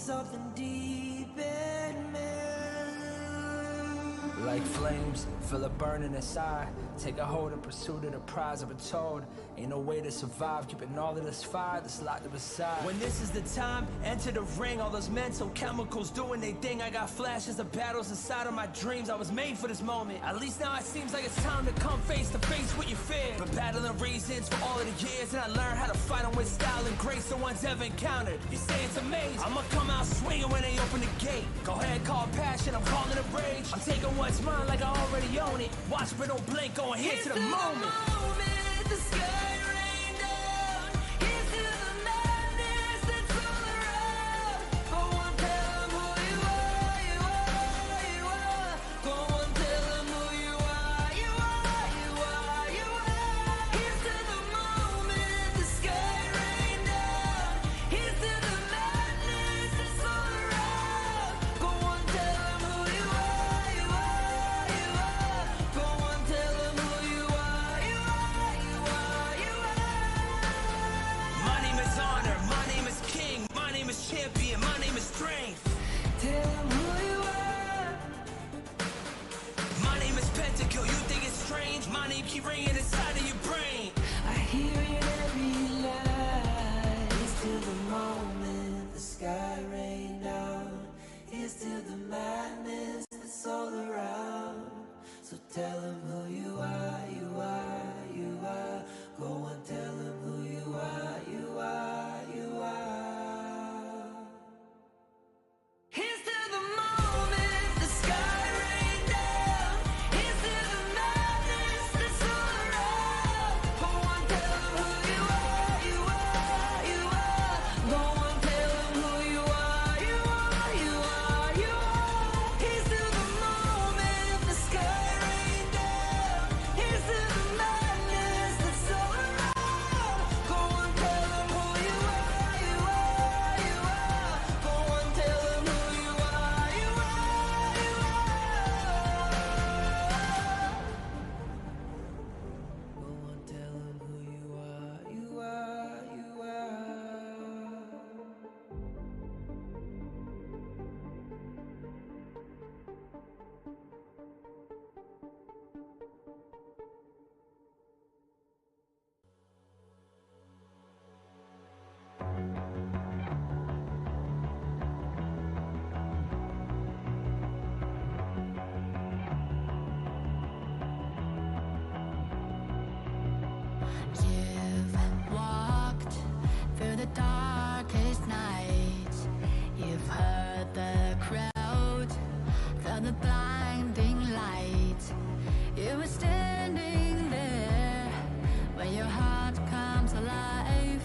something deep in me. Like flames, feel it burning inside. Take a hold in pursuit of the prize. I've been told, ain't no way to survive. Keeping all of this fire that's locked up inside. When this is the time, enter the ring. All those mental chemicals doing their thing. I got flashes of battles inside of my dreams. I was made for this moment. At least now it seems like it's time to come face to face with your fear. Been battling reasons for all of the years, and I learned how to fight them with style and grace no one's ever encountered. You say it's amazing, I'ma come out swinging when they open the gate. Go ahead, call passion, I'm calling it rage. I'm taking what's mine like I already own it. Watch but don't blink, going here to the moment. The sky rain down. Here's to the madness that's all around. Go on, tell them who you are, you are, you are. Go on, tell them who you are, you are, you are, you are. Here's to the moment, the sky rain down. Here's to the madness that's all around. Go on, tell them who you are, you are, you are. Go on, tell them who you are, you are, you are, you are. My name is honor, my name is king, my name is champion, my name is strength. Tell them who you are. My name is Pentakill, you think it's strange? My name keep ringing inside of your brain. I hear it every night. It's till the moment the sky rain down. It's till the madness that's all around. So tell them who you are, you are, you are. Go and tell them who you are, you are, you are. Here's to the moment the sky rain down. Here's to the madness that's all around. Go on, tell them who you are, you are, you are. Go on, tell them who you are, you are, you are, you are. Here's to the moment the sky rain down. Here's to the madness that's all around. Go on, tell them who you are, you are, you are. Go on, tell them who you are, you are, you are. Go on, tell them who you are, you are, you are. You've walked through the darkest nights. You've heard the crowd, felt the blinding light. You were standing there when your heart comes alive.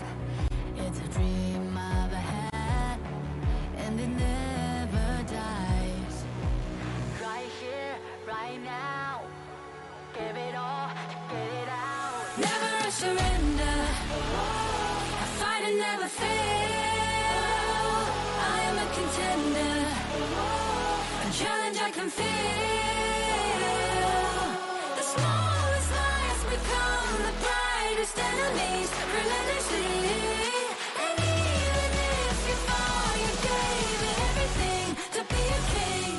It's a dream of a hat, and it never dies. Right here, right now, give it all, get it out. Never surrender. I fight and never fail. I am a contender. A challenge I can feel. The smallest lies become the brightest enemies. Relentlessly. And even if you fall, you gave it everything to be a king.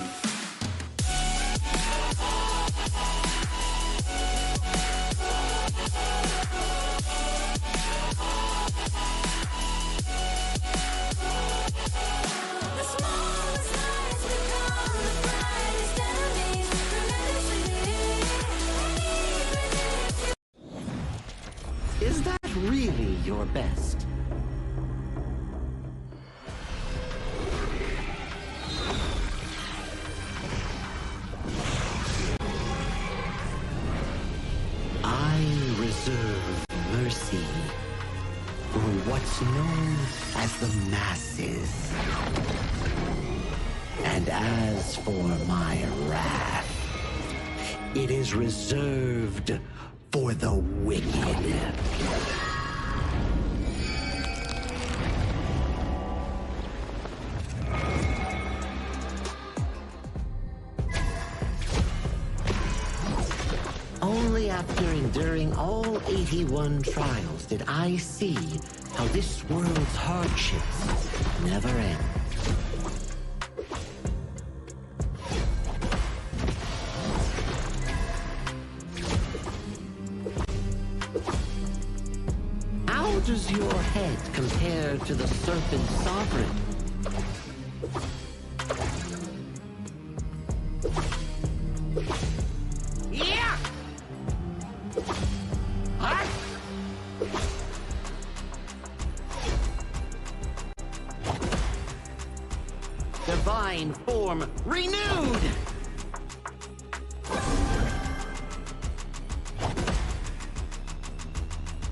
The smallest lies become the brightest enemies. Relentlessly. Is that really your best? I reserve mercy for what's known as the masses. And as for my wrath, it is reserved for the wicked. Only after enduring all 81 trials did I see how this world's hardships never end. pet compared to the serpent sovereign. Yeah! Huh? Divine form renewed!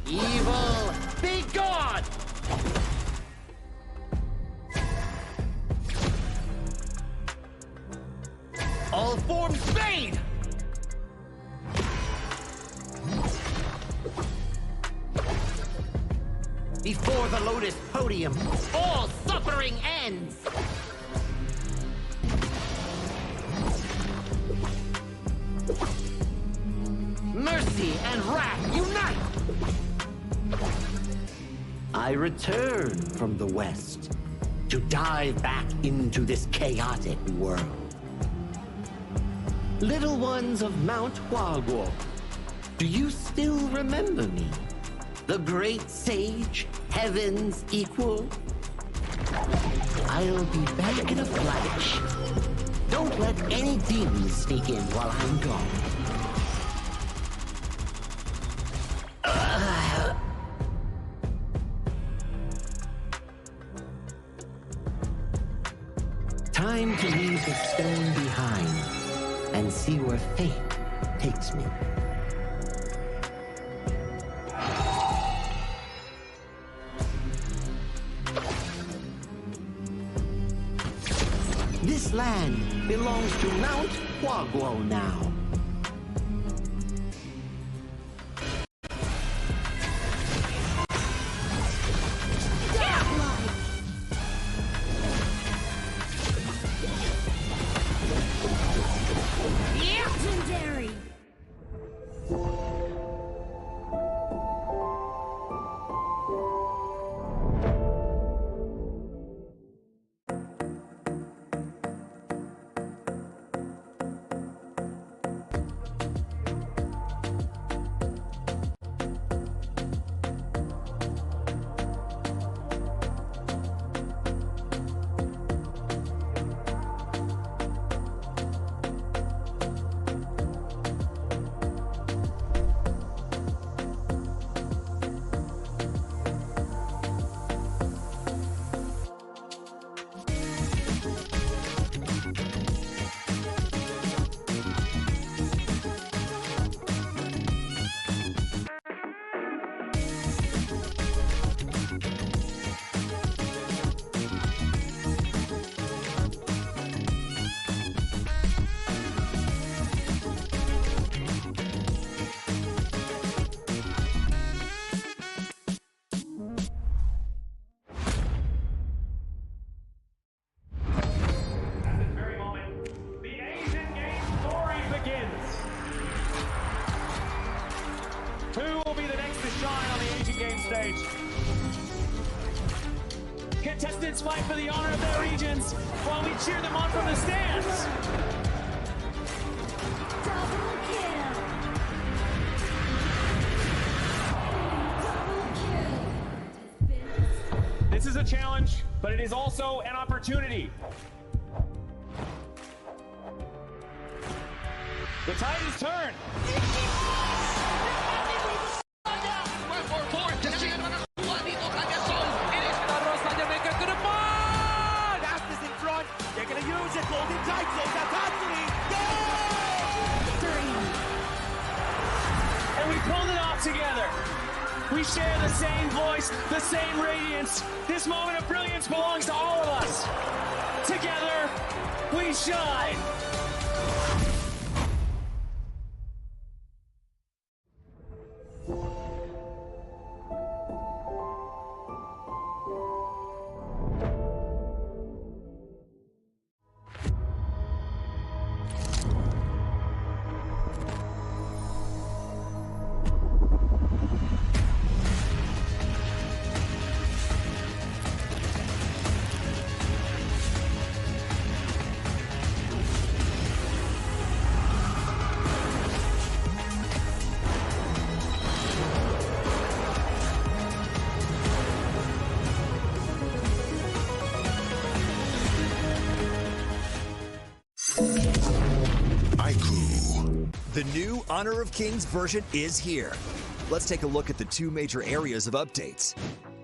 Evil, be gone! All forms fade! Before the Lotus Podium, all suffering ends! Mercy and wrath unite! I return from the West to dive back into this chaotic world. Little ones of Mount Huaguo, do you still remember me? The great sage, heaven's equal? I'll be back in a flash. Don't let any demons sneak in while I'm gone. Time to leave the stone behind and see where fate takes me. This land belongs to Mount Huaguo now. Legendary! Who will be the next to shine on the Asian Games stage? Contestants fight for the honor of their regions while we cheer them on from the stands. Double kill! Double kill! This is a challenge, but it is also an opportunity. The tide is turned. And we pulled it off together. We share the same voice, the same radiance. This moment of brilliance belongs to all of us. Together, we shine. The new Honor of Kings version is here. Let's take a look at the two major areas of updates: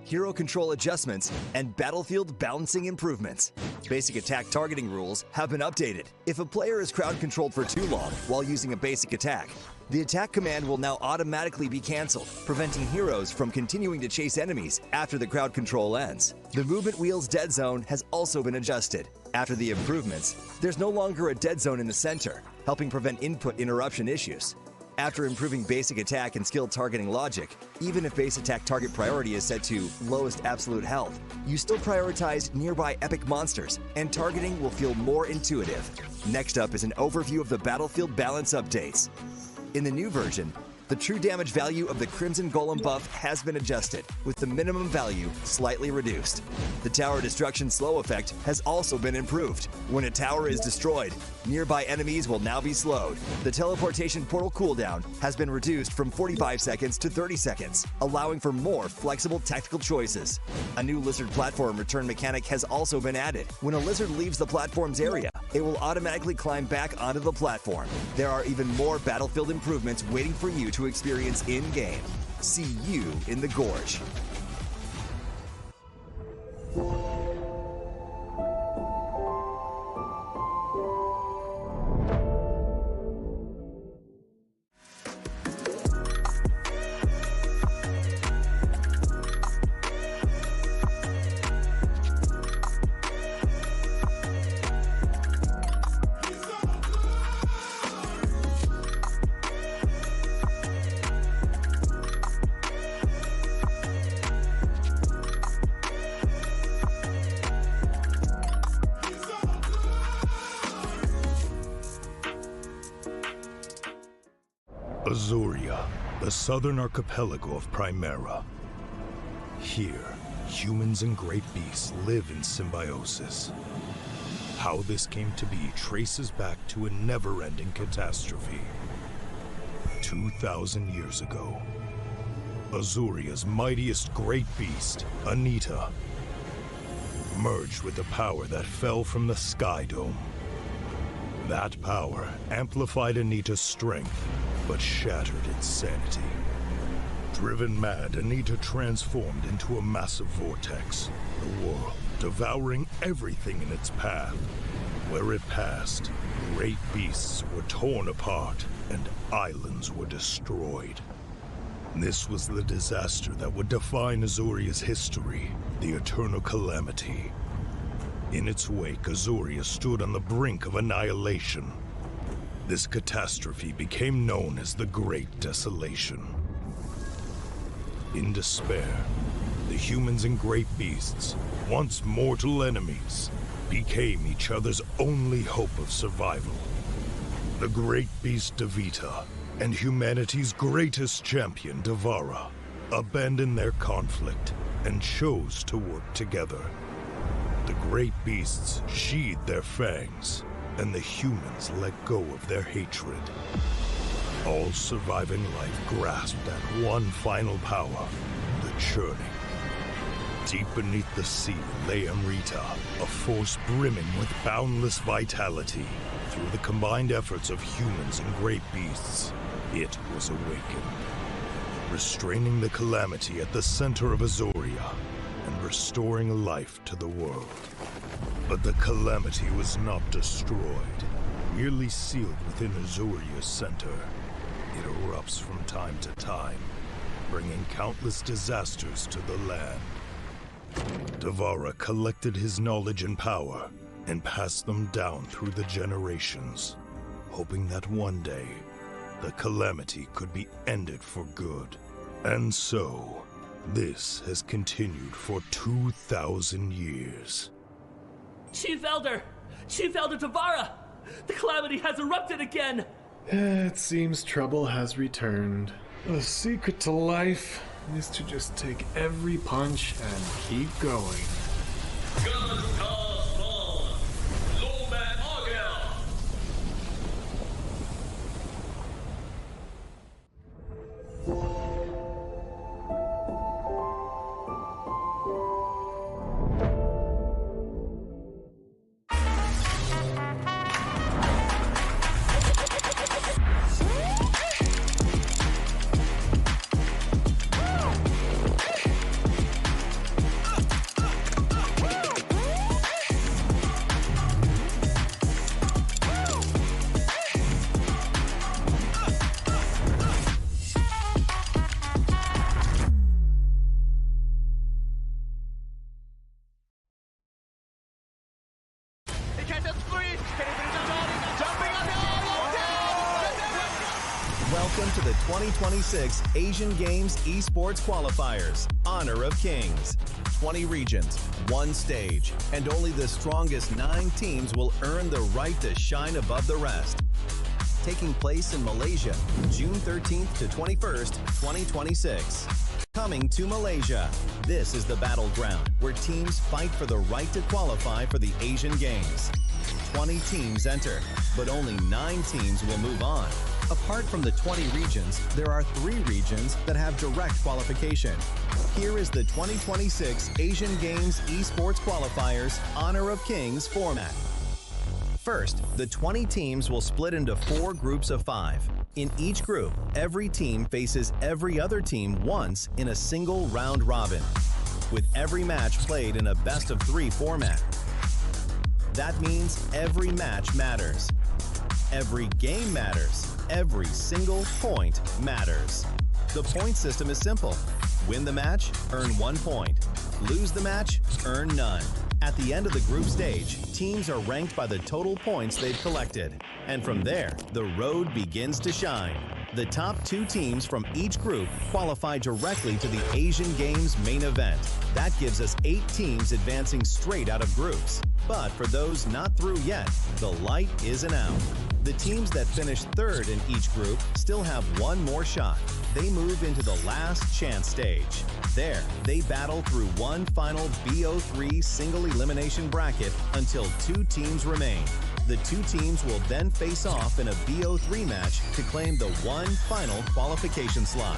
hero control adjustments and battlefield balancing improvements. Basic attack targeting rules have been updated. If a player is crowd controlled for too long while using a basic attack, the attack command will now automatically be cancelled, preventing heroes from continuing to chase enemies after the crowd control ends. The movement wheel's dead zone has also been adjusted. After the improvements, there's no longer a dead zone in the center, helping prevent input interruption issues. After improving basic attack and skill targeting logic, even if base attack target priority is set to lowest absolute health, you still prioritize nearby epic monsters, and targeting will feel more intuitive. Next up is an overview of the battlefield balance updates. In the new version, the true damage value of the Crimson Golem buff has been adjusted, with the minimum value slightly reduced. The tower destruction slow effect has also been improved. When a tower is destroyed, nearby enemies will now be slowed. The teleportation portal cooldown has been reduced from 45 seconds to 30 seconds, allowing for more flexible tactical choices. A new lizard platform return mechanic has also been added. When a lizard leaves the platform's area, it will automatically climb back onto the platform. There are even more battlefield improvements waiting for you to experience in-game. See you in the Gorge. Azuria, the southern archipelago of Primera. Here, humans and great beasts live in symbiosis. How this came to be traces back to a never-ending catastrophe. 2,000 years ago, Azuria's mightiest great beast, Anita, merged with the power that fell from the Sky Dome. That power amplified Anita's strength, but shattered its sanity. Driven mad, Anita transformed into a massive vortex, the world devouring everything in its path. Where it passed, great beasts were torn apart and islands were destroyed. This was the disaster that would define Azuria's history, the Eternal Calamity. In its wake, Azuria stood on the brink of annihilation. This catastrophe became known as the Great Desolation. In despair, the humans and great beasts, once mortal enemies, became each other's only hope of survival. The great beast Devita and humanity's greatest champion Devara abandoned their conflict and chose to work together. The great beasts sheathed their fangs, and the humans let go of their hatred. All surviving life grasped at one final power, the churning. Deep beneath the sea lay Amrita, a force brimming with boundless vitality. Through the combined efforts of humans and great beasts, it was awakened, restraining the calamity at the center of Azuria and restoring life to the world. But the calamity was not destroyed, merely sealed within Azuria's center. It erupts from time to time, bringing countless disasters to the land. Devara collected his knowledge and power and passed them down through the generations, hoping that one day the calamity could be ended for good. And so, this has continued for 2,000 years. Chief Elder! Chief Elder Devara! The calamity has erupted again! It seems trouble has returned. The secret to life is to just take every punch and keep going. Welcome to the 2026 Asian Games Esports Qualifiers, Honor of Kings. 20 regions, one stage, and only the strongest 9 teams will earn the right to shine above the rest. Taking place in Malaysia, June 13th to 21st, 2026. Coming to Malaysia, this is the battleground where teams fight for the right to qualify for the Asian Games. 20 teams enter, but only 9 teams will move on. Apart from the 20 regions, there are 3 regions that have direct qualification. Here is the 2026 Asian Games Esports Qualifiers Honor of Kings format. First, the 20 teams will split into 4 groups of 5. In each group, every team faces every other team once in a single round robin, with every match played in a best-of-3 format. That means every match matters. Every game matters. Every single point matters. The point system is simple. Win the match, earn 1 point. Lose the match, earn none. At the end of the group stage, teams are ranked by the total points they've collected. And from there, the road begins to shine. The top 2 teams from each group qualify directly to the Asian Games main event. That gives us 8 teams advancing straight out of groups. But for those not through yet, the light isn't out. The teams that finish 3rd in each group still have 1 more shot. They move into the last chance stage. There, they battle through one final BO3 single elimination bracket until 2 teams remain. The 2 teams will then face off in a BO3 match to claim the one final qualification slot.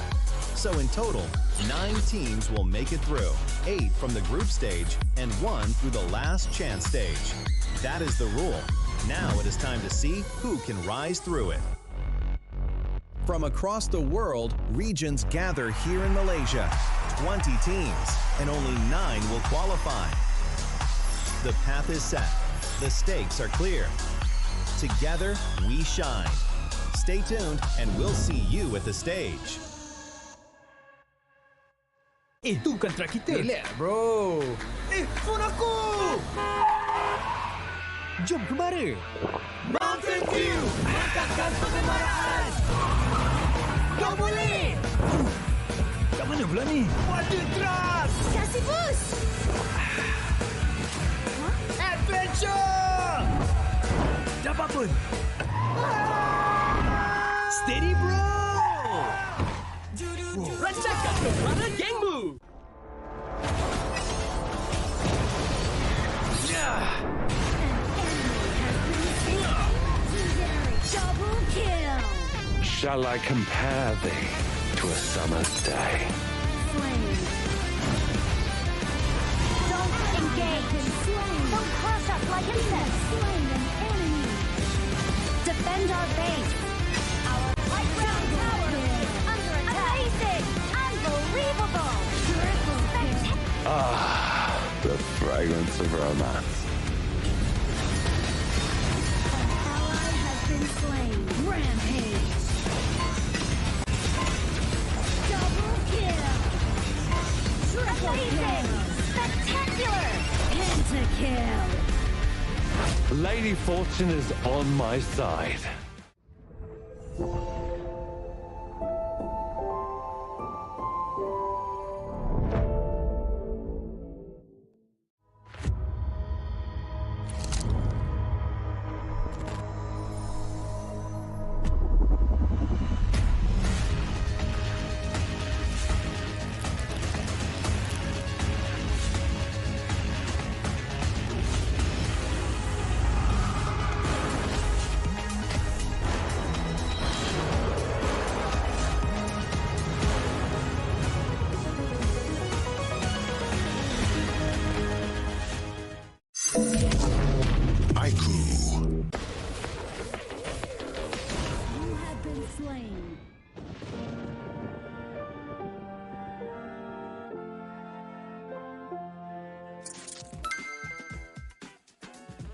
So in total, 9 teams will make it through, 8 from the group stage and 1 through the last chance stage. That is the rule. Now it is time to see who can rise through it. From across the world, regions gather here in Malaysia. 20 teams, and only 9 will qualify. The path is set. The stakes are clear. Together, we shine. Stay tuned, and we'll see you at the stage. Itu kan track kita. Relax, bro. Phone aku! Jom kembali. Mountain Dew! Angkatkan pengemaraan! Kau boleh! Kat mana pula ni? Water Trust! Kasih boost! Adventure! Dapat pun. Steady, bro. Rancangkan permainan gangmu! Double kill! Shall I compare thee to a summer's day? Flame. Don't engage! Don't cross us like insects! Slain an enemy! Defend our base! Our high ground tower is under attack! Amazing! Unbelievable! Triple kill! Ah, the fragrance of romance. Ally has been slain! Rampage! Double kill! Triple kill! Spectacular! Pentakill! Lady Fortune is on my side.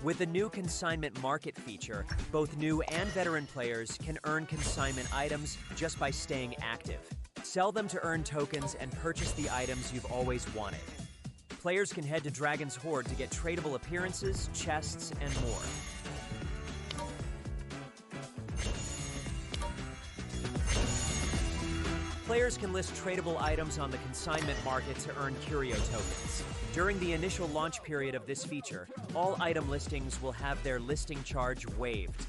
With the new consignment market feature, both new and veteran players can earn consignment items just by staying active. Sell them to earn tokens and purchase the items you've always wanted. Players can head to Dragon's Hoard to get tradable appearances, chests, and more. Players can list tradable items on the consignment market to earn curio tokens. During the initial launch period of this feature, all item listings will have their listing charge waived.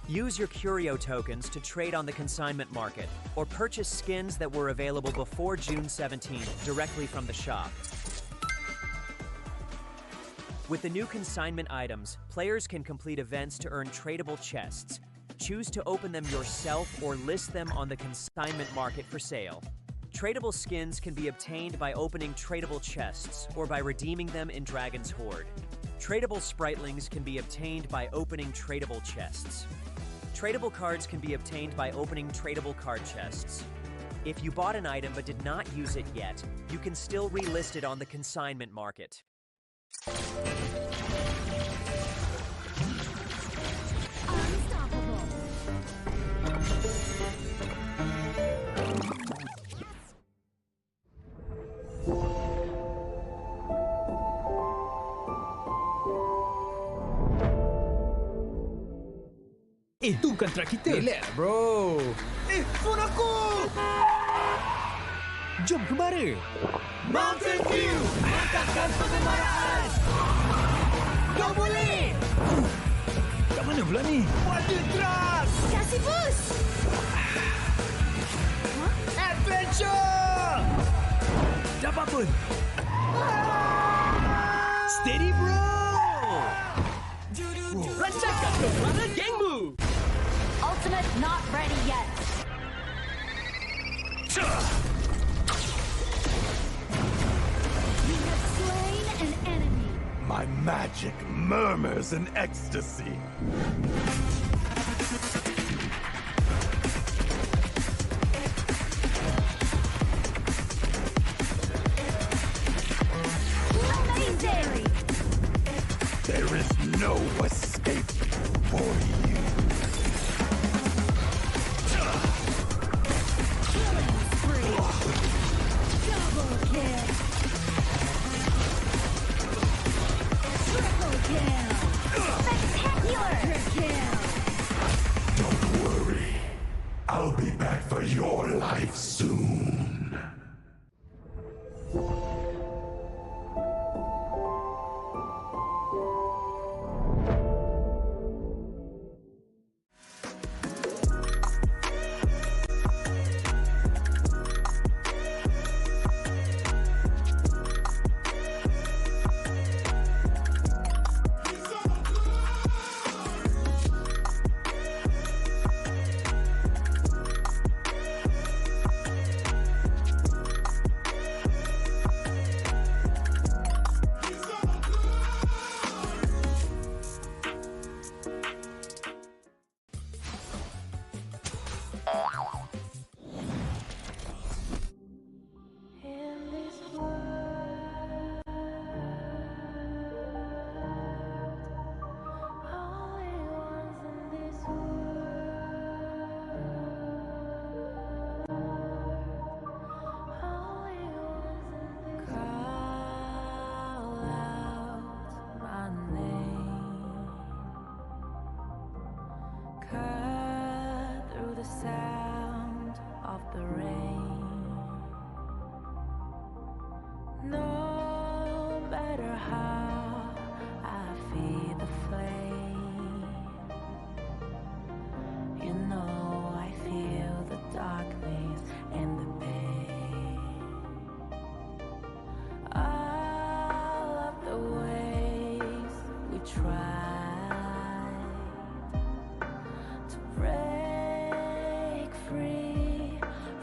Use your curio tokens to trade on the consignment market, or purchase skins that were available before June 17th directly from the shop. With the new consignment items, players can complete events to earn tradable chests. Choose to open them yourself or list them on the consignment market for sale. Tradable skins can be obtained by opening tradable chests or by redeeming them in Dragon's Hoard. Tradable spritlings can be obtained by opening tradable chests. Tradable cards can be obtained by opening tradable card chests. If you bought an item but did not use it yet, you can still relist it on the consignment market. Itu kontrak kita. Relax, bro. Phone aku! Jom kembara. Mountain View, mantapkan pengembaraan. Kau boleh. Kat mana pula ni? Water truck. Kasih boost. Adventure. Dapat pun. Steady, bro. Rasakan kekuatan gengmu. Ultimate not ready yet. You have slain an enemy. My magic murmurs in ecstasy. Amazing! There is no escape for you. Killing spree. Double kill. Triple kill. Spectacular kill. Don't worry. I'll be back for your life soon.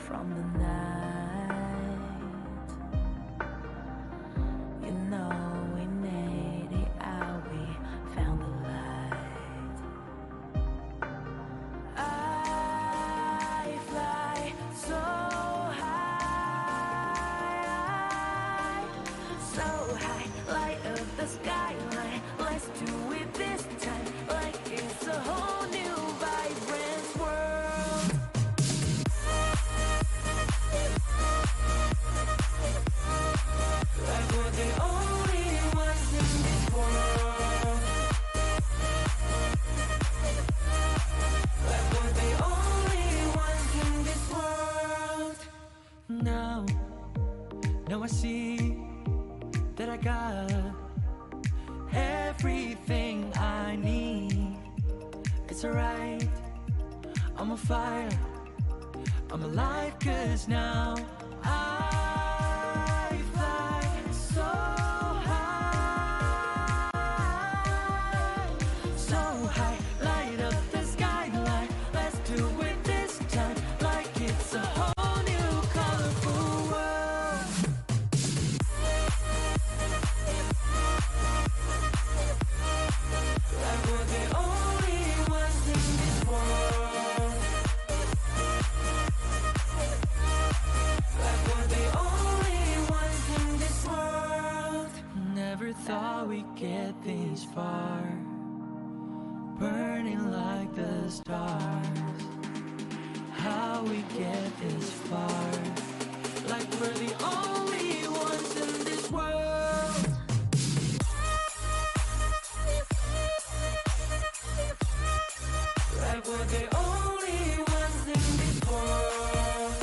From got everything I need. It's alright, I'm on fire, I'm alive, 'cause now I fly so high, so high, light up the skyline. Let's do it this time, like it's a whole new colorful world. Like we're the only ones in this world. Like we're the only ones in this world. Never thought we'd get this far, burning like the stars. How we get this far? Like we're the only ones in this world. Like we're the only ones in this world.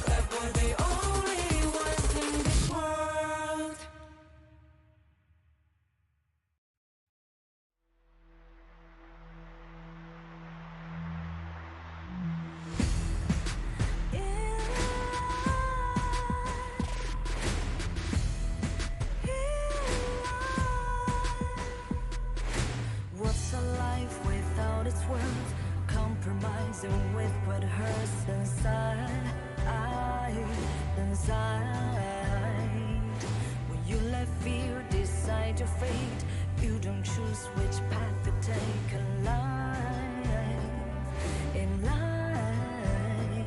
Like we're the only ones in this world. What's a life without its worth? Compromising with what hurts inside. When you let fear decide your fate, you don't choose which path to take in life. In life,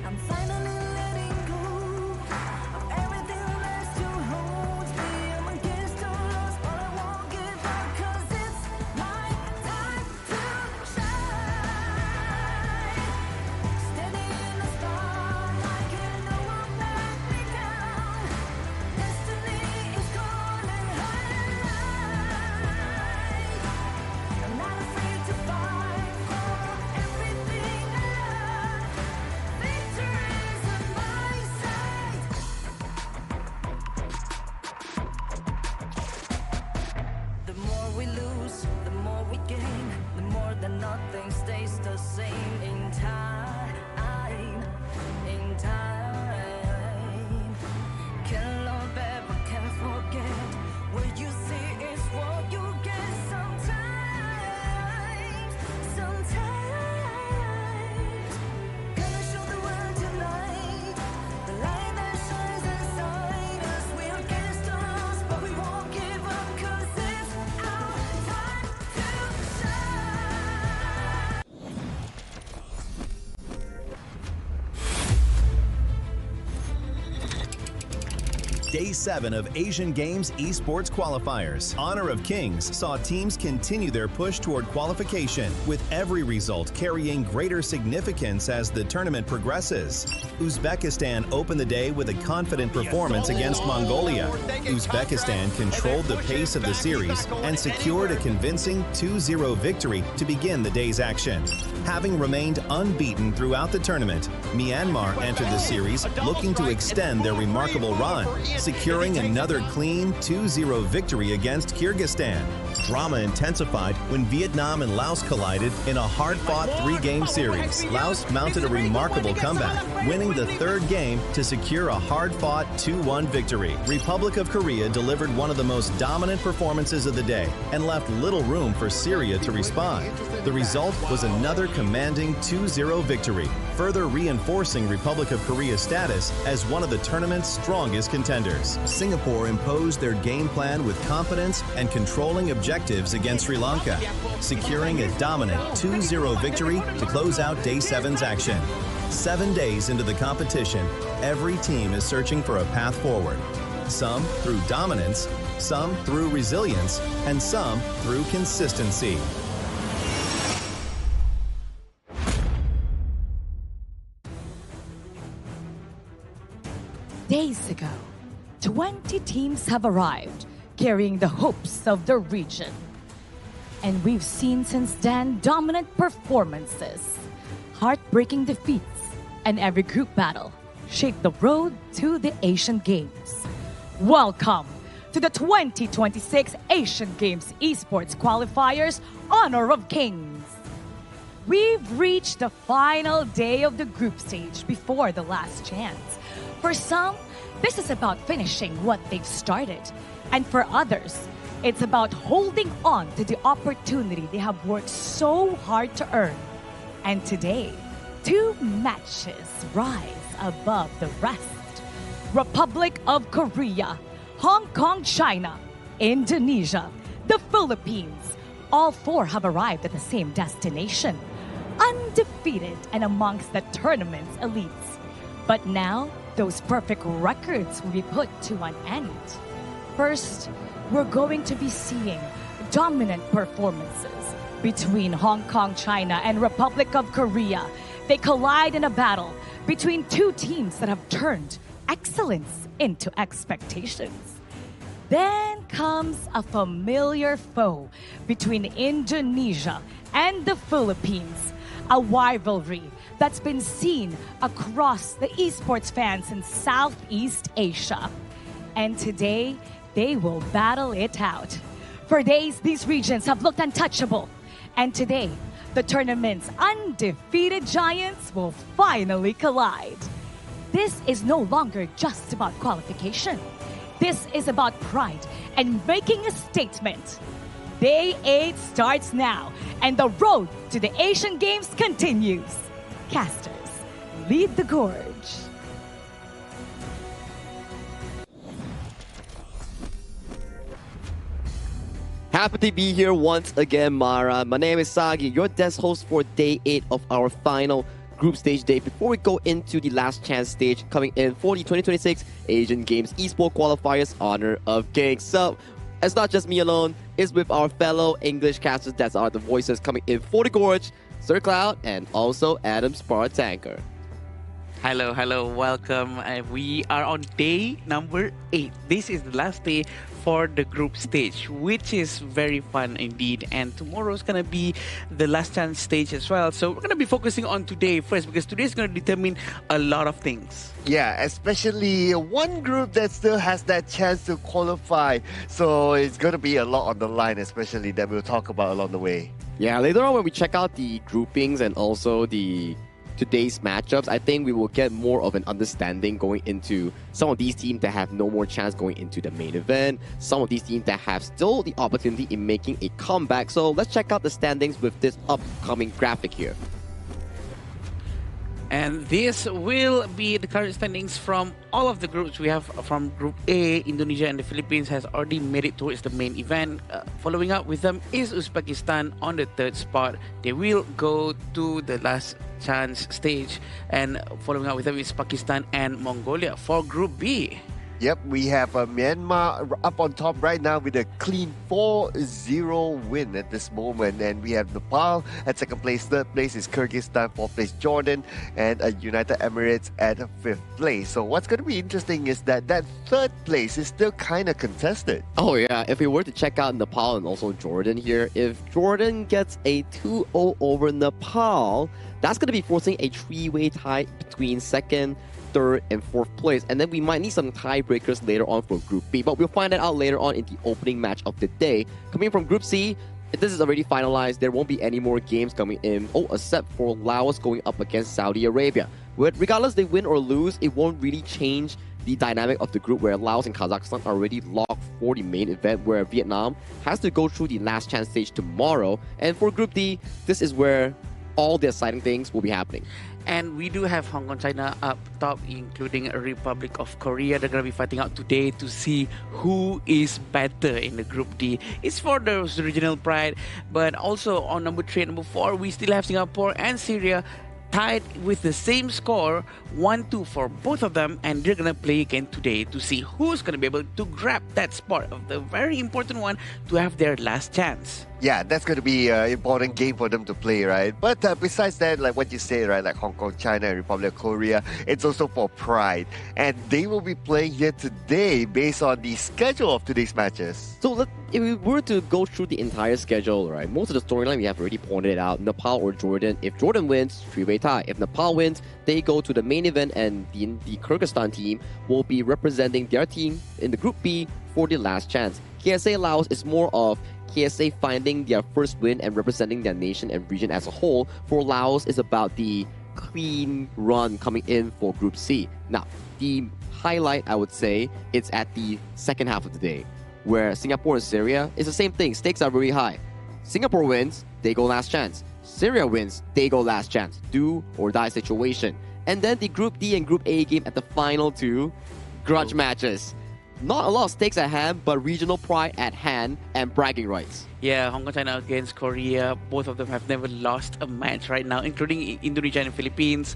I'm finally letting go of everything that still holds me. I'm against the odds, but I won't give up, 'cause it's my time to shine. Standing in the starlight, you know won't let me down. Destiny is calling high. I'm not afraid to fight for everything I love. Victory's on my side. The more we lose, the more we gain. The more that nothing stays the same. In time, in time. Can't love ever, can't forget. What you see is what you get. Sometimes, sometimes. Gonna show the world tonight, the light that shines inside us. We're against the odds, but we won't give up, 'cause it's our time to shine. Day 7 of Asian Games Esports Qualifiers. Honor of Kings saw teams continue their push toward qualification, with every result carrying greater significance as the tournament progresses. Uzbekistan opened the day with a confident performance against Mongolia. Uzbekistan controlled the pace of the series and secured a convincing 2-0 victory to begin the day's action. Having remained unbeaten throughout the tournament, Myanmar entered the series looking to extend their remarkable run, securing another clean 2-0 victory against Kyrgyzstan. Drama intensified when Vietnam and Laos collided in a hard-fought 3-game series. Laos mounted a remarkable comeback, winning the third game to secure a hard-fought 2-1 victory. Republic of Korea delivered one of the most dominant performances of the day and left little room for Syria to respond. The result was another commanding 2-0 victory, further reinforcing Republic of Korea's status as one of the tournament's strongest contenders. Singapore imposed their game plan with confidence and controlling objectives against Sri Lanka, securing a dominant 2-0 victory to close out Day 7's action. 7 days into the competition, every team is searching for a path forward. Some through dominance, some through resilience, and some through consistency. Days ago, 20 teams have arrived, carrying the hopes of the region. And we've seen since then dominant performances, heartbreaking defeats, and every group battle shape the road to the Asian Games. Welcome to the 2026 Asian Games Esports Qualifiers Honor of Kings. We've reached the final day of the group stage before the last chance. For some, this is about finishing what they've started. And for others, it's about holding on to the opportunity they have worked so hard to earn. And today, 2 matches rise above the rest. Republic of Korea, Hong Kong, China, Indonesia, the Philippines. All 4 have arrived at the same destination, undefeated and amongst the tournament's elites. But now, those perfect records will be put to an end. First, we're going to be seeing dominant performances between Hong Kong, China, and Republic of Korea. They collide in a battle between 2 teams that have turned excellence into expectations. Then comes a familiar foe between Indonesia and the Philippines, a rivalry that's been seen across the esports fans in Southeast Asia. And today, they will battle it out. For days, these regions have looked untouchable. And today, the tournament's undefeated giants will finally collide. This is no longer just about qualification. This is about pride and making a statement. Day 8 starts now, and the road to the Asian Games continues. Casters, lead the gorge. Happy to be here once again, Mara. My name is Sagi, your desk host for day 8 of our final group stage day. Before we go into the last chance stage coming in for the 2026 Asian Games Esports Qualifiers Honor of Kings. So, it's not just me alone, it's with our fellow English casters that are the voices coming in for the Gorge, Sir Cloud, and also Adam Spartanker. Hello, welcome. We are on day number 8. This is the last day for the group stage, which is very fun indeed. And tomorrow is going to be the last chance stage as well. So we're going to be focusing on today first, because today is going to determine a lot of things. Yeah, especially one group that still has that chance to qualify. So it's going to be a lot on the line, especially that we'll talk about along the way. Yeah, later on when we check out the groupings and also the today's matchups, I think we will get more of an understanding going into some of these teams that have no more chance going into the main event, some of these teams that have still the opportunity in making a comeback. So let's check out the standings with this upcoming graphic here. And this will be the current standings from all of the groups. We have from Group A, Indonesia and the Philippines has already made it towards the main event. Following up with them is Uzbekistan on the 3rd spot. They will go to the last chance stage. And following up with them is Pakistan and Mongolia for Group B. Yep, we have Myanmar up on top right now with a clean 4-0 win at this moment. And we have Nepal at 2nd place. 3rd place is Kyrgyzstan. 4th place Jordan. And United Emirates at 5th place. So what's going to be interesting is that 3rd place is still kind of contested. Oh yeah, if we were to check out Nepal and also Jordan here, if Jordan gets a 2-0 over Nepal, that's going to be forcing a 3-way tie between 2nd, 3rd, and 4th place. And then we might need some tiebreakers later on for Group B. But we'll find that out later on in the opening match of the day. Coming from Group C, this is already finalized. There won't be any more games coming in. Except for Laos going up against Saudi Arabia. Regardless they win or lose, it won't really change the dynamic of the group, where Laos and Kazakhstan are already locked for the main event, where Vietnam has to go through the last chance stage tomorrow. And for Group D, this is where all the exciting things will be happening. And we do have Hong Kong, China up top, including Republic of Korea. They're going to be fighting out today to see who is better in the Group D. It's for those regional pride. But also on number 3 and number 4, we still have Singapore and Syria tied with the same score, 1-2 for both of them, and they're gonna play again today to see who's gonna be able to grab that spot of the very important one to have their last chance. Yeah, that's going to be an important game for them to play, right? But besides that, like what you said, right, like Hong Kong, China, and Republic of Korea, it's also for pride. And they will be playing here today based on the schedule of today's matches. So if we were to go through the entire schedule, right, most of the storyline we have already pointed it out. Nepal or Jordan. If Jordan wins, three-way tie. If Nepal wins, they go to the main event, and the Kyrgyzstan team will be representing their team in the Group B for the last chance. KSA Laos is more of KSA finding their first win and representing their nation and region as a whole. For Laos, is about the clean run coming in for Group C. Now, the highlight, I would say, it's at the second half of the day, where Singapore and Syria is the same thing. Stakes are very high. Singapore wins, they go last chance. Syria wins, they go last chance. Do or die situation. And then the Group D and Group A game at the final two, grudge matches. Not a lot of stakes at hand, but regional pride at hand and bragging rights. Yeah, Hong Kong, China against Korea. Both of them have never lost a match right now, including Indonesia and Philippines.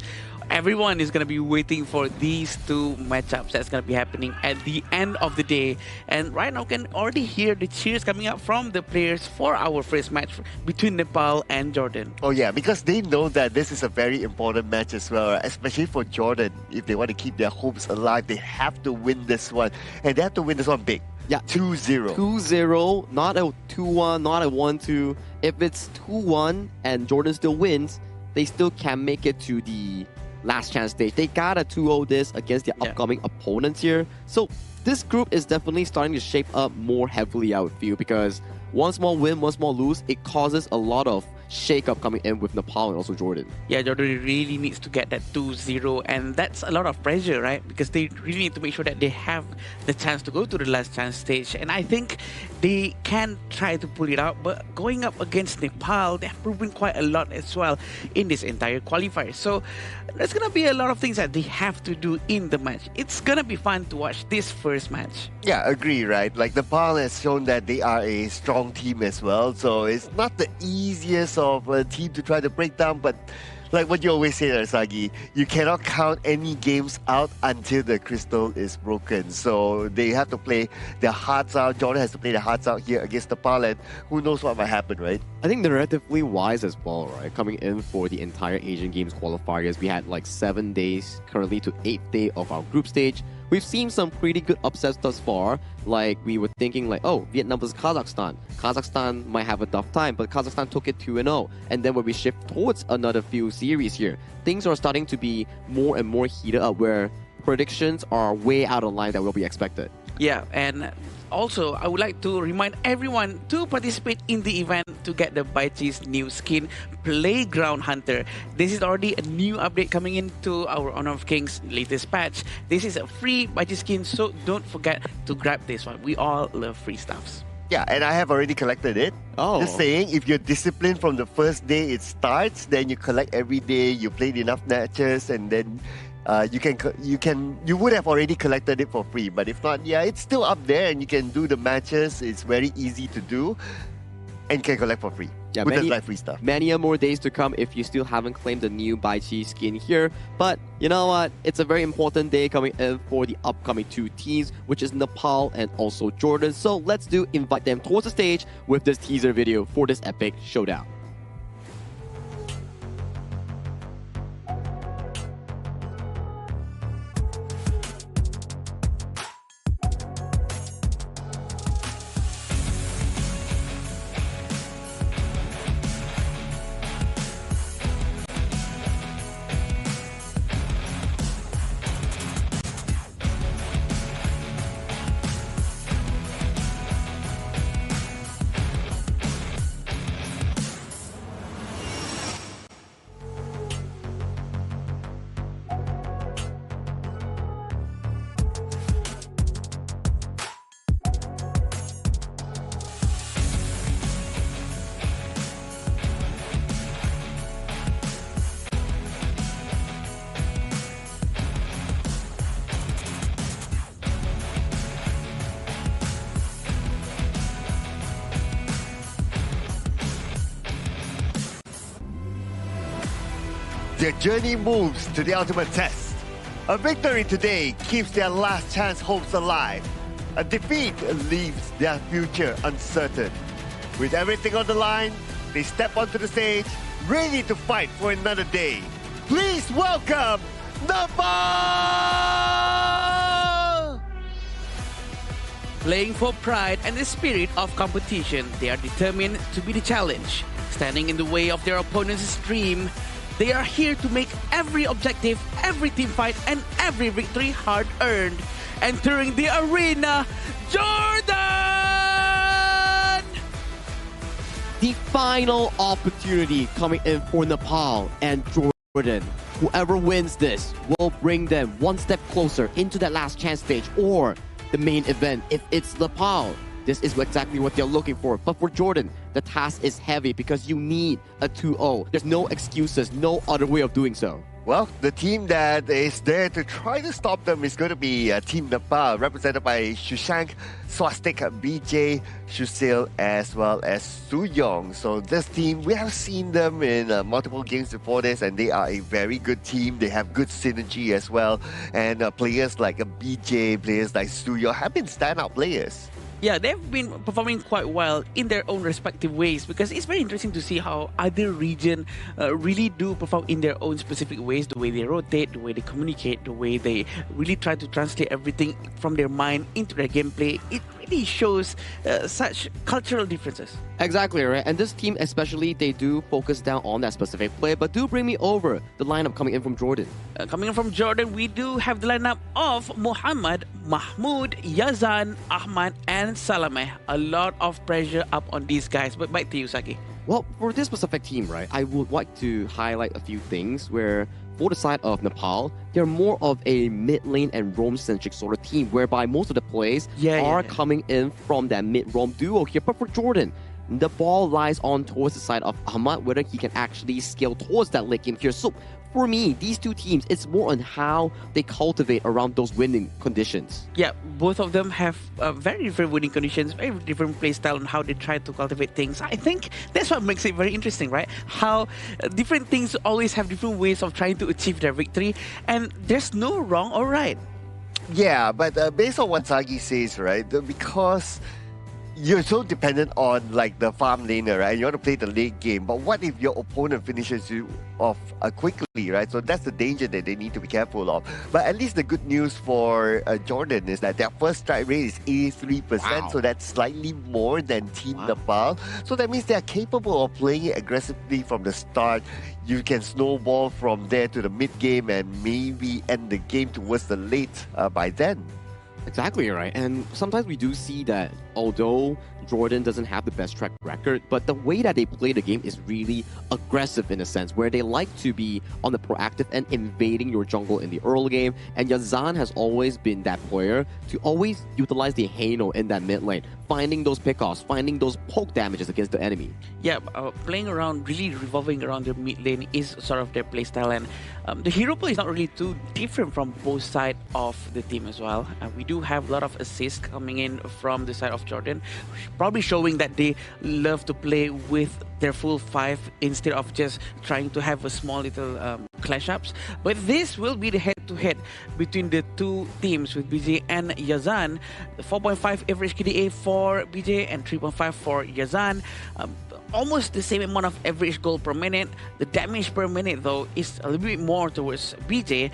Everyone is going to be waiting for these two matchups that's going to be happening at the end of the day. And right now, you can already hear the cheers coming up from the players for our first match between Nepal and Jordan. Oh yeah, because they know that this is a very important match as well, especially for Jordan. If they want to keep their hopes alive, they have to win this one. And they have to win this one big. Yeah. 2-0. 2-0, not a 2-1, not a 1-2. If it's 2-1 and Jordan still wins, they still can make it to the last chance stage. They gotta 2-0 this against their upcoming opponents here. So this group is definitely starting to shape up more heavily, I would feel, because one small win, one small lose, it causes a lot of shake-up coming in with Nepal and also Jordan. Yeah, Jordan really needs to get that 2-0, and that's a lot of pressure, right? Because they really need to make sure that they have the chance to go to the last chance stage. And I think they can try to pull it out, but going up against Nepal, they have proven quite a lot as well in this entire qualifier. So there's gonna be a lot of things that they have to do in the match. It's gonna be fun to watch this first match. Yeah, agree, right? Like Nepal has shown that they are a strong team as well, so it's not the easiest of a team to try to break down, but like what you always say, Arsagi, you cannot count any games out until the crystal is broken. So they have to play their hearts out. Jordan has to play their hearts out here against Nepal, and who knows what might happen, right? I think they're relatively wise as well, right? Coming in for the entire Asian Games qualifiers, we had like 7 days currently to 8th day of our group stage. We've seen some pretty good upsets thus far. Like, we were thinking like, oh, Vietnam versus Kazakhstan. Kazakhstan might have a tough time, but Kazakhstan took it 2-0. And then when we shift towards another few series here, things are starting to be more and more heated up, where predictions are way out of line that will be expected. Yeah, and also, I would like to remind everyone to participate in the event to get the Baichi's new skin, Playground Hunter. This is already a new update coming into our Honor of Kings latest patch. This is a free Baichi skin, so don't forget to grab this one. We all love free stuffs. Yeah, and I have already collected it. Oh. Just saying, if you're disciplined from the first day it starts, then you collect every day, you played enough matches, and then you would have already collected it for free. But if not, yeah, it's still up there, and you can do the matches. It's very easy to do, and you can collect for free. Yeah, with the free stuff. Many more days to come if you still haven't claimed the new Baichi skin here. But you know what? It's a very important day coming in for the upcoming two teams, which is Nepal and also Jordan. So let's invite them towards the stage with this teaser video for this epic showdown. Their journey moves to the ultimate test. A victory today keeps their last chance hopes alive. A defeat leaves their future uncertain. With everything on the line, they step onto the stage, ready to fight for another day. Please welcome Nepal! Playing for pride and the spirit of competition, they are determined to be the challenge. Standing in the way of their opponent's dream, they are here to make every objective, every team fight, and every victory hard-earned. Entering the arena, Jordan! The final opportunity coming in for Nepal and Jordan. Whoever wins this will bring them one step closer into that last chance stage or the main event. If it's Nepal, this is exactly what they're looking for. But for Jordan, the task is heavy because you need a 2-0. There's no excuses, no other way of doing so. Well, the team that is there to try to stop them is going to be Team Nepal, represented by Shushank, Swastik, BJ, Shusil, as well as Suyong. So this team, we have seen them in multiple games before this, and they are a very good team. They have good synergy as well. And players like BJ, players like Suyong have been standout players. Yeah, they've been performing quite well in their own respective ways, because it's very interesting to see how other regions really do perform in their own specific ways, the way they rotate, the way they communicate, the way they really try to translate everything from their mind into their gameplay. It really shows such cultural differences. Exactly, right? And this team especially, they do focus down on that specific play, but do bring me over the lineup coming in from Jordan. Coming in from Jordan, we do have the lineup of Muhammad, Mahmoud, Yazan, Ahmad, and Salameh. A lot of pressure up on these guys, but back to you, Saki. Well, for this specific team, right, I would like to highlight a few things where for the side of Nepal, they're more of a mid-lane and roam-centric sort of team, whereby most of the plays are coming in from that mid-roam duo here. But for Jordan, the ball lies on towards the side of Ahmad, whether he can actually scale towards that late game here. So for me, these two teams, it's more on how they cultivate around those winning conditions. Yeah, both of them have very different winning conditions, very different play style on how they try to cultivate things. I think that's what makes it very interesting, right? How different things always have different ways of trying to achieve their victory, and there's no wrong or right. Yeah, but based on what Sagi says, right, because you're so dependent on like the farm laner, right? You want to play the late game, but what if your opponent finishes you off quickly, right? So that's the danger that they need to be careful of. But at least the good news for Jordan is that their first strike rate is 83%, so that's slightly more than Team Nepal. So that means they are capable of playing it aggressively from the start. You can snowball from there to the mid game and maybe end the game towards the late by then. Exactly right. And sometimes we do see that although Jordan doesn't have the best track record, but the way that they play the game is really aggressive in a sense, where they like to be on the proactive and invading your jungle in the early game. And Yazan has always been that player to always utilize the Hano in that mid lane, finding those pickoffs, finding those poke damages against the enemy. Yeah, playing around, really revolving around their mid lane is sort of their playstyle, and the hero play is not really too different from both sides of the team as well. We do have a lot of assists coming in from the side of Jordan, probably showing that they love to play with their full 5 instead of just trying to have a small little clash-ups. But this will be the head-to-head between the two teams with BJ and Yazan. 4.5 average KDA for BJ and 3.5 for Yazan. Almost the same amount of average gold per minute. The damage per minute, though, is a little bit more towards BJ,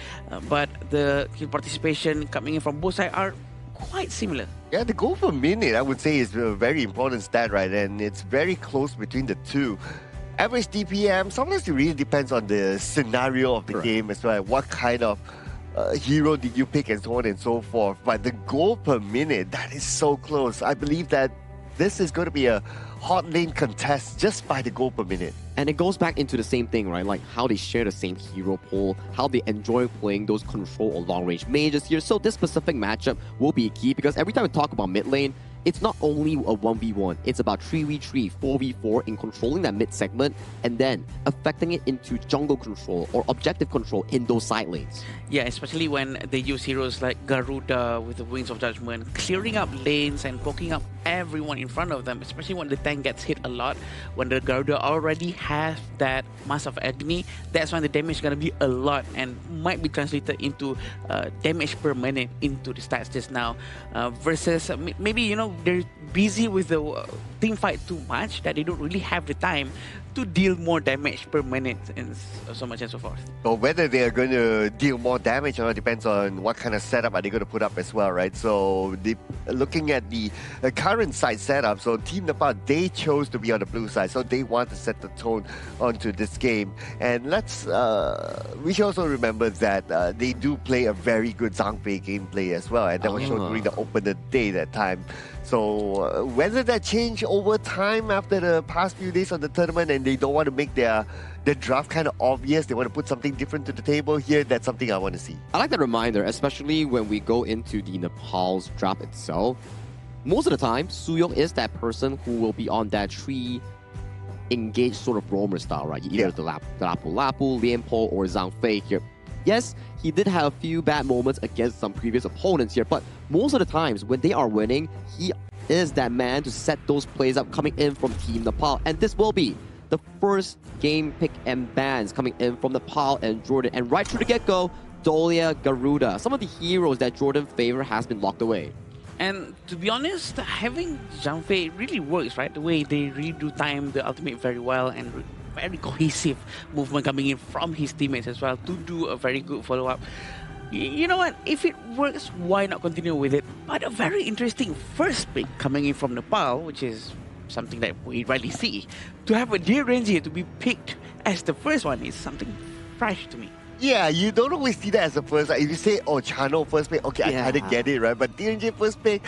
but the kill participation coming in from both sides are quite similar. Yeah, the goal per minute, I would say, is a very important stat, right? And it's very close between the two. Average DPM, sometimes it really depends on the scenario of the game as well. What kind of hero did you pick and so on and so forth. But the goal per minute, that is so close. I believe that this is going to be a hot lane contest just by the goal per minute. And it goes back into the same thing, right? Like how they share the same hero pool, how they enjoy playing those control or long-range mages here. So this specific matchup will be key because every time we talk about mid lane, it's not only a 1v1, it's about 3v3, 4v4 in controlling that mid segment and then affecting it into jungle control or objective control in those side lanes. Yeah, especially when they use heroes like Garuda with the Wings of Judgment, clearing up lanes and poking up everyone in front of them, especially when the tank gets hit a lot. When the Garuda already has that mass of agony, that's when the damage is going to be a lot and might be translated into damage per minute into the stats just now. Versus maybe, you know, they're busy with the team fight too much that they don't really have the time to deal more damage per minute and so much and so forth. But whether they are going to deal more damage or not depends on what kind of setup are they going to put up as well, right? So looking at the current side setup, so Team Nepal, they chose to be on the blue side, so they want to set the tone onto this game. And we should also remember that they do play a very good Zhangfei gameplay as well, and that was shown during the opener day that time. So whether that changed over time after the past few days of the tournament and they don't want to make their draft kind of obvious, they want to put something different to the table here, that's something I want to see. I like that reminder, especially when we go into the Nepal's draft itself. Most of the time, Suyong is that person who will be on that tree engaged sort of roamer style, right? Either the Lapu-Lapu, Lianpo, or Zhangfei here. Yes, he did have a few bad moments against some previous opponents here, but most of the times when they are winning, he is that man to set those plays up coming in from Team Nepal. And this will be the first game pick and bans coming in from Nepal and Jordan. And right through the get-go, Dolia, Garuda, some of the heroes that Jordan favor has been locked away. And to be honest, having Zhangfei really works, right? The way they really do time the ultimate very well and very cohesive movement coming in from his teammates as well to do a very good follow-up. You know what? If it works, why not continue with it? But a very interesting first pick coming in from Nepal, which is something that we rarely see. To have a DRNG to be picked as the first one is something fresh to me. Yeah, you don't always see that as the first. Like, if you say, oh, Chano first pick, okay, I kind of get it, right? But DRNG first pick,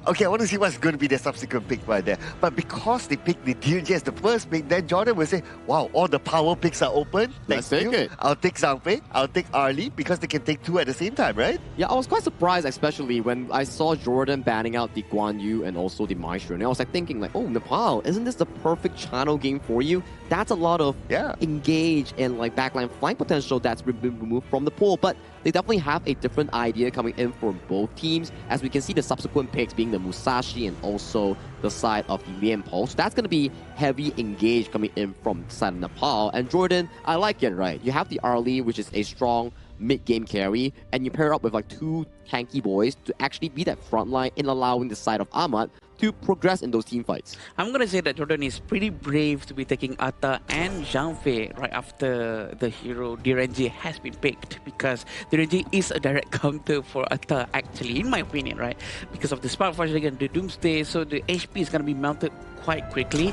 okay, I want to see what's going to be the subsequent pick right there. But because they picked the DRNG as the first pick, then Jordan will say, wow, all the power picks are open. Let's take it. I'll take Zhangfei, I'll take Arlie, because they can take two at the same time, right? Yeah, I was quite surprised, especially when I saw Jordan banning out the Guan Yu and also the Maestro. And I was like thinking, like, oh, Nepal, isn't this the perfect channel game for you? That's a lot of engage and like backline flank potential that's been removed from the pool. But they definitely have a different idea coming in for both teams, as we can see the subsequent picks being the Musashi and also the side of the Lianpo. So that's going to be heavy engage coming in from the side of Nepal. And Jordan, I like it, right? You have the Arlie, which is a strong mid-game carry, and you pair it up with like two tanky boys to actually be that front line in allowing the side of Ahmad to progress in those team fights. I'm going to say that Jordan is pretty brave to be taking Atta and Zhangfei right after the hero DRNG has been picked, because DRNG is a direct counter for Atta actually, in my opinion, right? Because of the Spark Flash again, the Doomsday, so the HP is going to be melted quite quickly.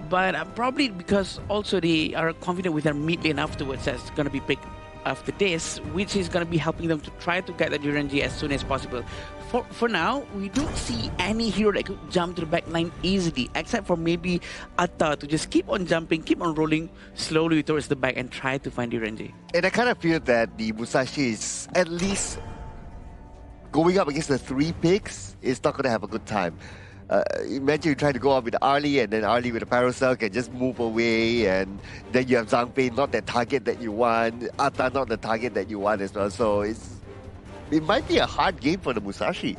But probably because also they are confident with their mid lane afterwards that's going to be picked after this, which is going to be helping them to try to get the DRNG as soon as possible. For now, we don't see any hero that could jump to the back line easily, except for maybe Atta to just keep on jumping, keep on rolling slowly towards the back and try to find DRNG. And I kind of feel that the Musashi is at least going up against the three picks is not going to have a good time. Imagine you try to go up with Arlie and then Arlie with a Paracel can just move away, and then you have Zhangfei, not the target that you want, Atta not the target that you want as well. So it might be a hard game for the Musashi.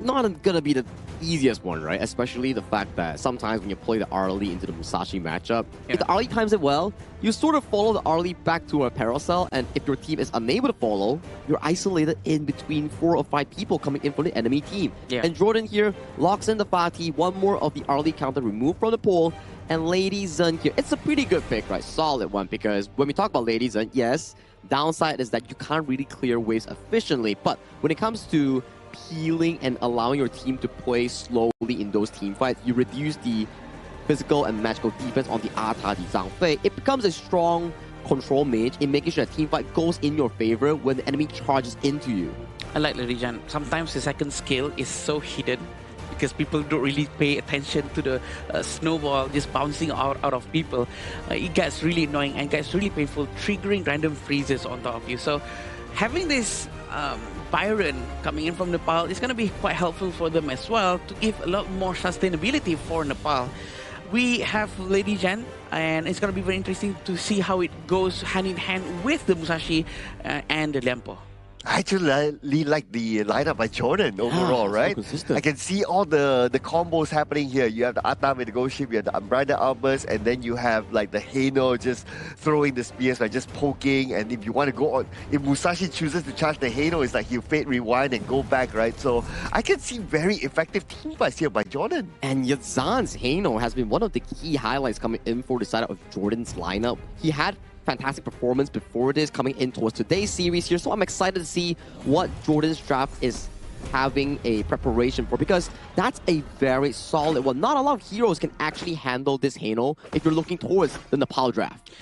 Not gonna be the easiest one, right? Especially the fact that sometimes when you play the Arlie into the Musashi matchup, if the Arlie times it well, you sort of follow the Arlie back to a Paracel, and if your team is unable to follow, you're isolated in between 4 or 5 people coming in from the enemy team. And Jordan here locks in the Fatih, one more of the Arlie counter removed from the pool, and Lady Zun here. It's a pretty good pick, right? Solid one, because when we talk about Lady Zun, yes, downside is that you can't really clear waves efficiently, but when it comes to healing and allowing your team to play slowly in those team fights, you reduce the physical and magical defense on the Atta, the Zhangfei. It becomes a strong control mage in making sure that team fight goes in your favor when the enemy charges into you. I like Lady Jan. Sometimes the second skill is so hidden because people don't really pay attention to the snowball just bouncing out of people. It gets really annoying and gets really painful, triggering random freezes on top of you. So having this Byron coming in from Nepal is going to be quite helpful for them as well to give a lot more sustainability for Nepal. We have Lady Jan, and it's going to be very interesting to see how it goes hand in hand with the Musashi and the Lianpo. I actually like the lineup by Jordan overall, right? I can see all the combos happening here. You have the Atta with the Ghost Ship, you have the Umbrella Albus, and then you have like the Heino just throwing the spears by just poking. And if you want to go on, if Musashi chooses to charge the Heino, it's like he'll Fate Rewind and go back, right? So I can see very effective team fights here by Jordan. And Yazan's Heino has been one of the key highlights coming in for the side of Jordan's lineup. He had fantastic performance before this coming in towards today's series here, so I'm excited to see what Jordan's draft is having a preparation for, because that's a very solid one. Not a lot of heroes can actually handle this Heino if you're looking towards the Nepal draft.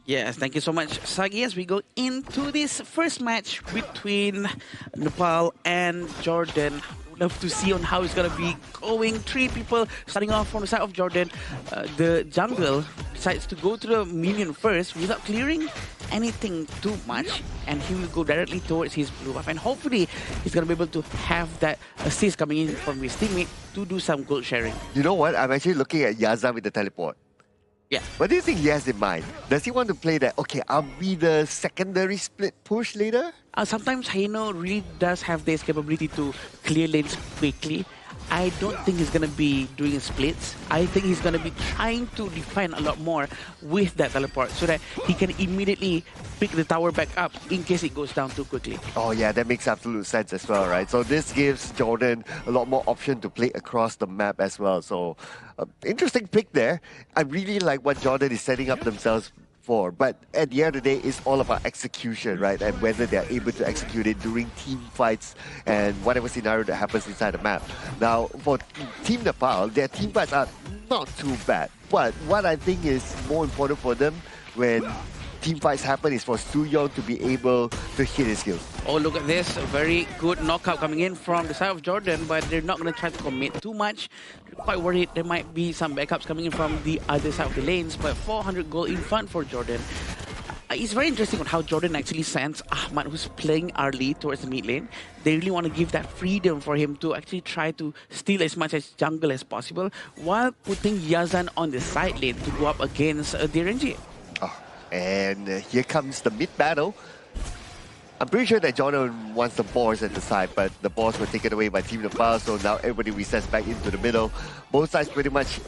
Yes, thank you so much, Sagi. As we go into this first match between Nepal and Jordan, love to see on how it's going to be going. 3 people starting off from the side of Jordan. The jungle decides to go to the minion first without clearing anything too much, and he will go directly towards his blue buff, and hopefully he's going to be able to have that assist coming in from his teammate to do some gold sharing. You know what? I'm actually looking at Yazan with the teleport. Yeah. What do you think he has in mind? Does he want to play that, okay, I'll be the secondary split push later? Sometimes Heino really does have this capability to clear lanes quickly. I don't think he's going to be doing splits. I think he's going to be trying to defend a lot more with that teleport so that he can immediately pick the tower back up in case it goes down too quickly. Oh yeah, that makes absolute sense as well, right? So this gives Jordan a lot more option to play across the map as well. So interesting pick there. I really like what Jordan is setting up themselves for, but at the end of the day, it's all about execution, right? And whether they're able to execute it during team fights and whatever scenario that happens inside the map. Now, for Team Nepal, their team fights are not too bad, but what I think is more important for them when team fights happen is for Suyong to be able to hit his skills. Oh, look at this. A very good knockout coming in from the side of Jordan, but they're not going to try to commit too much. They're quite worried there might be some backups coming in from the other side of the lanes, but 400 gold in front for Jordan. It's very interesting on how Jordan actually sends Ahmad, who's playing early towards the mid lane. They really want to give that freedom for him to actually try to steal as much as jungle as possible, while putting Yazan on the side lane to go up against DRNG. And here comes the mid battle. I'm pretty sure that Jordan wants the boars at the side, but the boars were taken away by Team Nepal, so now everybody resets back into the middle. Both sides pretty much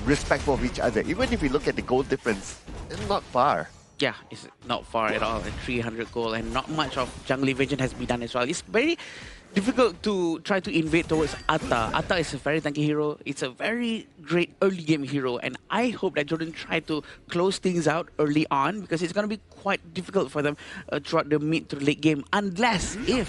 respectful of each other. Even if you look at the gold difference, it's not far. Yeah, it's not far at all, at 300 gold, and not much of jungle evasion has been done as well. It's very difficult to try to invade towards Atta. Atta is a very tanky hero. It's a very great early game hero, and I hope that Jordan try to close things out early on, because it's going to be quite difficult for them throughout the mid to late game, unless if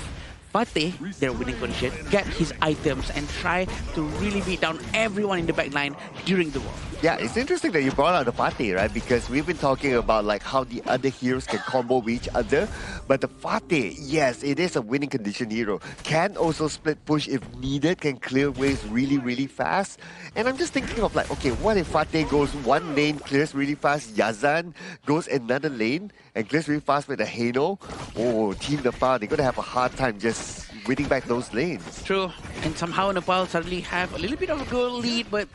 Fateh, their winning condition, get his items and try to really beat down everyone in the backline during the war. Yeah, it's interesting that you brought out the Fateh, right? Because we've been talking about like how the other heroes can combo with each other. But the Fateh, yes, it is a winning condition hero. Can also split push if needed, can clear waves really, really fast. And I'm just thinking of like, okay, what if Fateh goes one lane, clears really fast, Yazan goes another lane and clears really fast with the Heino? Oh, Team Nepal, they're going to have a hard time just winning back those lanes. True. And somehow Nepal suddenly have a little bit of a goal lead, but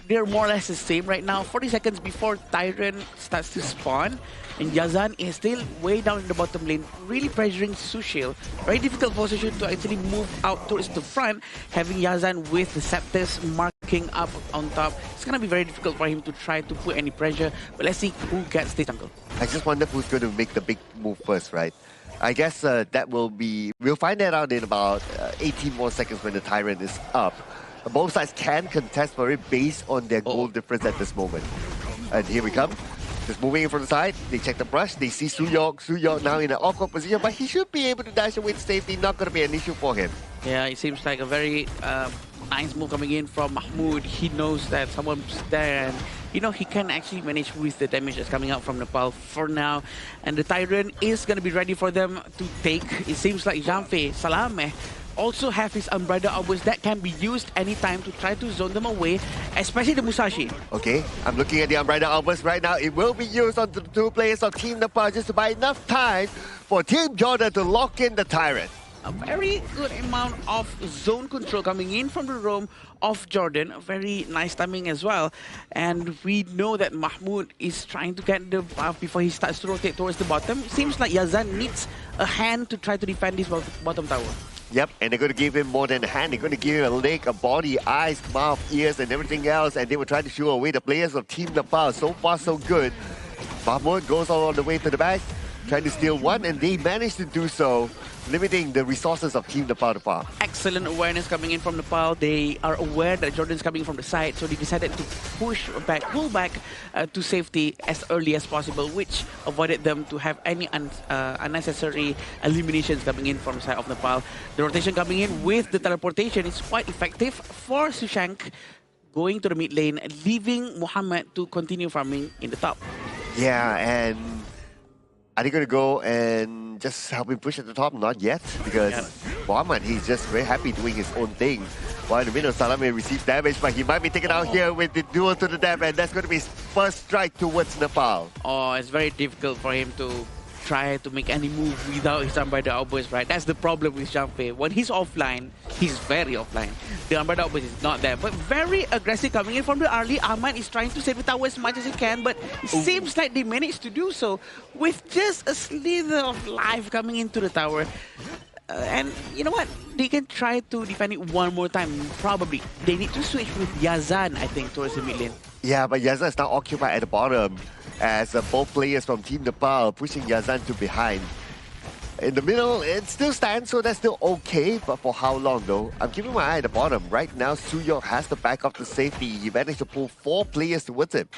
they're more or less the same right now. 40 seconds before Tyrant starts to spawn, and Yazan is still way down in the bottom lane, really pressuring Sushil. Very difficult position to actually move out towards the front, having Yazan with the Scepters marking up on top. It's going to be very difficult for him to try to put any pressure, but let's see who gets the jungle. I just wonder who's going to make the big move first, right? I guess that will be... We'll find that out in about 18 more seconds when the Tyrant is up. Both sides can contest for it based on their goal difference at this moment. And here we come. Just moving in from the side. They check the brush. They see Suyong. Suyong now in an awkward position, but he should be able to dash away to safety. Not going to be an issue for him. Yeah, it seems like a very nice move coming in from Mahmoud. He knows that someone's there, and you know he can actually manage with the damage that's coming out from Nepal for now. And the Tyrant is going to be ready for them to take. It seems like Janfe, Salameh also have his Umbrella Albus that can be used anytime to try to zone them away, especially the Musashi. Okay, I'm looking at the Umbrella Albus right now. It will be used on the 2 players of Team Nepal just to buy enough time for Team Jordan to lock in the Tyrant. A very good amount of zone control coming in from the roam of Jordan. Very nice timing as well. And we know that Mahmoud is trying to get the buff before he starts to rotate towards the bottom. Seems like Yazan needs a hand to try to defend this bottom tower. Yep, and they're going to give him more than a hand. They're going to give him a leg, a body, eyes, mouth, ears, and everything else. And they will try to shoo away the players of Team Nepal. So far, so good. Mahmoud goes all the way to the back, trying to steal one, and they managed to do so, limiting the resources of Team Nepal. Excellent awareness coming in from Nepal. They are aware that Jordan's coming from the side, so they decided to pull back to safety as early as possible, which avoided them to have any unnecessary eliminations coming in from the side of Nepal. The rotation coming in with the teleportation is quite effective for Sushank, going to the mid lane, leaving Muhammad to continue farming in the top. Yeah, and are they going to go and just help him push at the top? Not yet, because Muhammad, he's just very happy doing his own thing. While in the middle, Salame receives damage, but he might be taken out here with the duel to the death, and that's going to be his first strike towards Nepal. Oh, it's very difficult for him to try to make any move without his Umbrella outburst, right? That's the problem with Janfe. When he's offline, he's very offline. The Umbrella outburst is not there, but very aggressive coming in from the early. Ahmad is trying to save the tower as much as he can, but it seems like they managed to do so with just a slither of life coming into the tower. And you know what? They can try to defend it one more time. Probably. They need to switch with Yazan, I think, towards the mid lane. Yeah, but Yazan is now occupied at the bottom, as both players from Team Nepal pushing Yazan to behind. In the middle, it still stands, so that's still okay. But for how long, though? I'm keeping my eye at the bottom. Right now, Suyok has to back off the safety. He managed to pull 4 players towards him.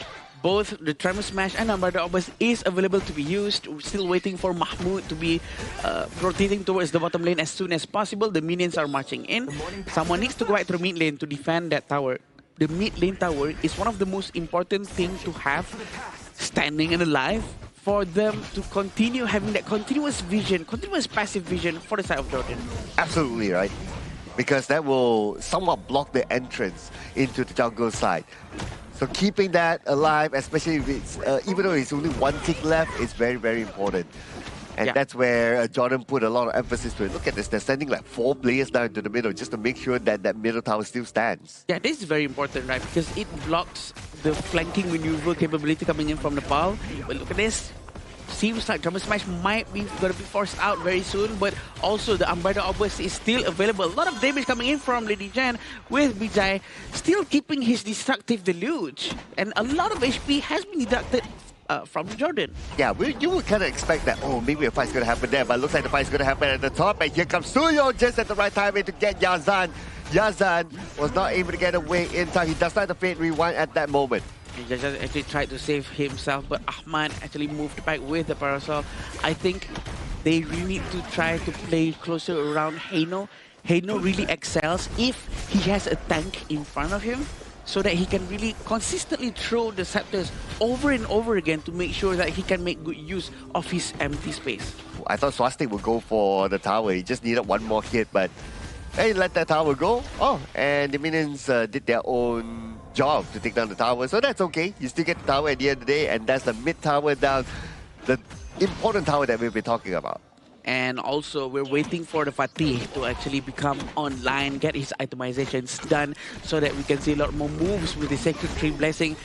Both the Tremor Smash and Umbrella Obus is available to be used. We're still waiting for Mahmoud to be rotating towards the bottom lane as soon as possible. The minions are marching in. Someone needs to go back to the mid lane to defend that tower. The mid lane tower is one of the most important things to have standing and alive for them to continue having that continuous vision, continuous passive vision for the side of Jordan. Absolutely right. Because that will somewhat block the entrance into the jungle side. So keeping that alive, especially if it's, even though it's only 1 tick left, is very, very important. And that's where Jordan put a lot of emphasis to it. Look at this, they're sending like 4 players down into the middle just to make sure that that middle tower still stands. Yeah, this is very important, right? Because it blocks the flanking maneuver capability coming in from Nepal. But look at this. Seems like Tremor Smash might be going to be forced out very soon, but also the Umbrella Obus is still available. A lot of damage coming in from Lady Jan with Vijay still keeping his destructive deluge. And a lot of HP has been deducted from Jordan. Yeah, you would kind of expect that, oh, maybe a fight's going to happen there, but it looks like the fight's going to happen at the top. And here comes Suyo just at the right time to get Yazan. Yazan was not able to get away in time. He does not have the Fate Rewind at that moment. He just actually tried to save himself, but Ahmad actually moved back with the Parasol. I think they really need to try to play closer around Heino. Heino really excels if he has a tank in front of him, so that he can really consistently throw the scepters over and over again to make sure that he can make good use of his empty space. I thought Swastik would go for the tower. He just needed one more hit, but hey, let that tower go. Oh, and the minions did their own job to take down the tower, so that's okay. You still get the tower at the end of the day, and that's the mid tower down, the important tower that we've been talking about. And also, we're waiting for the Fatih to actually become online, get his itemizations done, so that we can see a lot more moves with the Sacred Tree Blessing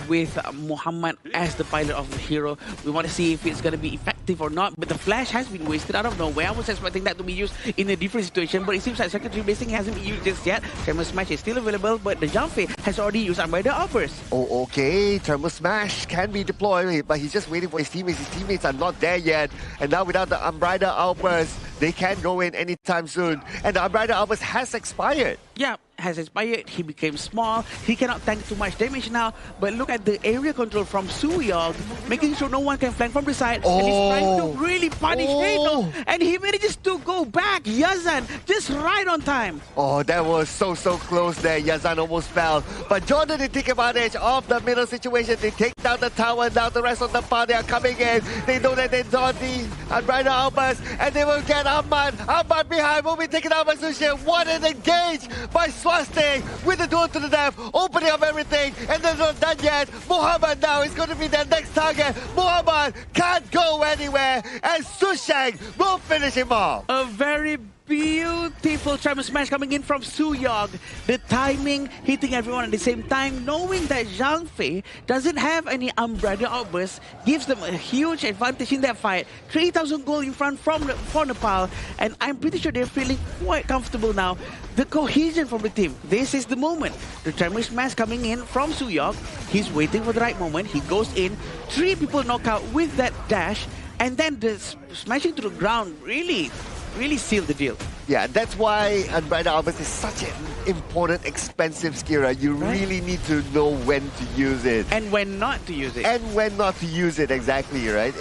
with Muhammad as the pilot of the hero. We want to see if it's going to be effective or not, but the flash has been wasted out of nowhere. I was expecting that to be used in a different situation, but it seems like Sacred Tree Blessing hasn't been used just yet. Thermal Smash is still available, but the Janfe has already used Umbrella Outburst. Oh, okay. Thermal Smash can be deployed, but he's just waiting for his teammates. His teammates are not there yet, and now without the Umbrella Outburst, they can't go in anytime soon. And the Umbrella Outburst has expired. Yeah, has expired. He became small. He cannot tank too much damage now. But look at the area control from Suyog, making sure no one can flank from the side. And he's trying to really punish Heino. And he manages to go back. Yazan just right on time. Oh, that was so close there. Yazan almost fell. But Jordan did take advantage of the middle situation. They take down the tower. Now the rest of the party are coming in. They know that they don't need Umbrella Outburst. And they will get Ahmad. Ahmad behind will be taken out by Sushi. What an engage by Swastik with the duel to the death, opening up everything, and they're not done yet. Muhammad now is going to be their next target. Muhammad can't go anywhere, and Sushang will finish him off. A very beautiful triple smash coming in from Suyog. The timing, hitting everyone at the same time, knowing that Zhang Fei doesn't have any Umbrella outbursts, gives them a huge advantage in that fight. 3,000 gold in front for Nepal, and I'm pretty sure they're feeling quite comfortable now. The cohesion from the team, this is the moment. The triple smash coming in from Suyog. He's waiting for the right moment. He goes in, 3 people knock out with that dash, and then the smashing to the ground really sealed the deal. Yeah, that's why Unbridled Albus is such an important, expensive skill, right? You really need to know when to use it. And when not to use it. And when not to use it, exactly, right?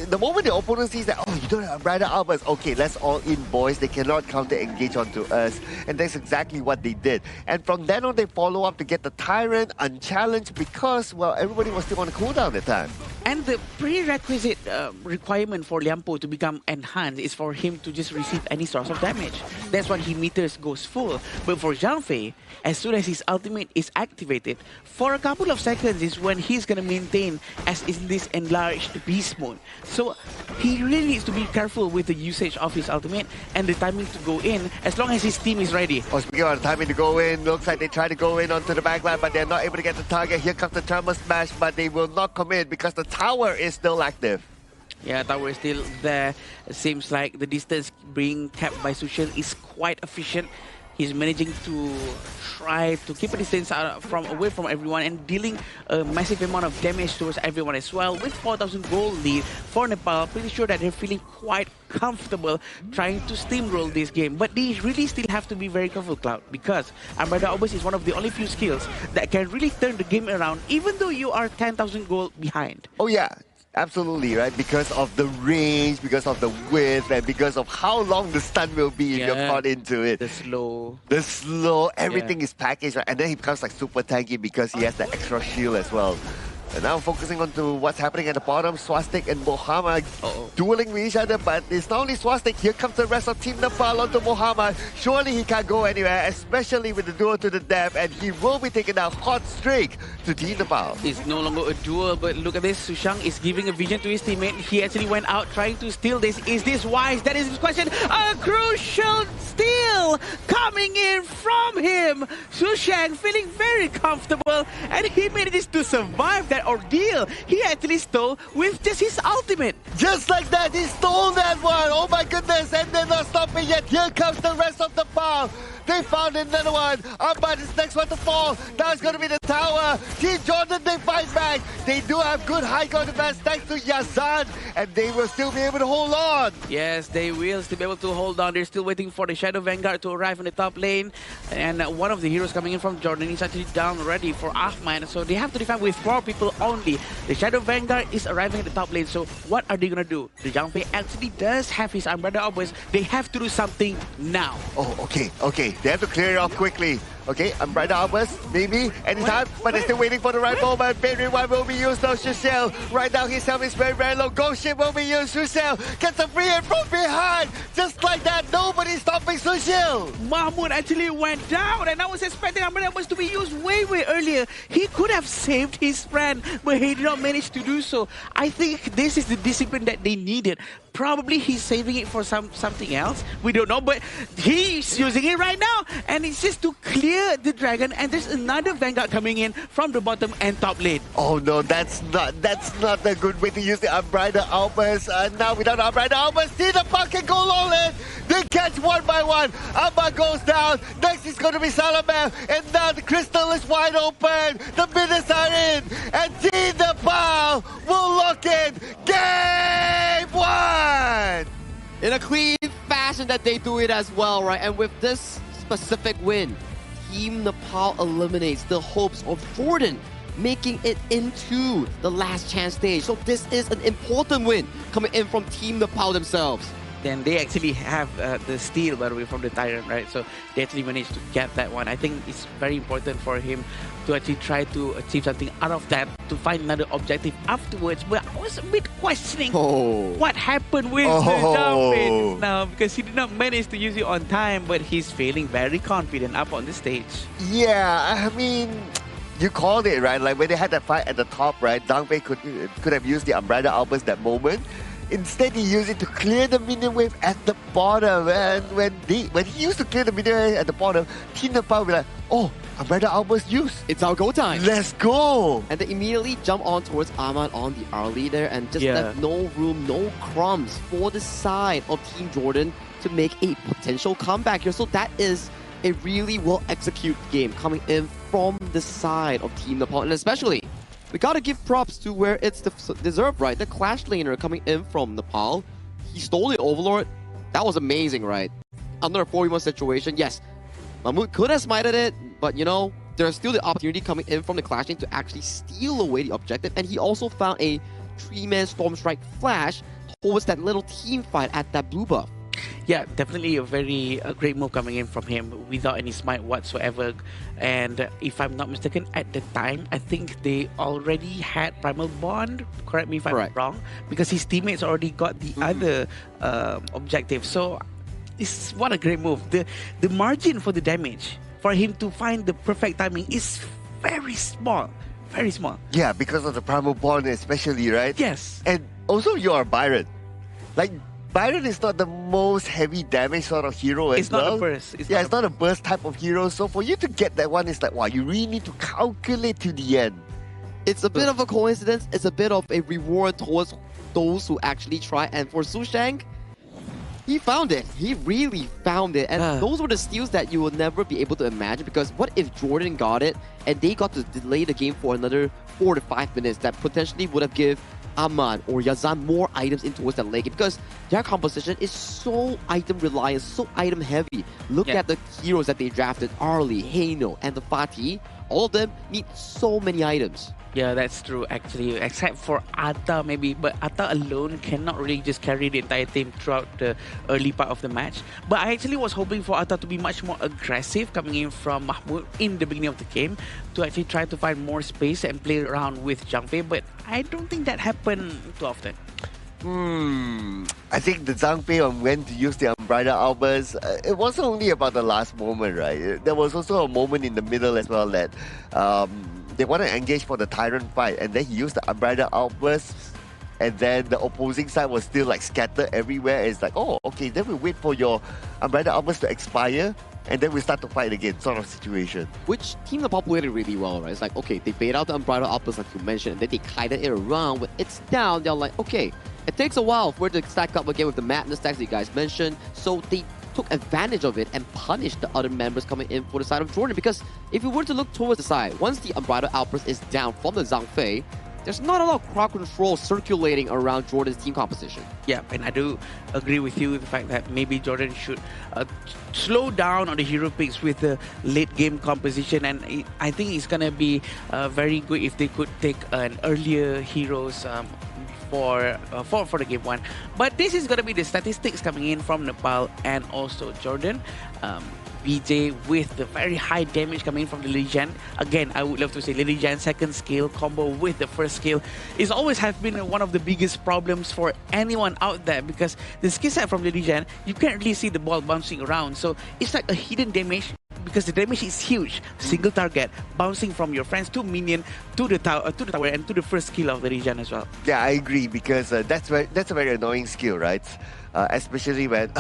The moment the opponent sees that, oh, you don't have Unbridled Albus, okay, let's all in, boys. They cannot counter-engage onto us. And that's exactly what they did. And from then on, they follow up to get the Tyrant unchallenged because, well, everybody was still on a cooldown at the time. And the prerequisite requirement for Liampo to become enhanced is for him to just receive any source of damage. That's why he meters goes full. But for Zhang Fei, as soon as his ultimate is activated, for a couple of seconds is when he's going to maintain as in this enlarged beast mode. So he really needs to be careful with the usage of his ultimate and the timing to go in as long as his team is ready. Oh, speaking of the timing to go in, looks like they try to go in onto the backline, but they're not able to get the target. Here comes the Thermal Smash, but they will not commit because the tower is still active. Yeah, tower is still there. It seems like the distance being kept by Sushil is quite efficient. He's managing to try to keep a distance away from everyone and dealing a massive amount of damage towards everyone as well. With 4,000 gold lead for Nepal, pretty sure that they're feeling quite comfortable trying to steamroll this game. But they really still have to be very careful, Cloud, because Umbrella Obus is one of the only few skills that can really turn the game around even though you are 10,000 gold behind. Oh yeah. Absolutely, right? Because of the range, because of the width, and because of how long the stun will be if you're caught into it. The slow, everything is packaged, right? And then he becomes like super tanky because he has the extra shield as well. And now focusing on to what's happening at the bottom, Swastik and Mohammed dueling with each other, but it's not only Swastik, here comes the rest of Team Nepal onto Mohammed. Surely he can't go anywhere, especially with the duel to the death, and he will be taking a hot streak to Team Nepal. It's no longer a duel, but look at this, Sushang is giving a vision to his teammate. He actually went out trying to steal this. Is this wise? That is his question. A crucial steal coming in from him. Sushang feeling very comfortable, and he manages to survive that ordeal. He actually stole with just his ultimate. Just like that, he stole that one. Oh my goodness, and they're not stopping yet. Here comes the rest of the pile. They found another one. But it's next one to fall. That's going to be the tower. Team Jordan, they fight back. They do have good high ground defense thanks to Yazan, and they will still be able to hold on. Yes, they will still be able to hold on. They're still waiting for the Shadow Vanguard to arrive in the top lane. And one of the heroes coming in from Jordan is actually down already for Ahmad. So they have to defend with 4 people only. The Shadow Vanguard is arriving at the top lane. So what are they going to do? The Zhang Fei actually does have his Umbrella Obus. They have to do something now. Oh, okay. They have to clear it off quickly. Okay, Umbrella Albus, maybe, anytime, but they're still waiting for the right moment. Berry one will be used though, Shushel. Right now his health is very, very low. Ghost Ship will be used, Shushel gets a free hit from behind. Just like that, nobody's stopping Shushel. Mahmoud actually went down, and I was expecting Umbrella Obus to be used way earlier. He could have saved his friend, but he did not manage to do so. I think this is the discipline that they needed. Probably he's saving it for something else. We don't know, but he's using it right now. And it's just to clear the dragon. And there's another Vanguard coming in from the bottom and top lane. Oh no, that's not a good way to use the Umbrella Albus. Now without Umbrella Albus, see the bucket go all in. They catch one by one. Abba goes down. Next is going to be Salaman. And now the crystal is wide open. The minutes are in. And Team Nepal will lock in Game 1. In a clean fashion that they do it as well, right? And with this specific win, Team Nepal eliminates the hopes of Jordan making it into the last chance stage. So this is an important win coming in from Team Nepal themselves. then they actually have the steal, by the way, from the Tyrant, right? So they actually managed to get that one. I think it's very important for him to actually try to achieve something out of that, to find another objective afterwards. But I was a bit questioning what happened with the jump in now, because he did not manage to use it on time, but he's feeling very confident up on the stage. Yeah, I mean, you called it, right? Like when they had that fight at the top, right? Zhang could have used the Umbrella Outburst that moment. Instead, he used it to clear the minion wave at the bottom. And when he used to clear the minion wave at the bottom, Team Nepal will be like, oh, Umbrella Outburst used. It's our go time. Let's go. And they immediately jump on towards Ahmad on the early there and just left no room, no crumbs for the side of Team Jordan to make a potential comeback here. So that is a really well executed game coming in from the side of Team Nepal. And especially, we gotta give props to where it's deserved, right? The Clash laner coming in from Nepal. He stole the Overlord. That was amazing, right? Under a 4v1 situation, yes, Mahmoud could have smited it, but you know, there's still the opportunity coming in from the Clash lane to actually steal away the objective. And he also found a 3-man Storm Strike flash towards that little team fight at that blue buff. Yeah, definitely a great move coming in from him without any smite whatsoever. And if I'm not mistaken, at the time, I think they already had Primal Bond. Correct me if I'm wrong, because his teammates already got the other objective. So, what a great move. The margin for the damage, for him to find the perfect timing, is very small. Very small. Yeah, because of the Primal Bond especially, right? Yes. And also, you are Byron. Like, Byron is not the most heavy damage sort of hero as well. It's not a burst. It's not a burst type of hero. So for you to get that one, it's like, wow, you really need to calculate to the end. It's a bit of a coincidence. It's a bit of a reward towards those who actually try. And for Su Shang, he found it. He really found it. And those were the steals that you will never be able to imagine, because what if Jordan got it and they got to delay the game for another 4 to 5 minutes? That potentially would have given Ahmad or Yazan more items in towards that lane game, because their composition is so item reliant, so item heavy. Look at the heroes that they drafted, Arlie, Heino, and the Fatih. All of them need so many items. Yeah, that's true actually, except for Atta maybe, but Atta alone cannot really just carry the entire team throughout the early part of the match. But I actually was hoping for Atta to be much more aggressive coming in from Mahmoud in the beginning of the game, to actually try to find more space and play around with Zhang Fei, but I don't think that happened too often. I think the Zhang Fei on when to use the Umbrella Outburst, it wasn't only about the last moment, right? There was also a moment in the middle as well that they want to engage for the Tyrant fight, and then he used the Umbrella Outburst, and then the opposing side was still like scattered everywhere. It's like, oh, okay, then we wait for your Umbrella Outburst to expire, and then we start to fight again, sort of situation. Which Team Nepal played it really well, right? It's like, okay, they bait out the Umbrella Outburst like you mentioned, and then they kited it around. When it's down, they're like, okay, it takes a while for it to stack up again with the madness stacks that you guys mentioned. So they took advantage of it and punished the other members coming in for the side of Jordan. Because if you were to look towards the side, once the Umbrella Outburst is down from the Zhang Fei, there's not a lot of crowd control circulating around Jordan's team composition. Yeah, and I do agree with you, the fact that maybe Jordan should slow down on the hero picks with the late game composition, and I think it's gonna be very good if they could take an earlier heroes for the game one. But this is gonna be the statistics coming in from Nepal and also Jordan. BJ with the very high damage coming in from the Lijian. Again, I would love to say Lijian second skill combo with the first skill is always has been one of the biggest problems for anyone out there, because the skill set from Lijian, you can't really see the ball bouncing around, so it's like a hidden damage, because the damage is huge. Single target bouncing from your friends to minion to the tower and to the first skill of the Lijian as well. Yeah, I agree, because that's a very annoying skill, right? Especially when,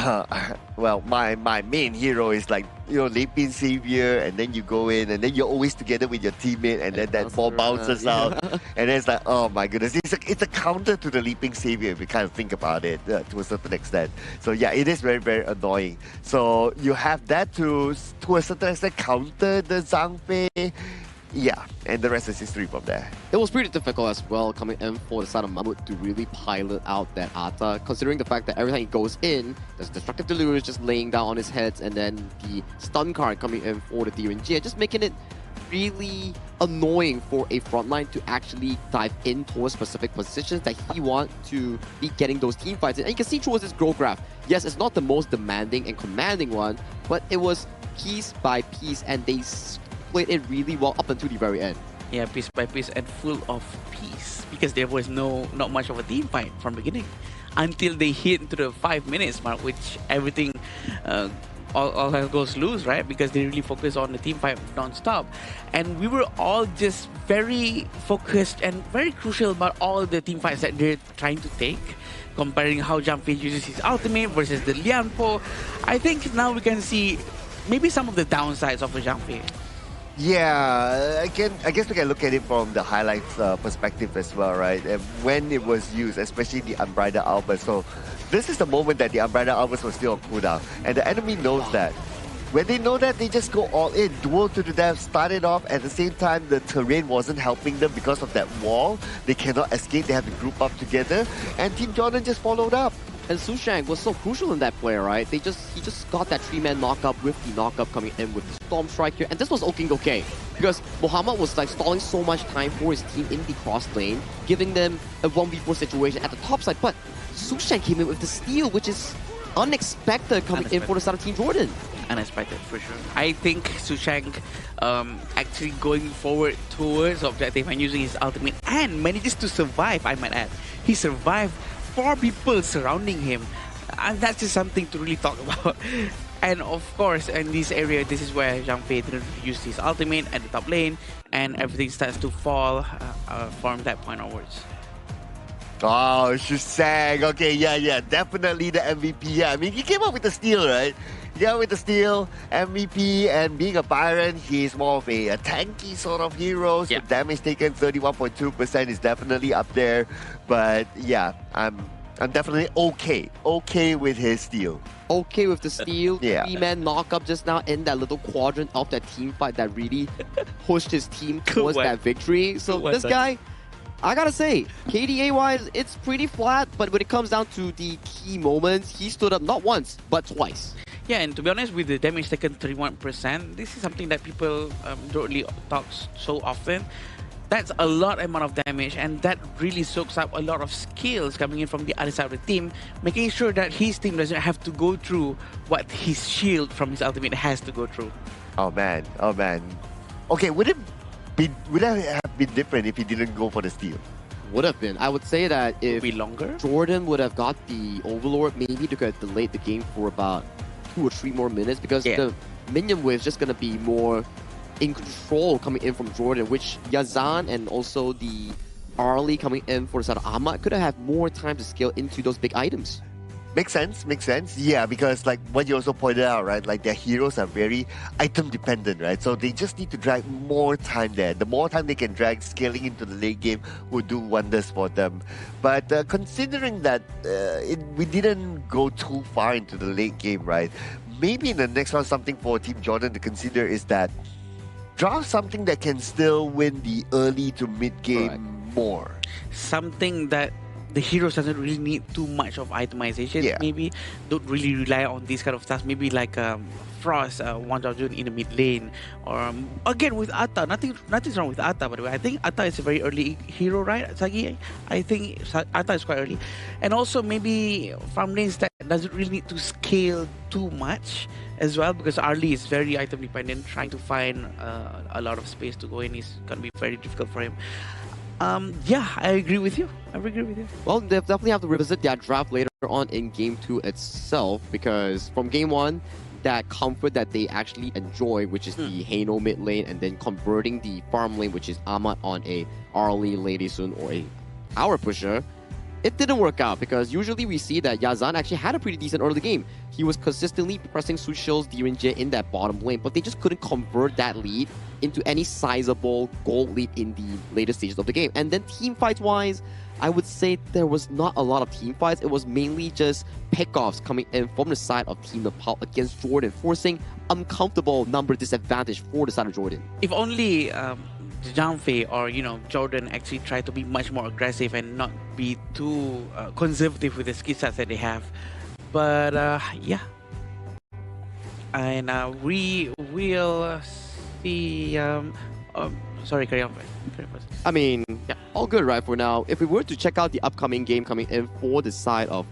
well, my main hero is like, you know, Lepin Savior, and then you go in, and then you're always together with your teammate, and then that ball bounces out, and then it's like, oh my goodness, it's a counter to the Leaping Savior if you kind of think about it to a certain extent. So yeah, it is very, very annoying. So you have that to a certain extent counter the Zhang Fei. Yeah, and the rest is history from there. It was pretty difficult as well coming in for the side of Mahmoud to really pilot out that Atta, considering the fact that every time he goes in, there's Destructive Delirious just laying down on his heads, and then the stun card coming in for the DRNG, just making it really annoying for a frontline to actually dive in towards specific positions that he wants to be getting those team fights in. And you can see towards this growth graph, yes, it's not the most demanding and commanding one, but it was piece by piece, and they played it really well up until the very end. Yeah, piece by piece and full of peace, because there was not much of a team fight from the beginning until they hit into the 5 minutes mark, which everything all hell goes loose, right? Because they really focus on the team fight non-stop. And we were all just very focused and very crucial about all the team fights that they're trying to take, comparing how Jumpy uses his ultimate versus the Lianpo. I think now we can see maybe some of the downsides of the Jumpy. Yeah, I guess we can look at it from the highlights perspective as well, right? And when it was used, especially the Unbridled Albert. So this is the moment that the Unbridled Albert was still on cooldown, and the enemy knows that. When they know that, they just go all in, duel to the death, started off. At the same time, the terrain wasn't helping them because of that wall. They cannot escape, they have to group up together, and Team Jordan just followed up. And Sushang was so crucial in that play, right? He just got that 3-man knockup with the knockup coming in with the Storm Strike here. And this was okay, because Muhammad was like stalling so much time for his team in the cross lane, giving them a 1v4 situation at the top side. But Sushang came in with the steal, which is unexpected coming in for the side of Team Jordan. Unexpected, for sure. I think Sushang actually going forward towards objective and using his ultimate and manages to survive, I might add. He survived 4 people surrounding him, and that's just something to really talk about. And of course, in this area, this is where Zhang Fei didn't use his ultimate at the top lane, and everything starts to fall from that point onwards. Oh, Shusang. Okay, yeah, definitely the MVP. Yeah, I mean, he came up with the steal, right? Yeah, with the steal, MVP, and being a Byron, he's more of a tanky sort of hero. So damage taken 31.2% is definitely up there. But yeah, I'm definitely okay with his steal. Okay with the steal. Yeah. 3-man knock up just now in that little quadrant of that team fight that really pushed his team towards that victory. So this guy, I gotta say, KDA-wise, it's pretty flat, but when it comes down to the key moments, he stood up not once, but twice. Yeah, and to be honest, with the damage taken 31%, this is something that people don't really talk so often. That's a lot amount of damage, and that really soaks up a lot of skills coming in from the other side of the team, making sure that his team doesn't have to go through what his shield from his ultimate has to go through. Oh man. Okay, would it have been different if he didn't go for the steal? Would have been. I would say that if longer? Jordan would have got the Overlord, maybe they could have delayed the game for about 2 or 3 more minutes, because the minion wave is just going to be more in control coming in from Jordan, which Yazan and also the Arlie coming in for the side of Ahmad could have had more time to scale into those big items. Makes sense. Yeah, because like what you also pointed out, right? Like their heroes are very item dependent, right? So they just need to drag more time there. The more time they can drag, scaling into the late game will do wonders for them. But considering that we didn't go too far into the late game, right? Maybe in the next round, something for Team Jordan to consider is that draft something that can still win the early to mid game more. Something that the heroes doesn't really need too much of itemization. Maybe don't really rely on these kind of stuff. Maybe like Frost, Wang Zhaojun in the mid lane, or again with Atta. Nothing's wrong with Atta, by the way. I think Atta is a very early hero, right, Sagi? I think Atta is quite early, and also maybe farm lanes that doesn't really need to scale too much as well, because Arlie is very item dependent. Trying to find a lot of space to go in is gonna be very difficult for him. Yeah, I agree with you. Well, they definitely have to revisit their draft later on in Game 2 itself, because from Game 1, that comfort that they actually enjoy, which is the Haino mid lane, and then converting the farm lane, which is Ahmad on a Arlie, Lady Sun, or a power pusher, it didn't work out, because usually we see that Yazan actually had a pretty decent early game. He was consistently pressing Sushil's Dirinje in that bottom lane, but they just couldn't convert that lead into any sizable gold lead in the later stages of the game. And then team fights wise, I would say there was not a lot of team fights. It was mainly just pickoffs coming in from the side of Team Nepal against Jordan, forcing uncomfortable number disadvantage for the side of Jordan. If only Zhang Fei or Jordan actually try to be much more aggressive and not be too conservative with the skill sets that they have. But yeah, and we will see Sorry, carry on. I mean, all good, right, for now. If we were to check out the upcoming game coming in for the side of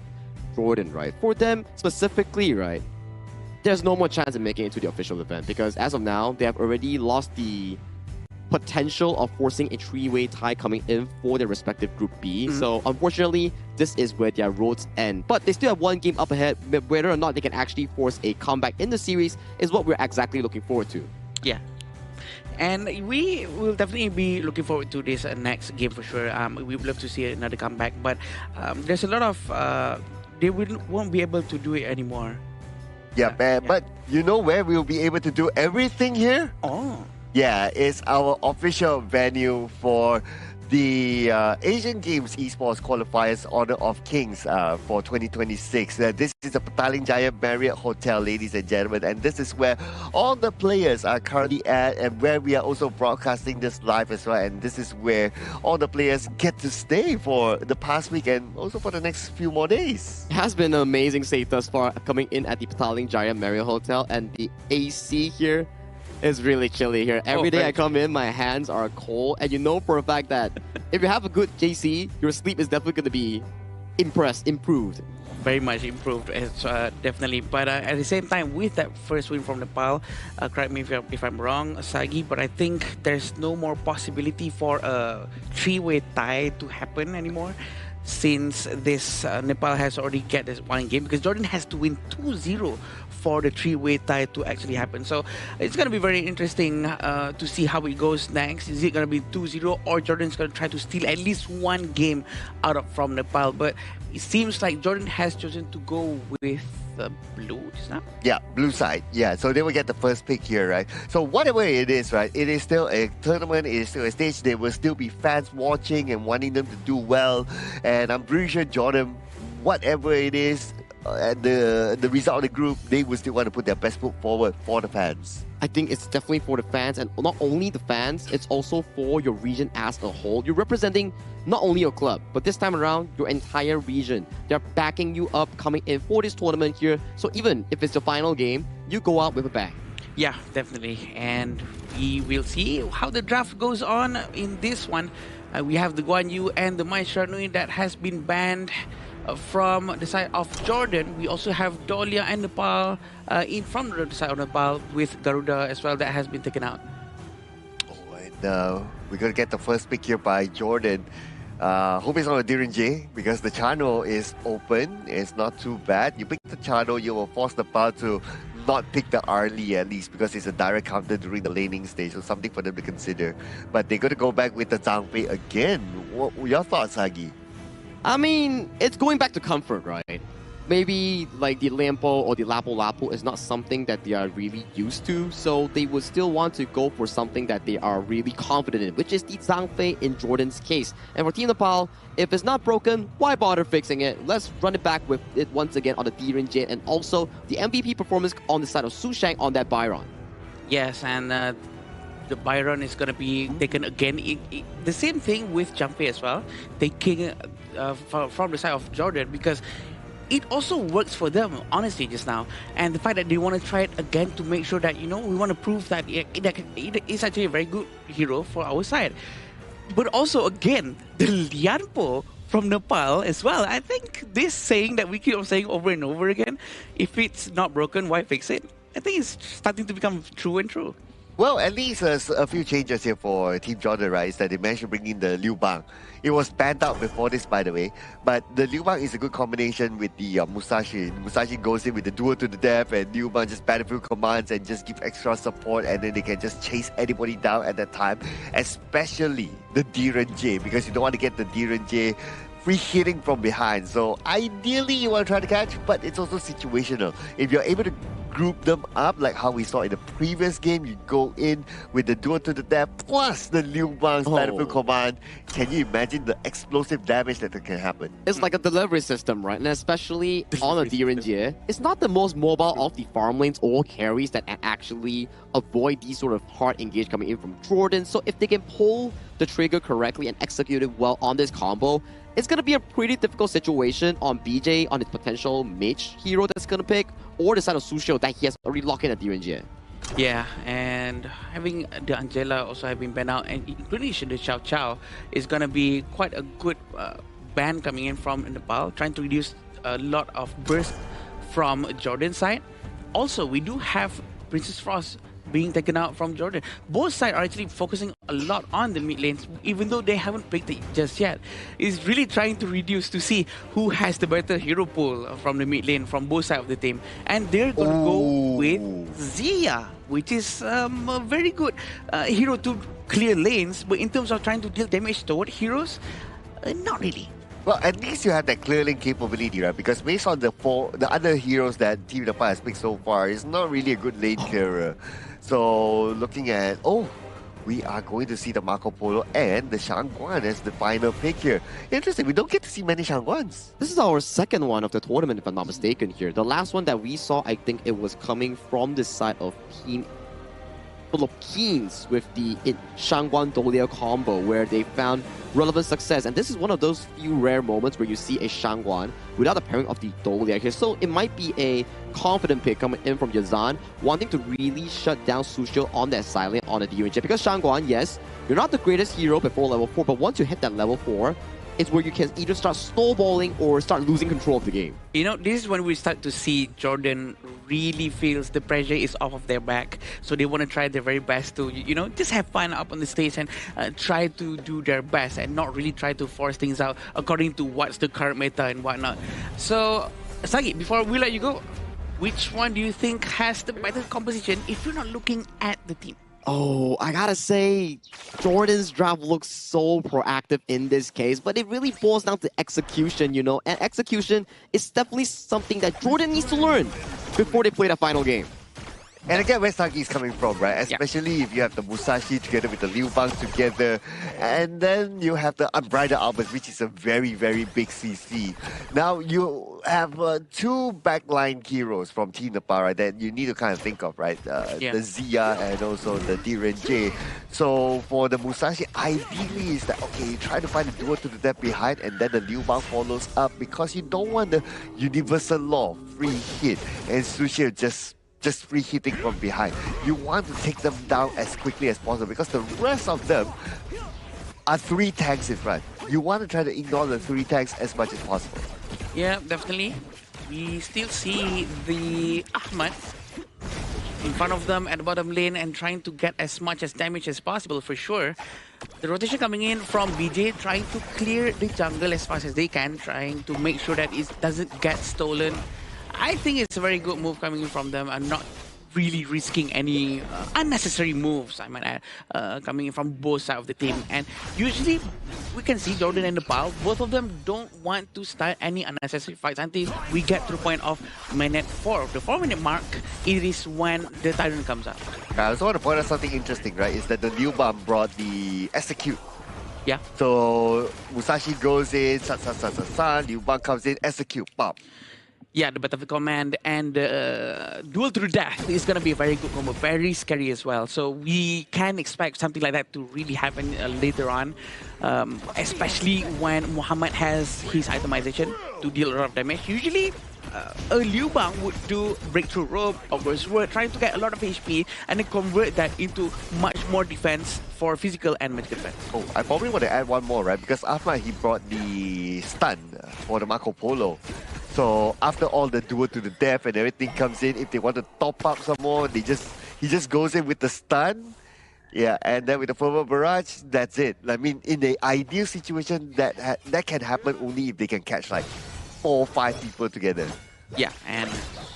Jordan, right, for them specifically, right, there's no more chance of making it to the official event because as of now, they have already lost the potential of forcing a three-way tie coming in for their respective Group B. So unfortunately, this is where their roads end. But they still have one game up ahead. Whether or not they can actually force a comeback in the series is what we're exactly looking forward to. Yeah. And we will definitely be looking forward to this next game for sure. We would love to see another comeback, but there's a lot of they won't be able to do it anymore. Yeah, but you know where we'll be able to do everything here? Oh. Yeah, it's our official venue for the Asian Games Esports Qualifiers Honor of Kings for 2026. This is the Petaling Jaya Marriott Hotel, ladies and gentlemen, and this is where all the players are currently at and where we are also broadcasting this live as well. And this is where all the players get to stay for the past week and also for the next few more days. It has been an amazing stay thus far coming in at the Petaling Jaya Marriott Hotel, and the AC here is really chilly here. Every day I come in, my hands are cold, and you know for a fact that if you have a good JC, your sleep is definitely going to be improved. Very much improved, definitely. But at the same time, with that first win from Nepal, correct me if I'm wrong, Sagi, but I think there's no more possibility for a three-way tie to happen anymore, since this Nepal has already get this one game, because Jordan has to win 2-0 for the three-way tie to actually happen. So it's going to be very interesting to see how it goes next. Is it going to be 2-0 or Jordan's going to try to steal at least one game out from Nepal? But it seems like Jordan has chosen to go with the blue, is that? Yeah, blue side. Yeah, so they will get the first pick here, right? So whatever it is, right, it is still a tournament, it is still a stage. There will still be fans watching and wanting them to do well. And I'm pretty sure Jordan, whatever it is, and the result of the group, they will still want to put their best foot forward for the fans. I think it's definitely for the fans, and not only the fans, it's also for your region as a whole. You're representing not only your club, but this time around, your entire region. They're backing you up coming in for this tournament here. So even if it's the final game, you go out with a bang. Yeah, definitely. And we will see how the draft goes on in this one. We have the Guan Yu and the Mai Sharnui that has been banned from the side of Jordan. We also have Dolia and Nepal in from the side of Nepal with Garuda as well that has been taken out. Oh, and we're going to get the first pick here by Jordan. Hope it's not a Diren J because the channel is open. It's not too bad. You pick the channel, you will force Nepal to not pick the early at least because it's a direct counter during the laning stage, so something for them to consider. But they're going to go back with the Zhang Fei again. What were your thoughts, Hagi? I mean, it's going back to comfort, right? Maybe like the Lampo or the Lapu is not something that they are really used to, so they would still want to go for something that they are really confident in, which is the Zhang Fei in Jordan's case. And for Team Nepal, if it's not broken, why bother fixing it? Let's run it back with it once again on the Diren Jet and also the MVP performance on the side of Su Shang on that Byron. Yes, and the Byron is going to be taken again. The same thing with Zhang Fei as well, taking from the side of Jordan, because it also works for them, honestly, just now. And the fact that they want to try it again to make sure that, you know, we want to prove that it is actually a very good hero for our side. But also, again, the Lianpo from Nepal as well. I think this saying that we keep on saying over and over again, if it's not broken, why fix it? I think it's starting to become true and true. Well, at least there's a few changes here for Team Jordan, right? Is that they managed to bring in the Liu Bang. It was banned out before this, by the way. But the Liu Bang is a good combination with the Musashi. Musashi goes in with the duel to the death, and Liu Bang just battlefield commands and just give extra support, and then they can just chase anybody down at that time. Especially the Diren J, because you don't want to get the Diren J free hitting from behind. So ideally you want to try to catch, but it's also situational. If you're able to group them up like how we saw in the previous game, you go in with the duel to the death plus the Liu Bang's battlefield command. Can you imagine the explosive damage that can happen? It's like a delivery system, right? And especially on a Diren J, it's not the most mobile of the farm lanes or carries that actually avoid these sort of hard engage coming in from Jordan. So if they can pull the trigger correctly and execute it well on this combo, it's going to be a pretty difficult situation on BJ, on his potential mage hero that's going to pick, or the side of Sushio that he has already locked in at Diren J. Yeah, and having the Angela also have been banned out, and including the Chow Chow, is gonna be quite a good ban coming in from Nepal, trying to reduce a lot of burst from Jordan's side. Also, we do have Princess Frost being taken out from Jordan. Both sides are actually focusing a lot on the mid lanes, even though they haven't picked it just yet. It's really trying to reduce to see who has the better hero pool from the mid lane from both sides of the team. And they're going to go with Zia, which is a very good hero to clear lanes, but in terms of trying to deal damage toward heroes, not really. Well, at least you have that clearing capability, right? Because based on the other heroes that Team Nepal has picked so far, it's not really a good lane clearer. So looking at, we are going to see the Marco Polo and the Shangguan as the final pick here. Interesting, we don't get to see many Shangguans. This is our second one of the tournament, if I'm not mistaken here. The last one that we saw, I think it was coming from the side of Team Philippines with the Shangguan Dolia combo, where they found relevant success. And this is one of those few rare moments where you see a Shangguan without the pairing of the Dolia here. So it might be a confident pick coming in from Yazan, wanting to really shut down Sushil on that silent on the DUNJ. Because Shangguan, yes, you're not the greatest hero before level 4, but once you hit that level 4, it's where you can either start snowballing or start losing control of the game. You know, this is when we start to see Jordan really feels the pressure is off of their back. So they want to try their very best to, you know, just have fun up on the stage and try to do their best and not really try to force things out according to what's the current meta and whatnot. So, Sagi, before we let you go, which one do you think has the better composition if you're not looking at the team? Oh, I gotta say, Jordan's draft looks so proactive in this case, but it really boils down to execution, you know, and execution is definitely something that Jordan needs to learn before they play the final game. And again, where Sagi is coming from, right? Especially if you have the Musashi together with the Liu Bang together, and then you have the Unbridled Albert, which is a very, very big CC. Now you have two backline heroes from Team Nepal, right, that you need to kind of think of, right? The Zia and also the Diren. So for the Musashi, ideally is that, okay, you try to find a duo to the depth behind, and then the Liu Bang follows up, because you don't want the universal law, free hit, and Sushi just free hitting from behind. You want to take them down as quickly as possible, because the rest of them are 3 tanks in front. You want to try to ignore the 3 tanks as much as possible. Yeah, definitely. We still see the Ahmad in front of them at the bottom lane and trying to get as much as damage as possible for sure. The rotation coming in from BJ, trying to clear the jungle as fast as they can, trying to make sure that it doesn't get stolen. I think it's a very good move coming in from them and not really risking any unnecessary moves, I might add, coming in from both sides of the team. And usually we can see Jordan and Nepal, both of them don't want to start any unnecessary fights until we get to the point of minute 4. The 4-minute mark, it is when the Tyrant comes out. I also want to point out something interesting, right, is that the Liu Bang brought the execute. Yeah. So Musashi goes in, Liu Bang comes in, execute, pop. Yeah, the Battle of the Command and Duel to the Death is going to be a very good combo, very scary as well. So we can expect something like that to really happen later on, especially when Muhammad has his itemization to deal a lot of damage. Usually, a Liu Bang would do Breakthrough Rope or Burst Word, trying to get a lot of HP and then convert that into much more defense for physical and magical defense. Oh, I probably want to add one more, right? Because Ahmad, he brought the stun for the Marco Polo. So after all the duel to the death and everything comes in, if they want to top up some more, he just goes in with the stun. Yeah, and then with the Fervor Barrage, that's it. I mean, in the ideal situation, that can happen only if they can catch like 4 or 5 people together. Yeah, and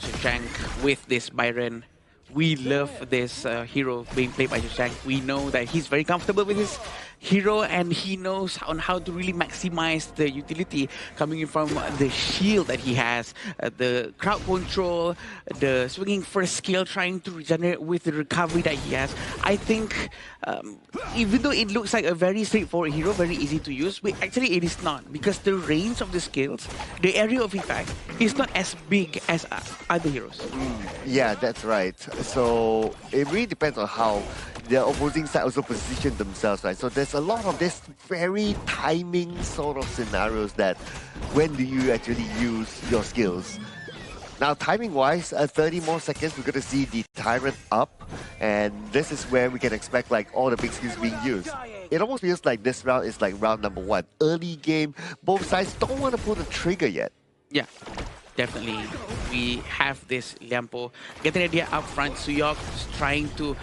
Shashank with this Byron. We love this hero being played by Shashank. We know that he's very comfortable with his hero and he knows on how to really maximize the utility coming in from the shield that he has, the crowd control, the swinging first skill, trying to regenerate with the recovery that he has. I think even though it looks like a very straightforward hero, very easy to use, but actually it is not, because the range of the skills, the area of effect is not as big as other heroes. Yeah, that's right. So it really depends on how the opposing side also position themselves, right? So there's a lot of this very timing sort of scenarios that when do you actually use your skills? Now, timing-wise, 30 more seconds, we're going to see the Tyrant up. And this is where we can expect like all the big skills being used. It almost feels like this round is like round number 1. Early game, both sides don't want to pull the trigger yet. Yeah, definitely. We have this Liampo getting idea up front. Suyok is trying to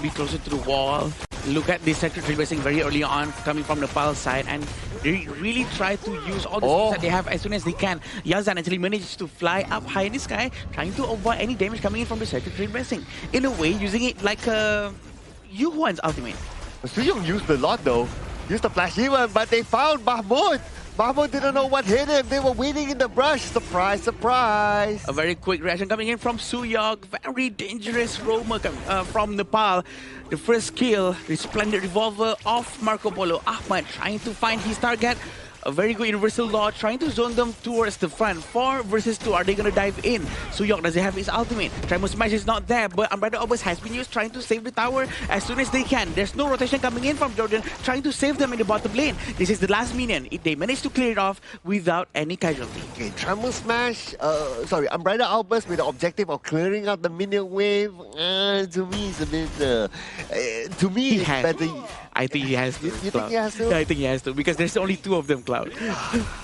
be closer to the wall. Look at this sector tracing very early on coming from Nepal side, and they really try to use all the skills that they have as soon as they can. Yazan actually manages to fly up high in the sky, trying to avoid any damage coming in from the sector tracing. In a way, using it like Yu Huan's ultimate. Suyong used a lot though. Used the flash even, but they found Mahmoud. Mahmoud didn't know what hit him. They were waiting in the brush. Surprise, surprise. A very quick reaction coming in from Suyok. Very dangerous roamer from Nepal. The first kill, the splendid revolver of Marco Polo. Ahmad trying to find his target. A very good universal law, trying to zone them towards the front. 4 versus 2, are they going to dive in? Suyok doesn't have his ultimate. Tremor Smash is not there, but Umbrella Obus has been used, trying to save the tower as soon as they can. There's no rotation coming in from Jordan, trying to save them in the bottom lane. This is the last minion. If they manage to clear it off without any casualty. Okay, Tremor Smash, Umbrella Outburst with the objective of clearing out the minion wave. To me, it's a bit, to me, it's better. I think he has to. You think he has to? Yeah, I think he has to, because there's only 2 of them, Cloud.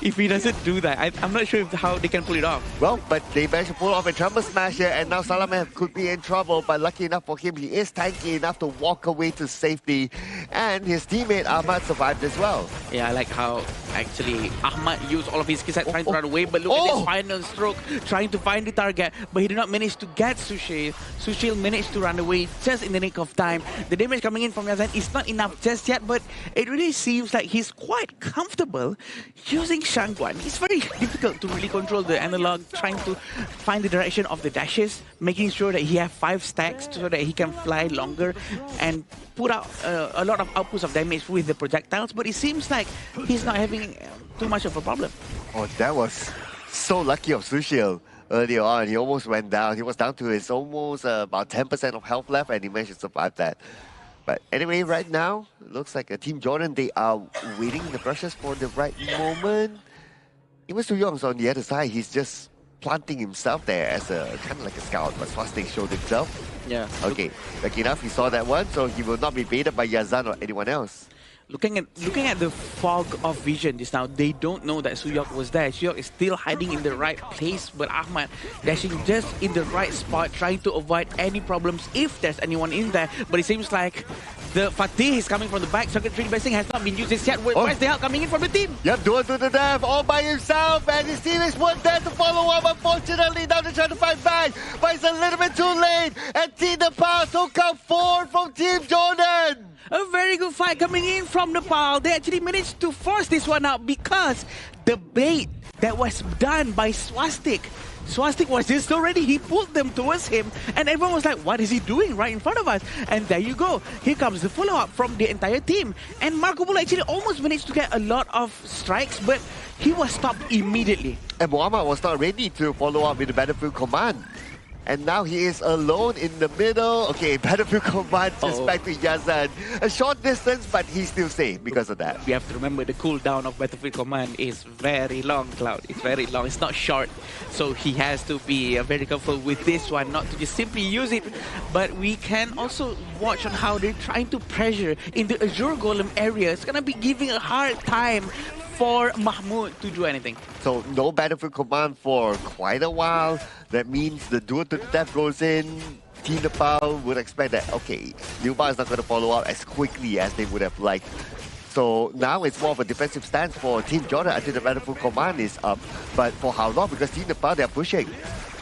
If he doesn't do that, I'm not sure how they can pull it off. Well, but they managed to pull off a Tremor Smash here, and now Salaman could be in trouble, but lucky enough for him, he is tanky enough to walk away to safety, and his teammate Ahmad survived as well. Yeah, I like how actually Ahmad used all of his skills at trying to run away, but look at his final stroke, trying to find the target, but he did not manage to get Sushil. Sushil managed to run away just in the nick of time. The damage coming in from Yazan is not enough just yet, but it really seems like he's quite comfortable using Shangguan. It's very difficult to really control the analog, trying to find the direction of the dashes, making sure that he has 5 stacks so that he can fly longer and put out a lot of outputs of damage with the projectiles, but it seems like he's not having too much of a problem. Oh, that was so lucky of Sushil. Earlier on, he almost went down. He was down to his almost about 10% of health left, and he managed to survive that. But anyway, right now, it looks like Team Jordan, they are waiting in the brushes for the right moment. Even Suyong's on the other side, he's just planting himself there as a kind of like a scout, but Swastik showed himself. Yeah. Okay, lucky enough, he saw that one, so he will not be baited by Yazan or anyone else. Looking at the fog of vision just now, they don't know that Suyok was there. Suyok is still hiding in the right place, but Ahmad dashing just in the right spot, trying to avoid any problems if there's anyone in there. But it seems like the Fatih is coming from the back. Circuit Tree Blessing has not been used yet. Where's the help coming in from the team? Yep, duel to the death all by himself, and his teammates weren't there to follow up. Unfortunately, now they're trying to fight back, but it's a little bit too late. And Team Nepal took out 4 from Team Jordan. A very good fight coming in from Nepal. They actually managed to force this one out because the bait that was done by Swastik was just already, he pulled them towards him, and everyone was like, what is he doing right in front of us? And there you go. Here comes the follow-up from the entire team. And Marco Polo actually almost managed to get a lot of strikes, but he was stopped immediately. And Muhammad was not ready to follow up with the Battlefield Command. And now he is alone in the middle. Okay, Battlefield Command just back to Yazan. A short distance, but he's still safe because of that. We have to remember the cooldown of Battlefield Command is very long, Cloud. It's very long. It's not short. So he has to be very careful with this one, not to just simply use it. But we can also watch on how they're trying to pressure in the Azure Golem area. It's going to be giving a hard time for Mahmoud to do anything. So no Battlefield Command for quite a while. That means the duel to the death goes in. Team Nepal would expect that, okay, Liuba is not going to follow up as quickly as they would have liked. So now it's more of a defensive stance for Team Jordan until the Battlefield Command is up. But for how long? Because Team Nepal, they're pushing.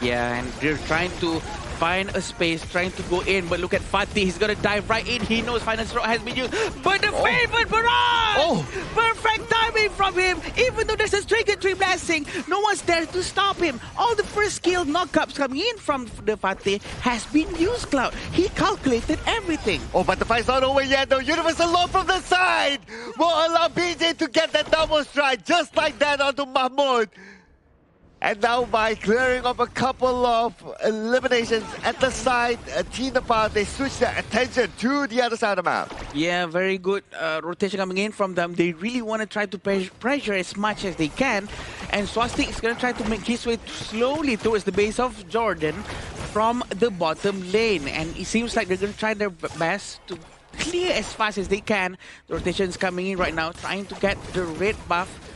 Yeah, and they're trying to find a space, trying to go in. But look at Fatih, he's going to dive right in. He knows final stroke has been used. But the favorite barrage! Perfect timing from him. Even though there's a Trigger Tree Blessing, no one's there to stop him. All the first skill knockups coming in from the Fatih has been used, Cloud. He calculated everything. Oh, but the fight's not over yet, though. Universal Law from the side will allow BJ to get that double strike just like that onto Mahmoud. And now by clearing up a couple of eliminations at the side, Team Nepal, they switch their attention to the other side of the map. Yeah, very good rotation coming in from them. They really want to try to pressure as much as they can. And Swastik is going to try to make his way slowly towards the base of Jordan. from the bottom lane, and it seems like they're going to try their best to clear as fast as they can. The rotations coming in right now, trying to get the red buff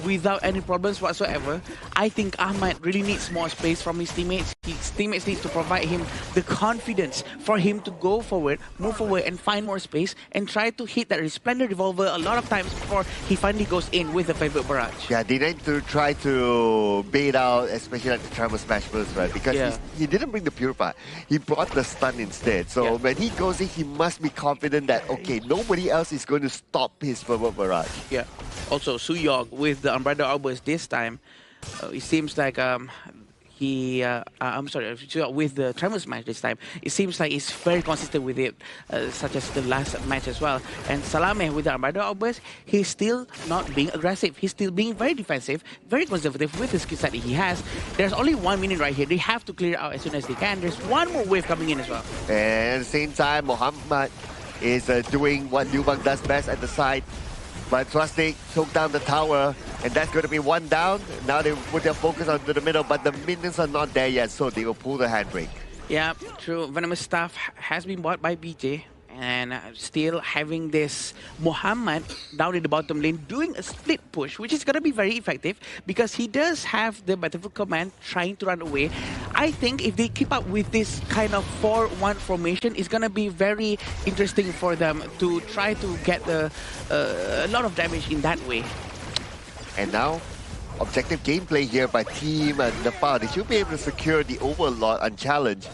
without any problems whatsoever. I think Ahmad really needs more space from his teammates. His teammates need to provide him the confidence for him to go forward, move forward, and find more space, and try to hit that Resplendent Revolver a lot of times before he finally goes in with the favorite barrage. Yeah, they need to try to bait out, especially like the Tribal Smash burst, right? Because he didn't bring the Purify. He brought the stun instead. So when he goes in, he must be confident that, okay, nobody else is going to stop his favorite barrage. Yeah. Also, Suyog with the Umbrella Outburst this time, it seems like with the Tremor Smash this time, it seems like he's very consistent with it, such as the last match as well. And Salame with the Umbrella Outburst, he's still not being aggressive. He's still being very defensive, very conservative with the skill set that he has. There's only 1 minute right here. They have to clear it out as soon as they can. There's one more wave coming in as well. And at the same time, Muhammad is doing what Liu Bang does best at the side. But Swastik took down the tower, and that's going to be one down. Now they put their focus onto the middle, but the minions are not there yet, so they will pull the handbrake. Yeah, true. Venomous Staff has been bought by BJ, and still having this Muhammad down in the bottom lane doing a split push, which is going to be very effective because he does have the Battlefield Command trying to run away. I think if they keep up with this kind of 4-1 formation, it's going to be very interesting for them to try to get a lot of damage in that way. And now, objective gameplay here by Team Nepal. They should be able to secure the Overlord unchallenged.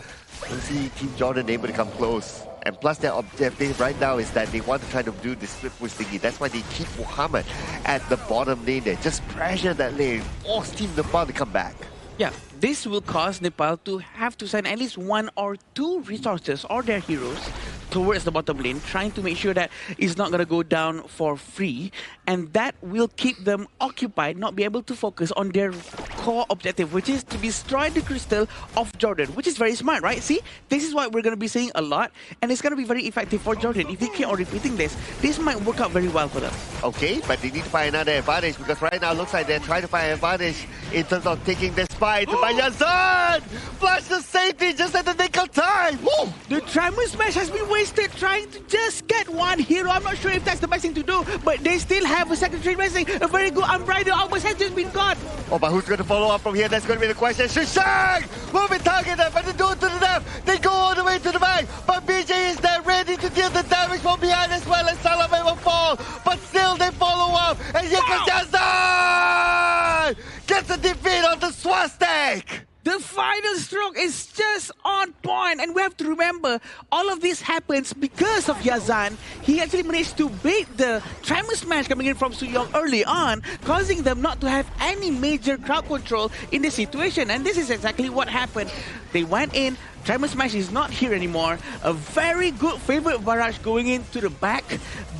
We'll see Team Jordan able to come close. And plus their objective right now is that they want to try to do this split push thingy. That's why they keep Muhammad at the bottom lane there. Just pressure that lane, force Team Nepal to come back. Yeah, this will cause Nepal to have to send at least 1 or 2 resources or their heroes towards the bottom lane, trying to make sure that it's not going to go down for free, and that will keep them occupied, not be able to focus on their core objective, which is to destroy the crystal of Jordan, which is very smart, right? See, this is what we're going to be seeing a lot, and it's going to be very effective for Jordan. If they keep on repeating this might work out very well for them. Okay, but they need to find another advantage, because right now it looks like they're trying to find an advantage in terms of taking this fight. By Yazan! Flash the safety just at the nick of time! Woo! The Tremor Smash has been wasted trying to just get one hero. I'm not sure if that's the best thing to do, but they still have a second trade missing. A very good Unbridled Outburst has just been got. Oh, but who's going to follow up from here? That's going to be the question. Shishang! Will be targeted, but they do it to the left. They go all the way to the back, but BJ is there ready to deal the damage from behind as well as Salame will fall. But still they follow up, and here comes Yazan! Gets a defeat on the Swastik! The final stroke is just on point, and we have to remember all of this happens because of Yazan. He actually managed to bait the Tremor Smash coming in from Suyong early on, causing them not to have any major crowd control in this situation, and this is exactly what happened. They went in, Tremor Smash is not here anymore. A very good favorite barrage going into the back,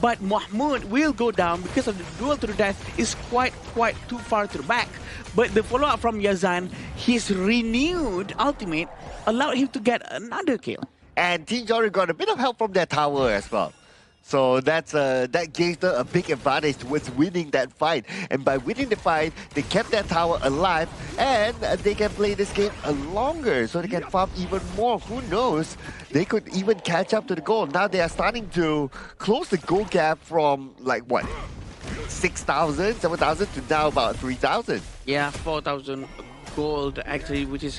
but Mahmoud will go down because of the duel to the death is quite too far to the back. But the follow-up from Yazan, his renewed ultimate allowed him to get another kill. And Team Jordan got a bit of help from their tower as well. So that gave them a big advantage towards winning that fight. And by winning the fight, they kept their tower alive, and they can play this game longer, so they can farm even more. Who knows? They could even catch up to the goal. Now they are starting to close the goal gap from, like, what? 6,000, 7,000 to now about 3,000. Yeah, 4,000 gold actually, which is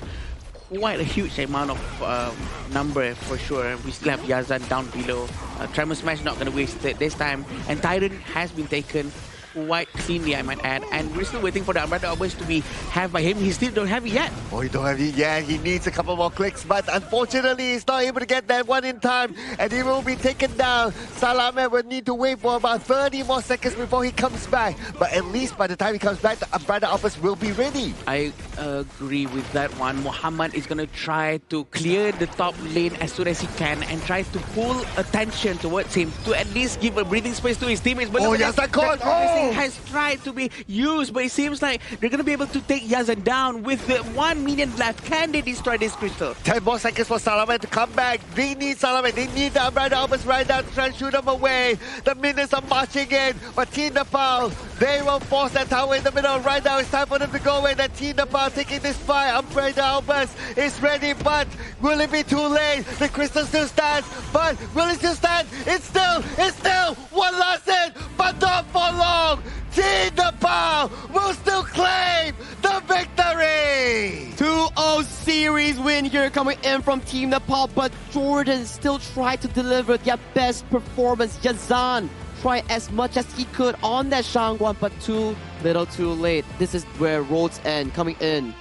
quite a huge amount of number for sure. We still have Yazan down below. Tremor Smash not going to waste it this time. And Tyrant has been taken quite cleanly, I might add. And we're still waiting for the Umbrella Outburst to be had by him. He still don't have it yet. Oh, he don't have it yet. He needs a couple more clicks, but unfortunately, he's not able to get that one in time, and he will be taken down. Salame will need to wait for about 30 more seconds before he comes back. But at least by the time he comes back, the Umbrella Outburst will be ready. I agree with that one. Muhammad is going to try to clear the top lane as soon as he can and try to pull attention towards him to at least give a breathing space to his teammates. But Yazan has tried to be used, but it seems like they're going to be able to take Yazan down with the 1 minute left. Can they destroy this crystal? 10 more seconds for Salame to come back. They need Salame. They need the Umbrella Outburst right now to try and shoot them away. The minions are marching in, but Team Nepal, they will force that tower in the middle. Right now, it's time for them to go away. That Team Nepal Nepal taking this fight. Umbrella Albers is ready, but will it be too late? The crystal still stands, but will it still stand? It's still one last hit, but not for long. Team Nepal will still claim the victory! 2-0 series win here coming in from Team Nepal, but Jordan still tried to deliver their best performance. Yazan tried as much as he could on that Shangguan, but too little too late. This is where roads end, coming in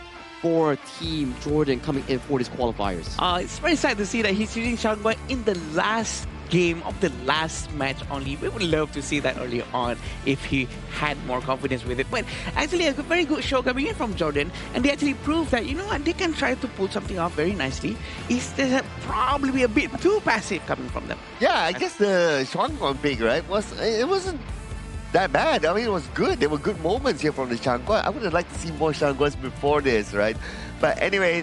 for Team Jordan, coming in for these qualifiers. It's very sad to see that he's using Shangguan in the last game of the last match only. We would love to see that earlier on if he had more confidence with it. But actually, a very good show coming in from Jordan, and they actually proved that, you know what, they can try to pull something off very nicely. It's probably a bit too passive coming from them. Yeah, I guess the Shangguan pick, right, wasn't that bad. I mean, it was good. There were good moments here from the Shangguan. I would have liked to see more Shangguans before this, right? But anyway,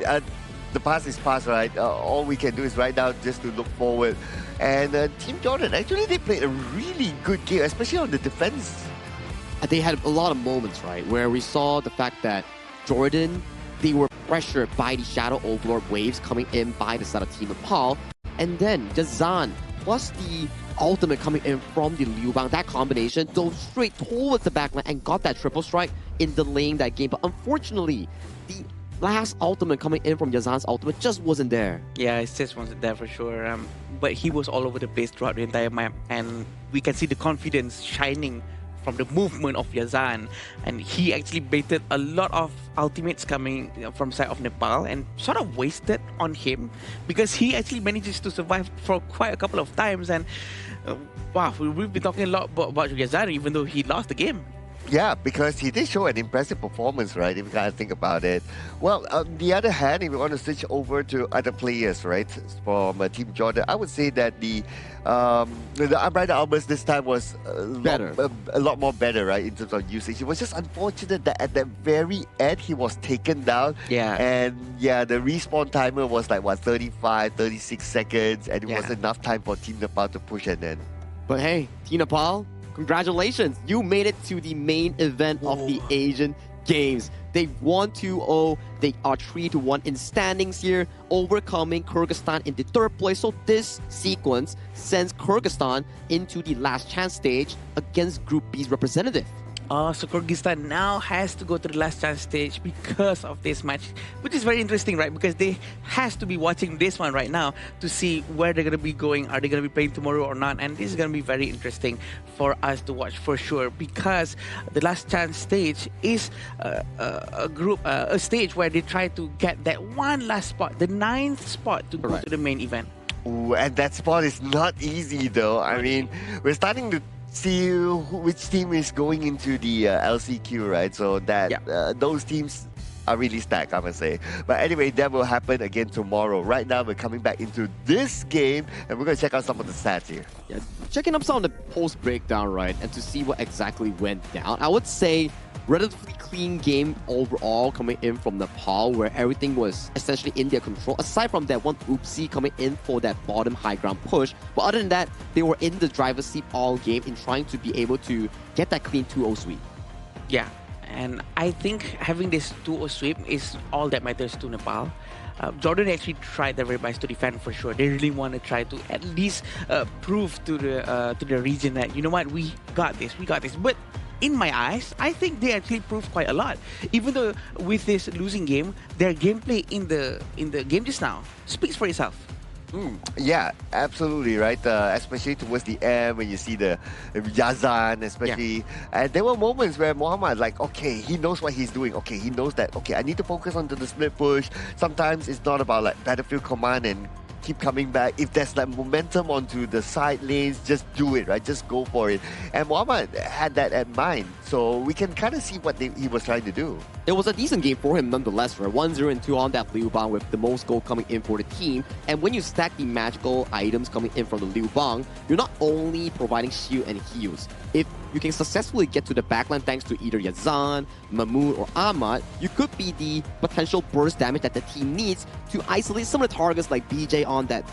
the past is past, right? All we can do is right now just to look forward. And Team Jordan, actually, they played a really good game, especially on the defense. They had a lot of moments, right, where we saw the fact that Jordan, they were pressured by the Shadow Overlord waves coming in by the side of Team Nepal. And then Yazan plus the ultimate coming in from the Liu Bang, that combination dove straight towards the backline and got that triple strike in delaying that game. But unfortunately, the last ultimate coming in from Yazan's ultimate just wasn't there. Yeah, it just wasn't there for sure. But he was all over the place throughout the entire map, and we can see the confidence shining from the movement of Yazan. And he actually baited a lot of ultimates coming from side of Nepal and sort of wasted on him, because he actually manages to survive for quite a couple of times. And wow, we've been talking a lot about Yazan even though he lost the game. Yeah, because he did show an impressive performance, right, if you kind of think about it. Well, on the other hand, if you want to switch over to other players, right, from Team Jordan, I would say that the Umbrella Albers this time was a lot more better, right, in terms of usage. It was just unfortunate that at the very end, he was taken down. Yeah. And yeah, the respawn timer was like, what, 35, 36 seconds, and it wasn't enough time for Team Nepal to push and then. But hey, Team Nepal, congratulations, you made it to the main event of the Asian Games. They won 2-0. They are 3-1 in standings here, overcoming Kyrgyzstan in the third place. So this sequence sends Kyrgyzstan into the last chance stage against Group B's representative. So Kyrgyzstan now has to go to the last chance stage because of this match, which is very interesting, right? Because they has to be watching this one right now to see where they're going to be going. Are they going to be playing tomorrow or not? And this is going to be very interesting for us to watch for sure, because the last chance stage is a stage where they try to get that one last spot, the 9th spot to go to the main event. Ooh, and that spot is not easy though. I mean, we're starting to see which team is going into the LCQ, right? So that those teams are really stacked, I must say. But anyway, that will happen again tomorrow. Right now, we're coming back into this game, and we're going to check out some of the stats here. Yeah, checking up some of the post breakdown, right, and to see what exactly went down. I would say relatively clean game overall coming in from Nepal, where everything was essentially in their control. Aside from that one oopsie coming in for that bottom high ground push. But other than that, they were in the driver's seat all game in trying to be able to get that clean 2-0 sweep. Yeah, and I think having this 2-0 sweep is all that matters to Nepal. Jordan actually tried their very best to defend for sure. They really want to try to at least prove to the region that, you know what, we got this. But in my eyes, I think they actually proved quite a lot. Even though with this losing game, their gameplay in the game just now speaks for itself. Yeah, absolutely, right? Especially towards the end when you see the Yazan, especially. And there were moments where Muhammad, like, okay, he knows what he's doing. Okay, he knows that, okay, I need to focus on the split push. Sometimes it's not about like battlefield command and keep coming back. If there's like momentum onto the side lanes, just do it, right? Just go for it. And Muhammad had that at mind. So we can kind of see what he was trying to do. It was a decent game for him nonetheless, right? 1-0-2 on that Liu Bang with the most goal coming in for the team. And when you stack the magical items coming in from the Liu Bang, you're not only providing shield and heals. If you can successfully get to the backline thanks to either Yazan, Mahmood, or Ahmad, you could be the potential burst damage that the team needs to isolate some of the targets like BJ on that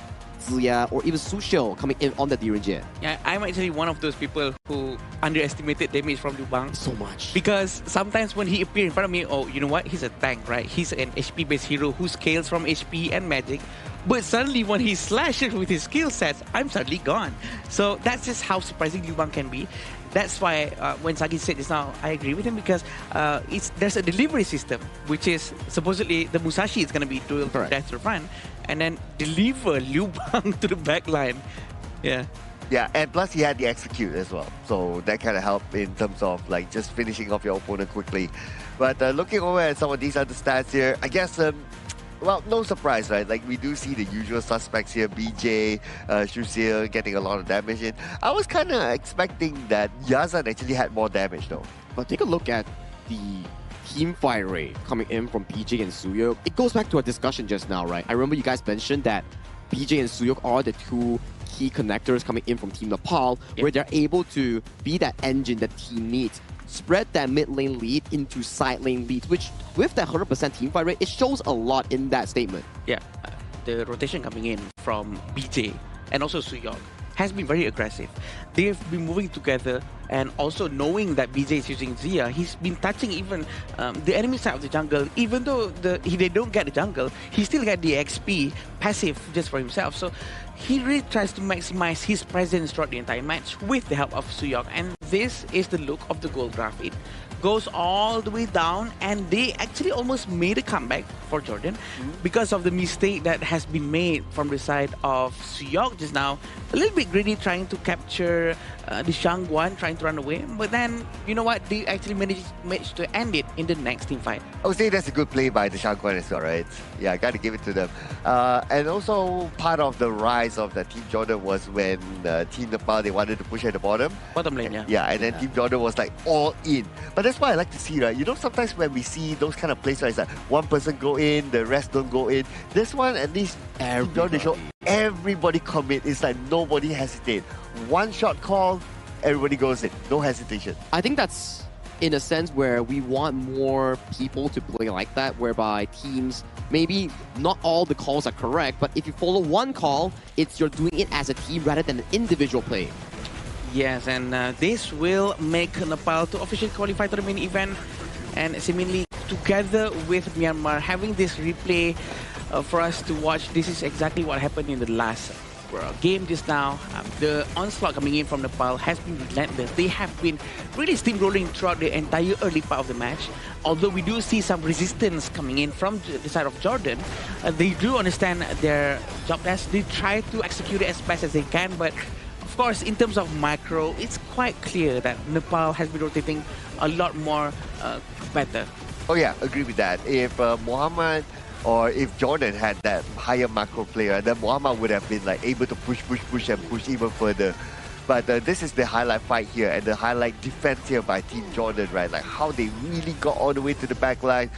Ziya, or even Sushil coming in on the Direnjie. Yeah, I'm actually one of those people who underestimated damage from Liu Bang so much. Because sometimes when he appears in front of me, oh, you know what? He's a tank, right? He's an HP-based hero who scales from HP and magic. But suddenly when he slashes with his skill sets, I'm suddenly gone. So that's just how surprising Liu Bang can be. That's why when Sagi said this now, I agree with him because there's a delivery system, which is supposedly the Musashi is going to be dual death to the front and then deliver Liu Bang to the back line. Yeah. Yeah, and plus he had the execute as well. So that kind of helped in terms of like just finishing off your opponent quickly. But looking over at some of these other stats here, I guess well, no surprise, right? Like, we do see the usual suspects here, BJ, Shusil getting a lot of damage in. I was kind of expecting that Yazan actually had more damage, though. But take a look at the team fight rate coming in from BJ and Suyok. It goes back to our discussion just now, right? I remember you guys mentioned that BJ and Suyok are the two key connectors coming in from Team Nepal, where they're able to be that engine that team needs. Spread that mid lane lead into side lane leads, which with that 100% team fight rate, it shows a lot in that statement. Yeah, the rotation coming in from BJ and also Suyok has been very aggressive. They've been moving together, and also knowing that BJ is using Ziya, he's been touching even the enemy side of the jungle. Even though they don't get the jungle, he still get the XP passive just for himself. So he really tries to maximize his presence throughout the entire match with the help of Suyok. And this is the look of the gold graph. It goes all the way down, and they actually almost made a comeback for Jordan because of the mistake that has been made from the side of Suyok just now. A little bit greedy trying to capture the Shangguan, trying to run away, but then, you know what, they actually managed to end it in the next team fight. I would say that's a good play by the Shangguan as well, right? Yeah, I gotta give it to them. And also, part of the rise of the Team Jordan was when Team Nepal, they wanted to push at the bottom. Bottom lane, yeah. Yeah, and then Team Jordan was like all in. But that's what I like to see, right? You know, sometimes when we see those kind of plays, right, it's like one person go in, the rest don't go in. This one, at least, Team Jordan show everybody commit. It's like nobody hesitate. One shot call, everybody goes in. No hesitation. I think that's in a sense where we want more people to play like that, whereby teams, maybe not all the calls are correct, but if you follow one call, it's you're doing it as a team rather than an individual play. Yes, and this will make Nepal to officially qualify to the main event, and seemingly together with Myanmar having this replay for us to watch. This is exactly what happened in the last game just now. The onslaught coming in from Nepal has been relentless. They have been really steamrolling throughout the entire early part of the match. Although we do see some resistance coming in from the side of Jordan, they do understand their job task. They try to execute it as best as they can, but of course, in terms of macro, it's quite clear that Nepal has been rotating a lot more better. Oh yeah, agree with that. If Muhammad or if Jordan had that higher macro player, then Muhammad would have been like able to push even further. But this is the highlight fight here and the highlight defense here by Team Jordan, right? Like how they really got all the way to the back line.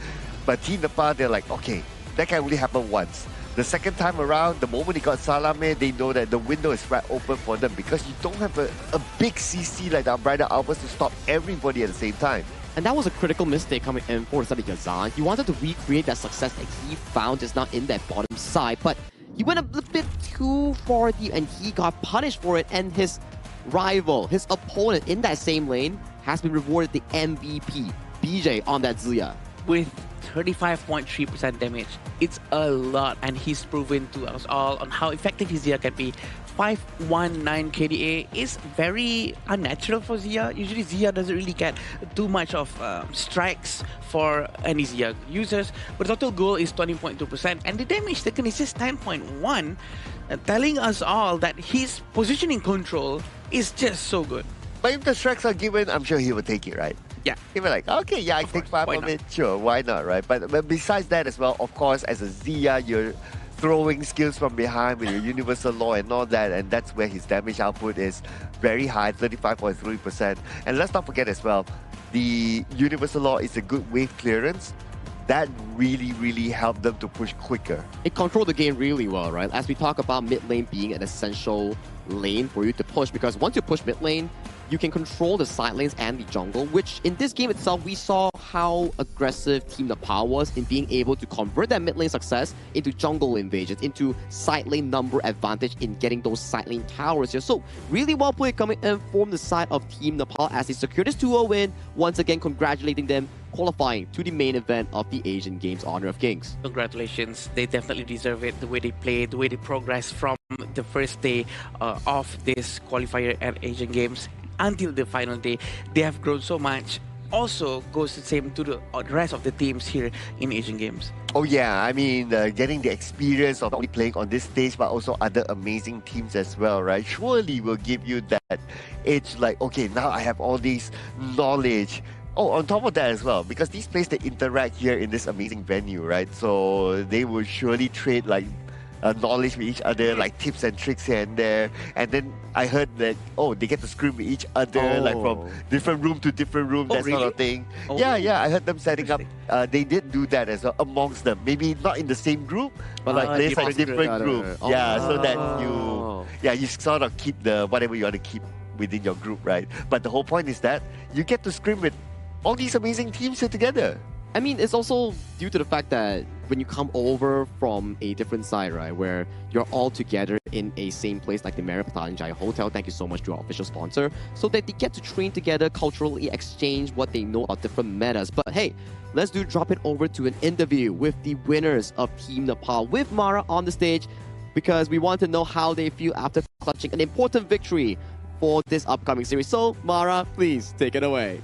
But Team Nepal, they're like, okay, that can only happen once. The second time around, the moment they got Salame, they know that the window is right open for them because you don't have a big CC like the Umbrella Alphas to stop everybody at the same time. And that was a critical mistake coming in for the side of Yazan. He wanted to recreate that success that he found just now in that bottom side, but he went a little bit too far deep and he got punished for it, and his rival, his opponent in that same lane has been rewarded the MVP, BJ, on that Ziya. With 35.3% damage. It's a lot, and he's proven to us all on how effective his Ziya can be. 519 KDA is very unnatural for Ziya. Usually Ziya doesn't really get too much of strikes for any Ziya users, but the total goal is 20.2%, and the damage taken is just 10.1, telling us all that his positioning control is just so good. But if the strikes are given, I'm sure he will take it, right? Yeah. He'll be like, okay, yeah, I take 5 of it. Sure, why not, right? But besides that as well, of course, as a Ziya, you're throwing skills from behind with your universal law and all that, and that's where his damage output is very high, 35.3%. And let's not forget as well, the universal law is a good wave clearance. That really helped them to push quicker. It controlled the game really well, right? As we talk about mid lane being an essential lane for you to push, because once you push mid lane, you can control the side lanes and the jungle, which in this game itself, we saw how aggressive Team Nepal was in being able to convert that mid lane success into jungle invasions, into side lane number advantage in getting those side lane towers here. So really well played coming in from the side of Team Nepal as they secure this 2-0 win. Once again, congratulating them, qualifying to the main event of the Asian Games Honor of Kings. Congratulations. They definitely deserve it. The way they played, the way they progressed from the first day of this qualifier at Asian Games until the final day. They have grown so much. Also goes the same to the rest of the teams here in Asian Games. Oh yeah, I mean, getting the experience of not only playing on this stage but also other amazing teams as well, right? Surely will give you that edge like, okay, now I have all this knowledge. Oh, on top of that as well, because these players, they interact here in this amazing venue, right? So they will surely trade like knowledge with each other, like tips and tricks here and there. And then I heard that, oh, they get to scrim with each other, like from different room to different room, that sort of thing. Yeah, I heard them setting up. They did do that as well amongst them. Maybe not in the same group, but like players from different groups. Yeah, so that you sort of keep the whatever you want to keep within your group, right? But the whole point is that you get to scrim with all these amazing teams here together. I mean, it's also due to the fact that when you come over from a different side, right, where you're all together in a same place like the Marriott Battalion Jaya Hotel, thank you so much to our official sponsor, so that they get to train together, culturally exchange what they know about different metas. But hey, let's drop it over to an interview with the winners of Team Nepal with Mara on the stage, because we want to know how they feel after clutching an important victory for this upcoming series. So, Mara, please take it away.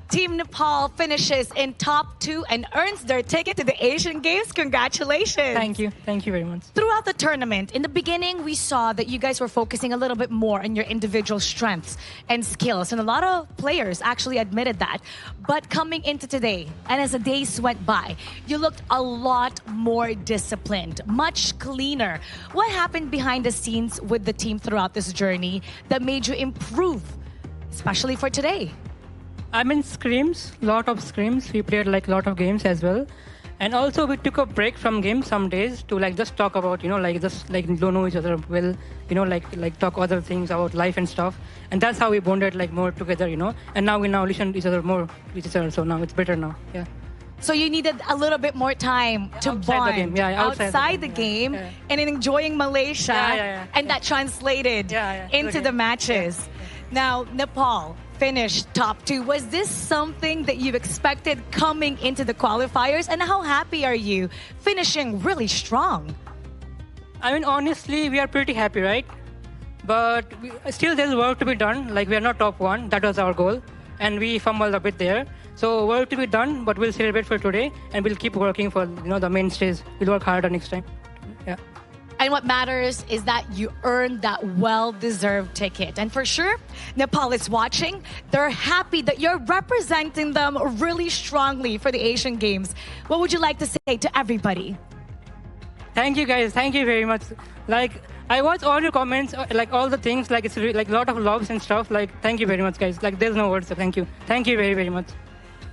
Team Nepal finishes in top 2 and earns their ticket to the Asian Games. Congratulations. Thank you. Thank you very much. Throughout the tournament, in the beginning, we saw that you guys were focusing a little bit more on your individual strengths and skills. And a lot of players actually admitted that. But coming into today, and as the days went by, you looked a lot more disciplined, much cleaner. What happened behind the scenes with the team throughout this journey that made you improve, especially for today? I mean, scrims, lot of scrims. We played like lot of games as well. And also we took a break from games some days to like just talk about, you know, like just like don't know each other well, you know, like talk other things about life and stuff. And that's how we bonded like more together, you know. And now we listen to each other more with each other. So now it's better now. Yeah. So you needed a little bit more time to bond outside the game and in enjoying Malaysia. And that translated into the matches. Now, Nepal finished top 2. Was this something that you've expected coming into the qualifiers? And how happy are you finishing really strong? I mean, honestly, we are pretty happy, right? But still there's work to be done. Like, we are not top 1. That was our goal. And we fumbled a bit there. So work to be done, but we'll celebrate for today. And we'll keep working for, you know, the main stage. We'll work harder next time. Yeah. And what matters is that you earned that well-deserved ticket. And for sure, Nepal is watching. They're happy that you're representing them really strongly for the Asian Games. What would you like to say to everybody? Thank you, guys. Thank you very much. Like, I watch all your comments, like all the things, like it's like a lot of loves and stuff. Like, thank you very much, guys. Like, there's no words, so thank you. Thank you very, very much.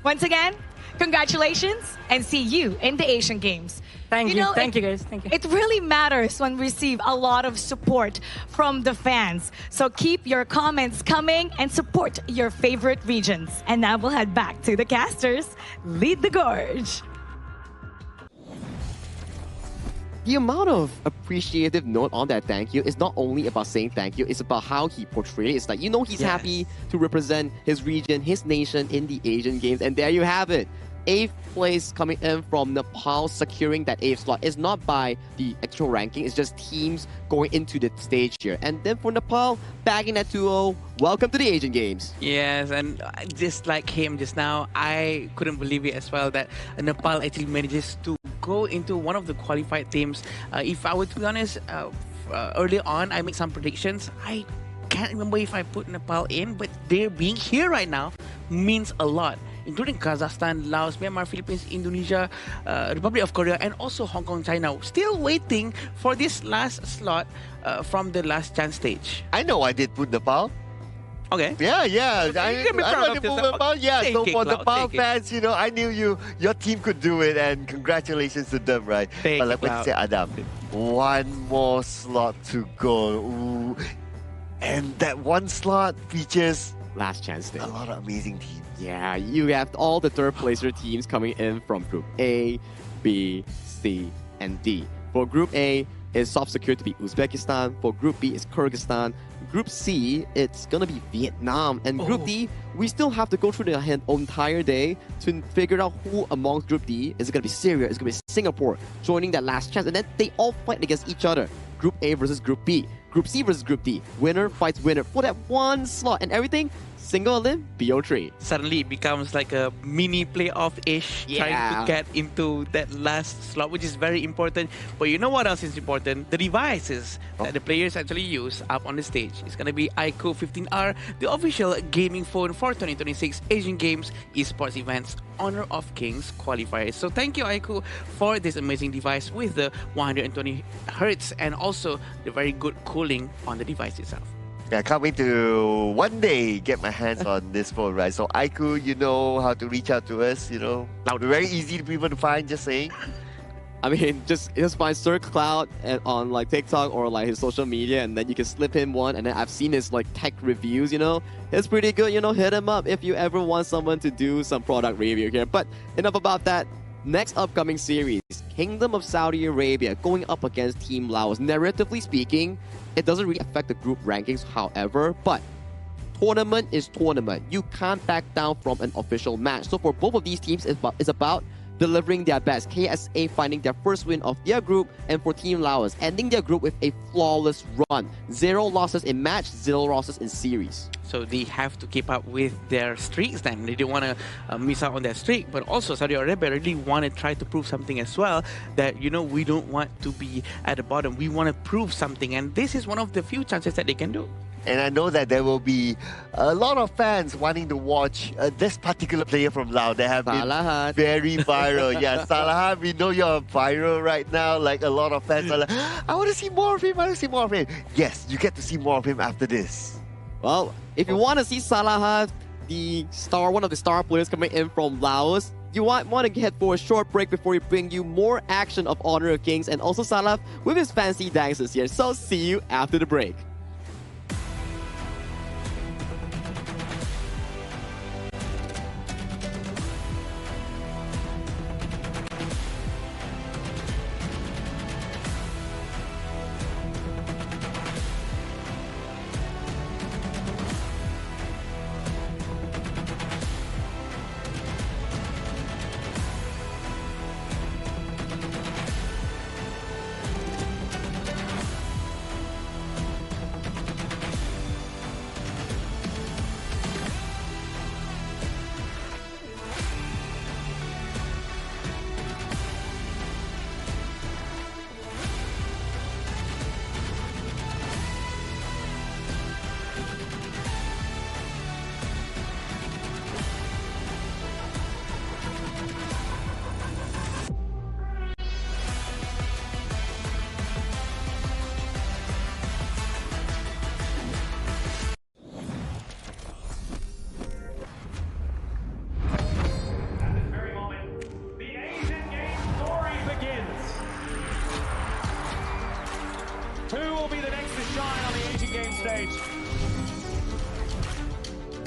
Once again, congratulations and see you in the Asian Games. Thank you. Thank you, guys. Thank you. It really matters when we receive a lot of support from the fans. So keep your comments coming and support your favorite regions. And now we'll head back to the casters. Lead the gorge. The amount of appreciative note on that thank you is not only about saying thank you, it's about how he portrayed it. It's like, you know, he's happy to represent his region, his nation in the Asian Games. And there you have it. 8th place coming in from Nepal, securing that 8th slot. It's not by the actual ranking, it's just teams going into the stage here. And then for Nepal, bagging that 2-0, welcome to the Asian Games. Yes, and just like him just now, I couldn't believe it as well that Nepal actually manages to go into one of the qualified teams. If I were to be honest, early on, I made some predictions. I can't remember if I put Nepal in, but their being here right now means a lot, including Kazakhstan, Laos, Myanmar, Philippines, Indonesia, Republic of Korea, and also Hong Kong, China. Still waiting for this last slot from the last chance stage. I know I did put Nepal. Okay. Yeah. You can be proud of yourself. Nepal. Yeah, Take so it, for Cloud, Nepal take it. fans, you know, I knew your team could do it, and congratulations to them, right? Take but like it, what you Cloud. said, Adam, one more slot to go. Ooh. And that one slot features last chance day. A lot of amazing teams. Yeah, you have all the third placer teams coming in from Group A, B, C, and D. For Group A, it's soft secured to be Uzbekistan. For Group B, it's Kyrgyzstan. Group C, it's gonna be Vietnam. And Group D, we still have to go through the entire day to figure out who amongst Group D is it gonna be Syria, is it gonna be Singapore joining that last chance, and then they all fight against each other. Group A versus Group B, Group C versus Group D. Winner fights winner for that one slot, and everything single elim BO3. Suddenly it becomes like a mini playoff-ish, trying to get into that last slot, which is very important. But you know what else is important? The devices that the players actually use up on the stage. It's going to be iQOO 15R, the official gaming phone for 2026 Asian Games Esports events Honor of Kings qualifiers. So thank you iQOO for this amazing device with the 120 Hz and also the very good cooling on the device itself. Yeah, I can't wait to one day get my hands on this phone, right? So iQOO, you know how to reach out to us, you know. We're very easy to people to find, just saying. I mean, just find Sir Cloud on like TikTok or like his social media, and then you can slip him one. And then I've seen his like tech reviews, you know. It's pretty good, you know. Hit him up if you ever want someone to do some product review here. But enough about that. Next upcoming series, Kingdom of Saudi Arabia going up against Team Laos. Narratively speaking, it doesn't really affect the group rankings, however, but tournament is tournament. You can't back down from an official match. So for both of these teams, it's about delivering their best. KSA finding their first win of their group, and for Team Laos, ending their group with a flawless run. 0 losses in match, 0 losses in series. So they have to keep up with their streaks then. They don't want to miss out on their streak. But also Saudi Arabia really want to try to prove something as well, that, you know, we don't want to be at the bottom. We want to prove something. And this is one of the few chances that they can do. And I know that there will be a lot of fans wanting to watch this particular player from Laos. They have been very viral. Yeah, Salahat, we know you're viral right now. Like a lot of fans are like, I want to see more of him, I want to see more of him. Yes, you get to see more of him after this. Well, if you want to see Salahat, one of the star players coming in from Laos, you want to head for a short break before we bring you more action of Honor of Kings and also Salah with his fancy dances here. So see you after the break.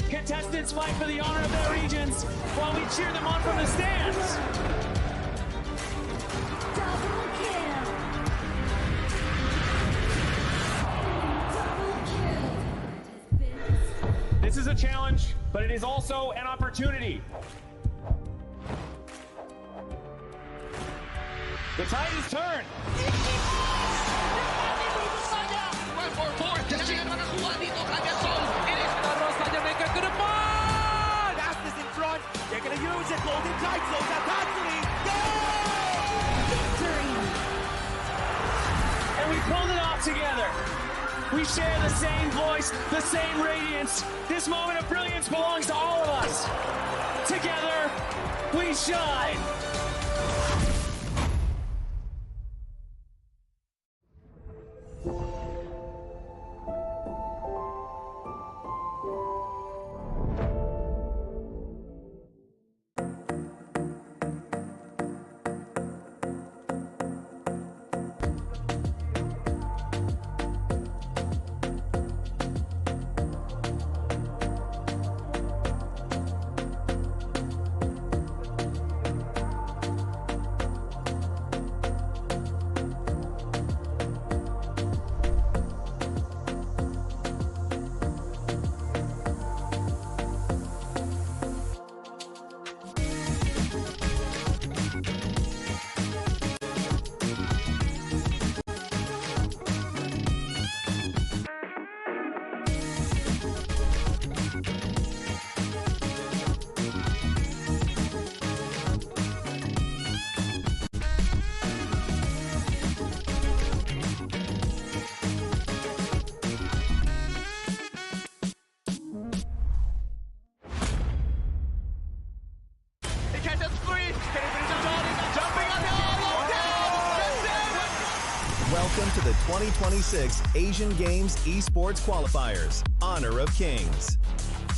Contestants fight for the honor of their regions while we cheer them on from the stands. This is a challenge, but it is also an opportunity. The tide is turned. They're gonna use it, golden tide flows out constantly. Victory! And we pulled it off together. We share the same voice, the same radiance. This moment of brilliance belongs to all of us. Together, we shine. 2026 Asian Games Esports Qualifiers, Honor of Kings.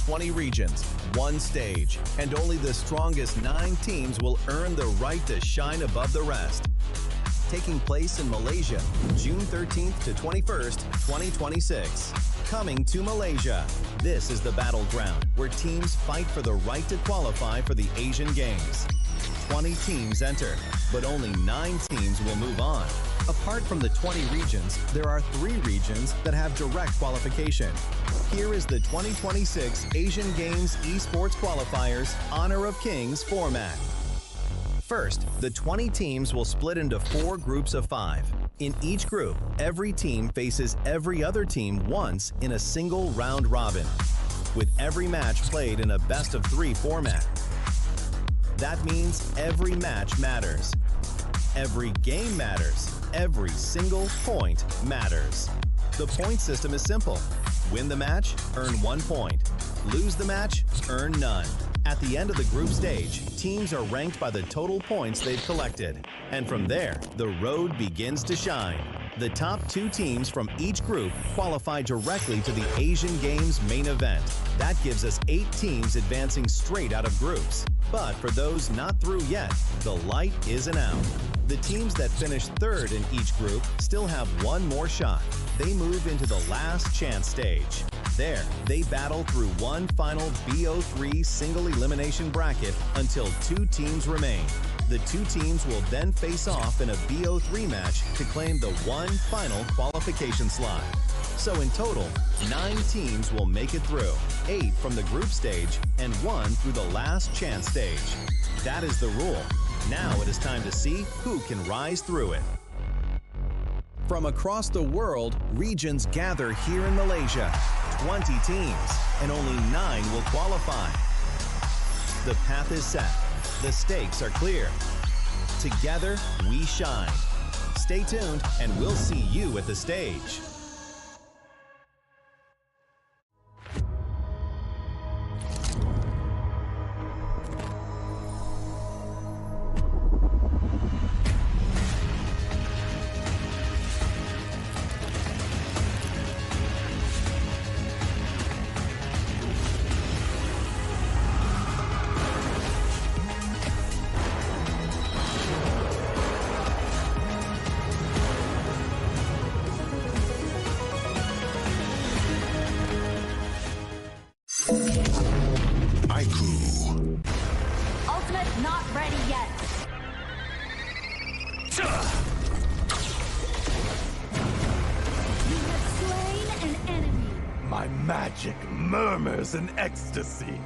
20 regions, one stage, and only the strongest 9 teams will earn the right to shine above the rest. Taking place in Malaysia, June 13th to 21st, 2026. Coming to Malaysia. This is the battleground where teams fight for the right to qualify for the Asian Games. 20 teams enter, but only 9 teams will move on. Apart from the 20 regions, there are 3 regions that have direct qualification. Here is the 2026 Asian Games Esports Qualifiers Honor of Kings format. First, the 20 teams will split into 4 groups of 5. In each group, every team faces every other team once in a single round robin, with every match played in a best-of-3 format. That means every match matters. Every game matters. Every single point matters. The point system is simple. Win the match, earn 1 point. Lose the match, earn none. At the end of the group stage, teams are ranked by the total points they've collected. And from there, the road begins to shine. The top 2 teams from each group qualify directly to the Asian Games main event. That gives us 8 teams advancing straight out of groups. But for those not through yet, the light isn't out. The teams that finish 3rd in each group still have 1 more shot. They move into the last chance stage. There, they battle through one final BO3 single elimination bracket until 2 teams remain. The 2 teams will then face off in a BO3 match to claim the one final qualification slot. So in total, 9 teams will make it through, 8 from the group stage and 1 through the last chance stage. That is the rule. Now it is time to see who can rise through it. From across the world, regions gather here in Malaysia. 20 teams, and only 9 will qualify. The path is set. The stakes are clear. Together, we shine. Stay tuned, and we'll see you at the stage. Ultimate not ready yet. You have slain an enemy. My magic murmurs in ecstasy.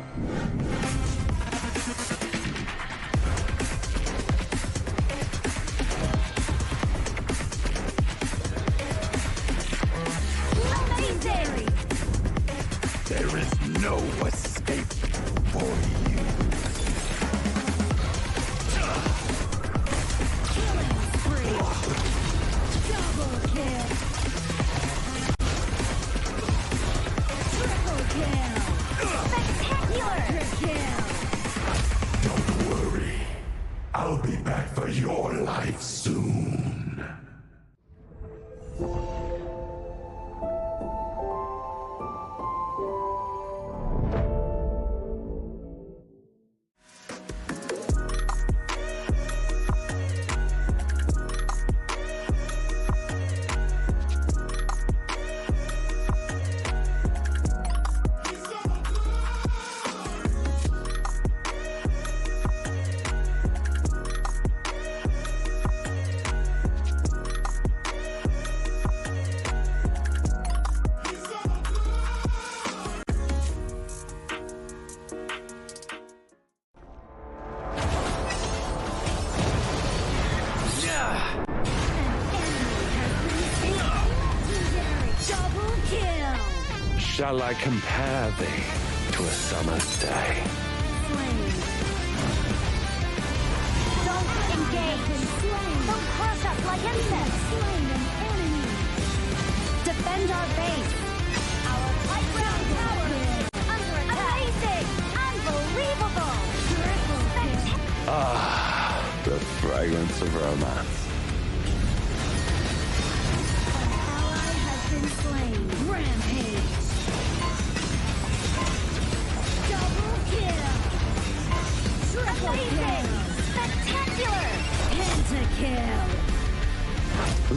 Amazing! There is no escape for you. Killing spree. Double kill. Triple kill. Spectacular kill. Don't worry. I'll be back for your life soon. Double kill. Shall I compare thee to a summer's day? Slain. Don't engage. Slain. Don't crush us like insects. Slain an enemy. Defend our base. Our high ground tower is under attack. Amazing. Unbelievable. Triple kill. Ah, the fragrance of romance. slain. Rampage. Double kill. Triple kill. Spectacular. Pentakill.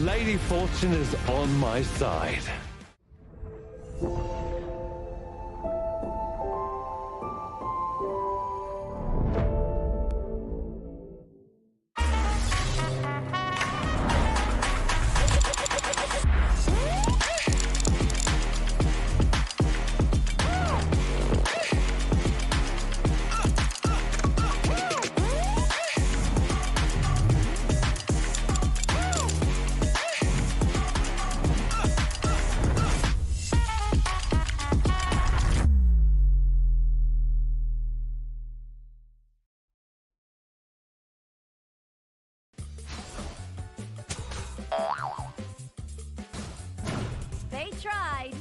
Lady Fortune is on my side. They tried.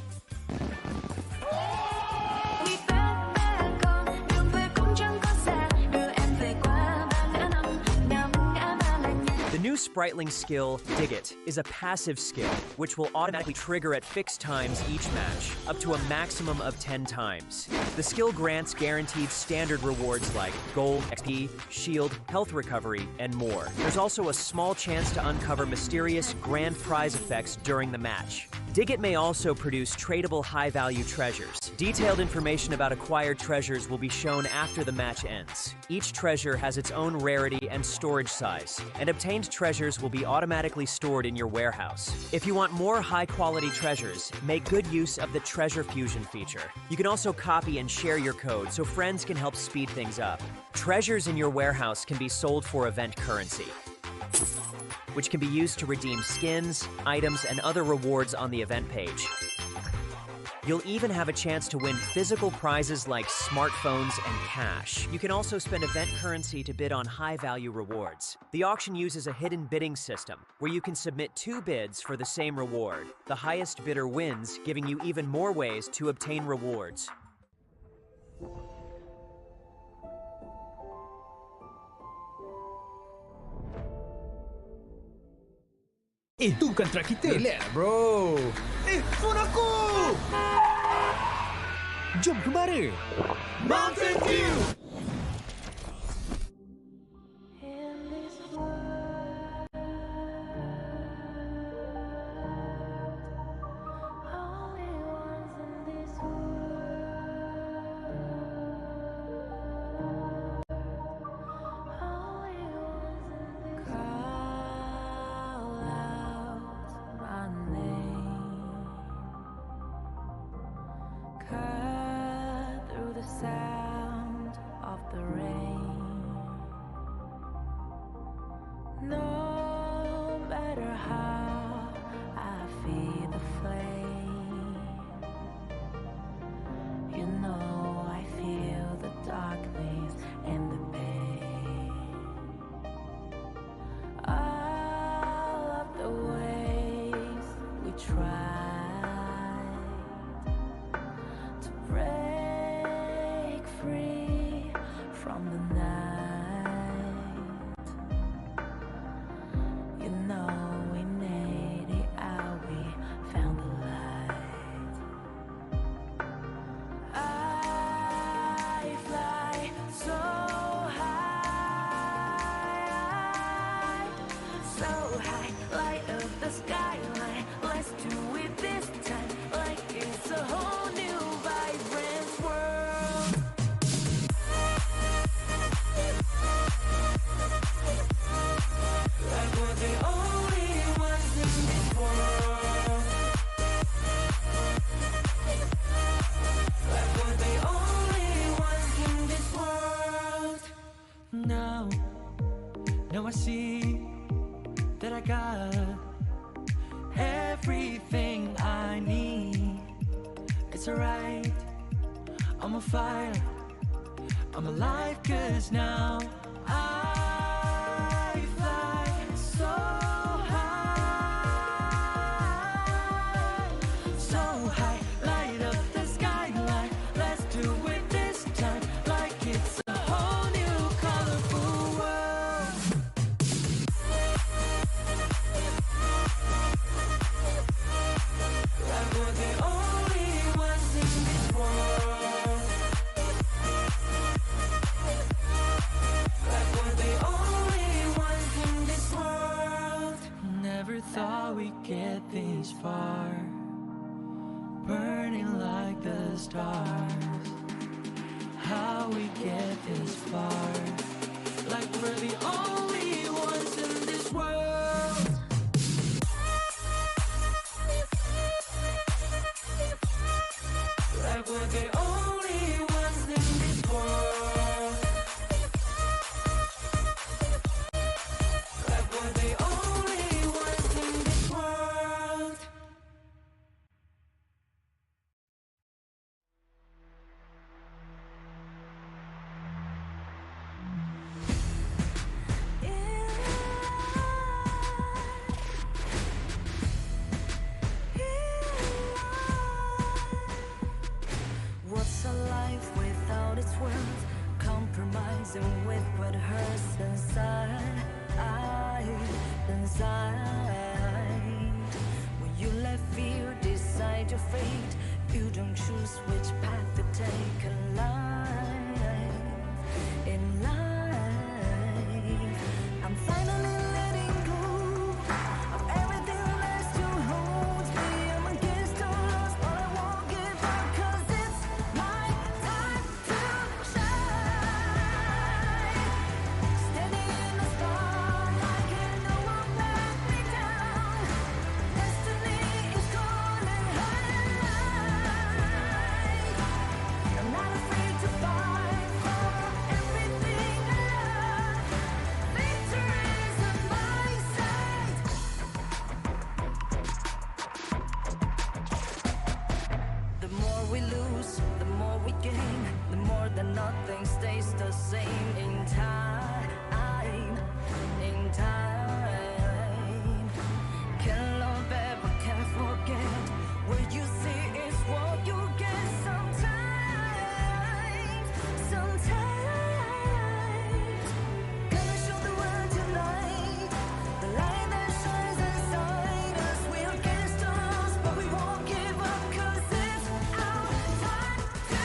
The new Spritling skill, Dig It, is a passive skill, which will automatically trigger at fixed times each match, up to a maximum of 10 times. The skill grants guaranteed standard rewards like gold, XP, shield, health recovery, and more. There's also a small chance to uncover mysterious grand prize effects during the match. Dig It may also produce tradable high-value treasures. Detailed information about acquired treasures will be shown after the match ends. Each treasure has its own rarity and storage size, and obtained treasures will be automatically stored in your warehouse. If you want more high-quality treasures, make good use of the Treasure Fusion feature. You can also copy and share your code so friends can help speed things up. Treasures in your warehouse can be sold for event currency, which can be used to redeem skins, items, and other rewards on the event page. You'll even have a chance to win physical prizes like smartphones and cash. You can also spend event currency to bid on high-value rewards. The auction uses a hidden bidding system, where you can submit 2 bids for the same reward. The highest bidder wins, giving you even more ways to obtain rewards. Itu bukan truk kita. Relax, bro. Phone aku! Jom ke bara. Mountain Dew! Now I see that I got everything I need. It's alright, I'm on fire, I'm alive, 'cause now I fly so high, so high, light up the skyline. Let's do it this time, like it's a whole new colorful world. Like we're burning like the stars. How we get this far, like we're the only ones in this world. Like we're the only ones in this world. Like we're the only ones in this world. What's a life without its worth? Compromising with what hurts inside. When you let fear decide your fate, you don't choose which path to take in life. In life, I'm finally letting go of everything that still holds me. I'm against all odds, but I won't give up, 'cause it's my time to shine. Standing in the spotlight, can no one let me down. Destiny is calling high. I'm not afraid to fight for everything I love. Victory's on my side. The more we lose, the more we gain. The more that nothing stays the same. In time, can love ever, can forget. What you see is what you get. Sometimes gonna show the world tonight, the light that shines inside us. We're against the odds, but we won't give up, 'cause it's our time to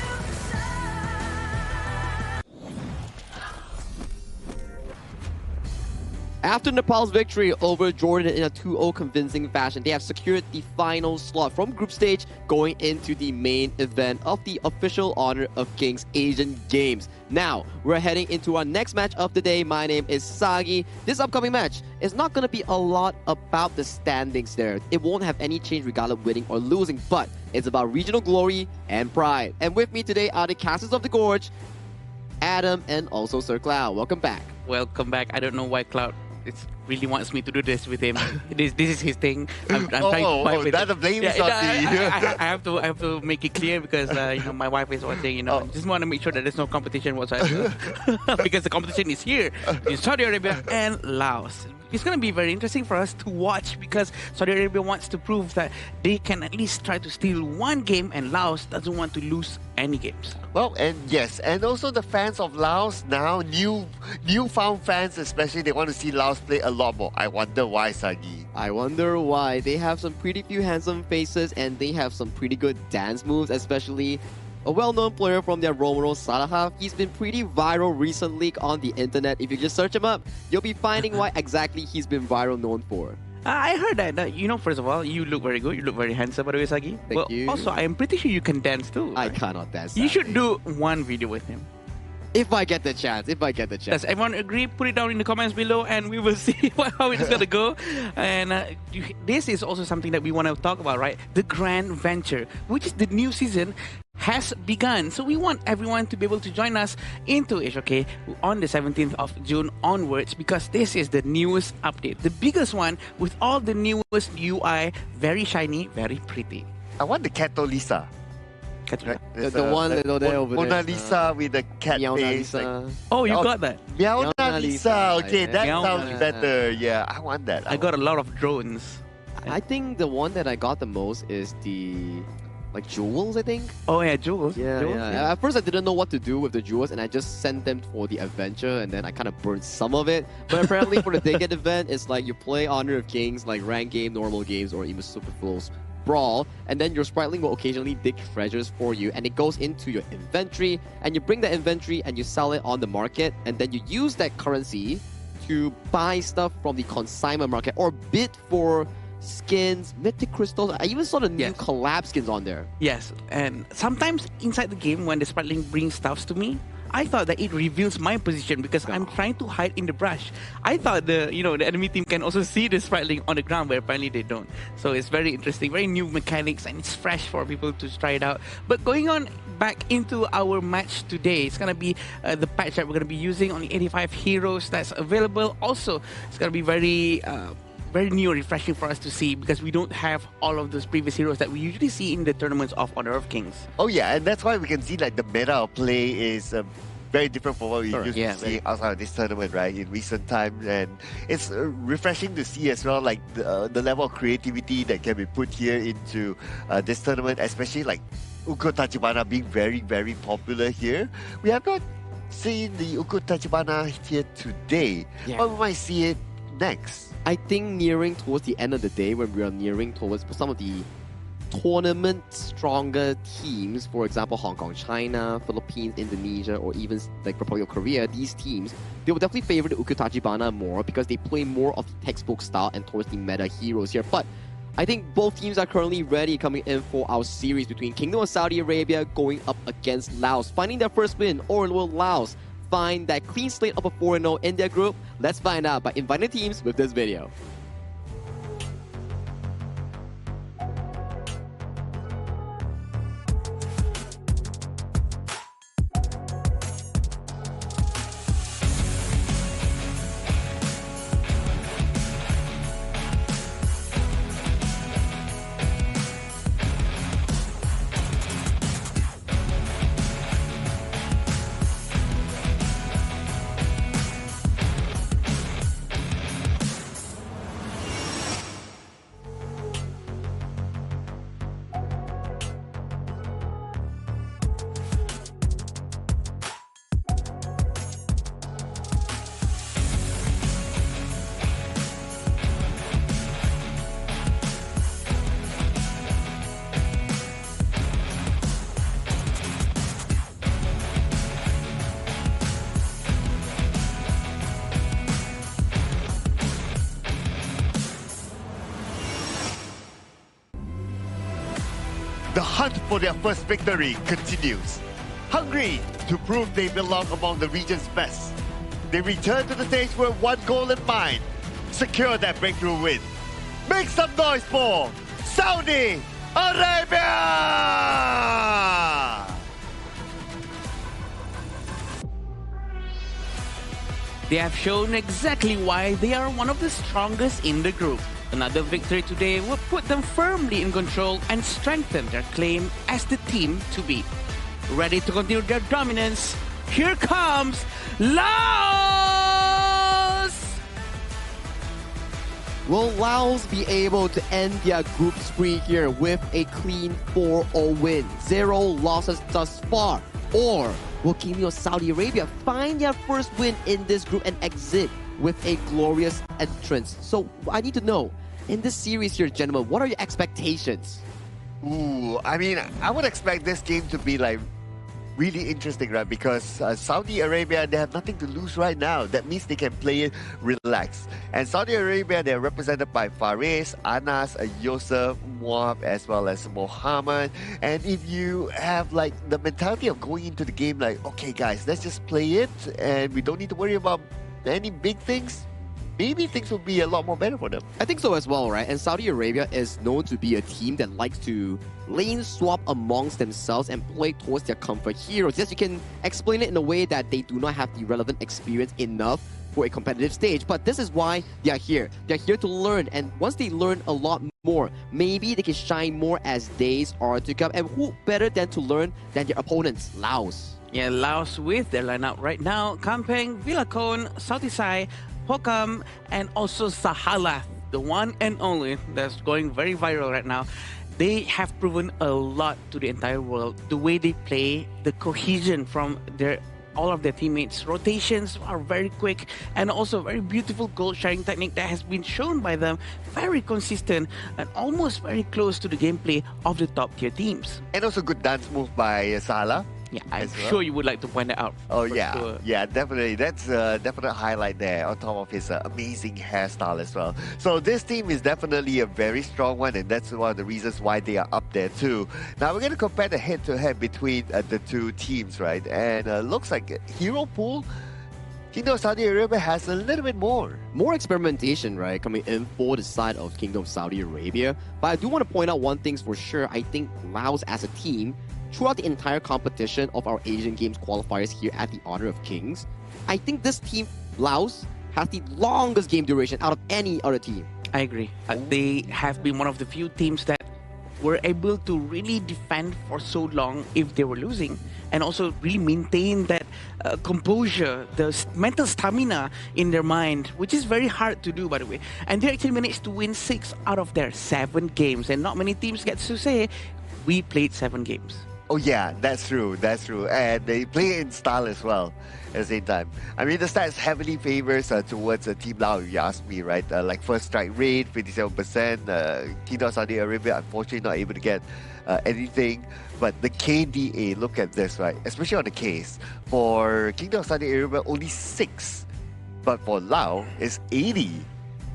After Nepal's victory over Jordan in a 2-0 convincing fashion, they have secured the final slot from group stage going into the main event of the official Honor of Kings Asian Games. Now, we're heading into our next match of the day. My name is Sagi. This upcoming match is not going to be a lot about the standings there. It won't have any change regardless of winning or losing, but it's about regional glory and pride. And with me today are the casters of the Gorge, Adam and also Sir Cloud. Welcome back. Welcome back. I don't know why Cloud really wants me to do this with him. This is his thing. I'm trying to fight with that it. the blame is Yeah, on I have to make it clear because my wife is watching. Just want to make sure that there's no competition whatsoever because the competition is here in Saudi Arabia and Laos. It's going to be very interesting for us to watch because Saudi Arabia wants to prove that they can at least try to steal one game and Laos doesn't want to lose any games. Well, and yes, and also the fans of Laos now, newfound fans especially, they want to see Laos play a lot more. I wonder why, Sagi. I wonder why. They have some pretty few handsome faces and they have some pretty good dance moves, especially a well-known player from their Romero Salahav. He's been pretty viral recently on the internet. If you just search him up, you'll be finding why exactly he's been viral known for. I heard that, first of all, you look very good. You look very handsome, by the way, Sagi. Thank you. Also, I am pretty sure you can dance too. I cannot dance. You should do one video with him. If I get the chance. Does everyone agree? Put it down in the comments below and we will see how it's going to go. And this is also something that we want to talk about, right? The Grand Venture, which is the new season, has begun. So we want everyone to be able to join us into it, okay, on the 17th of June onwards, because this is the newest update. The biggest one with all the newest UI, very shiny, very pretty. I want the Catolisa. The one little there over there. Mona Lisa with the cat face. Oh, you got that? Mona Lisa. Okay, that Meow sounds Lisa. better. Yeah, I want that. I got a lot of drones. I think the one that I got the most is the jewels, I think. Oh yeah, jewels. Yeah, Jewels, yeah. At first I didn't know what to do with the jewels and I just sent them for the adventure and then I kind of burned some of it. But apparently for the Decade event, it's like you play Honor of Kings, like rank game, normal games, or even Super Flows Brawl, and then your spriteling will occasionally dig treasures for you and it goes into your inventory and you bring that inventory and you sell it on the market and then you use that currency to buy stuff from the consignment market or bid for skins, mythic crystals. I even saw the new collab skins on there. Yes, and sometimes inside the game when the sprite link brings stuffs to me, I thought that it reveals my position because I'm trying to hide in the brush. I thought the enemy team can also see the sprite link on the ground, but apparently they don't. So it's very interesting, very new mechanics, and it's fresh for people to try it out. But going on back into our match today, it's gonna be the patch that we're gonna be using on the 85 heroes that's available. Also, it's gonna be very new and refreshing for us to see because we don't have all of those previous heroes that we usually see in the tournaments of Honor of Kings. Oh yeah, and that's why we can see like the meta of play is very different from what we used to see outside of this tournament, right, in recent times. And it's refreshing to see as well, like the level of creativity that can be put here into this tournament, especially like Uko Tachibana being very, very popular here. We have not seen the Uko Tachibana here today, but we might see it next. I think nearing towards the end of the day, when we are nearing towards some of the tournament stronger teams, for example, Hong Kong, China, Philippines, Indonesia, or even like Republic of Korea, these teams, they will definitely favor the Uko Tachibana more because they play more of the textbook style and towards the meta heroes here. But I think both teams are currently ready coming in for our series between Kingdom of Saudi Arabia going up against Laos, finding their first win, or will Laos find that clean slate of a 4-0 in their group? Let's find out by inviting teams with this video. The hunt for their first victory continues. Hungry to prove they belong among the region's best, they return to the stage with one goal in mind: secure that breakthrough win. Make some noise for Saudi Arabia! They have shown exactly why they are one of the strongest in the group. Another victory today will put them firmly in control and strengthen their claim as the team to beat. Ready to continue their dominance, here comes Laos! Will Laos be able to end their group spree here with a clean 4-0 win? 0 losses thus far. Or will Kingdom of Saudi Arabia find their first win in this group and exit with a glorious entrance? So I need to know, in this series here, gentlemen, what are your expectations? Ooh, I mean, I would expect this game to be like really interesting, right? Because Saudi Arabia, they have nothing to lose right now. That means they can play it relaxed. And Saudi Arabia, they're represented by Fares, Anas, Yosef, Moab, as well as Mohammed. And if you have like the mentality of going into the game like, okay guys, let's just play it and we don't need to worry about any big things, maybe things will be a lot more better for them. I think so as well, right? And Saudi Arabia is known to be a team that likes to lane swap amongst themselves and play towards their comfort heroes. Yes, you can explain it in a way that they do not have the relevant experience enough for a competitive stage, but this is why they are here. They're here to learn, and once they learn a lot more, maybe they can shine more as days are to come. And who better than to learn than their opponents, Laos? Yeah, Laos with their lineup right now: Kampeng, Villacon, Sautisai, Pokam, and also Sahala, the one and only that's going very viral right now. They have proven a lot to the entire world. The way they play, the cohesion from all of their teammates, rotations are very quick, and also very beautiful goal sharing technique that has been shown by them, very consistent and almost very close to the gameplay of the top tier teams. And also good dance move by Sahala. Yeah, I'm sure you would like to point that out. Oh for yeah, sure. yeah, definitely. That's a definite highlight there on top of his amazing hairstyle as well. So this team is definitely a very strong one, and that's one of the reasons why they are up there too. Now we're going to compare the head-to-head between the two teams, right? And looks like Hero Pool, Kingdom of Saudi Arabia has a little bit more. More experimentation, right, coming in for the side of Kingdom of Saudi Arabia. But I do want to point out one thing for sure. I think Laos as a team, throughout the entire competition of our Asian Games qualifiers here at the Honor of Kings, I think this team, Laos, has the longest game duration out of any other team. I agree. They have been one of the few teams that were able to really defend for so long if they were losing, and also really maintain that composure, the mental stamina in their mind, which is very hard to do, by the way. And they actually managed to win 6 out of their 7 games, and not many teams get to say, we played 7 games. Oh yeah, that's true, that's true. And they play in style as well at the same time. I mean, the stats heavily favors towards Team Lao, if you ask me, right? Like first strike rate, 57%. Kingdom of Saudi Arabia, unfortunately not able to get anything. But the KDA, look at this, right? Especially on the case. For Kingdom of Saudi Arabia, only 6. But for Lao, it's 80.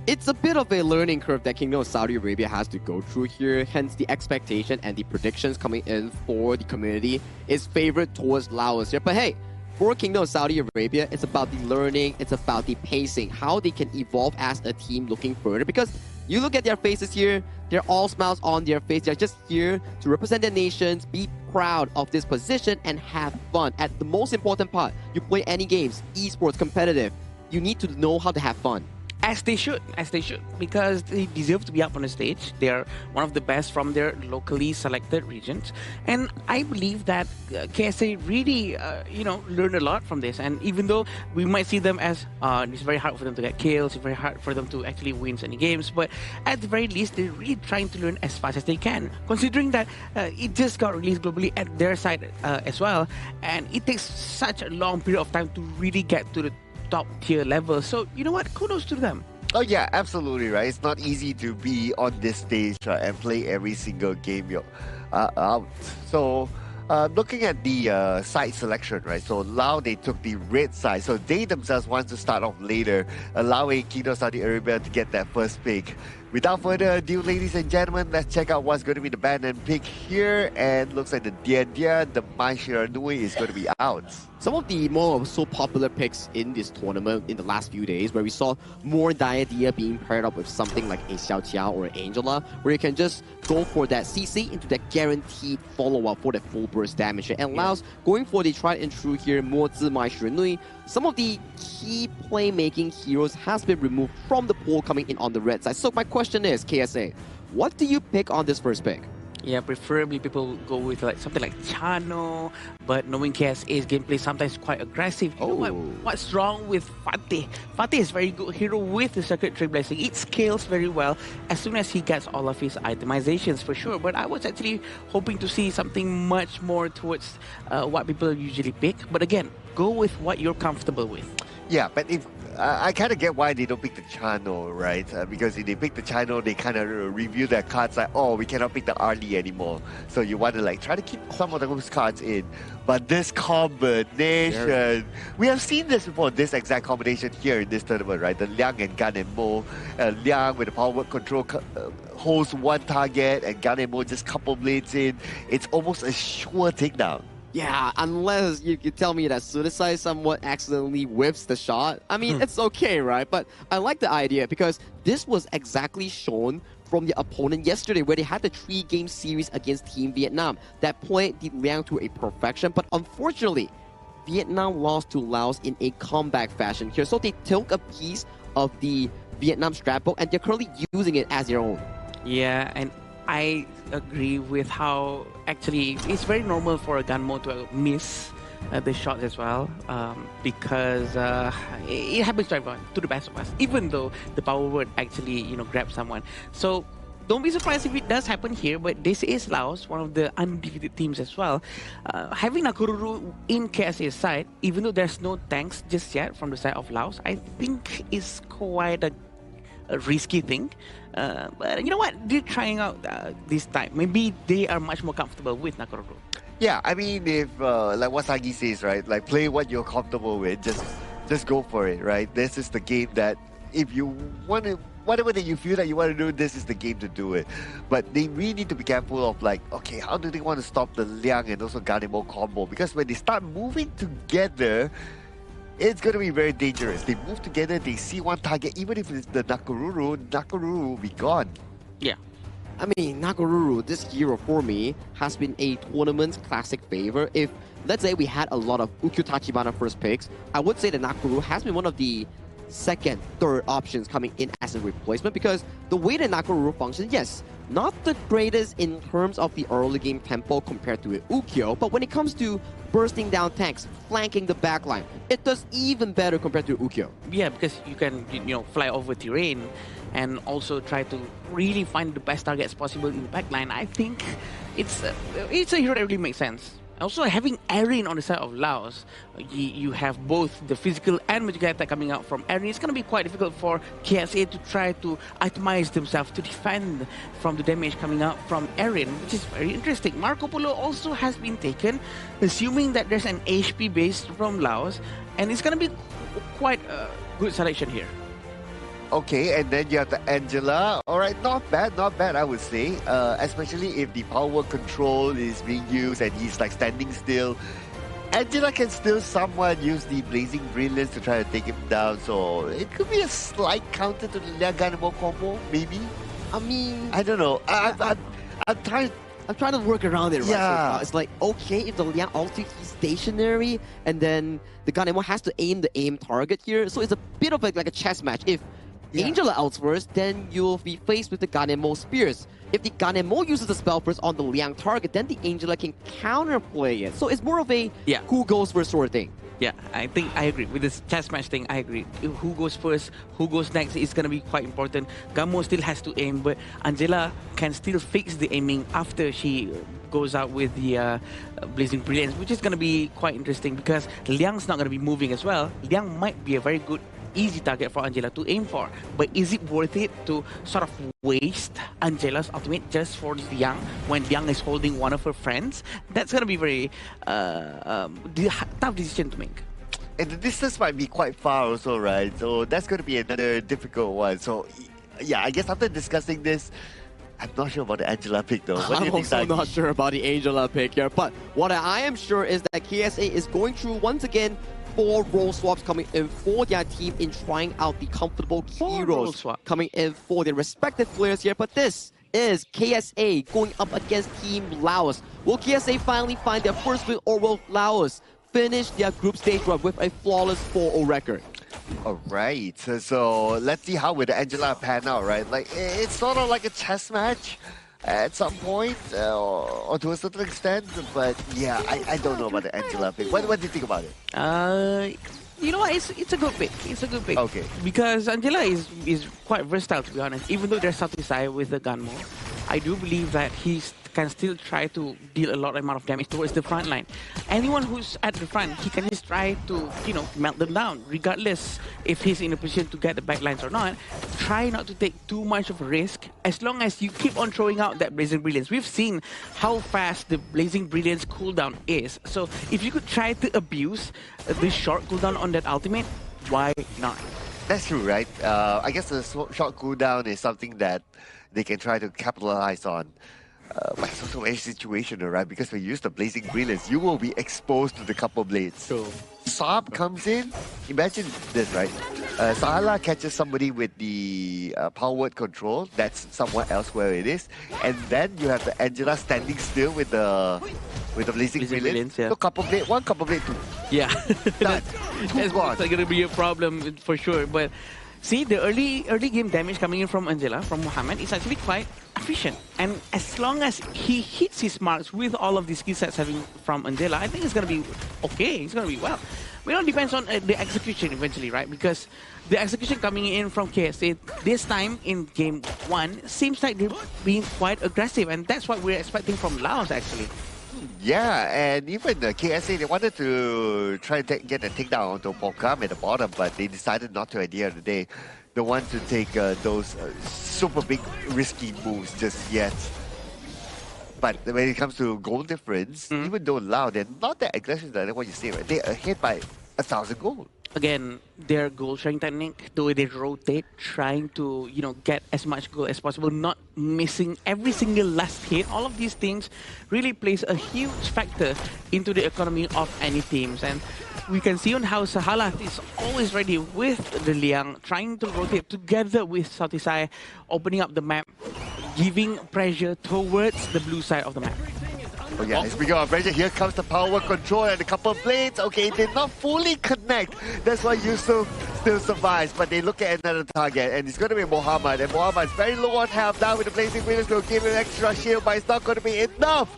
It's a bit of a learning curve that Kingdom of Saudi Arabia has to go through here, hence the expectation and the predictions coming in for the community is favored towards Laos here. But hey, for Kingdom of Saudi Arabia, it's about the learning, it's about the pacing, how they can evolve as a team looking further. Because you look at their faces here, they're all smiles on their face. They're just here to represent their nations, be proud of this position, and have fun. At the most important part, you play any games, esports, competitive, you need to know how to have fun. As they should, because they deserve to be up on the stage. They are one of the best from their locally selected regions, and I believe that KSA really, learned a lot from this. And even though we might see them as it's very hard for them to get kills, it's very hard for them to actually win any games, but at the very least, they're really trying to learn as fast as they can. Considering that it just got released globally at their side as well, and it takes such a long period of time to really get to the top tier level. So you know what, kudos to them. Oh yeah, absolutely, right? It's not easy to be on this stage and play every single game you're out. So looking at the side selection, right? So Lao, they took the red side, so they themselves want to start off later, allowing Kingdom of Saudi Arabia to get that first pick. Without further ado, ladies and gentlemen, let's check out what's going to be the ban and pick here. And looks like the Dia, the Mai Shiranui is going to be out. Some of the more so popular picks in this tournament in the last few days, where we saw more Dia being paired up with something like a Xiao Qiao or Angela, where you can just go for that CC into that guaranteed follow-up for the full burst damage. And Laos going for the tried and true here, Mo Zi Mai Shiranui. Some of the key playmaking heroes has been removed from the pool coming in on the red side. So my question is, KSA, what do you pick on this first pick? Yeah, preferably people go with like something like Chano, but knowing KSA's gameplay sometimes quite aggressive. You know what's wrong with Fatih? Fatih is very good hero with the Circuit Tree Blessing. It scales very well as soon as he gets all of his itemizations for sure. But I was actually hoping to see something much more towards what people usually pick. But again, go with what you're comfortable with. Yeah, but if I kind of get why they don't pick the Chano, right? Because if they pick the Chano, they kind of review their cards like, oh, we cannot pick the Arlie anymore. So you want to like try to keep some of those cards in. But this combination, we have seen this before, this exact combination here in this tournament, right? The Liang and Gan and Mo. Liang with the power word control holds one target, and Gan and Mo just couple blades in. It's almost a sure takedown. Yeah, unless you tell me that Suicide somewhat accidentally whips the shot. I mean, it's okay, right? But I like the idea because this was exactly shown from the opponent yesterday, where they had the 3-game series against Team Vietnam that played the Liang to a perfection. But unfortunately, Vietnam lost to Laos in a comeback fashion here. So they took a piece of the Vietnam scrapbook and they're currently using it as their own. Yeah, and I agree with how actually it's very normal for a Gunmo to miss the shot as well, because it happens to everyone, to the best of us, even though the power word actually grabs someone. So don't be surprised if it does happen here, but this is Laos, one of the undefeated teams as well. Having Nakoruru in KSA's side, even though there's no tanks just yet from the side of Laos, I think is quite a risky thing. But you know what? They're trying out this time. Maybe they are much more comfortable with Nakoruru. Yeah, I mean, if like what Sagi says, right? Like play what you're comfortable with. Just go for it, right? This is the game that if you want to, whatever that you feel that you want to do, this is the game to do it. But they really need to be careful of like, okay, how do they want to stop the Liang and also Ganemo combo? Because when they start moving together, it's going to be very dangerous. They move together, they see one target, even if it's the Nakoruru will be gone. Yeah. I mean, Nakoruru, this hero for me, has been a tournament classic favor. If, let's say, we had a lot of Ukyo Tachibana first picks, I would say that Nakoruru has been one of the second, third options coming in as a replacement, because the way that Nakoruru functions, yes, not the greatest in terms of the early game tempo compared to Ukyo, but when it comes to bursting down tanks, flanking the backline, it does even better compared to Ukyo. Yeah, because you can, fly over terrain and also try to really find the best targets possible in the backline. I think it's a hero that really makes sense. Also, having Erin on the side of Laos, you have both the physical and magical attack coming out from Erin. It's going to be quite difficult for KSA to try to itemize themselves to defend from the damage coming out from Erin, which is very interesting. Marco Polo also has been taken, assuming that there's an HP base from Laos, and it's going to be quite a good selection here. Okay, and then you have the Angela. All right, not bad, I would say. Especially if the power control is being used and he's like standing still. Angela can still somewhat use the Blazing Brilliance to try to take him down. So it could be a slight counter to the Liang-Ganemo combo, maybe. I mean, I don't know. I'm trying to work around it, right? Yeah. So, it's like, okay, if the Liang ulti is stationary, and then the Ganemo has to aim the aim target here. So it's a bit of like a chess match. If Angela outs first, then you'll be faced with the Ganemo Spears. If the Ganemo uses the spell first on the Liang target, then the Angela can counterplay it. So it's more of a who goes first sort of thing. Yeah, I think I agree. With this chess match thing, I agree. Who goes first, who goes next is going to be quite important. Gamo still has to aim, but Angela can still fix the aiming after she goes out with the Blazing Brilliance, which is going to be quite interesting because Liang's not going to be moving as well. Liang might be a very good easy target for Angela to aim for, but is it worth it to sort of waste Angela's ultimate just for Liang when Liang is holding one of her friends? That's going to be very tough decision to make. And the distance might be quite far also, right? So that's going to be another difficult one. So yeah, I guess after discussing this, I'm not sure about the Angela pick though. What do you think, I'm also not sure about the Angela pick here, but what I am sure is that KSA is going through once again 4 role swaps coming in for their team in trying out the comfortable heroes coming in for their respective players here. But this is KSA going up against Team Laos. Will KSA finally find their first win, or will Laos finish their group stage run with a flawless 4-0 record? All right, so let's see how will the Angela pan out, right? Like it's sort of like a chess match at some point, or to a certain extent, but yeah, I don't know about the Angela pick. What do you think about it? You know what? It's a good pick. It's a good pick. Okay. Because Angela is quite versatile, to be honest. Even though there's Southeast Eye with the Gunmo, I do believe that he can still try to deal a lot amount of damage towards the front line. Anyone who's at the front, he can just try to, melt them down, regardless if he's in a position to get the backlines or not. Try not to take too much of a risk, as long as you keep on throwing out that Blazing Brilliance. We've seen how fast the Blazing Brilliance cooldown is. So if you could try to abuse the short cooldown on that ultimate, why not? That's true, right? I guess the short cooldown is something that they can try to capitalize on. But it's also very situational, right? Because when you use the Blazing Brilliance, you will be exposed to the couple blades. True. Saab comes in, imagine this, right? Sahala catches somebody with the power word control, that's somewhere else where it is, and then you have the Angela standing still with the Blazing Brilliance. Yeah. So couple blade, one couple blade, 2. Yeah. That's going to be a problem for sure, but see, the early game damage coming in from Angela, from Mohammed, is actually quite efficient. And as long as he hits his marks with all of the skill sets having from Angela, I think it's going to be okay. It's going to be well. It all depends on the execution eventually, right? Because the execution coming in from KSA this time in game 1 seems like they're being quite aggressive, and that's what we're expecting from Laos actually. Yeah, and even the KSA, they wanted to try to get a takedown onto Pokam at the bottom, but they decided not to at the end of the day. They want to take those super big risky moves just yet. But when it comes to goal difference, even though Lao, they're not that aggressive like what you say, right? They're ahead by 1,000 goals. Again, their goal sharing technique, the way they rotate, trying to, get as much goal as possible, not missing every single last hit. All of these things really plays a huge factor into the economy of any teams. And we can see on how Sahalat is always ready with the Liang, trying to rotate together with Sautisai, opening up the map, giving pressure towards the blue side of the map. Oh yeah, speaking of pressure, here comes the power control and a couple of blades. Okay, it did not fully connect. That's why Yusuf still survives, but they look at another target, and it's going to be Mohammed. And Mohammed's very low on health now with the blazing winners. Will give him extra shield, but it's not going to be enough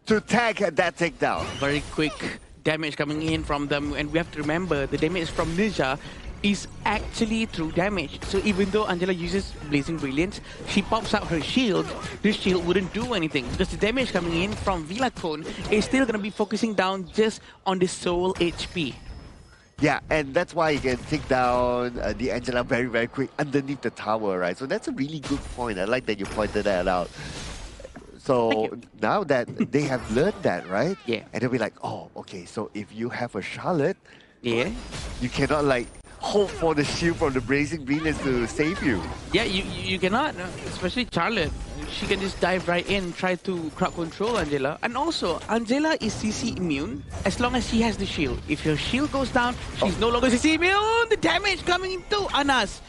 to tag that takedown. Very quick damage coming in from them, and we have to remember the damage from Ninja is actually true damage. So even though Angela uses Blazing Brilliance, she pops out her shield, this shield wouldn't do anything because the damage coming in from Villacone is still going to be focusing down just on the soul HP. Yeah, and that's why you can take down the Angela very, very quick underneath the tower, right? So that's a really good point. I like that you pointed that out. So now that they have learned that, right? Yeah. And they'll be like, oh, okay, so if you have a Charlotte, yeah, you cannot like hope for the shield from the Blazing Brilliance to save you. Yeah, you cannot, especially Charlotte. She can just dive right in, try to crowd control Angela. And also, Angela is CC immune as long as she has the shield. If her shield goes down, she's no longer CC immune. The damage coming into Anas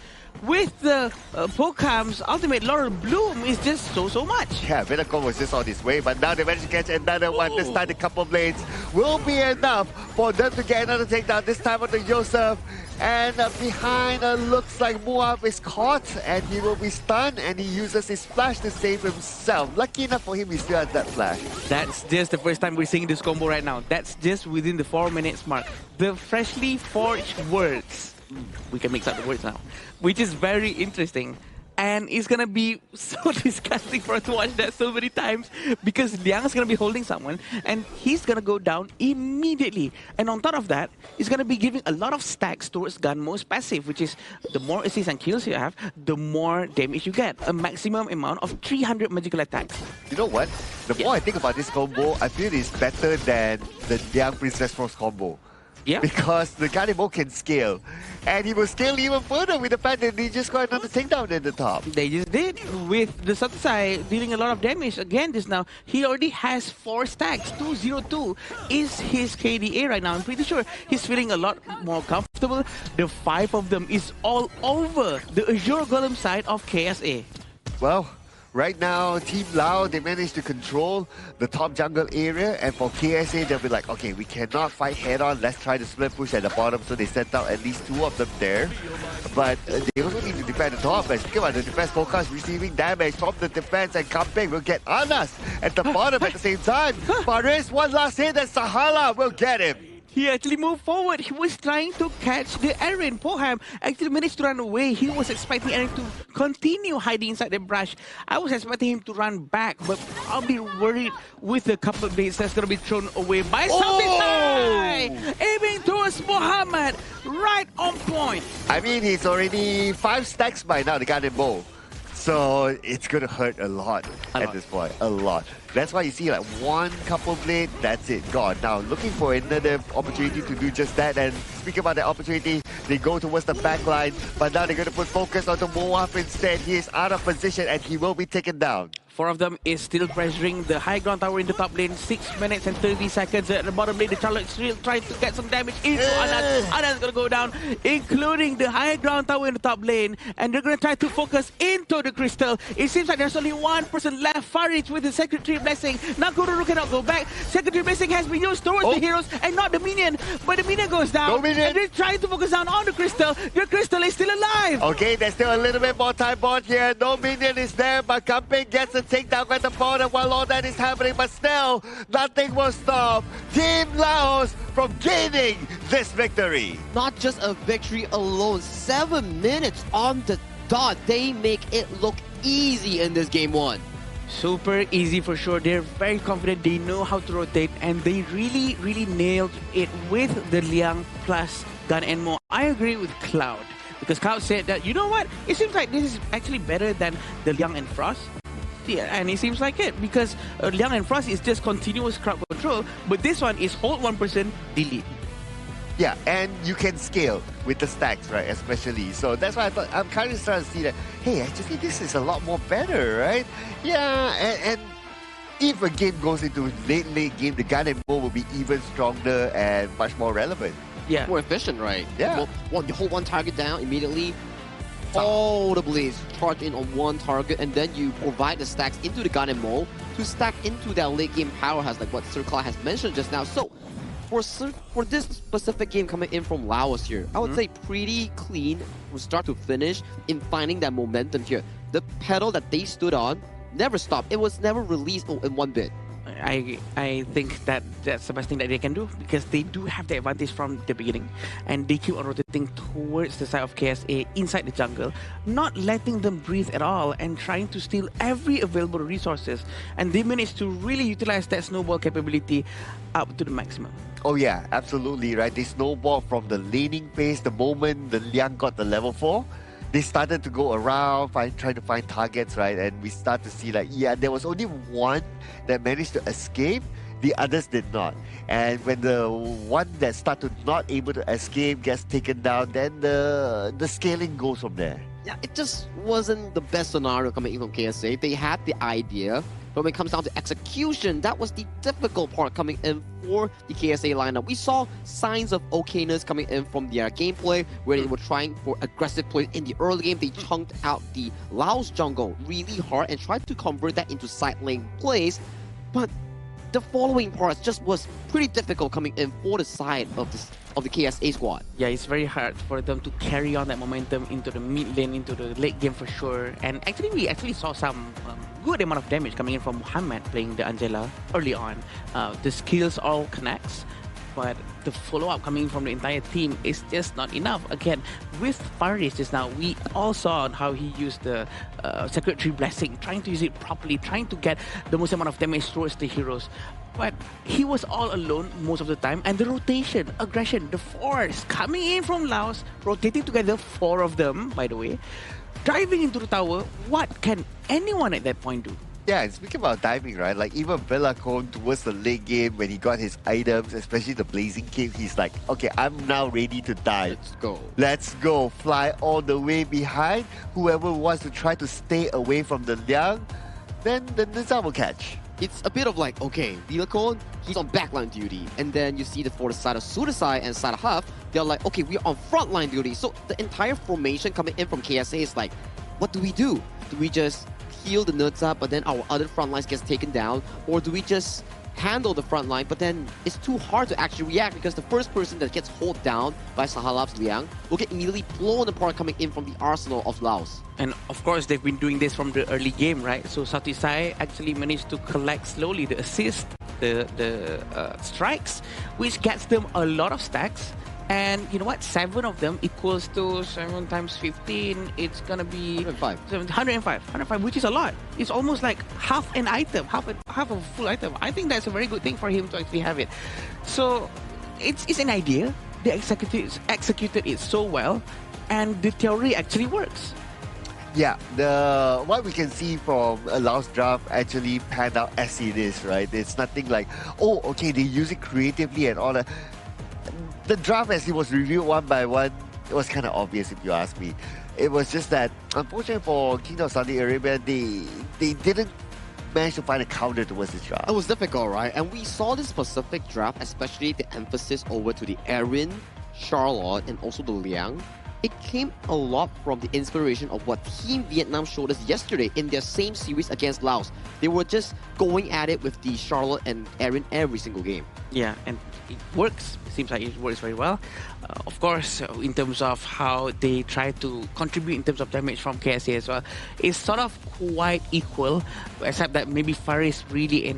with the Pokam's ultimate Laurel Bloom is just so much. Yeah, Villacone was just on his way, but now they managed to catch another one. This time the couple blades will be enough for them to get another takedown, this time on the Yosef. And behind looks like Muab is caught and he will be stunned, and he uses his flash to save himself. Lucky enough for him, he still has that flash. That's just the first time we're seeing this combo right now. That's just within the 4 minutes mark. The freshly forged words. We can mix up the words now, which is very interesting. And it's gonna be so disgusting for us to watch that so many times because Liang's gonna be holding someone and he's gonna go down immediately. And on top of that, he's gonna be giving a lot of stacks towards Gunmo's passive, which is the more assists and kills you have, the more damage you get. A maximum amount of 300 magical attacks. You know what? The more I think about this combo, I feel it's better than the Liang Princess Frost combo. Yeah. Because the Ganimo can scale. And he will scale even further with the fact that they just got another takedown in the top. They just did, with the Satsai dealing a lot of damage again just now. He already has 4 stacks. 202 is his KDA right now. I'm pretty sure he's feeling a lot more comfortable. The 5 of them is all over the Azure Golem side of KSA. Well, right now, Team Lao, they managed to control the top jungle area, and for KSA, they'll be like, okay, we cannot fight head-on, let's try to split push at the bottom, so they sent out at least 2 of them there. But they also need to defend the top, and speaking about the defense focus, receiving damage from the defense, and Kampeng will get Anas at the bottom at the same time. Faris, one last hit, and Sahala will get him. He actually moved forward. He was trying to catch the Eren. Poham actually managed to run away. He was expecting Eren to continue hiding inside the brush. I was expecting him to run back, but I'll be worried with the couple of blades that's going to be thrown away by Sautisai. Aiming towards Muhammad, right on point. I mean, he's already 5 stacks by now, the Garden Bow. So it's going to hurt a lot at this point. A lot. That's why you see like one couple blade, that's it, gone. Now looking for another opportunity to do just that. And speaking about that opportunity, they go towards the back line. But now they're going to put focus on the Moab instead. He is out of position and he will be taken down. 4 of them is still pressuring the high ground tower in the top lane. 6 minutes and 30 seconds at the bottom lane. The Charlotte still trying to get some damage into Anas. Anas is going to go down, including the high ground tower in the top lane. And they're going to try to focus into the crystal. It seems like there's only one person left. Farid with the Secretary Blessing. Now Guru cannot go back. Secretary Blessing has been used towards the heroes and not the minion. But the minion goes down. No minion. And they're trying to focus down on the crystal. The crystal is still alive. Okay, there's still a little bit more time bond here. No minion is there, but Kampeng gets a takedown at the bottom while all that is happening. But still, nothing will stop Team Laos from gaining this victory. Not just a victory alone, 7 minutes on the dot. They make it look easy in this game 1. Super easy for sure. They're very confident. They know how to rotate, and they really nailed it with the Liang plus Gun and Mo. I agree with Cloud, because Cloud said that, you know what? It seems like this is actually better than the Liang and Frost. Yeah, and it seems like it because Liang and Frost is just continuous crowd control, but this one is hold one person, delete. Yeah, and you can scale with the stacks, right? Especially. So that's why I thought I'm kind of starting to see that, hey, actually this is a lot more better, right? Yeah, and if a game goes into late game, the gun and bow will be even stronger and much more relevant. Yeah. More efficient, right? Yeah. Well, you hold one target down immediately. All the blades charge in on one target, and then you provide the stacks into the gun and mole to stack into that late game powerhouse, like what Sir Clyde has mentioned just now. So, for this specific game coming in from Laos here, I would say pretty clean from start to finish in finding that momentum here. The pedal that they stood on never stopped. It was never released in one bit. I think that's the best thing that they can do because they do have the advantage from the beginning and they keep on rotating towards the side of KSA inside the jungle, not letting them breathe at all and trying to steal every available resources, and they managed to really utilize that snowball capability up to the maximum. Oh yeah, absolutely, right? They snowball from the laning phase the moment the Liang got the level 4. They started to go around, trying to find targets, right? And we start to see like, yeah, there was only one that managed to escape. The others did not. And when the one that started not able to escape gets taken down, then the scaling goes from there. Yeah, it just wasn't the best scenario coming in from KSA. They had the idea, but when it comes down to execution, that was the difficult part coming in for the KSA lineup. We saw signs of okayness coming in from their gameplay, where they were trying for aggressive plays in the early game. They chunked out the Laos jungle really hard and tried to convert that into side lane plays, but the following parts just was pretty difficult coming in for the side of the KSA squad. Yeah, it's very hard for them to carry on that momentum into the mid lane, into the late game for sure. And actually, we actually saw some good amount of damage coming in from Muhammad playing the Angela early on. The skills all connects, but the follow-up coming from the entire team is just not enough. Again, with Faris just now, we all saw how he used the Secretary Blessing, trying to use it properly, trying to get the most amount of damage towards the heroes. But he was all alone most of the time, and the rotation, aggression, the force coming in from Laos, rotating together, 4 of them, by the way, driving into the tower. What can anyone at that point do? Yeah, and speaking about diving, right? Like even Velacon towards the late game when he got his items, especially the Blazing Cape, he's like, okay, I'm now ready to dive. Let's go. Let's go. Fly all the way behind. Whoever wants to try to stay away from the Liang, then the Nizam will catch. It's a bit of like, okay, Velacon, he's on backline duty. And then you see that for the side of Sudasai and side of Huff, they're like, okay, we're on frontline duty. So the entire formation coming in from KSA is like, what do? Do we just heal the nerds up, but then our other front lines gets taken down? Or do we just handle the front line, but then it's too hard to actually react because the first person that gets held down by Sahalab's Liang will get immediately blown apart coming in from the arsenal of Laos. And of course, they've been doing this from the early game, right? So Satisai actually managed to collect slowly the assist, the strikes, which gets them a lot of stacks. And you know what? 7 of them equals to 7 times 15. It's gonna be 105, which is a lot. It's almost like half an item, half a full item. I think that's a very good thing for him to actually have it. So it's an idea. They executed it so well, and the theory actually works. Yeah, what we can see from a Laos draft actually panned out as it is, right? It's nothing like, oh, okay, they use it creatively and all that. The draft as it was reviewed one by one, it was kind of obvious if you ask me. It was just that, unfortunately for Kingdom of Saudi Arabia, they didn't manage to find a counter towards this draft. It was difficult, right? And we saw this specific draft, especially the emphasis over to the Erin, Charlotte, and also the Liang. It came a lot from the inspiration of what Team Vietnam showed us yesterday in their same series against Laos. They were just going at it with the Charlotte and Erin every single game. Yeah, and it works. Seems like it works very well. Of course, in terms of how they try to contribute in terms of damage from KSA as well, it's sort of quite equal, except that maybe Faris really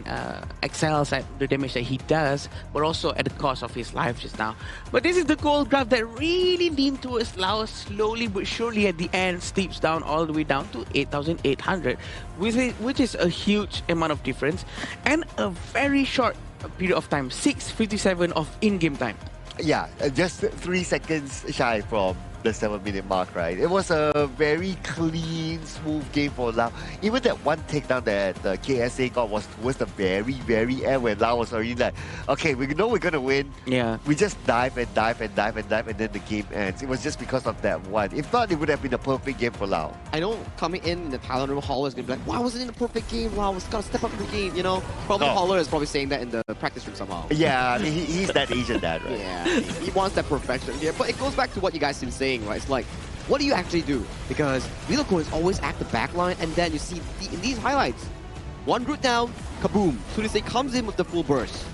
excels at the damage that he does, but also at the cost of his life just now. But this is the gold graph that really leaned towards Laos slowly but surely at the end, steeps down all the way down to 8,800, which is a huge amount of difference and a very short period of time, 6:57 of in-game time. Yeah, just 3 seconds shy from the 7-minute mark, right? It was a very clean, smooth game for Lau. Even that one takedown that KSA got was towards the very, very end when Lau was already like, okay, we know we're gonna win. Yeah. We just dive and dive and dive and dive, and then the game ends. It was just because of that one. If not, it would have been a perfect game for Lau. I know coming in the talent room, Holler is going to be like, why wasn't it a perfect game? Wow, was got to step up in the game, you know? Probably Holler is probably saying that in the practice room somehow. Yeah, I mean, he's that Asian dad, right? Yeah, he wants that perfection. Yeah, but it goes back to what you guys have been saying, right? It's like, what do you actually do? Because Liloco is always at the back line, and then you see in these highlights, one route down, kaboom. Sudisei comes in with the full burst.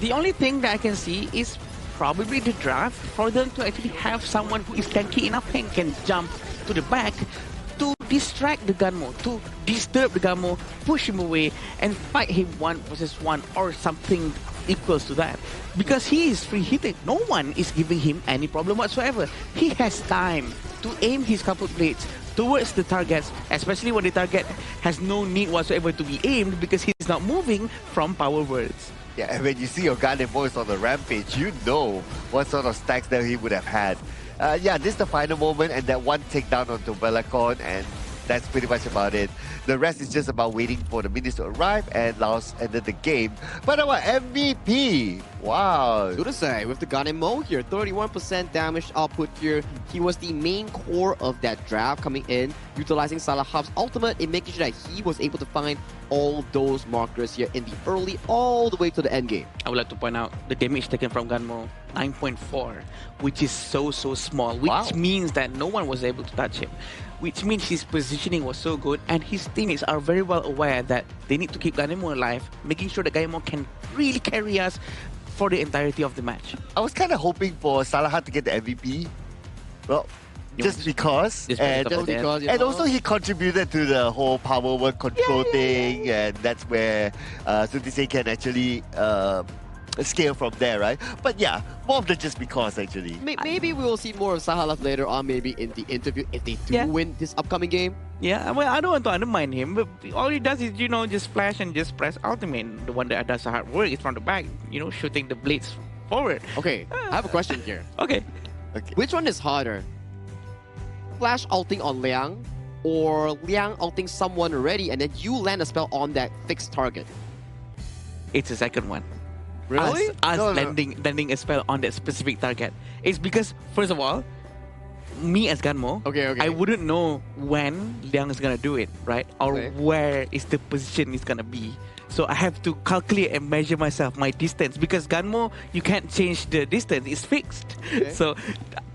The only thing that I can see is probably the draft for them to actually have someone who is tanky enough and can jump to the back to distract the Gunmo, to disturb the Gunmo, push him away, and fight him 1 versus 1 or something equals to that. Because he is free-hitted. No one is giving him any problem whatsoever. He has time to aim his coupled blades towards the targets, especially when the target has no need whatsoever to be aimed because he's not moving from power words. Yeah, and when you see your Guardian Voice on the rampage, you know what sort of stacks that he would have had. Yeah, this is the final moment, and that one takedown onto Belacon, and that's pretty much about it. The rest is just about waiting for the minutes to arrive, and Laos ended the game. But our MVP, wow. Sudisei with the Ganemo here, 31% damage output here. He was the main core of that draft coming in, utilizing Salah Hub's ultimate and making sure that he was able to find all those markers here in the early all the way to the end game. I would like to point out the damage taken from Gunmo, 9.4, which is so small, which means that no one was able to touch him, which means his positioning was so good, and his teammates are very well aware that they need to keep Ganemo alive, making sure that Ganemo can really carry us for the entirety of the match. I was kind of hoping for Salah to get the MVP. Well, just because. And also he contributed to the whole power word control thing, and that's where Sudisei can actually scale from there, right? But yeah, more of the just because actually. Maybe we will see more of Sahalaf later on, maybe in the interview, if they do win this upcoming game. Yeah, well, I don't want to undermine him, but all he does is, you know, just flash and just press ultimate. The one that does the hard work is from the back, you know, shooting the blades forward. Okay, I have a question here. Okay. Which one is harder? Flash ulting on Liang, or Liang ulting someone already and then you land a spell on that fixed target? It's the second one. Really? Us landing a spell on that specific target. It's because, first of all, me as Gunmo, I wouldn't know when Liang is gonna do it, right? Or where is the position is gonna be. So I have to calculate and measure myself, my distance. Because Gunmo, you can't change the distance, it's fixed. So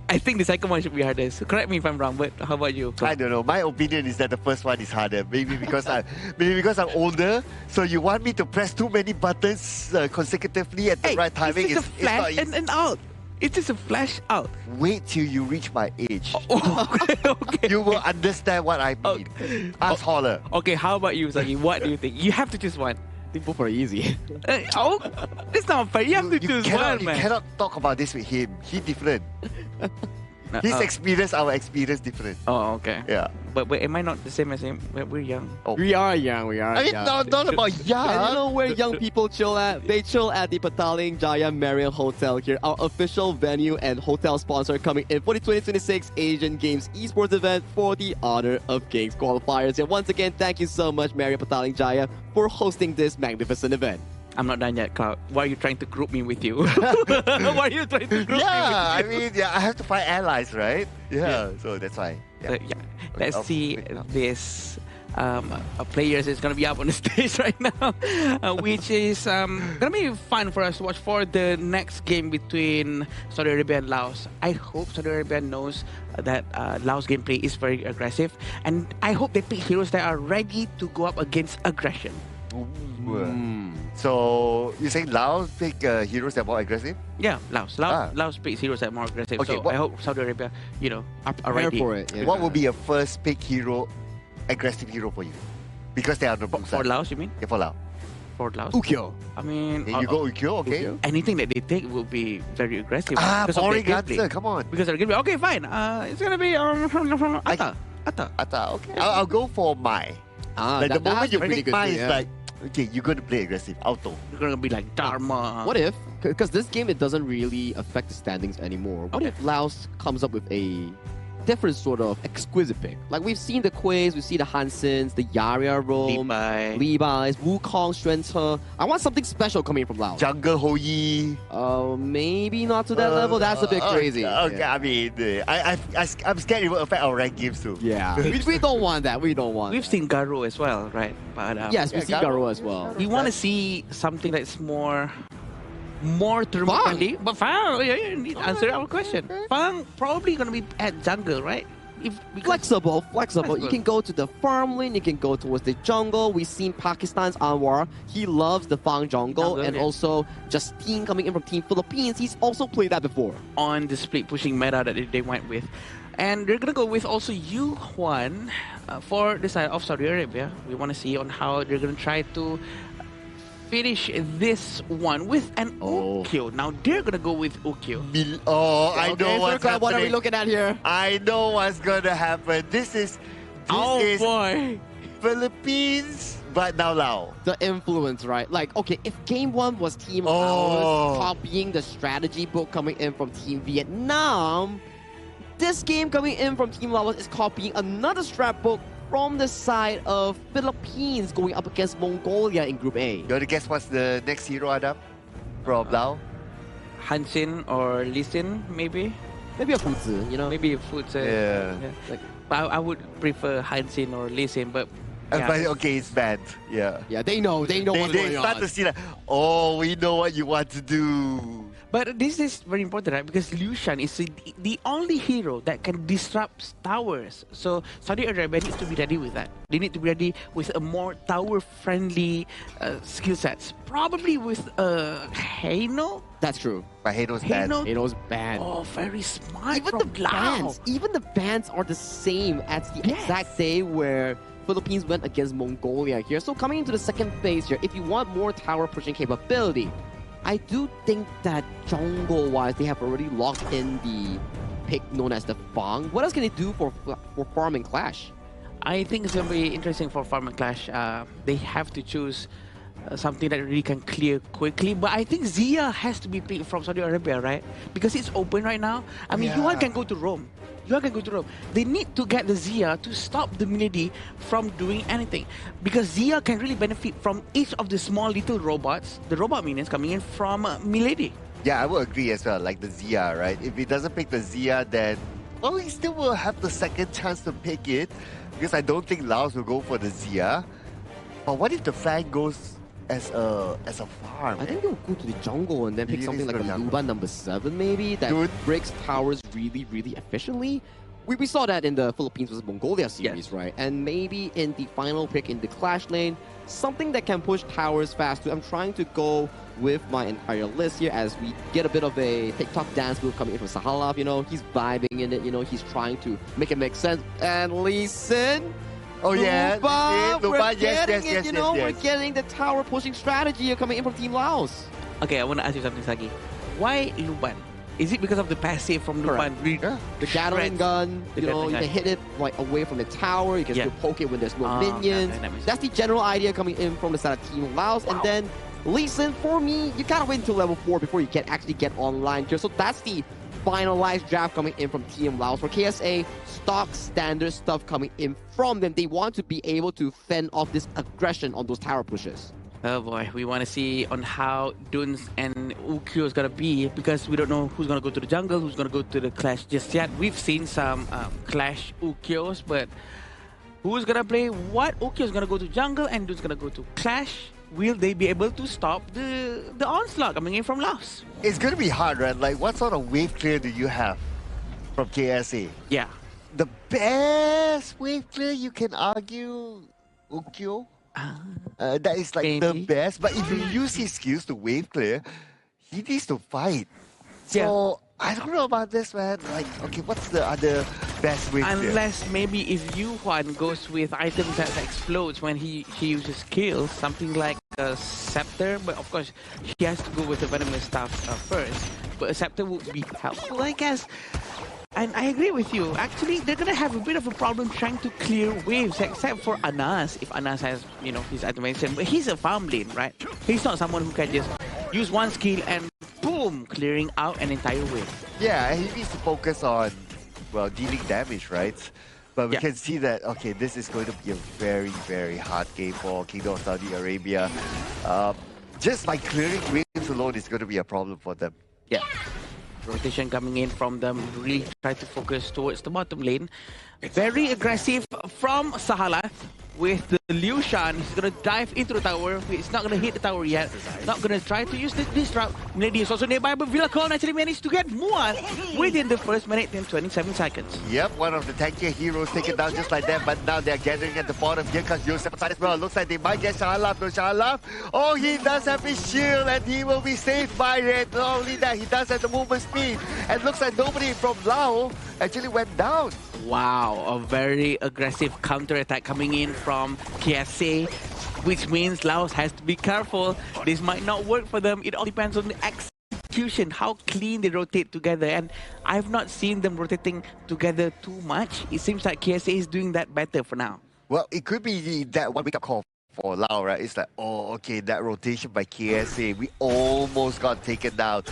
I think the second one should be harder. So correct me if I'm wrong, but how about you? I don't know. My opinion is that the first one is harder. Maybe because I'm older. So you want me to press too many buttons consecutively at the right timing? It's just a flash and out. It's just a flash out. Wait till you reach my age. Okay. You will understand what I mean. Ask Holler. Okay, how about you, Sagi? What do you think? You have to choose one. I think both are easy. It's not fair. You have to choose one, man. You cannot talk about this with him. He's different. His experience, our experience different. Oh, okay. Yeah. But am I not the same as him? We're young. Oh. We are young. I mean, not about young. And you know where young people chill at? They chill at the Petaling Jaya Marriott Hotel here, our official venue and hotel sponsor coming in for the 2026 Asian Games Esports event for the Honor of Kings qualifiers. And once again, thank you so much, Marriott Petaling Jaya, for hosting this magnificent event. I'm not done yet, Cloud. Why are you trying to group me with you? Why are you trying to group me with you? I mean, I have to find allies, right? Yeah. So that's why. So, let's see this players is going to be up on the stage right now, which is going to be fun for us to watch for the next game between Saudi Arabia and Laos. I hope Saudi Arabia knows that Laos gameplay is very aggressive, and I hope they pick heroes that are ready to go up against aggression. So you're saying Laos pick heroes that are more aggressive? Yeah, Laos picks heroes that are more aggressive. Okay, so I hope Saudi Arabia, are ready for it. Yeah. What would be a first pick hero, aggressive hero for you? Because they are the blue side. For Laos, you mean? Yeah, for Laos. For Laos? Ukyo. I mean, you go Ukyo, okay? Anything that they take will be very aggressive. Boring answer. Come on. Because they're gameplay. Okay, fine. It's gonna be Atta. Okay. I'll go for Mai. Like the moment you pick Mai, it's like, okay, you're going to play aggressive, auto. You're going to be like Dharma. What if, because this game, it doesn't really affect the standings anymore. What if Laos comes up with a different sort of exquisite pick. Like we've seen the Quiz, we've seen the Hansens, the Yaria Rome, Levi's, Wukong, Xuanche. I want something special coming from Laos. Jungle Hoyi. Maybe not to that level. That's a bit crazy. Okay, yeah. I mean, I'm scared it will affect our rank games too. Yeah, we don't want that. We don't want. We've seen Garo as well, right? But yes, we've seen Garo as well. We want to see something that's more thermally. But Fang, you need to answer our question. Fang probably gonna be at jungle, right? Flexible. You can go to the farm lane, you can go towards the jungle. We've seen Pakistan's Anwar. He loves the Fang jungle. And also Justine coming in from Team Philippines. He's also played that before. On the split pushing meta that they went with. And they're gonna go with also Yu Huan for the side of Saudi Arabia. We want to see on how they're gonna try to finish this one with an Ukyo. Now they're gonna go with Ukyo. I know what's happening. What are we looking at here? I know what's gonna happen. This is boy, Philippines, but now Lao. The influence, right? Like, okay, if game one was Team Laos copying the strategy book coming in from Team Vietnam, this game coming in from Team Laos is copying another strat book from the side of Philippines going up against Mongolia in Group A. You want to guess what's the next hero, Adam? From Lao? Hansin or Lee Sin, maybe? Maybe a Fuzi, you know? Maybe a Fuzi. Yeah. Like, I would prefer Hansin or Lee Sin, but... Yeah. But okay, it's banned. Yeah. Yeah, they know what's going on. They start to see that, we know what you want to do. But this is very important, right? Because Liu Shan is the only hero that can disrupt towers. So Saudi Arabia needs to be ready with that. They need to be ready with a more tower-friendly skill sets. Probably with Heino. That's true. But Heino's banned. Heino's banned. Oh, very smart. Even the bans are the same as the exact day where Philippines went against Mongolia here. So coming into the second phase here, if you want more tower pushing capability, I do think that jungle-wise, they have already locked in the pick known as the Fang. What else can they do for Farm and Clash? I think it's going to be interesting for Farm and Clash. They have to choose something that really can clear quickly. But I think Zia has to be picked from Saudi Arabia, right? Because it's open right now. I mean, Yuan can go to Rome. They need to get the Zia to stop the Milady from doing anything. Because Zia can really benefit from each of the small little robots, the robot minions coming in from Milady. Yeah, I would agree as well, like the Zia, right? If he doesn't pick the Zia, then, well, he still will have the second chance to pick it. Because I don't think Laos will go for the Zia. But what if the Fang goes as a farm? I think they'll go to the jungle and then pick something like a Luba number 7 maybe that breaks towers really, really efficiently. We saw that in the Philippines versus Mongolia series, right? And maybe in the final pick in the Clash lane, something that can push towers fast too. I'm trying to go with my entire list here as we get a bit of a TikTok dance move coming in from Sahalov, you know, he's vibing in it, you know, he's trying to make it make sense. And Lee Sin, Luba, yes, we're getting the tower pushing strategy coming in from Team Laos. Okay, I want to ask you something, Sagi. Why Luban? Is it because of the passive from Luban? The Gatling gun, you know, you can hit it like away from the tower, you can still poke it when there's no minions. That's the general idea coming in from the side of Team Laos. And then Lee Sin, for me, you gotta wait until level 4 before you can actually get online here. So that's the finalized draft coming in from Team Laos. For KSA, stock standard stuff coming in from them. They want to be able to fend off this aggression on those tower pushes. Oh boy, we want to see on how Duns and Ukyo is going to be, because we don't know who's going to go to the jungle, who's going to go to the Clash just yet. We've seen some Clash Ukyos, but who's going to play what? Ukyo is going to go to jungle and Duns going to go to Clash. Will they be able to stop the onslaught coming in from Laos? It's going to be hard, right? Like, what sort of wave clear do you have from KSA? Yeah. The best wave clear, you can argue, Ukyo. That is like the best. But if you use his skills to wave clear, he needs to fight. So, I don't know about this, man. Like, okay, what's the other best wave clear? Unless maybe if Yu Huan goes with items that explodes when he uses skills, something like a scepter, but of course he has to go with the venomous stuff first. But a scepter would be helpful, I guess. And I agree with you. Actually, they're gonna have a bit of a problem trying to clear waves, except for Anas. If Anas has, you know, his animation, but he's a farm lane, right? He's not someone who can just use one skill and boom, clearing out an entire wave. Yeah, he needs to focus on well, dealing damage, right? But we can see that, okay, this is going to be a very, very hard game for Kingdom of Saudi Arabia. Just by clearing waves alone is going to be a problem for them. Yeah. Rotation coming in from them, really try to focus towards the bottom lane. Very aggressive from Sahala with the Liu Shan. He's going to dive into the tower. He's not going to hit the tower yet. Not going to try to use the disrupt. Milady is also nearby, but Villacon actually managed to get Mua within the first minute and 27 seconds. Yep, one of the tankier heroes taken down just like that, but now they're gathering at the bottom. Here comes Yosef aside as well. Looks like they might get Shahalaf. No Shahalaf. Oh, he does have his shield and he will be saved by it. Not only that, he does have the movement speed. And looks like nobody from Lao actually went down. Wow, a very aggressive counter-attack coming in from KSA, which means Laos has to be careful. This might not work for them. It all depends on the execution, how clean they rotate together. And I've not seen them rotating together too much. It seems like KSA is doing that better for now. Well, it could be that one wake-up call for Lao, right? It's like, oh, okay, that rotation by KSA, we almost got taken down.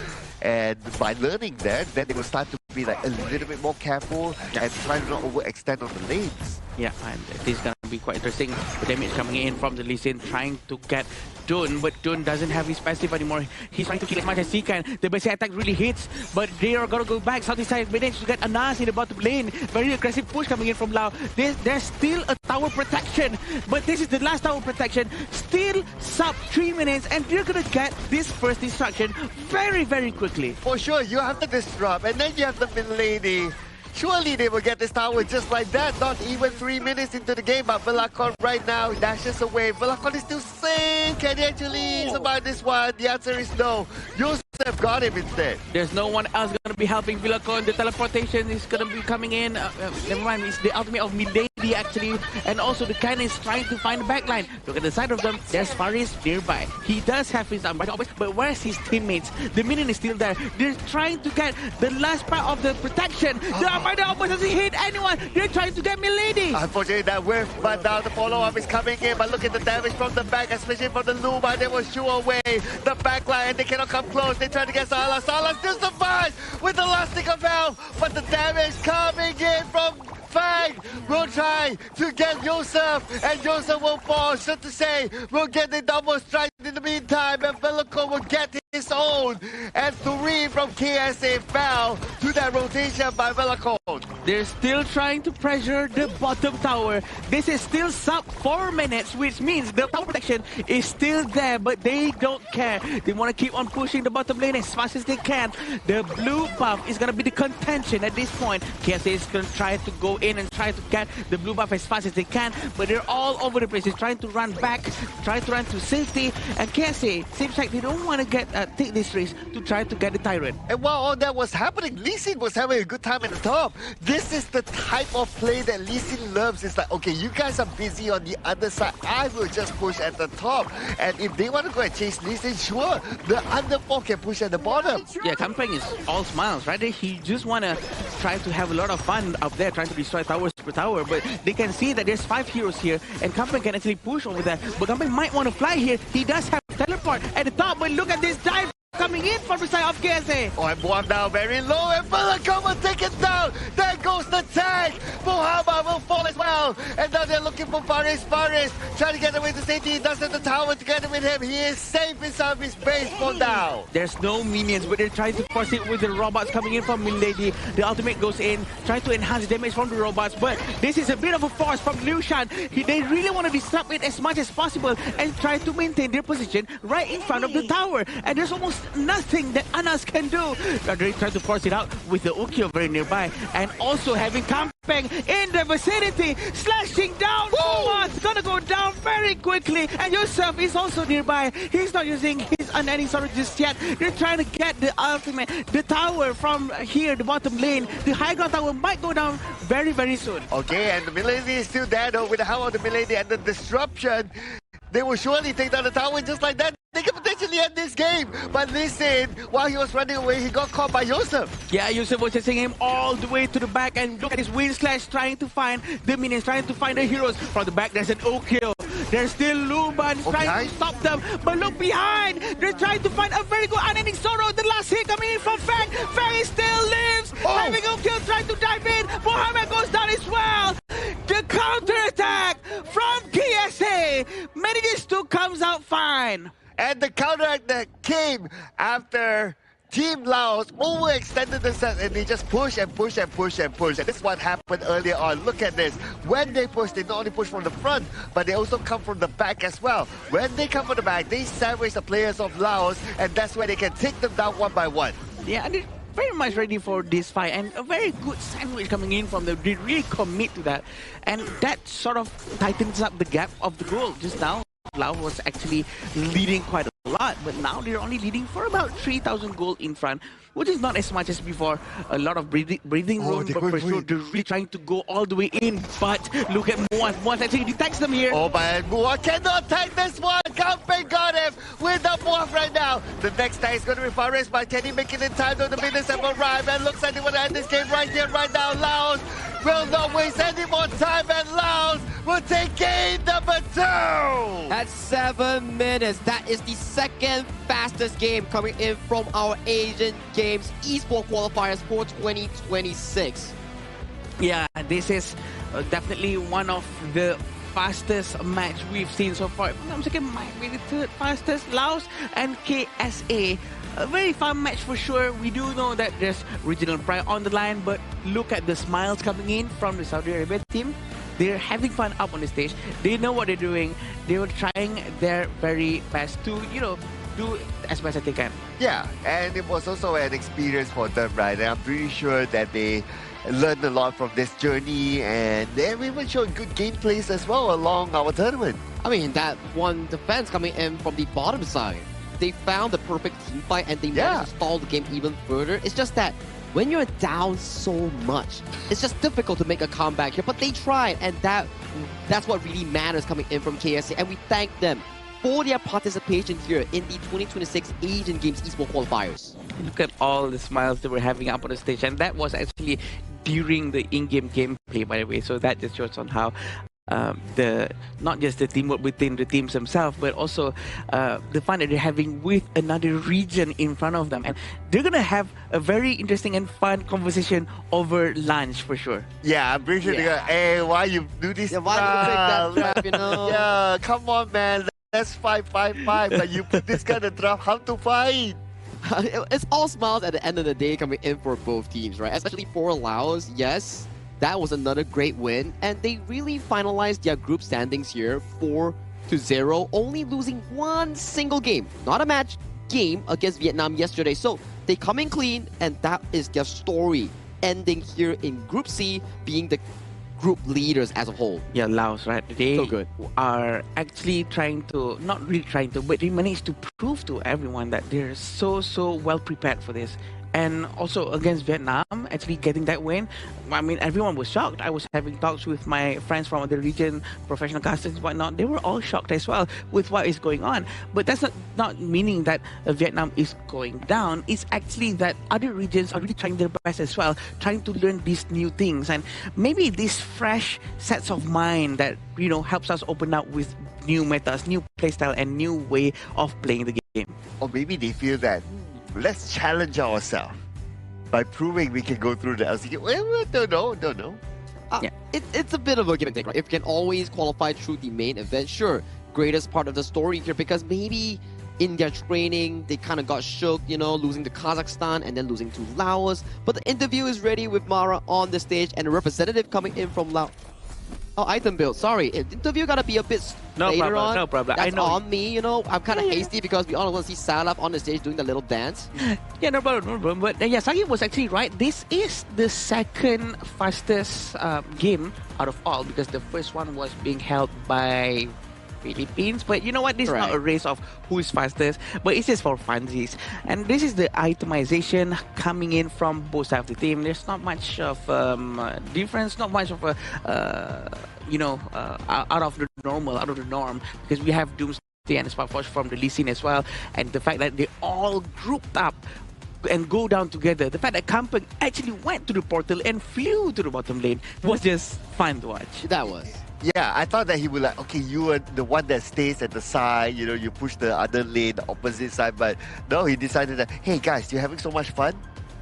And by learning that, then they will start to be like a little bit more careful and try to not overextend on the lanes. Yeah, and this is going to be quite interesting. The damage coming in from the Lee Sin, trying to get Dun, but Dun doesn't have his passive anymore. He's trying to kill as much as he can. The basic attack really hits, but they are going to go back. Southeast side managed to get Anas in the bottom lane. Very aggressive push coming in from Lao. There's still a tower protection, but this is the last tower protection. Still sub 3 minutes, and they're going to get this first destruction very, very quickly. For sure, you have the disrupt, and then you have the mid-lady. Surely they will get this tower just like that. Not even 3 minutes into the game, but Villacon right now dashes away. Villacon is still safe. Can he actually survive this one? The answer is no. Yosef got him instead. There's no one else going to be helping Villacon. The teleportation is going to be coming in. Never mind, it's the ultimate of Milady actually. And also the cannon is trying to find the backline. Look at the side of them. There's Faris nearby. He does have his but where's his teammates? The minion is still there. They're trying to get the last part of the protection. The Armada almost doesn't hit anyone. They're trying to get Milady. Unfortunately, that whiff, but now the follow-up is coming in. But look at the damage from the back, especially from the Luma. They will shoo away the backline and they cannot come close. They try to get Salah. Salah still survives with the last stick of health, but the damage coming in from Fang will try to get Yosef, and Yosef will fall. So to say, we'll get the double strike in the meantime, and Velico will get his own. And 3 from KSA fell to that rotation by Velico. They're still trying to pressure the bottom tower. This is still sub 4 minutes, which means the tower protection is still there, but they don't care. They want to keep on pushing the bottom lane as fast as they can. The blue buff is going to be the contention at this point. KSA is going to try to go in and try to get the blue buff as fast as they can, but they're all over the place. They're trying to run back, try to run to safety, and KSA seems like they don't want to take this risk to try to get the Tyrant. And while all that was happening, Lee Sin was having a good time at the top. This is the type of play that Lee Sin loves. It's like, okay, you guys are busy on the other side. I will just push at the top. And if they want to go and chase Lee Sin, sure, the under 4 can push at the bottom. Yeah, Kampeng is all smiles, right? He just want to try to have a lot of fun up there, trying to destroy towers per tower. But they can see that there's 5 heroes here, and Kampeng can actually push over there. But Kampeng might want to fly here. He does have teleport at the top, but look at this dive coming in from the side of KSA. Oh, and Buam now very low, and Villacon will take it down. There goes the tank. Muhammad will fall as well. And now they're looking for Faris. Faris trying to get away to safety. He does have the tower together with him. He is safe inside his base for now. There's no minions, but they're trying to force it with the robots coming in from Milady. The ultimate goes in, trying to enhance the damage from the robots, but this is a bit of a force from Liu Shan. They really want to disrupt it as much as possible and try to maintain their position right in front of the tower. And there's almost nothing that Anas can do. They're trying to force it out with the Ukyo very nearby, and also having Kampeng in the vicinity, slashing down. It's gonna go down very quickly, and Yosef is also nearby. He's not using his unending sword just yet. They're trying to get the ultimate, the tower from here, the bottom lane. The high ground tower might go down very, very soon. Okay, and the Milady is still there though, with the help of the Milady and the disruption. They will surely take down the tower just like that. They can potentially end this game. But listen, while he was running away, he got caught by Yosef. Yeah, Yosef was chasing him all the way to the back, and look at his wind slash trying to find the minions, trying to find the heroes. From the back, there's an Okyo. There's still Luban trying to stop them, but look behind. They're trying to find a very good unending sorrow. The last hit coming in from Fang. Fang still lives. Having Okyo trying to dive in, line. And the counteract that came after Team Laos overextended themselves and they just push and push and push and push. And this is what happened earlier on. Look at this. When they push, they not only push from the front, but they also come from the back as well. When they come from the back, they sandwich the players of Laos, and that's where they can take them down one by one. Yeah, and they're very much ready for this fight, and a very good sandwich coming in from them. They really commit to that, and that sort of tightens up the gap of the goal just now. Laos was actually leading quite a lot, but now they're only leading for about 3,000 gold in front, which is not as much as before. A lot of breathing room, but for sure they're really trying to go all the way in. But look at Muaz. Muaz actually detects them here. Oh, but Muaz cannot take this one. Kampen got him with the Muaz right now. The next time is going to be Faris, but can he make it in time? Though the minutes have arrived, and looks like they want to end this game right here, right now. Laos will not waste any more time, and Laos will take game number 2. At 7 minutes, that is the second fastest game coming in from our Asian Games Esports Qualifiers for 2026. Yeah, this is definitely one of the fastest match we've seen so far. If I'm not mistaken, might be the third fastest. Laos and KSA. A very fun match for sure. We do know that there's regional pride on the line, but look at the smiles coming in from the Saudi Arabia team. They're having fun up on the stage. They know what they're doing. They were trying their very best to, do as best as they can. Yeah, and it was also an experience for them, right? And I'm pretty sure that they learned a lot from this journey, and they've even shown good gameplays as well along our tournament. I mean, that one defense coming in from the bottom side, they found the perfect team fight and they managed to stall the game even further. It's just that when you're down so much, it's just difficult to make a comeback here, but they tried, and that's what really matters coming in from KSA, and we thank them for their participation here in the 2026 Asian Games Esports Qualifiers. Look at all the smiles they were having up on the stage, and that was actually during the in-game gameplay, by the way, so that just shows on how not just the teamwork within the teams themselves, but also the fun that they're having with another region in front of them. And they're going to have a very interesting and fun conversation over lunch for sure. Yeah, I'm pretty sure they're going to, hey, why you do this? Yeah, why do you take that trap, you know? Yeah, come on, man. Let's fight. But you put this kind of trap, how to fight? It's all smiles at the end of the day coming in for both teams, right? Especially for Laos, yes. That was another great win, and they really finalized their group standings here 4-0, only losing one single game, not a match, game against Vietnam yesterday. So they come in clean, and that is their story, ending here in Group C, being the group leaders as a whole. Yeah, Laos, right? They so good. Are actually trying to, not really trying to, but they managed to prove to everyone that they're so well prepared for this. And also against Vietnam, actually getting that win, I mean, everyone was shocked. I was having talks with my friends from other region, professional casters and whatnot. They were all shocked as well with what is going on. But that's not meaning that Vietnam is going down. It's actually that other regions are really trying their best as well, trying to learn these new things. And maybe these fresh sets of mind that, helps us open up with new metas, new playstyle, and new way of playing the game. Or maybe they feel that, let's challenge ourselves by proving we can go through the LCK. Well, don't know. It's a bit of a give and take, right? If you can always qualify through the main event, sure, greatest part of the story here, because maybe in their training, they kind of got shook, losing to Kazakhstan and then losing to Laos. But the interview is ready with Mara on the stage and a representative coming in from Laos. Oh, item build. Sorry, interview gotta be a bit later on. No problem. That's I know. on me, I'm kind of hasty because we all want to see Salaf on the stage doing the little dance. Yeah, no problem. But yeah, Sagi was actually right. This is the second fastest game out of all, because the first one was being held by Philippines. But you know what? This is not a race of who is fastest, but it's just for funsies. And this is the itemization coming in from both sides of the team. There's not much of difference, not much of a out of the norm, because we have Doomsday and Sparkforge from the Lee Sin as well, and the fact that they all grouped up and go down together. The fact that Kampen actually went to the portal and flew to the bottom lane was just fun to watch. That was. Yeah, I thought that he would okay, you are the one that stays at the side, you push the other lane, the opposite side. But no, he decided that, hey guys, you're having so much fun.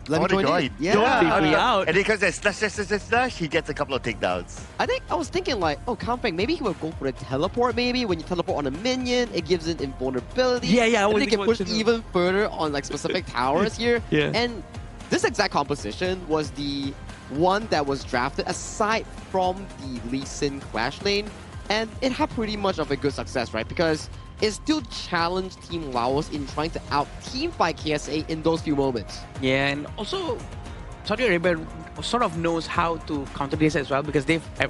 Let me join in. Yeah. Don't leave me out. And because there's slash, he gets a couple of takedowns. I was thinking like, oh, Kampeng, maybe he would go for a teleport. Maybe when you teleport on a minion, it gives it invulnerability. Yeah. And they can push even further on like specific towers here. Yeah. And this exact composition was the one that was drafted aside from the Lee Sin Clash lane, and it had pretty much of a good success, right? Because it still challenged Team Laos in trying to out-teamfight KSA in those few moments. Yeah, and also Saudi Arabia sort of knows how to counter this as well, because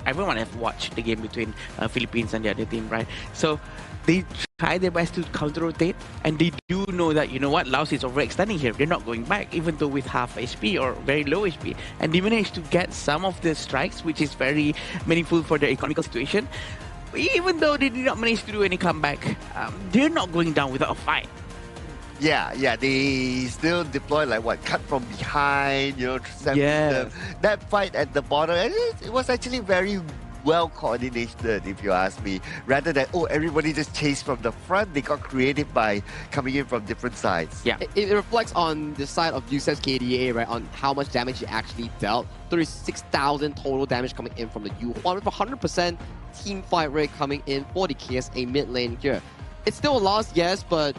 everyone have watched the game between Philippines and the other team, right? So they try their best to counter-rotate, and they do know that, you know what, Laos is overextending here. They're not going back, even though with half HP or very low HP. And they managed to get some of the strikes, which is very meaningful for their economical situation. Even though they did not manage to do any comeback, they're not going down without a fight. Yeah, they still deploy like what, cut from behind, you know, that fight at the bottom, and it was actually very well coordinated, if you ask me. Rather than, oh, everybody just chased from the front, they got creative by coming in from different sides. Yeah, it reflects on the side of Yusef's KDA, right, on how much damage he actually dealt. 36,000 total damage coming in from the Yuhuan with 100% team fight rate coming in for the KSA mid lane here. It's still a loss, yes, but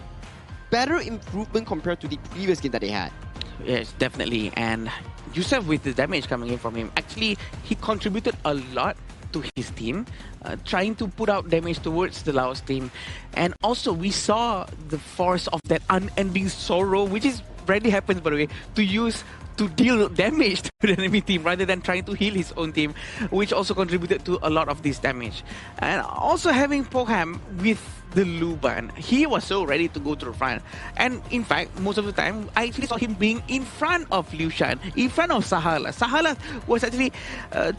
better improvement compared to the previous game that they had. Yes, definitely. And Yusef, with the damage coming in from him, actually, he contributed a lot to his team, trying to put out damage towards the Laos team. And also, we saw the force of that unending sorrow, which is rarely happens, by the way, to deal damage to the enemy team rather than trying to heal his own team, which also contributed to a lot of this damage. And also having Poham with the Luban, he was so ready to go to the front. And in fact, most of the time, I actually saw him being in front of Liu Shan, in front of Sahala. Sahala was actually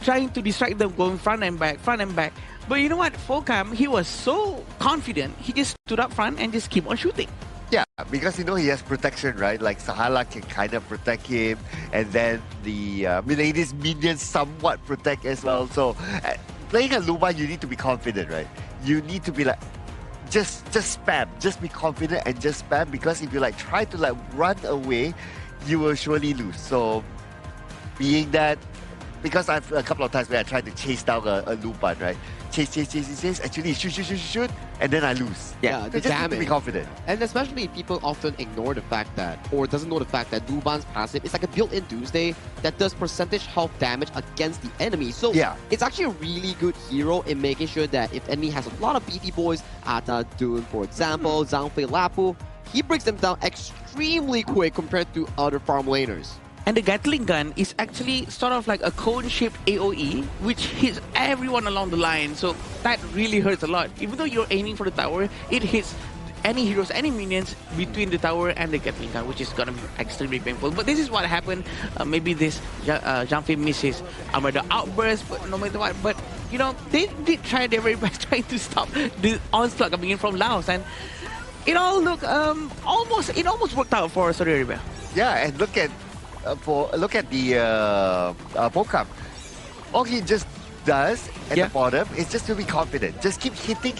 trying to distract them, going front and back. But you know what, Poham, he was so confident, he just stood up front and just keep on shooting. Yeah, because you know he has protection, right? Like Sahala can kind of protect him, and then the Milady's minions somewhat protect as well. So playing a Luba, you need to be confident, right? You need to be like, just spam, just be confident and just spam, because if you like try to like run away, you will surely lose. So being that, because I've a couple of times where I tried to chase down a Luban, right? Chase, actually shoot, and then I lose. Yeah, the just damage. Need to be confident. And especially people often ignore the fact that, or doesn't know the fact that Luban's passive is like a built-in Doomsday that does percentage health damage against the enemy. So yeah, it's actually a really good hero in making sure that if enemy has a lot of beefy boys, Ata, Dun, for example, Zhangfei, Lapu, he breaks them down extremely quick compared to other farm laners. And the Gatling gun is actually sort of like a cone-shaped AoE, which hits everyone along the line. So that really hurts a lot. Even though you're aiming for the tower, it hits any heroes, any minions between the tower and the Gatling gun, which is going to be extremely painful. But this is what happened. Maybe this Zhangfei misses Armada outburst, but no matter what. But, you know, they did try their very best trying to stop the onslaught coming in from Laos. And it all looked almost worked out for Saudi Arabia. Yeah, and look at the Poham. All he just does at the bottom is just to be confident. Just keep hitting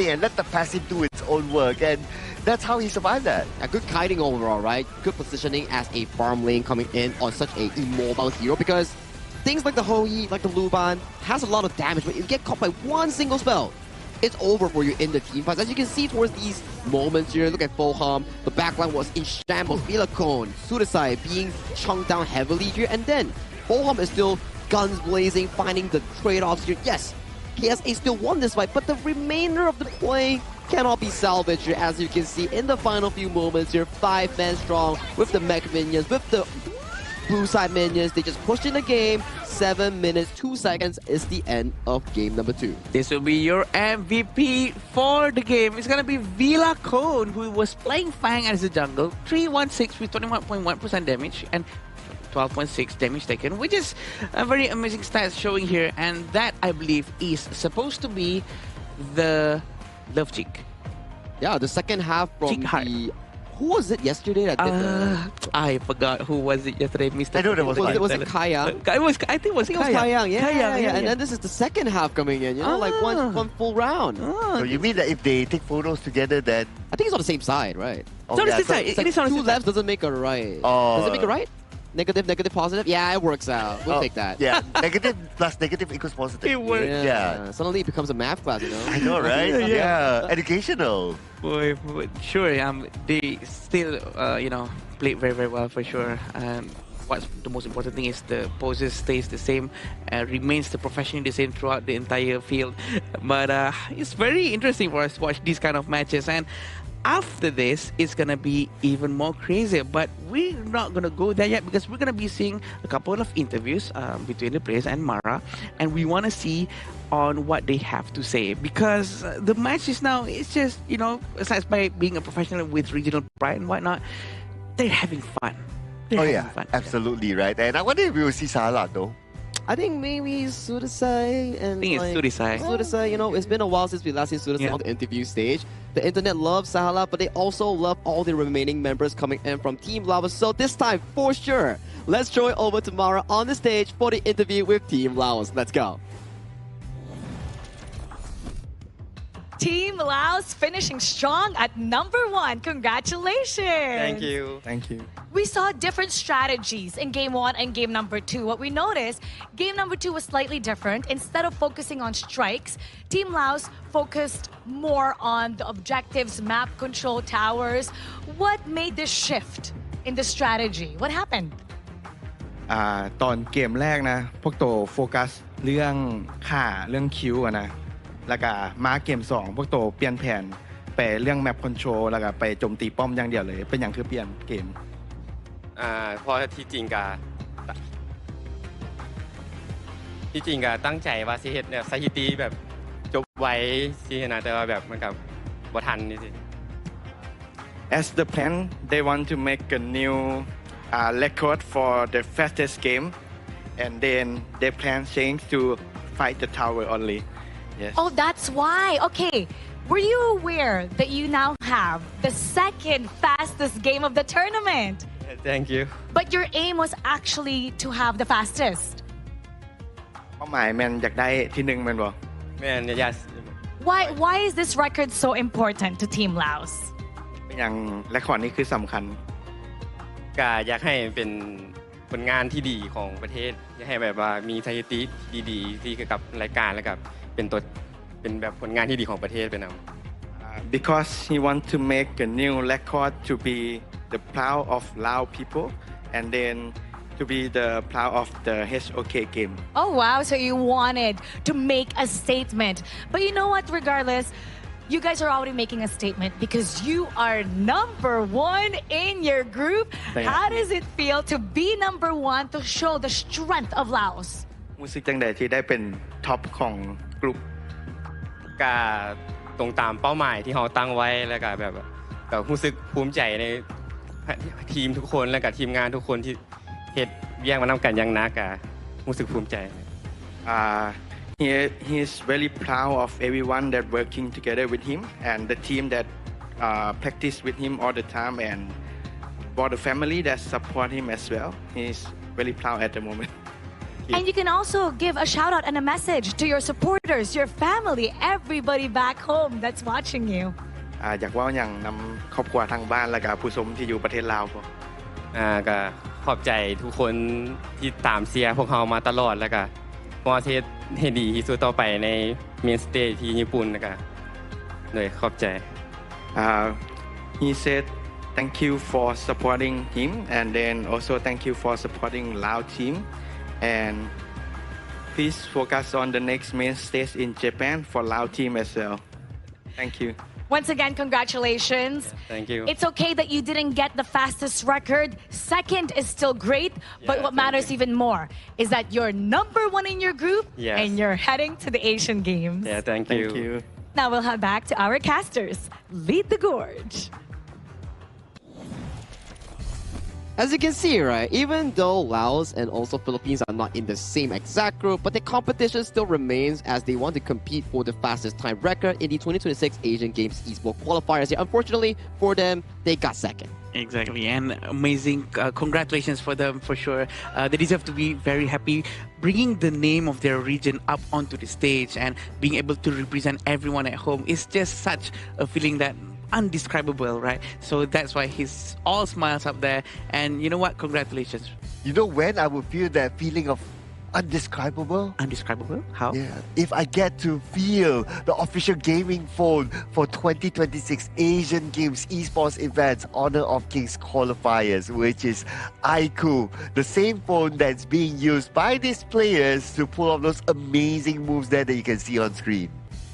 and let the passive do its own work. And that's how he survived that. A good kiting overall, right? Good positioning as a farm lane coming in on such a immobile hero, because things like the Hoi, like the Luban, has a lot of damage, but you get caught by one single spell, it's over for you in the team fights. As you can see towards these moments here, look at Poham. The backline was in shambles. Ilakon, Sudasai being chunked down heavily here. And then Poham is still guns blazing, finding the trade-offs here. Yes, KSA still won this fight, but the remainder of the play cannot be salvaged here. As you can see in the final few moments here, 5 men strong with the mech minions, with the blue side minions. They just pushed in the game. 7 minutes, 2 seconds is the end of game number 2. This will be your MVP for the game. It's going to be Vila Cone, who was playing Fang as a jungle. 316 with 21.1% damage and 12.6 damage taken, which is a very amazing stats showing here. And that, I believe, is supposed to be the Love Cheek. Yeah, the second half from the... Who was it yesterday that did the... I forgot who was it yesterday, Mr. I know there was Was it Kayang? I think it was Kayang. Yeah. And then this is the second half coming in, you know, like one full round. So you mean that if they take photos together, then... I think it's on the same side, right? It's on the same side. It's like 2 lefts doesn't make a right. Oh. Does it make a right? Negative, negative, positive. Yeah, it works out. We'll take that. Yeah, negative plus negative equals positive. It works. Yeah. Suddenly it becomes a math class, you know? I know, right? Yeah. Educational. Boy, sure. They still, played very, very well for sure. What's the most important thing is the poses stays the same, remains the professionally the same throughout the entire field. But it's very interesting for us to watch these kind of matches. And after this, it's gonna be even more crazy. But we're not gonna go there yet because we're gonna be seeing a couple of interviews between the players and Mara, and we want to see on what they have to say, because the match is now, it's just, aside by being a professional with regional pride and whatnot, they're having fun. Absolutely right. And I wonder if we will see Salah though. I think maybe Sudasai and I think it's Sudasai. Sudasai, it's been a while since we last seen Sudasai on the interview stage. The internet loves Sahala, but they also love all the remaining members coming in from Team Lava. So this time, for sure, let's throw it over to Mara on the stage for the interview with Team Laos. Let's go. Team Laos finishing strong at #1. Congratulations. Thank you. Thank you. We saw different strategies in game 1 and game #2. What we noticed, game #2 was slightly different. Instead of focusing on strikes, Team Laos focused more on the objectives, map control, towers. What made this shift in the strategy? What happened? ตอนเกมแรกนะพวกโตโฟกัสเรื่องค่าเรื่องคิวอะนะแล้วก็มาเกม2พวกโตเปลี่ยนแผนไปเรื่องแมปคอนโทรลแล้วก็ไปโจมตีป้อมอย่างเดียวเลยเป็นอย่างคือเปลี่ยนเกมเพราะที่จริงก็ตั้งใจว่าสิเฮ็ดเนี่ยสถิติแบบจบไว้สินะแต่ว่าแบบมันกับบ่ทันนี่สิ As the plan they want to make a new record for the fastest game and then they plan change to fight the tower only. Yes. Oh, that's why. Okay. Were you aware that you now have the second fastest game of the tournament? Thank you. But your aim was actually to have the fastest. เป้าหมายแมนอยากได้ที่1แม่นบ่ Man, yes. Why is this record so important to Team Laos? เป็นอย่างเรคคอร์ดนี้คือสำคัญก็อยากให้เป็นผลงานที่ดีของประเทศอยากให้แบบว่ามีสถิติดีๆที่เกี่ยวกับรายการแล้วก็เป็นแบบผลงานที่ดีของประเทศไปนำ Because he want to make a new record to be the proud of Lao people and then to be the proud of the HOK game. Oh wow, so you wanted to make a statement. But you know what, regardless, you guys are already making a statement because you are #1 in your group. How does it feel to be #1 to show the strength of Laos? รู้สึกจังได๋ที่ได้เป็นท็อปของกลุ่มก็ตรงตามเป้าหมายที่เราตั้งไว้แล้วก็แบบก็รู้สึกภูมิใจในทีมทุกคนและก็ทีมงานทุกคนที่เฮ็ดเวียกมานำกันอย่างหนักก็รู้สึกภูมิใจ He is very proud of everyone that working together with him and the team that practice with him all the time and for the family that support him as well. He's very proud at the moment. And you can also give a shout out and a message to your supporters, your family, everybody back home that's watching you. อยากว่าอย่างนำครอบครัวทางบ้านและก็ผู้ชมที่อยู่ประเทศลาวก็ขอบใจทุกคนที่ตามเชียร์พวกเรามาตลอดแล้วก็พอเทศให้ดีที่สุดต่อไปในเมนสเตจที่ญี่ปุ่นแล้วก็เลยขอบใจ He said thank you for supporting him and then also thank you for supporting Lao team and please focus on the next main stage in Japan for Lao team as well. Thank you. Once again, congratulations. Thank you. It's okay that you didn't get the fastest record. Second is still great, but what matters even more is that you're #1 in your group and you're heading to the Asian Games. Yeah, thank you. Thank you. Now we'll head back to our casters. Lead the gorge. As you can see, right, even though Laos and also Philippines are not in the same exact group, but the competition still remains as they want to compete for the fastest time record in the 2026 Asian Games Esports Qualifiers. Unfortunately for them, they got second. Exactly, and amazing. Congratulations for them, for sure. They deserve to be very happy bringing the name of their region up onto the stage and being able to represent everyone at home. It's just such a feeling that undescribable, right? So that's why he's all smiles up there. And you know what? Congratulations. You know when I would feel that feeling of undescribable? Undescribable? How? Yeah. If I get to feel the official gaming phone for 2026 Asian Games Esports events Honor of Kings qualifiers, which is iQOO, the same phone that's being used by these players to pull off those amazing moves there that you can see on screen.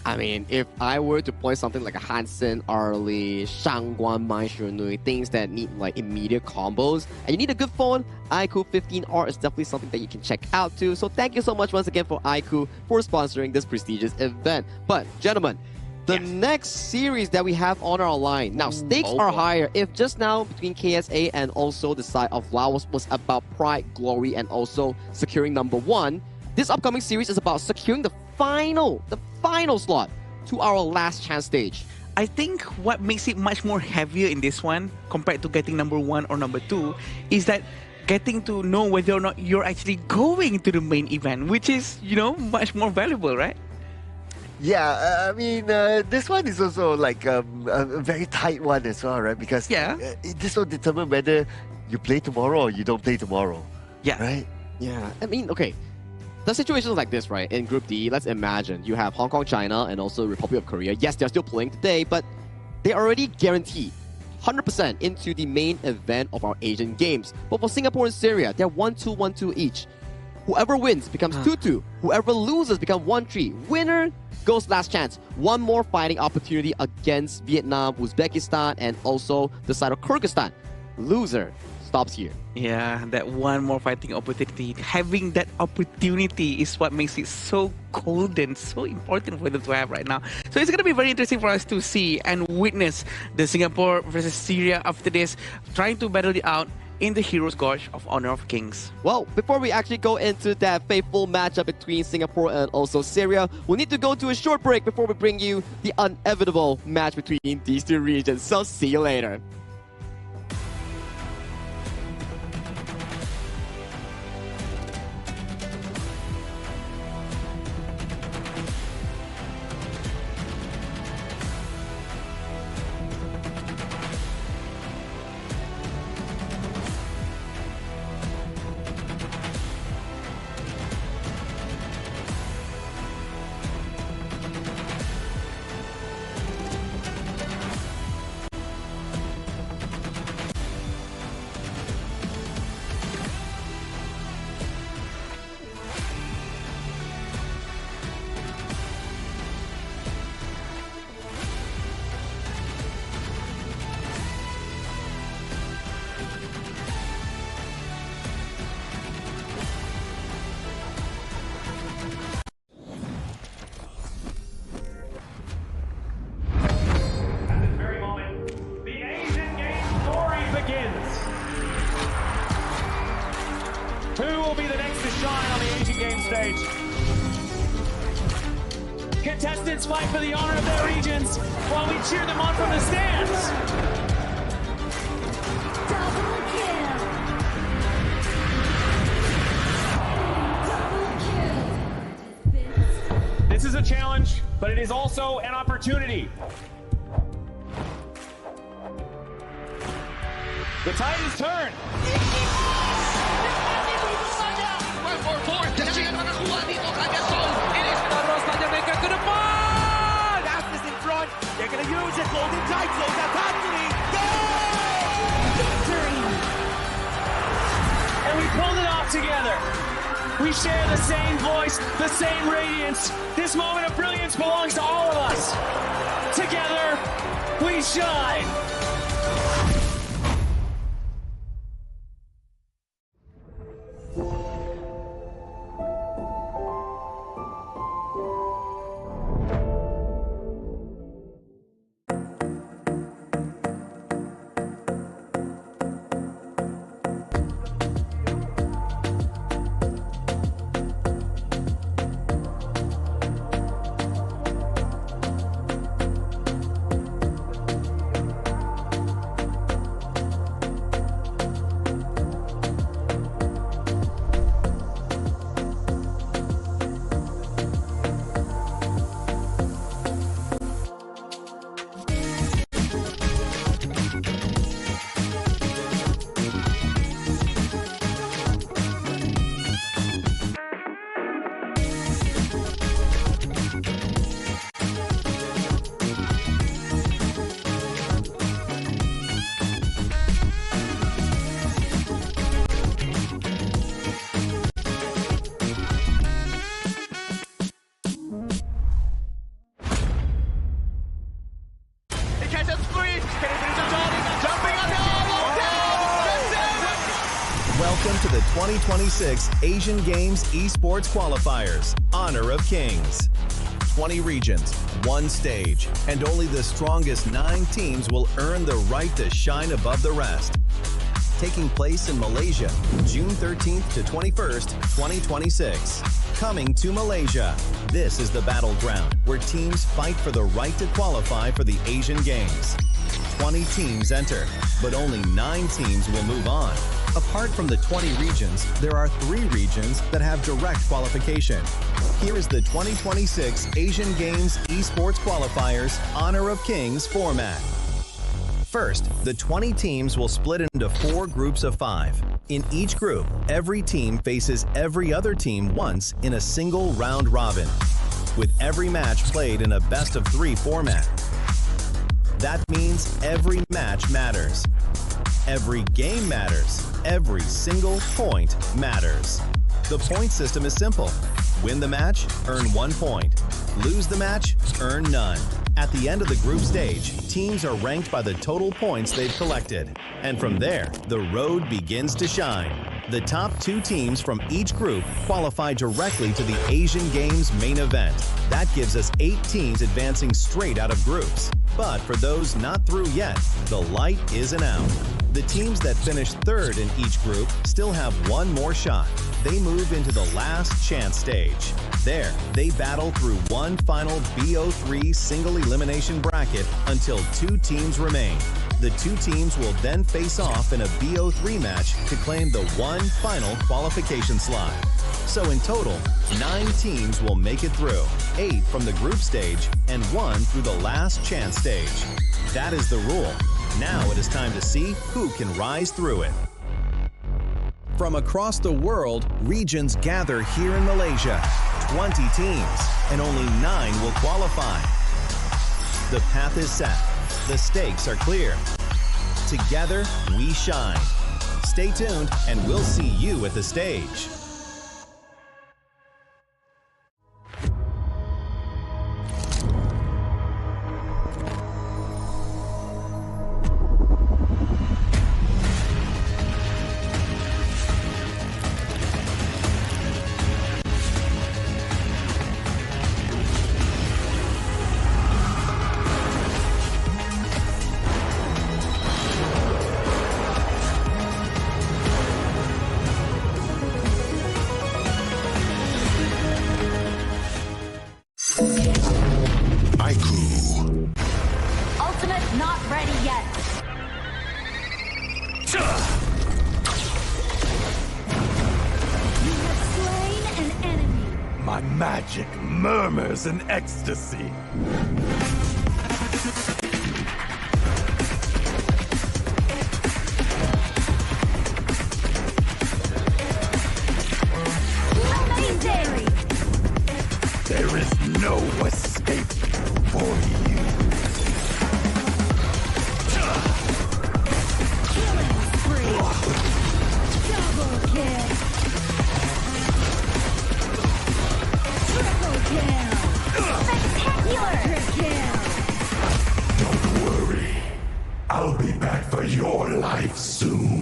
I mean, if I were to point something like a Hansen, Arlie, Shangguan, Maishunui, things that need like immediate combos, and you need a good phone, iQOO 15R is definitely something that you can check out too. So thank you so much once again for iQOO for sponsoring this prestigious event. But gentlemen, the next series that we have on our line, now stakes are higher. If just now between KSA and also the side of Laos was about pride, glory, and also securing #1, this upcoming series is about securing the final slot to our last chance stage. I think what makes it much more heavier in this one compared to getting #1 or #2 is that getting to know whether or not you're actually going to the main event, which is, you know, much more valuable, right? Yeah, I mean, this one is also like a very tight one as well, right? Because this will determine whether you play tomorrow or you don't play tomorrow. Yeah. Right? Yeah, I mean, okay. The situation is like this, right? In Group D, let's imagine you have Hong Kong, China, and also Republic of Korea. Yes, they're still playing today, but they already guaranteed 100% into the main event of our Asian Games. But for Singapore and Syria, they're 1-2, 1-2 each. Whoever wins becomes 2-2. Whoever loses becomes 1-3. Winner goes last chance. One more fighting opportunity against Vietnam, Uzbekistan, and also the side of Kyrgyzstan. Loser stops here. Yeah, that one more fighting opportunity. Having that opportunity is what makes it so golden, so important for them to have right now. So it's going to be very interesting for us to see and witness the Singapore versus Syria after this, trying to battle it out in the Heroes Gorge of Honor of Kings. Well, before we actually go into that fateful matchup between Singapore and also Syria, we'll need to go to a short break before we bring you the inevitable match between these two regions. So see you later. Who will be the next to shine on the Asian Games stage? Contestants fight for the honor of their regions while we cheer them on from the stands. This is a challenge, but it is also an opportunity. The tide is turned. Aspas in front. They're going to use it. Golden Tide close out Anthony. Victory! And we pulled it off together. We share the same voice, the same radiance. This moment of brilliance belongs to all of us. Together, we shine. Welcome to the 2026 Asian Games Esports Qualifiers, Honor of Kings. 20 regions, one stage, and only the strongest 9 teams will earn the right to shine above the rest. Taking place in Malaysia, June 13th to 21st, 2026. Coming to Malaysia, this is the battleground where teams fight for the right to qualify for the Asian Games. 20 teams enter, but only 9 teams will move on. Apart from the 20 regions, there are 3 regions that have direct qualification. Here is the 2026 Asian Games Esports Qualifiers Honor of Kings format. First, the 20 teams will split into 4 groups of 5. In each group, every team faces every other team once in a single round robin, with every match played in a best-of-3 format. That means every match matters. Every game matters. Every single point matters. The point system is simple. Win the match, earn 1 point. Lose the match, earn none. At the end of the group stage, teams are ranked by the total points they've collected. And from there, the road begins to shine. The top 2 teams from each group qualify directly to the Asian Games main event. That gives us 8 teams advancing straight out of groups. But for those not through yet, the light isn't out. The teams that finish 3rd in each group still have 1 more shot. They move into the last chance stage. There, they battle through one final BO3 single elimination bracket until 2 teams remain. The 2 teams will then face off in a BO3 match to claim the one final qualification slot. So in total, 9 teams will make it through, 8 from the group stage and 1 through the last chance stage. That is the rule. Now it is time to see who can rise through it. From across the world, regions gather here in Malaysia. 20 teams, and only 9 will qualify. The path is set. The stakes are clear. Together, we shine. Stay tuned, and we'll see you at the stage. Ultimate not ready yet. You have slain an enemy. My magic murmurs in ecstasy. Legendary. There is no escape for you. Killing spree. Double kill. Triple kill. Spectacular kill. Don't worry. I'll be back for your life soon.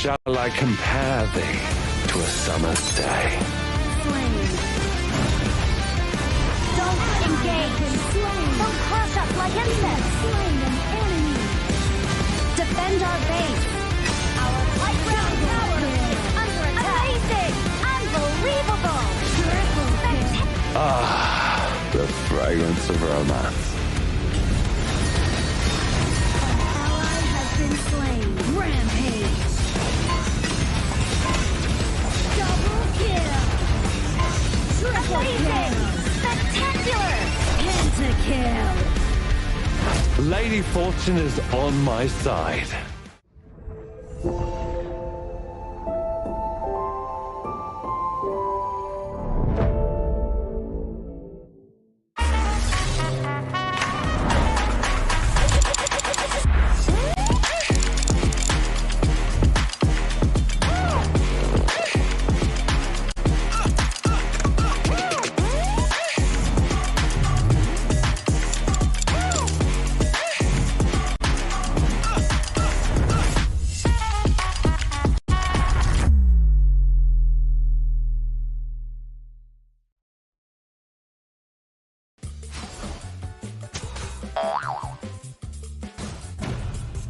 Shall I compare thee to a summer's day? Don't engage. Don't crush us like insects. Slain an enemy. Defend our base. Our light round tower is under attack. Amazing. Unbelievable. Ah, the fragrance of romance. Lady Fortune is on my side.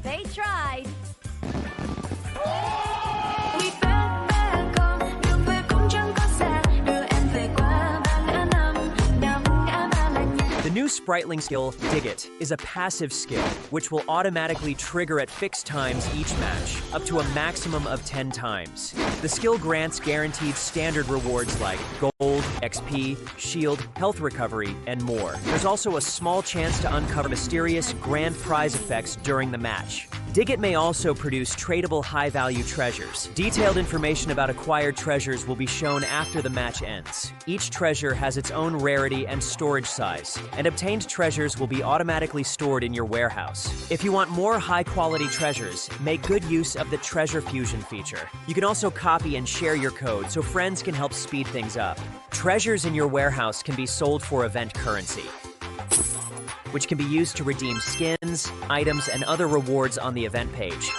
They tried. The new spriteling skill, Dig It, is a passive skill which will automatically trigger at fixed times each match, up to a maximum of 10 times. The skill grants guaranteed standard rewards like gold, XP, shield, health recovery, and more. There's also a small chance to uncover mysterious grand prize effects during the match. Dig It may also produce tradable high-value treasures. Detailed information about acquired treasures will be shown after the match ends. Each treasure has its own rarity and storage size, and obtained treasures will be automatically stored in your warehouse. If you want more high-quality treasures, make good use of the treasure fusion feature. You can also copy and share your code so friends can help speed things up. Treasures in your warehouse can be sold for event currency, which can be used to redeem skins, items, and other rewards on the event page.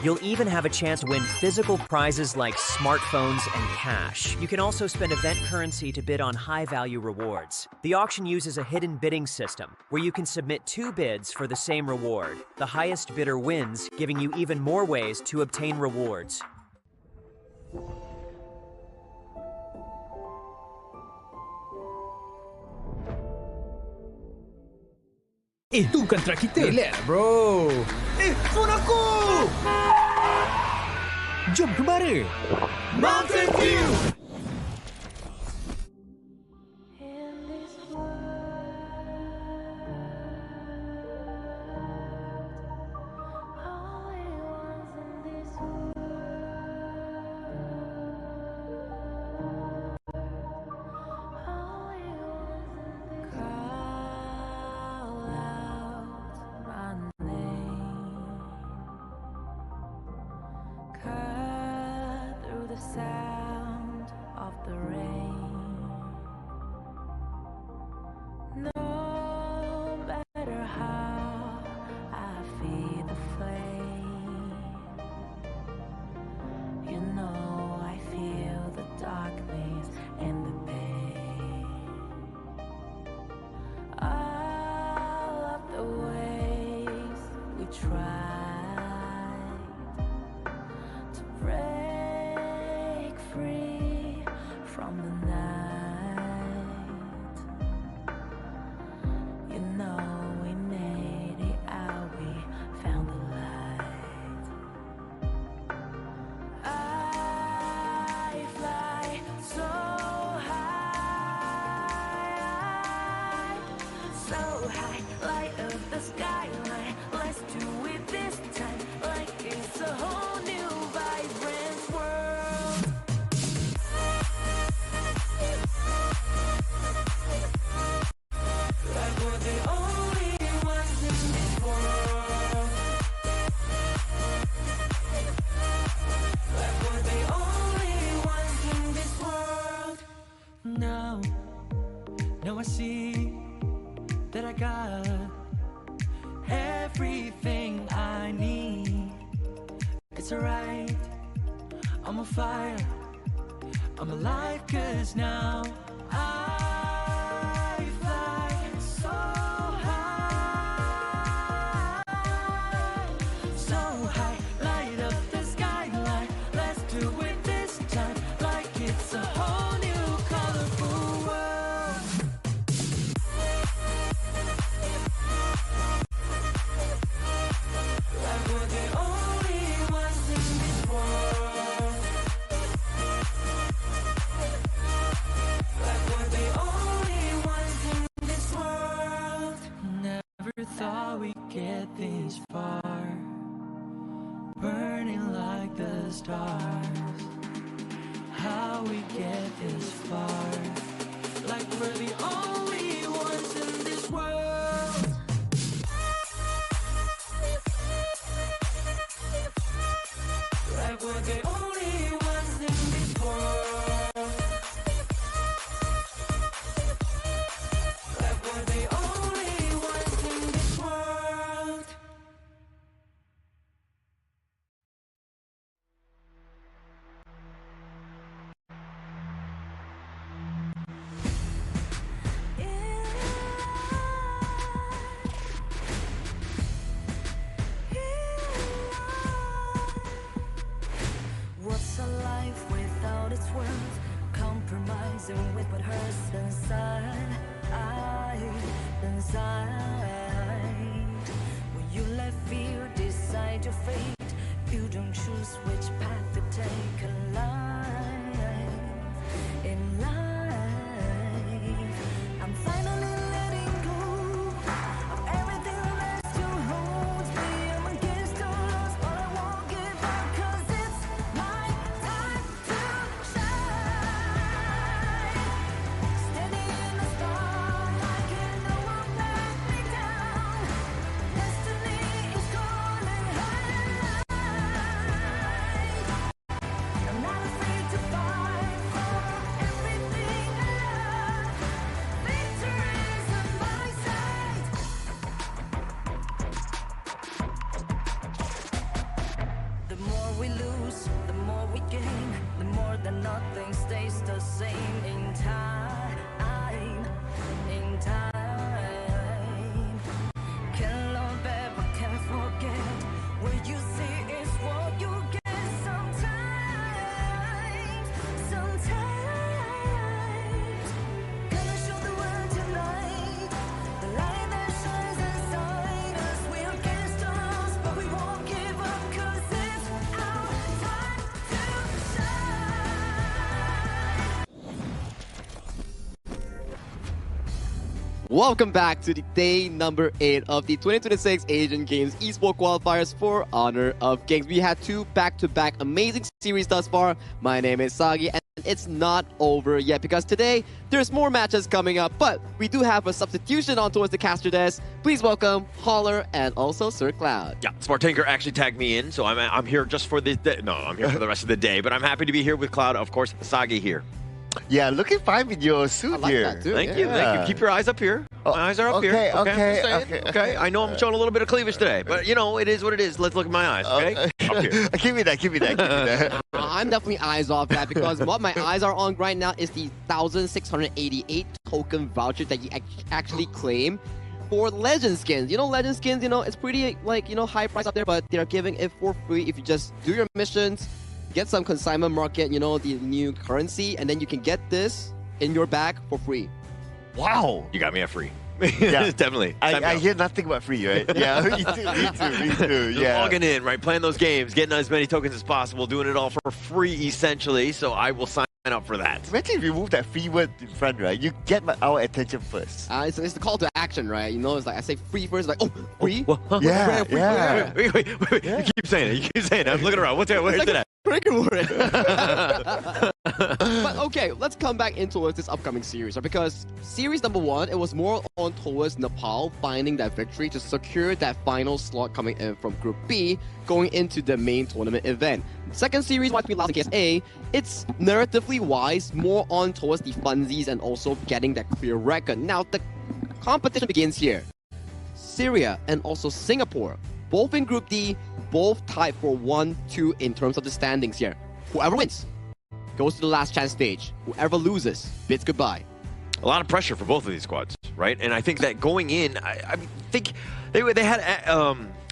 You'll even have a chance to win physical prizes like smartphones and cash. You can also spend event currency to bid on high-value rewards. The auction uses a hidden bidding system, where you can submit 2 bids for the same reward. The highest bidder wins, giving you even more ways to obtain rewards. Itu bukan track kita. Relax bro. Phone aku! Jom ke mana? Mountain View! Sound of the rain. No matter how I feed the flame, you know I feel the darkness and the pain. All of the ways we tried to break free from the night, you know we made it out, we found the light. I fly so high, light up the skyline. Let's do it this time, like it's a whole new vibrant world. Like we're the only ones in this world. Like we're the only ones in this world. Now I see that I got everything I need. It's alright, I'm on fire, I'm alive, 'cause now I fly so high, light up the skyline. Let's do it this time, like it's a whole new colorful world. Like we're the only ones in this world. how we get this far, burning like the stars. How we get this far, like we're the only ones in this world. Like we're the only ones in this world. Like we're the only ones in this world. What's a life without its worth? Compromising with what hurts inside. When you let fear decide your fate, you don't choose which path to take alive. In life, I'm finally letting go of everything that still holds me. I'm against all odds, but I won't give up, 'cause it's my time to shine. Standing in the spotlight, and no one let me down. Destiny is calling high. I'm not afraid to fight for everything I love. Victory is on my side. The more we lose, the more we gain. The more that nothing stays the same in time. In time. Can't love ever, can't forget. What you see is what you get sometimes. Sometimes. Gonna show the world tonight. The light that shines inside us. We're against all odds, but we won't give up, 'cause it's our time to shine. Welcome back to the day number 8 of the 2026 Asian Games Esports Qualifiers for Honor of Kings. We had 2 back-to-back amazing series thus far. My name is Sagi, and it's not over yet because today there's more matches coming up, but we do have a substitution on towards the caster desk. Please welcome Holler and also Sir Cloud. Yeah, Spartanker actually tagged me in, so I'm here just for this day. No, I'm here for the rest of the day, but I'm happy to be here with Cloud. Of course, Sagi here. Yeah, looking fine with your suit like here. that too. Thank you. Keep your eyes up here. My eyes are up here. okay, I'm just saying. okay. Okay, I know I'm showing a little bit of cleavage today, but you know, it is what it is. Let's look at my eyes, okay? Up here. Give me that. I'm definitely eyes off that because what my eyes are on right now is the 1,688 token voucher that you actually claim for legend skins. You know, legend skins, you know, it's pretty like, you know, high price up there, but they're giving it for free if you just do your missions, get some consignment market, you know, the new currency, and then you can get this in your bag for free. Wow. You got me at free. Yeah, definitely. I hear nothing but free, right? Yeah, me too. Yeah. Logging in, right? Playing those games, getting as many tokens as possible, doing it all for free, essentially. So I will sign up for that. Imagine if you move that free word in front, right? You get our attention first. It's the call to action, right? You know, it's like I say free first, like, oh, free? Yeah, Free. yeah. Wait. You keep saying it. I'm looking around. Where's that? But okay, let's come back into this upcoming series, right? Because series number 1, it was more on towards Nepal finding that victory to secure that final slot coming in from Group B, going into the main tournament event. Second series, might be last in KSA, it's narratively wise, more on towards the funsies and also getting that clear record. Now the competition begins here. Syria and also Singapore, both in Group D, both tied for 1-2 in terms of the standings here. Whoever wins goes to the last chance stage. Whoever loses bids goodbye. A lot of pressure for both of these squads, right? And I think that going in, I think they had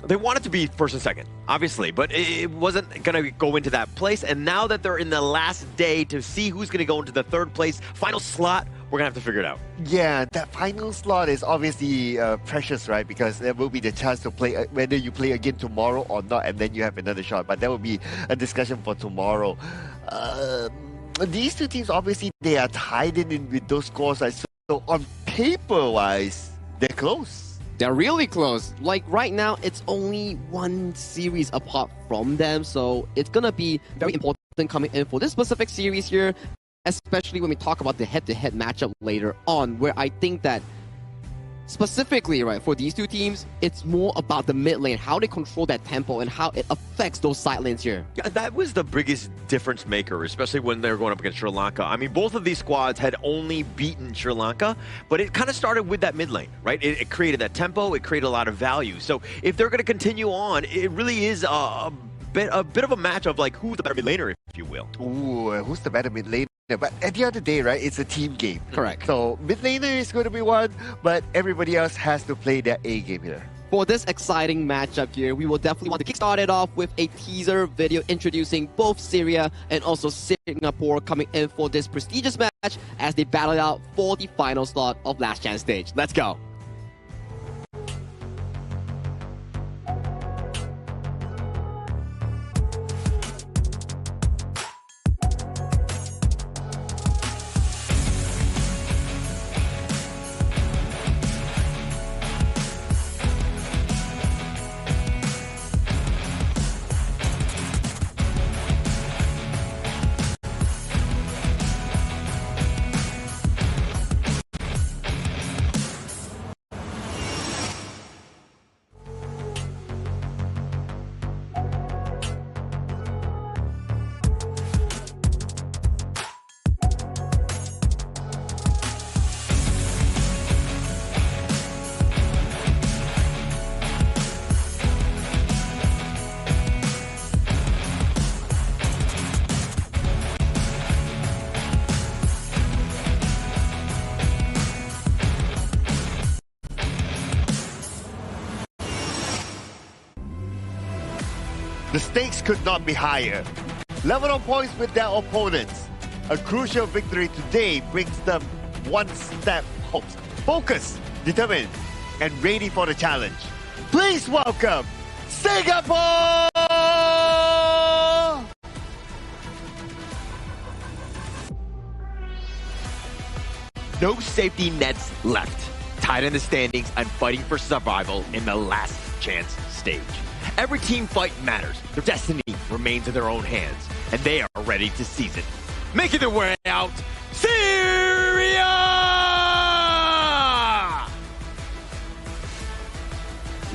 they wanted to be first and second, obviously, but it wasn't gonna go into that place. And now that they're in the last day to see who's gonna go into the third place final slot, we're gonna have to figure it out. Yeah, that final slot is obviously precious, right? Because there will be the chance to play whether you play again tomorrow or not, and then you have another shot. But that will be a discussion for tomorrow. These two teams, obviously, they are tied in with those scores, right? So on paper-wise, they're close. They're really close. Like right now, it's only one series apart from them, so it's gonna be very important coming in for this specific series here, especially when we talk about the head-to-head matchup later on, where I think that specifically, right, for these two teams, it's more about the mid lane, how they control that tempo and how it affects those side lanes here. Yeah, that was the biggest difference maker, especially when they were going up against Sri Lanka. I mean, both of these squads had only beaten Sri Lanka, but it kind of started with that mid lane, right? It created that tempo, it created a lot of value. So if they're going to continue on, it really is a bit of a match of like who's the better mid laner, if you will. Ooh, who's the better mid laner? But at the end of the day, right, it's a team game. Correct. So mid laner is going to be one, but everybody else has to play their A game here. For this exciting matchup here, we will definitely want to kickstart it off with a teaser video introducing both Syria and also Singapore coming in for this prestigious match as they battle out for the final slot of Last Chance stage. Let's go. The stakes could not be higher. Level on points with their opponents. A crucial victory today brings them one step closer. Focused, determined, and ready for the challenge. Please welcome Singapore! No safety nets left. Tied in the standings and fighting for survival in the Last Chance stage. Every team fight matters. Their destiny remains in their own hands, and they are ready to seize it. Making their way out, Syria!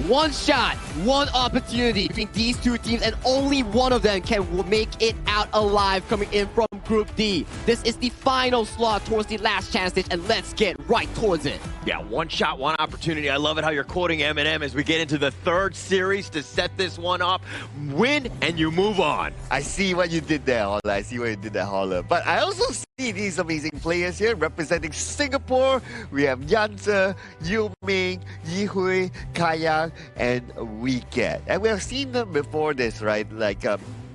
One shot, one opportunity between these two teams, and only one of them can make it out alive coming in from Group D. This is the final slot towards the Last Chance stage, and let's get right towards it. Yeah, one shot, one opportunity. I love it how you're quoting Eminem as we get into the third series to set this one up. Win, and you move on. I see what you did there, Holla. I see what you did there, Holla. But I also see these amazing players here representing Singapore. We have Yanze, Yu Ming, Yi Hui, Kayang, and Wicket. And we have seen them before this, right? Like,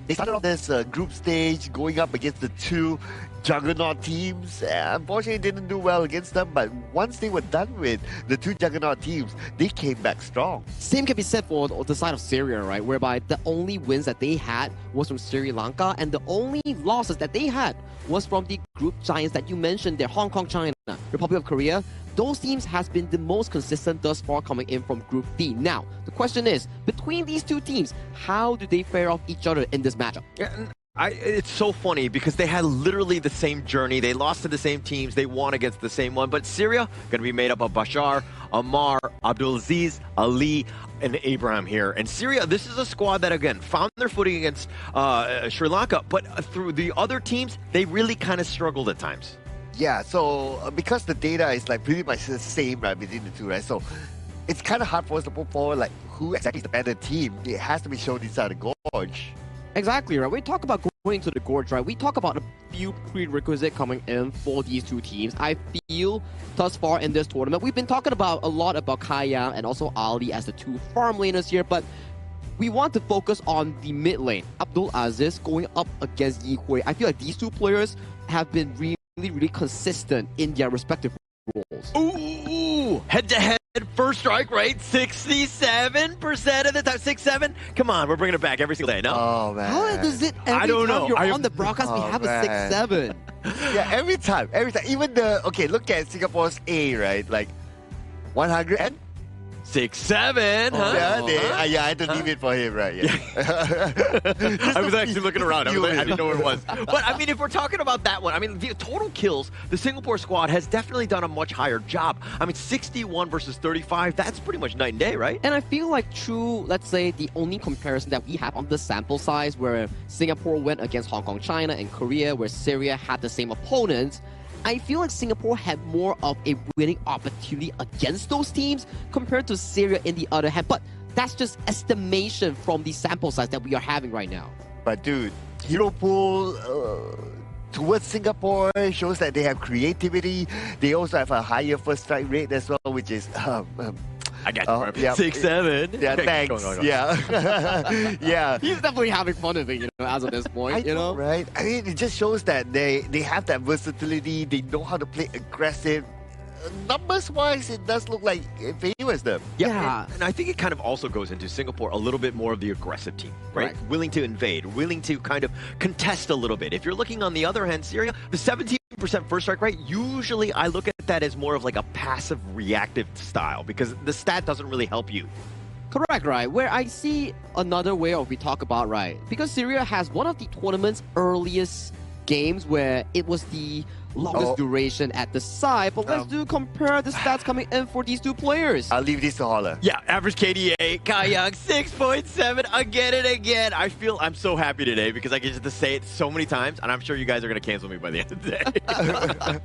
they started off this group stage going up against the two juggernaut teams. Unfortunately, didn't do well against them, but once they were done with the two juggernaut teams, they came back strong. Same can be said for the side of Syria, right? Whereby the only wins that they had was from Sri Lanka, and the only losses that they had was from the group giants that you mentioned there, Hong Kong, China, Republic of Korea. Those teams has been the most consistent thus far coming in from Group D. Now, the question is, between these two teams, how do they fare off each other in this matchup? It's so funny because they had literally the same journey. They lost to the same teams. They won against the same one. But Syria going to be made up of Bashar, Ammar, Abdulaziz, Ali, and Abraham here. And Syria, this is a squad that, again, found their footing against Sri Lanka. But through the other teams, they really kind of struggled at times. Yeah, so because the data is like pretty much the same, right, between the two, right? So it's kind of hard for us to put forward like who exactly is the better team. It has to be shown inside the gorge. Exactly, right? We talk about going to the gorge, right? We talk about a few prerequisites coming in for these two teams. I feel thus far in this tournament, we've been talking about a lot about Kaya and also Ali as the two farm laners here, but we want to focus on the mid lane. Abdul Aziz going up against Yi Hui. I feel like these two players have been really consistent in their respective roles. Ooh, head-to-head first strike rate, 67% of the time. 6-7? Come on, we're bringing it back every single day, no? Oh, man. How does it every time you're on the broadcast we have a 6-7? Yeah, every time. Even the, okay, look at Singapore's A, right? Like 160 6-7, huh? Yeah, I had to leave it for him, right? Yeah. I was actually looking around. I didn't know where it was. But I mean, if we're talking about that one, I mean, the total kills, the Singapore squad has definitely done a much higher job. I mean, 61 versus 35, that's pretty much night and day, right? And I feel like true, let's say, the only comparison that we have on the sample size where Singapore went against Hong Kong, China, and Korea, where Syria had the same opponents, I feel like Singapore had more of a winning opportunity against those teams compared to Syria in the other hand. But that's just estimation from the sample size that we are having right now. But dude, hero pool towards Singapore shows that they have creativity. They also have a higher first strike rate as well, which is I got you. Yeah. 6-7. Yeah, thanks. Go. Yeah. Yeah. He's definitely having fun of it, you know, as of this point, you know? Right? I mean, it just shows that they have that versatility. They know how to play aggressive. Numbers-wise, it does look like it favors them. Yeah. And I think it kind of also goes into Singapore a little bit more of the aggressive team, right? Willing to invade, willing to kind of contest a little bit. If you're looking on the other hand, Syria, the 17% first strike rate, usually I look at that as more of like a passive reactive style because the stat doesn't really help you. Correct, right? Where I see another way of we talk about, right? Because Syria has one of the tournament's earliest games where it was the longest duration at the side, but let's compare the stats coming in for these two players. I'll leave this to Holler. Yeah, average KDA, Kayang 6.7 again and again. I feel I'm so happy today because I get to say it so many times, and I'm sure you guys are going to cancel me by the end of the day.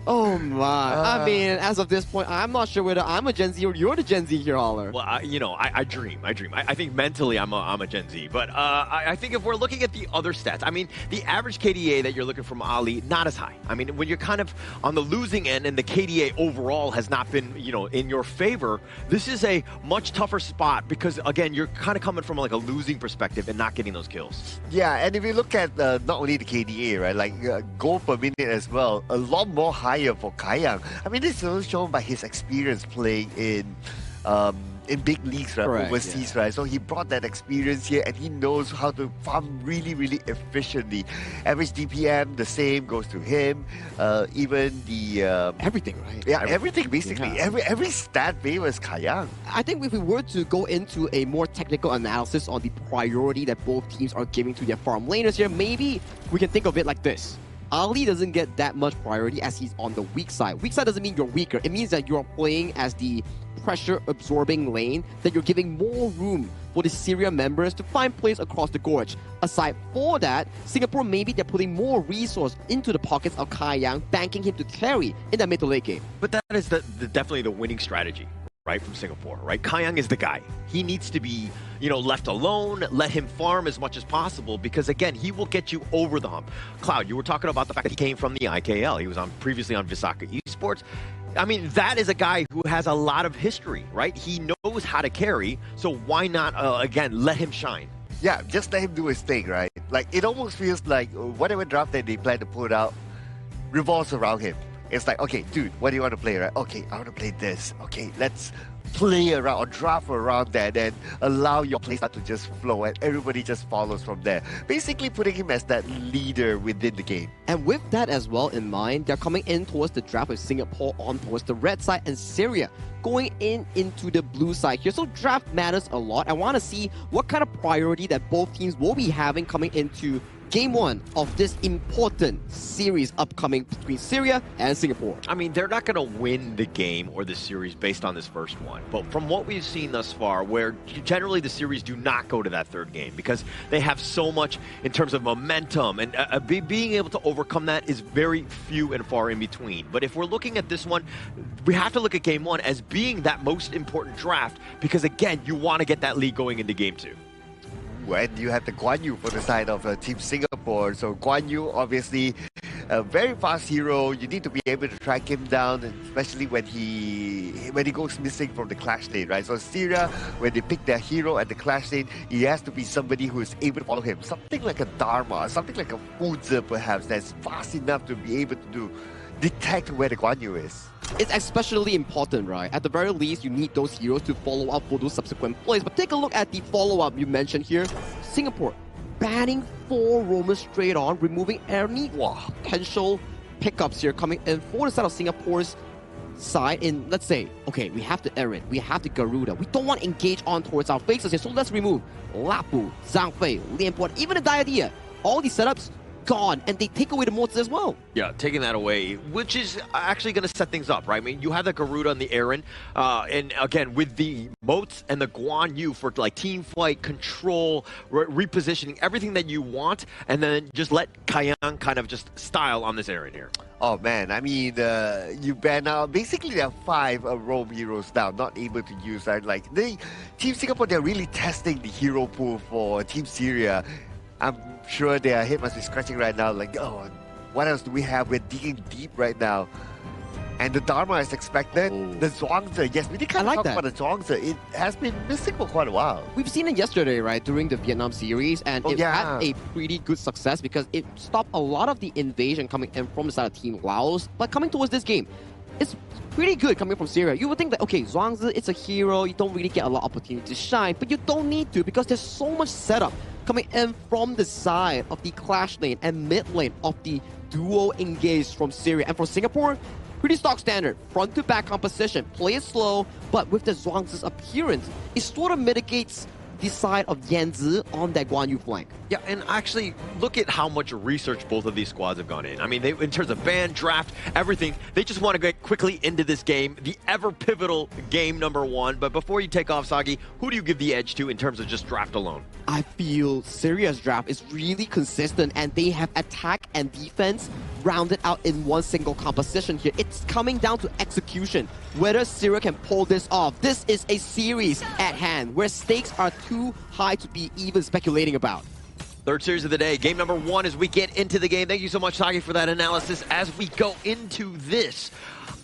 Oh my. I mean, as of this point, I'm not sure whether I'm a Gen Z or you're the Gen Z here, Holler. Well, I dream. I think mentally I'm a Gen Z. But I think if we're looking at the other stats, I mean, the average KDA that you're looking from Ali, not as high. I mean, when you're kind of on the losing end and the KDA overall has not been, in your favor, this is a much tougher spot because, again, you're kind of coming from like a losing perspective and not getting those kills. Yeah, and if you look at not only the KDA, right, like goal per minute as well, a lot more higher for Kayang. I mean, this is also shown by his experience playing in big leagues, right, overseas, right? So he brought that experience here and he knows how to farm really, really efficiently. Average DPM, the same, goes to him. Even the... everything, right? Yeah, everything, basically. Yeah. Every stat favors Kayang. I think if we were to go into a more technical analysis on the priority that both teams are giving to their farm laners here, maybe we can think of it like this. Ali doesn't get that much priority as he's on the weak side. Weak side doesn't mean you're weaker. It means that you're playing as the pressure-absorbing lane, that you're giving more room for the Syria members to find plays across the gorge. Aside for that, Singapore, maybe they're putting more resource into the pockets of Kayang, banking him to carry in that mid to late game. But that is definitely the winning strategy, right, from Singapore, right? Kayang is the guy. He needs to be, left alone, let him farm as much as possible because, again, he will get you over the hump. Cloud, you were talking about the fact that he came from the IKL. He was previously on Visaka Esports. I mean, that is a guy who has a lot of history, right? He knows how to carry, so why not, again, let him shine? Yeah, just let him do his thing, right? Like, it almost feels like whatever draft that they plan to put out revolves around him. It's like, okay, dude, what do you want to play, right? Okay, I want to play this. Okay, let's play around or draft around that and allow your playstyle to just flow and everybody just follows from there. Basically putting him as that leader within the game. And with that as well in mind, they're coming in towards the draft with Singapore on towards the red side and Syria going into the blue side here. So draft matters a lot. I want to see what kind of priority that both teams will be having coming into Game 1 of this important series upcoming between Syria and Singapore. I mean, they're not going to win the game or the series based on this first one. But from what we've seen thus far, where generally the series do not go to that third game because they have so much in terms of momentum and being able to overcome that is very few and far in between. But if we're looking at this one, we have to look at Game 1 as being that most important draft because, again, you want to get that lead going into Game 2. And you have the Guan Yu for the side of Team Singapore. So Guan Yu, obviously, a very fast hero. You need to be able to track him down, especially when he goes missing from the clash lane, right? So Syria, when they pick their hero at the clash lane, he has to be somebody who is able to follow him. Something like a Dharma, something like a Fuzi perhaps, that's fast enough to be able to detect where the Guan Yu is. It's especially important, right? At the very least, you need those heroes to follow up for those subsequent plays. But take a look at the follow-up you mentioned here. Singapore banning 4 roamers straight on, removing any potential pickups here coming in for the side of Singapore's side in, let's say, okay, we have the Eren, we have the Garuda. We don't want to engage on towards our faces here, so let's remove Lapu, Zhang Fei, Lianpo, even the Diadea. All these setups gone, and they take away the moats as well. Yeah, taking that away, which is actually going to set things up, right? I mean, you have the Garuda and the Eren, and again, with the moats and the Guan Yu for like team fight, control, repositioning, everything that you want, and then just let Kayang kind of just style on this Eren here. Oh man, I mean, you ban out, basically there are 5 roam heroes now, not able to use that. Like, Team Singapore, they're really testing the hero pool for Team Syria. I'm sure their head must be scratching right now, like, oh, what else do we have? We're digging deep right now. And the Dharma is expected. The Zhuangzi, yes, we did kind of talk about the Zhuangzi. It has been missing for quite a while. We've seen it yesterday, right, during the Vietnam series, and it had a pretty good success because it stopped a lot of the invasion coming in from the side of Team Laos. But coming towards this game, it's pretty good coming from Syria. You would think that, okay, Zhuangzi, it's a hero, you don't really get a lot of opportunity to shine, but you don't need to because there's so much setup coming in from the side of the clash lane and mid lane of the duo engaged from Syria. And for Singapore, pretty stock standard, front to back composition, play it slow, but with the Zhuangzi's appearance, it sort of mitigates the side of Yanzi on that Guan Yu flank. Yeah, and actually, look at how much research both of these squads have gone in. I mean, they, in terms of ban, draft, everything, they just want to get quickly into this game, the ever pivotal game #1. But before you take off, Sagi, who do you give the edge to in terms of just draft alone? I feel Syria's draft is really consistent, and they have attack and defense rounded out in one single composition here. It's coming down to execution, whether Syria can pull this off. This is a series at hand where stakes are too high to be even speculating about. Third series of the day, game #1 as we get into the game. Thank you so much, Sagi, for that analysis as we go into this.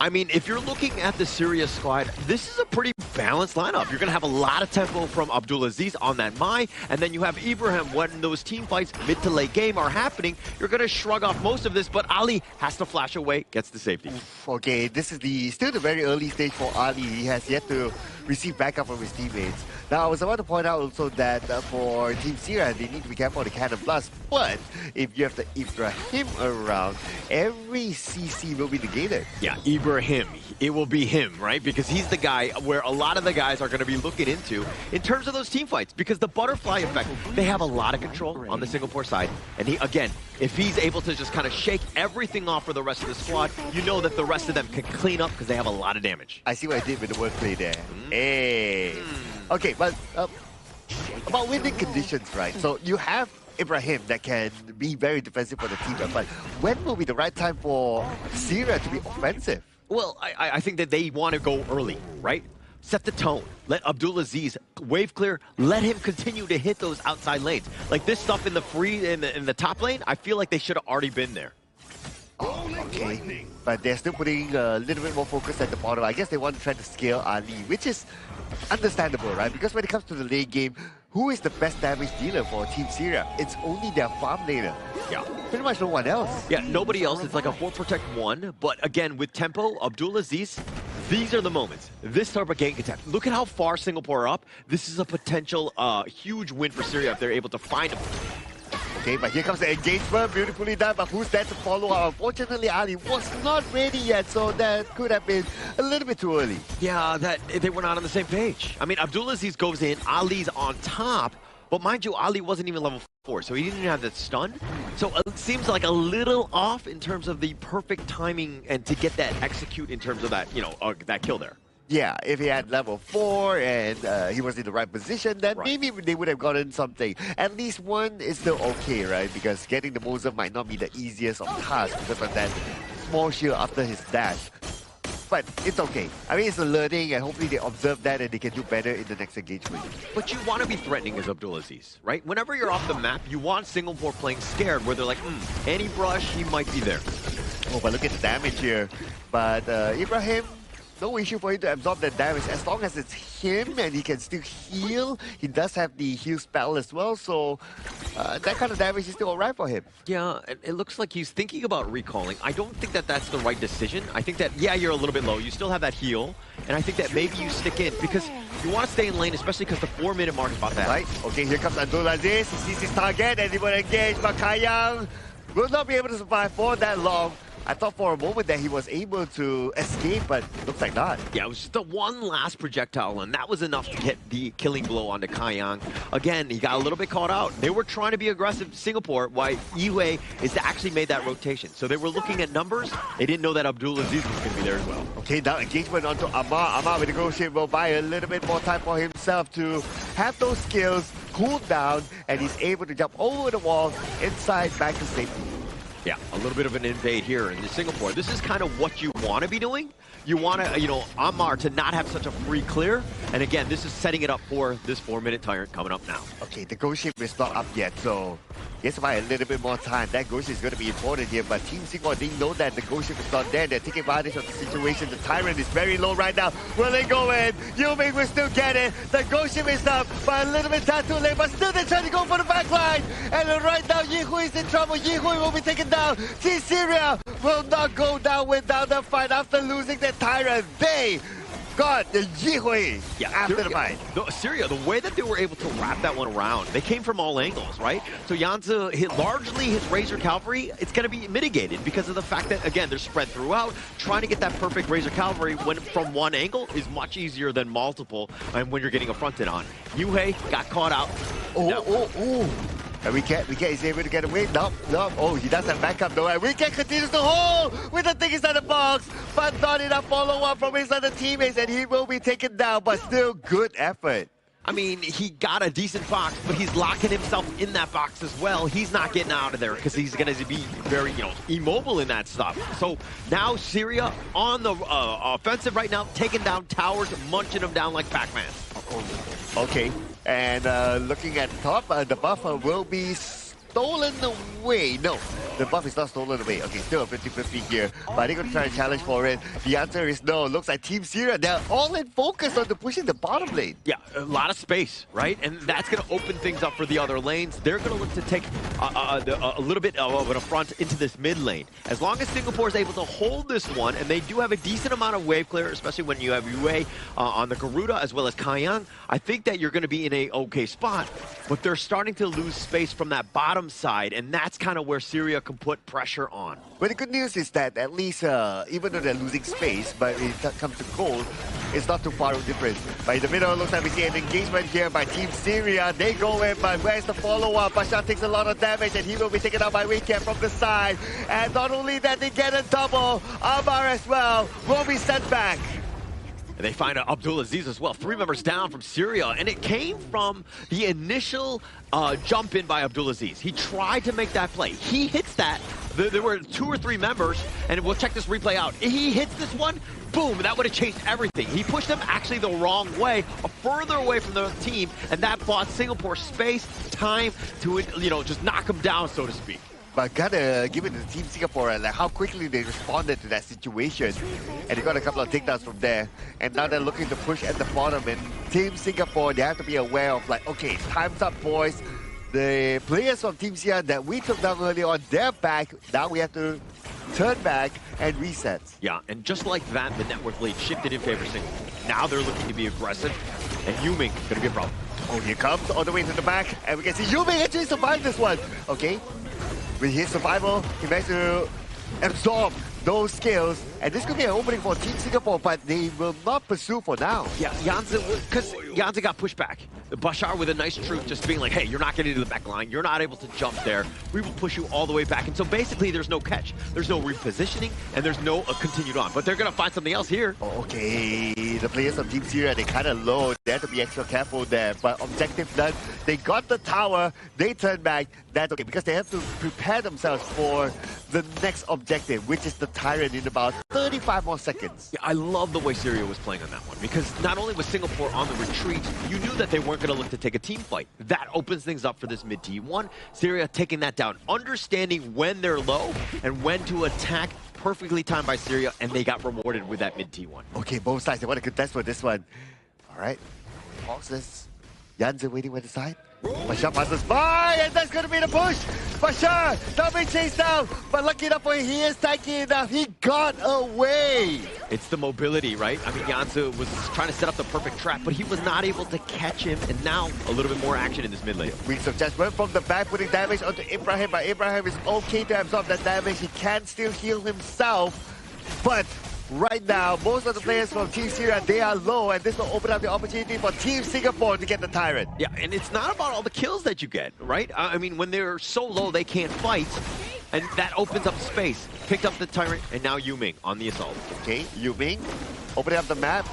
I mean, if you're looking at the Syria squad, this is a pretty balanced lineup. You're going to have a lot of tempo from Abdulaziz on that Mai, and then you have Ibrahim. When those team fights mid to late game are happening, you're going to shrug off most of this, but Ali has to flash away, gets the safety. Okay, this is still the very early stage for Ali. He has yet to receive backup from his teammates. Now, I was about to point out also that for Team Syria, they need to be careful of the Cannon Blast, but if you have the Ibrahim around, every CC will be negated. Yeah, Ibrahim, it will be him, right? Because he's the guy where a lot of the guys are going to be looking into in terms of those team fights, because the butterfly effect, they have a lot of control on the Singapore side. And he, again, if he's able to just kind of shake everything off for the rest of the squad, you know that the rest of them can clean up because they have a lot of damage. I see what I did with the wordplay there. Hey. Okay, but about winning conditions, right? So you have Ibrahim that can be very defensive for the team, but when will be the right time for Syria to be offensive? Well, I think that they want to go early, right? Set the tone. Let Abdulaziz wave clear. Let him continue to hit those outside lanes. Like this stuff in the free in the top lane, I feel like they should have already been there. Oh, okay, but they're still putting a little bit more focus at the bottom. I guess they want to try to scale Ali, which is understandable, right? Because when it comes to the late game, who is the best damage dealer for Team Syria? It's only their farm laner. Yeah. Pretty much no one else. Yeah, nobody else. It's like a 4 protect 1. But again, with tempo, Abdulaziz, these are the moments. This type of gank attack. Look at how far Singapore are up. This is a potential huge win for Syria if they're able to find him. Okay, but here comes the engagement, beautifully done, but who's there to follow up? Unfortunately, Ali was not ready yet, so that could have been a little bit too early. Yeah, they were not on the same page. I mean, Abdulaziz goes in, Ali's on top, but mind you, Ali wasn't even level 4, so he didn't even have that stun. So it seems like a little off in terms of the perfect timing and to get that execute in terms of that, you know, that kill there. Yeah, if he had level 4 and he was in the right position, then maybe they would have gotten something. At least one is still okay, right? Because getting the Moser might not be the easiest of tasks because of that small shield after his dash. But it's okay. I mean, it's a learning, and hopefully they observe that and they can do better in the next engagement. But you want to be threatening as Abdulaziz, right? Whenever you're off the map, you want Singapore playing scared, where they're like, any brush, he might be there. Oh, but look at the damage here. But Ibrahim, no issue for him to absorb that damage as long as it's him and he can still heal. He does have the heal spell as well, so that kind of damage is still alright for him. Yeah, it looks like he's thinking about recalling. I don't think that that's the right decision. I think that, yeah, you're a little bit low. You still have that heal, and I think that maybe you stick in because you want to stay in lane, especially because the 4-minute mark is about that. Right, okay, here comes Abdulaziz. He sees his target and he will engage, but Kayang will not be able to survive for that long. I thought for a moment that he was able to escape, but looks like not. Yeah, it was just the one last projectile, and that was enough to get the killing blow onto Kaiyang. Again, he got a little bit caught out. They were trying to be aggressive Singapore, while Yue is actually made that rotation. So they were looking at numbers. They didn't know that Abdulaziz was going to be there as well. Okay, now engagement onto Amar. Amar with the goal shape will buy a little bit more time for himself to have those skills cool down, and he's able to jump over the wall inside back to safety. Yeah, a little bit of an invade here in Singapore. This is kind of what you want to be doing. You want to, you know, Amar to not have such a free clear. And again, this is setting it up for this 4-minute tyrant coming up now. Okay, the goal shape is not up yet, so he has to buy a little bit more time. That goal shape is going to be important here, but Team Singapore didn't know that the goal shape is not there. They're taking advantage of the situation. The tyrant is very low right now. Will they go in? Yuming will still get it. The goal shape is up, but a little bit too late, but still they're trying to go for the back line. And right now, Yihui is in trouble. Yihui will be taken down. Team Syria will not go down without the fight after losing their tyrant. They got the Yihui after the fight. Syria, the way that they were able to wrap that one around, they came from all angles, right? So Yanzi hit largely his Razor Cavalry. It's going to be mitigated because of the fact that, again, they're spread throughout. Trying to get that perfect Razor Cavalry when from one angle is much easier than multiple, and when you're getting affronted on. Yuhei got caught out. And Wicket is able to get away. No. Oh, he does have backup though. And Wicket continues to hold with the thing inside the box. But not enough follow-up from his other teammates. And he will be taken down. But still good effort. I mean, he got a decent box, but he's locking himself in that box as well. He's not getting out of there because he's going to be very, immobile in that stuff. So now Syria on the offensive right now, taking down towers, munching them down like Pac-Man. Okay, and looking at top, the buff will be stolen away. No, the buff is not stolen away. Okay, still a 50-50 here, but they're going to try to challenge for it. The answer is no. Looks like Team Syria, they're all in focus on pushing the bottom lane. Yeah, a lot of space, right? And that's going to open things up for the other lanes. They're going to look to take a little bit of an affront into this mid lane. As long as Singapore is able to hold this one, and they do have a decent amount of wave clear, especially when you have Yue on the Garuda as well as Kaiyang, I think that you're going to be in a okay spot. But they're starting to lose space from that bottom side, and that's kind of where Syria can put pressure on. But the good news is that at least, even though they're losing space, but when it comes to gold, it's not too far of a difference. But in the middle, it looks like we see an engagement here by Team Syria. They go in, but where's the follow-up? Bashar takes a lot of damage, and he will be taken out by Wicket from the side. And not only that, they get a double. Amar as well will be sent back. And they find Abdulaziz as well. 3 members down from Syria, and it came from the initial jump in by Abdulaziz. He tried to make that play. He hits that. There were 2 or 3 members, and we'll check this replay out. He hits this one, boom, that would have changed everything. He pushed them actually the wrong way, further away from the team, and that bought Singapore space, time to, just knock them down, so to speak. But gotta give it to Team Singapore, like how quickly they responded to that situation. And they got a couple of takedowns from there. And now they're looking to push at the bottom. And Team Singapore, they have to be aware of like, okay, time's up, boys. The players from Team Syria that we took down earlier on, they're back. Now we have to turn back and reset. Yeah, and just like that, the network lead shifted in favor of Singapore. Now they're looking to be aggressive, and Yuming gonna be a problem. Oh, here comes all the way to the back. And we can see Yuming actually survived this one. Okay. With his survival, he managed to absorb those skills, and this could be an opening for Team Singapore, but they will not pursue for now. Yeah, because Yanzi got pushed back. Bashar with a nice truth just being like, hey, you're not getting to the back line, you're not able to jump there, we will push you all the way back. And so basically there's no catch, there's no repositioning, and there's no continued on. But they're going to find something else here. Okay, the players of Team Syria, they kind of low, they have to be extra careful there, but objective done. They got the tower, they turn back, that's okay, because they have to prepare themselves for the next objective, which is the Tyrant in about 35 more seconds. Yeah, I love the way Syria was playing on that one, because not only was Singapore on the retreat, you knew that they weren't going to look to take a team fight. That opens things up for this mid T1. Syria taking that down, understanding when they're low and when to attack. Perfectly timed by Syria, and they got rewarded with that mid T1. Okay, both sides, they want to contest for this one. All right, Foxes, Yanzi waiting by the side. Bashar passes by, and that's going to be the push. Bashar, not being chased down, but lucky enough for him, he is tanky enough. He got away. It's the mobility, right? I mean, Yanzu was trying to set up the perfect trap, but he was not able to catch him, and now a little bit more action in this mid lane. Wings of Judgment from the back, putting damage onto Ibrahim, but Ibrahim is okay to absorb that damage. He can still heal himself, but right now, most of the players from Team Syria, they are low, and this will open up the opportunity for Team Singapore to get the Tyrant. Yeah, and it's not about all the kills that you get, right? I mean, when they're so low, they can't fight, and that opens up space. Picked up the Tyrant, and now Yuming on the assault. Okay, Yuming, opening up the map,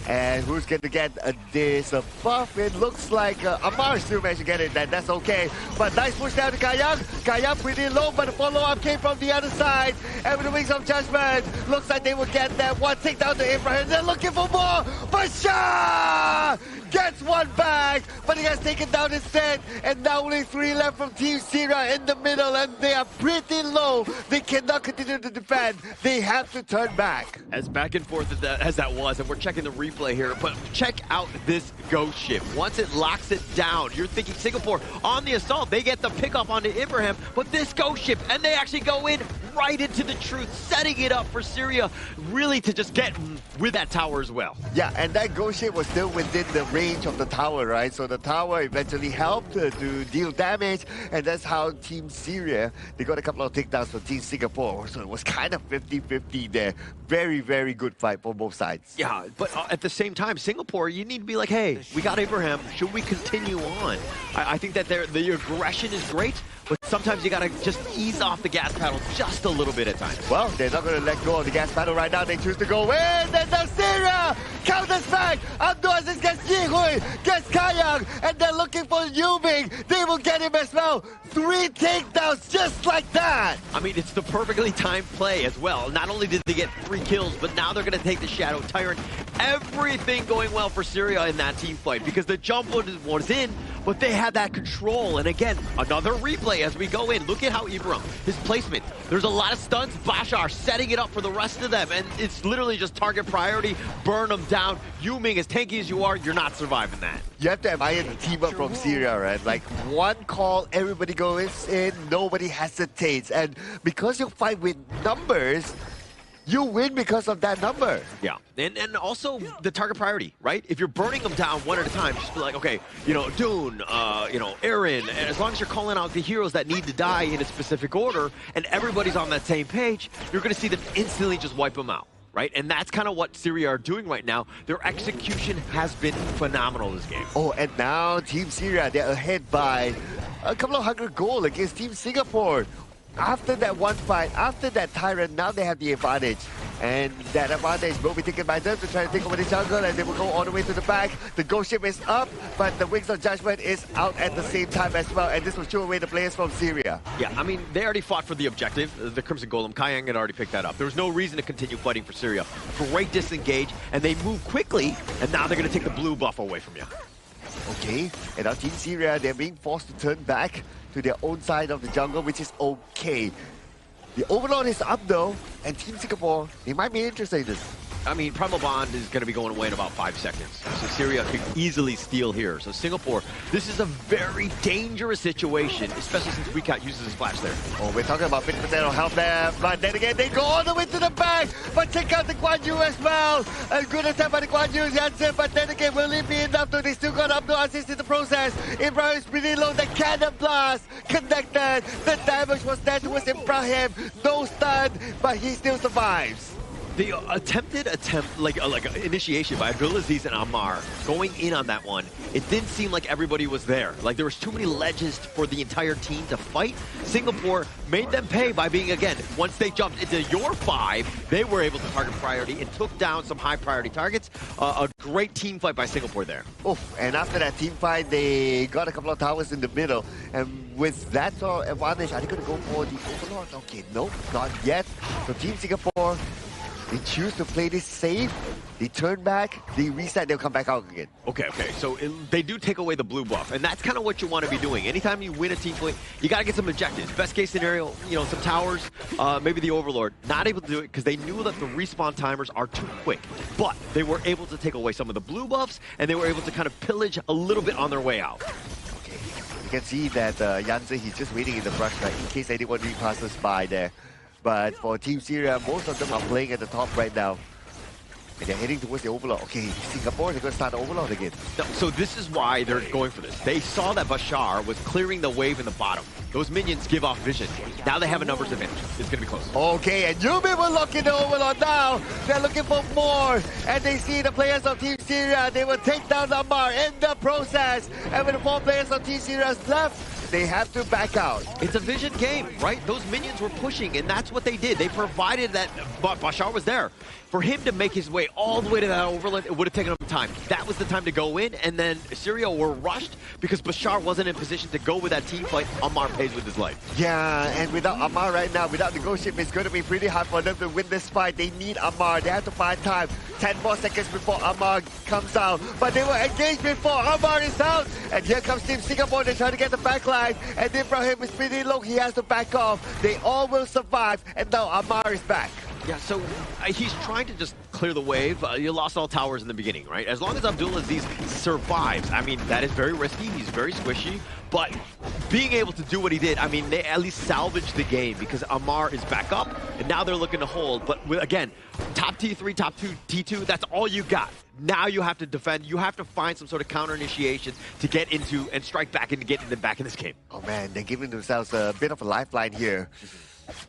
and who's going to get this buff? It looks like Amar still managed to get it, then that's okay. But nice push down to Kayang. Kayang pretty low, but the follow-up came from the other side. And with the Wings of Judgment, looks like they will get that one. Take down to Ibrahim, they're looking for more. Bashar gets one back, but he has taken down instead. And now only 3 left from Team Syria in the middle, and they are pretty low. They cannot continue to defend. They have to turn back. As back and forth as that was, and we're checking the replay here, but check out this ghost ship. Once it locks it down, you're thinking Singapore on the assault. They get the pickup onto Ibrahim, but this ghost ship, and they actually go in right into the truth, setting it up for Syria really to just get with that tower as well. Yeah, and that ghost ship was still within the range of the tower, right? So the tower eventually helped to deal damage, and that's how Team Syria, they got a couple of takedowns for Team Singapore. So it was kind of 50-50 there. Very, very good fight for both sides. Yeah, but at the same time, Singapore, you need to be like, hey, we got Ibrahim. Should we continue on? I think that the aggression is great, but sometimes you got to just ease off the gas pedal just a little bit at times. Well, they're not going to let go of the gas pedal right now. They choose to go in, and the Syria counters back. Abdul Aziz gets Jihui, gets Kayang, and they're looking for Yuming. They will get him as well. 3 takedowns just like that. I mean, it's the perfectly timed play as well. Not only did they get 3 kills, but now they're going to take the Shadow Tyrant. Everything going well for Syria in that team fight because the jump was in, but they had that control. And again, another replay as we go in. Look at how Ibrahim, his placement. There's a lot of stuns. Bashar setting it up for the rest of them. And it's literally just target priority. Burn them down. Yuming, as tanky as you are, you're not surviving that. You have to admire the team up from Syria, right? Like, one call, everybody goes in, nobody hesitates. And because you fight with numbers, you win because of that number. Yeah, and also the target priority, right? If you're burning them down one at a time, just be like, okay, you know, Dune, you know, Aaron, and as long as you're calling out the heroes that need to die in a specific order, and everybody's on that same page, you're going to see them instantly just wipe them out. Right? And that's kind of what Syria are doing right now. Their execution has been phenomenal this game. Oh, and now Team Syria, they're ahead by a couple of 100 goals against Team Singapore. After that one fight, after that Tyrant, now they have the advantage. And that advantage will be taken by them to try to take over the jungle, and they will go all the way to the back. The ghost ship is up, but the Wings of Judgment is out at the same time as well, and this will show away the players from Syria. Yeah, I mean, they already fought for the objective, the Crimson Golem. Kayang had already picked that up. There was no reason to continue fighting for Syria. Great disengage, and they move quickly, and now they're going to take the blue buff away from you. Okay, and now Team Syria, they're being forced to turn back to their own side of the jungle, which is okay. The Overlord is up though, and Team Singapore, they might be interested in this. I mean, Primal Bond is going to be going away in about 5 seconds. So Syria could easily steal here. So Singapore, this is a very dangerous situation, especially since Weecat uses his flash there. Oh, we're talking about 50% of health there, but then again, they go all the way to the back. But check out the Guan Yu as well. A good attempt by the Guan Yu, Jansen, but then again, will it be enough? Though they still got up to assist in the process. Ibrahim is pretty low. The cannon blast connected. The damage was there towards Ibrahim. No stun, but he still survives. The attempted initiation by Abdulaziz and Ammar, going in on that one, it didn't seem like everybody was there. Like there was too many ledges for the entire team to fight. Singapore made them pay by being, again, once they jumped into your 5, they were able to target priority and took down some high priority targets. A great team fight by Singapore there. Oof, and after that team fight, they got a couple of towers in the middle. And with that sort of advantage, are they going to go for the Overlord? Okay, nope, not yet. So Team Singapore, they choose to play this safe. They turn back, they reset, they'll come back out again. Okay, so they do take away the blue buff, and that's kind of what you want to be doing. Anytime you win a team fight, you got to get some objectives. Best case scenario, you know, some towers, maybe the Overlord. Not able to do it because they knew that the respawn timers are too quick, but they were able to take away some of the blue buffs, and they were able to kind of pillage a little bit on their way out. Okay, you can see that Yanzi, he's just waiting in the brush, right, in case anyone repasses by there. But for Team Syria, most of them are playing at the top right now. And they're heading towards the overlord. Okay, Singapore, they're going to start the overlord again. No, so this is why they're going for this. They saw that Bashar was clearing the wave in the bottom. Those minions give off vision. Now they have a numbers advantage. It's going to be close. Okay, and Yubi will look in the overlord now. They're looking for more. And they see the players of Team Syria. They will take down Amar in the process. And with the 4 players of Team Syria left, they have to back out. It's a vision game, right? Those minions were pushing, and that's what they did. They provided that Bashar was there. For him to make his way all the way to that overland, it would have taken him time. That was the time to go in, and then Syria were rushed because Bashar wasn't in position to go with that team fight. Amar pays with his life. Yeah, and without Amar right now, without the ghost ship, it's going to be pretty hard for them to win this fight. They need Amar. They have to find time. 10 more seconds before Amar comes out. But they were engaged before Amar is out. And here comes Team Singapore. They're trying to get the back line. And Ibrahim is pretty low. He has to back off. They all will survive. And now Amar is back. Yeah, so he's trying to just clear the wave. You lost all towers in the beginning, right? As long as Abdulaziz survives, I mean, that is very risky. He's very squishy. But being able to do what he did, I mean, they at least salvaged the game because Amar is back up, and now they're looking to hold. But again, top T3, top 2, T2, that's all you got. Now you have to defend. You have to find some sort of counter initiation to get into and strike back and get them back in this game. Oh man, they're giving themselves a bit of a lifeline here.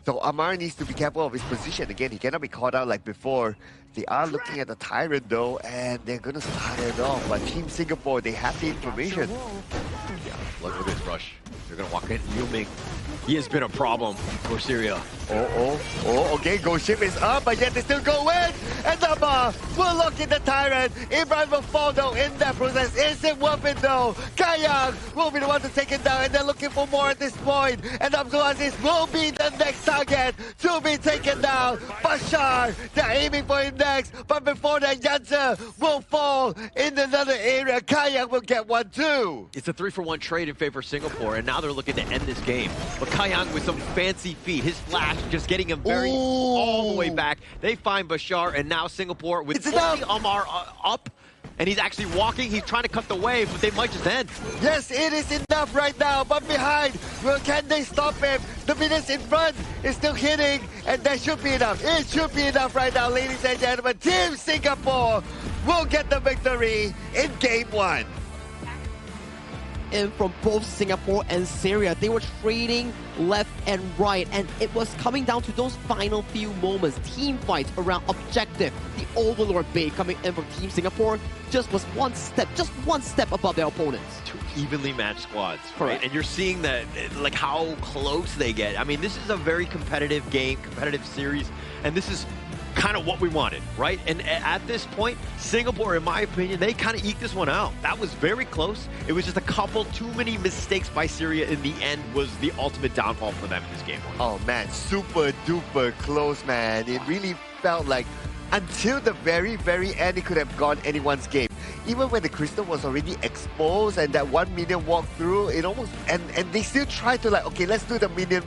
So Amar needs to be careful of his position. Again, he cannot be caught out like before. They are looking at the Tyrant though, and they're going to start it off. But Team Singapore, they have the information. Yeah, look at this rush. They're going to walk in. Liu Ming, he has been a problem for Syria. Okay, Ghost Ship is up, but yet they still go in. And Amar will look at the Tyrant. Ibrahim will fall though in that process. Is it worth it though? Kayang will be the one to take it down, and they're looking for more at this point. And Abdulaziz will be the next target to be taken down. Bashar, they're aiming for him next, but before that, Yanza will fall in another area. Kayang will get one too. It's a 3-for-1 trade in favor of Singapore, and now they're looking to end this game. But Kayang with some fancy feet, his flash just getting him all the way back. They find Bashar, and now Singapore with only Amar up, and he's actually walking. He's trying to cut the wave, but they might just end. Yes, it is enough right now, but behind, well, can they stop him? The minutes in front is still hitting, and that should be enough. It should be enough right now, ladies and gentlemen. Team Singapore will get the victory in Game 1. And from both Singapore and Syria, they were trading left and right, and it was coming down to those final few moments. Team fights around objective. The Overlord bait coming in from Team Singapore just was one step above their opponents. Two evenly matched squads, right? Correct. And you're seeing that, like, how close they get. I mean, this is a very competitive game, competitive series, and this is kind of what we wanted, right? And at this point, Singapore, in my opinion, they kind of eked this one out. That was very close. It was just a couple too many mistakes by Syria in the end was the ultimate downfall for them in this game. Oh man, super duper close, man. It really felt like until the very, very end, it could have gone anyone's game. Even when the crystal was already exposed and that 1 minion walked through, it almost, and they still tried to like, okay, let's do the minion,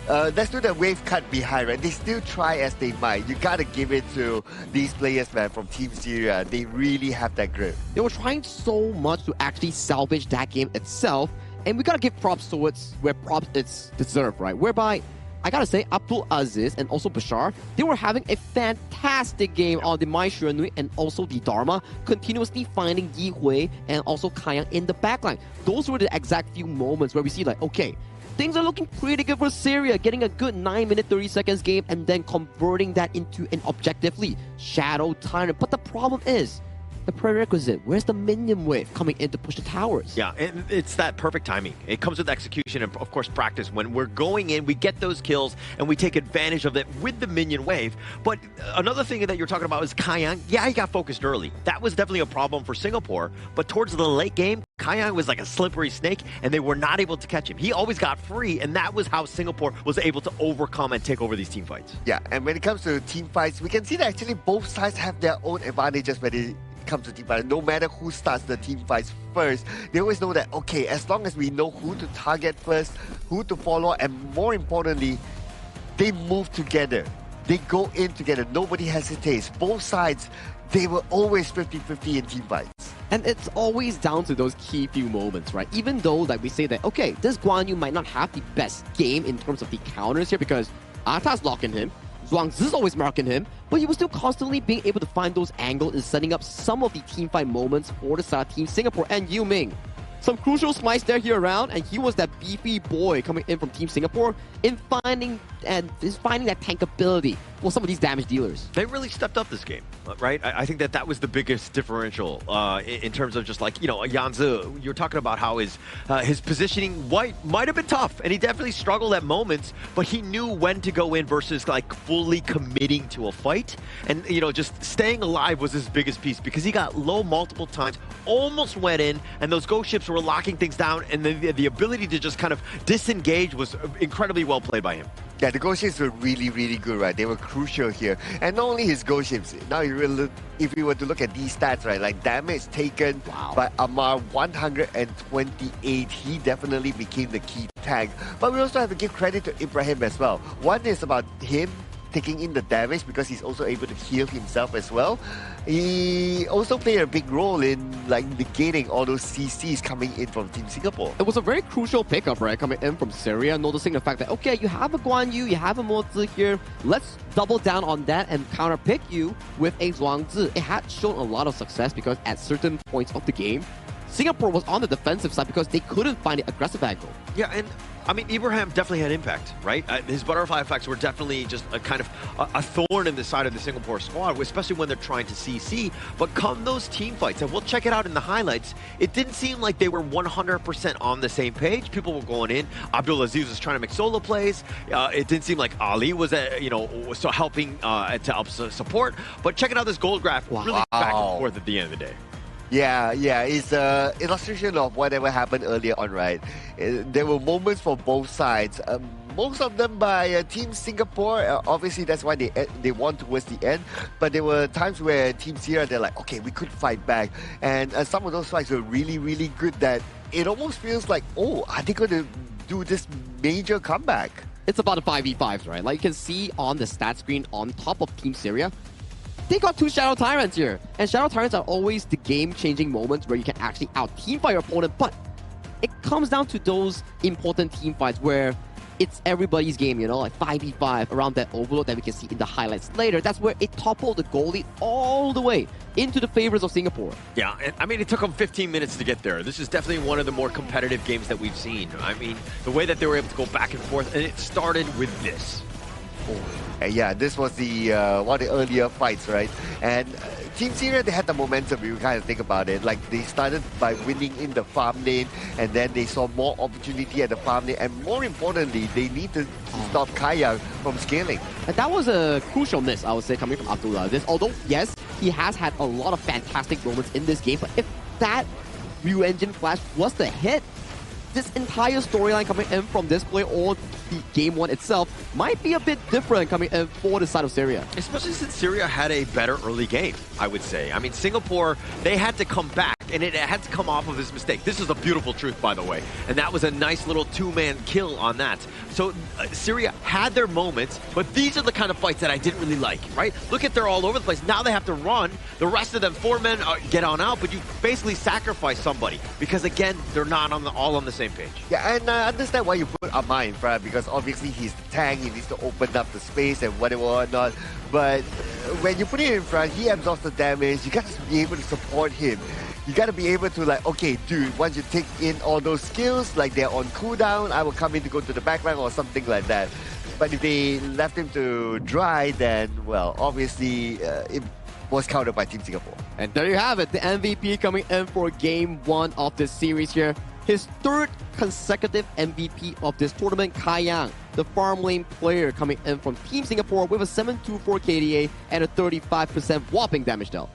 let's do the wave cut behind, right? They still try as they might. You gotta give it to these players, man, from Team Syria. They really have that grip. They were trying so much to actually salvage that game itself, and we gotta give props to it where props it's deserved, right? Whereby, I gotta say, Abdulaziz and also Bashar, they were having a fantastic game on the Mai Xuanui and also the Dharma, continuously finding Yi Hui and also Kayang in the backline. Those were the exact few moments where we see like, okay, things are looking pretty good for Syria, getting a good 9-minute 30 seconds game and then converting that into an objectively Shadow Tyrant. But the problem is, the prerequisite, where's the minion wave coming in to push the towers? Yeah, and it's that perfect timing. It comes with execution and, of course, practice. When we're going in, we get those kills, and we take advantage of it with the minion wave. But another thing that you're talking about is Kayang. Yeah, he got focused early. That was definitely a problem for Singapore. But towards the late game, Kayang was like a slippery snake, and they were not able to catch him. He always got free, and that was how Singapore was able to overcome and take over these team fights. Yeah, and when it comes to team fights, we can see that actually both sides have their own advantages when it comes to team fight. No matter who starts the team fights first, they always know that, okay, as long as we know who to target first, who to follow, and more importantly, they move together. They go in together. Nobody hesitates. Both sides, they were always 50-50 in team fights. And it's always down to those key few moments, right? Even though, like, we say that, okay, this Guan Yu might not have the best game in terms of the counters here because Ata's locking him. Zhuangzi's always marking him, but he was still constantly being able to find those angles and setting up some of the teamfight moments for the side of Team Singapore. And Yu Ming, some crucial smites there here around, and he was that beefy boy coming in from Team Singapore in finding that tankability for some of these damage dealers. They really stepped up this game, right? I think that was the biggest differential in terms of just like, you know, Yanzi, you're talking about how his positioning might have been tough, and he definitely struggled at moments, but he knew when to go in versus like fully committing to a fight. And, you know, just staying alive was his biggest piece because he got low multiple times, almost went in, and those ghost ships were locking things down, and the ability to just kind of disengage was incredibly well played by him. Yeah, the ghost ships were really, really good, right? They were crucial here. And not only his ghost ships, now if you were to look at these stats, right, like damage taken by Amar, 128, he definitely became the key tank. But we also have to give credit to Ibrahim as well. One is about him taking in the damage because he's also able to heal himself as well. He also played a big role in like negating all those CCs coming in from Team Singapore. It was a very crucial pickup, right, coming in from Syria, noticing the fact that, okay, you have a Guan Yu, you have a Mozi here, let's double down on that and counterpick you with a Zhuangzi. It had shown a lot of success because at certain points of the game, Singapore was on the defensive side because they couldn't find an aggressive angle. Yeah, and I mean, Ibrahim definitely had impact, right? His butterfly effects were definitely just a kind of a thorn in the side of the Singapore squad, especially when they're trying to CC. But come those team fights, and we'll check it out in the highlights, it didn't seem like they were 100% on the same page. People were going in. Abdulaziz was trying to make solo plays. It didn't seem like Ali was, so helping to help support. But checking out this gold graph, really back and forth at the end of the day. Yeah, it's an illustration of whatever happened earlier on, right? There were moments for both sides. Most of them by Team Singapore. Obviously, that's why they won towards the end. But there were times where Team Sierra, they're like, okay, we could fight back. And some of those fights were really, really good that it almost feels like, oh, are they going to do this major comeback? It's about the 5v5s, right? Like you can see on the stat screen on top of Team Syria, they got 2 Shadow Tyrants here. And Shadow Tyrants are always the game-changing moments where you can actually out-teamfight your opponent. But it comes down to those important team fights where it's everybody's game, you know, like 5v5 around that overload that we can see in the highlights later. That's where it toppled the goalie all the way into the favors of Singapore. Yeah, and I mean, it took them 15 minutes to get there. This is definitely one of the more competitive games that we've seen. I mean, the way that they were able to go back and forth, and it started with this. Yeah, this was the one of the earlier fights, right? And Team Syria, they had the momentum, if you kind of think about it. Like, they started by winning in the farm lane, and then they saw more opportunity at the farm lane, and more importantly, they need to stop Kaya from scaling. And that was a crucial miss, I would say, coming from Abdullah. Although, yes, he has had a lot of fantastic moments in this game, but if that Ryu Engine Flash was the hit, this entire storyline coming in from this play or the game one itself might be a bit different coming in for the side of Syria. Especially since Syria had a better early game, I would say. I mean, Singapore, they had to come back, and it had to come off of his mistake. This is a beautiful truth, by the way. And that was a nice little 2-man kill on that. So Syria had their moments, but these are the kind of fights that I didn't really like, right? Look at they're all over the place. Now they have to run. The rest of them, 4 men, get on out, but you basically sacrifice somebody because, again, they're not all on the same page. Yeah, and I understand why you put Amar in front because obviously he's the tank, he needs to open up the space and whatever not. But when you put him in front, he absorbs the damage. You got to be able to support him. You got to be able to like, okay, dude, once you take in all those skills, like they're on cooldown, I will come in to go to the backline or something like that. But if they left him to dry, then, well, obviously it was countered by Team Singapore. And there you have it, the MVP coming in for game 1 of this series here. His 3rd consecutive MVP of this tournament, Kai Yang, the farm lane player coming in from Team Singapore with a 724 KDA and a 35% whopping damage dealt.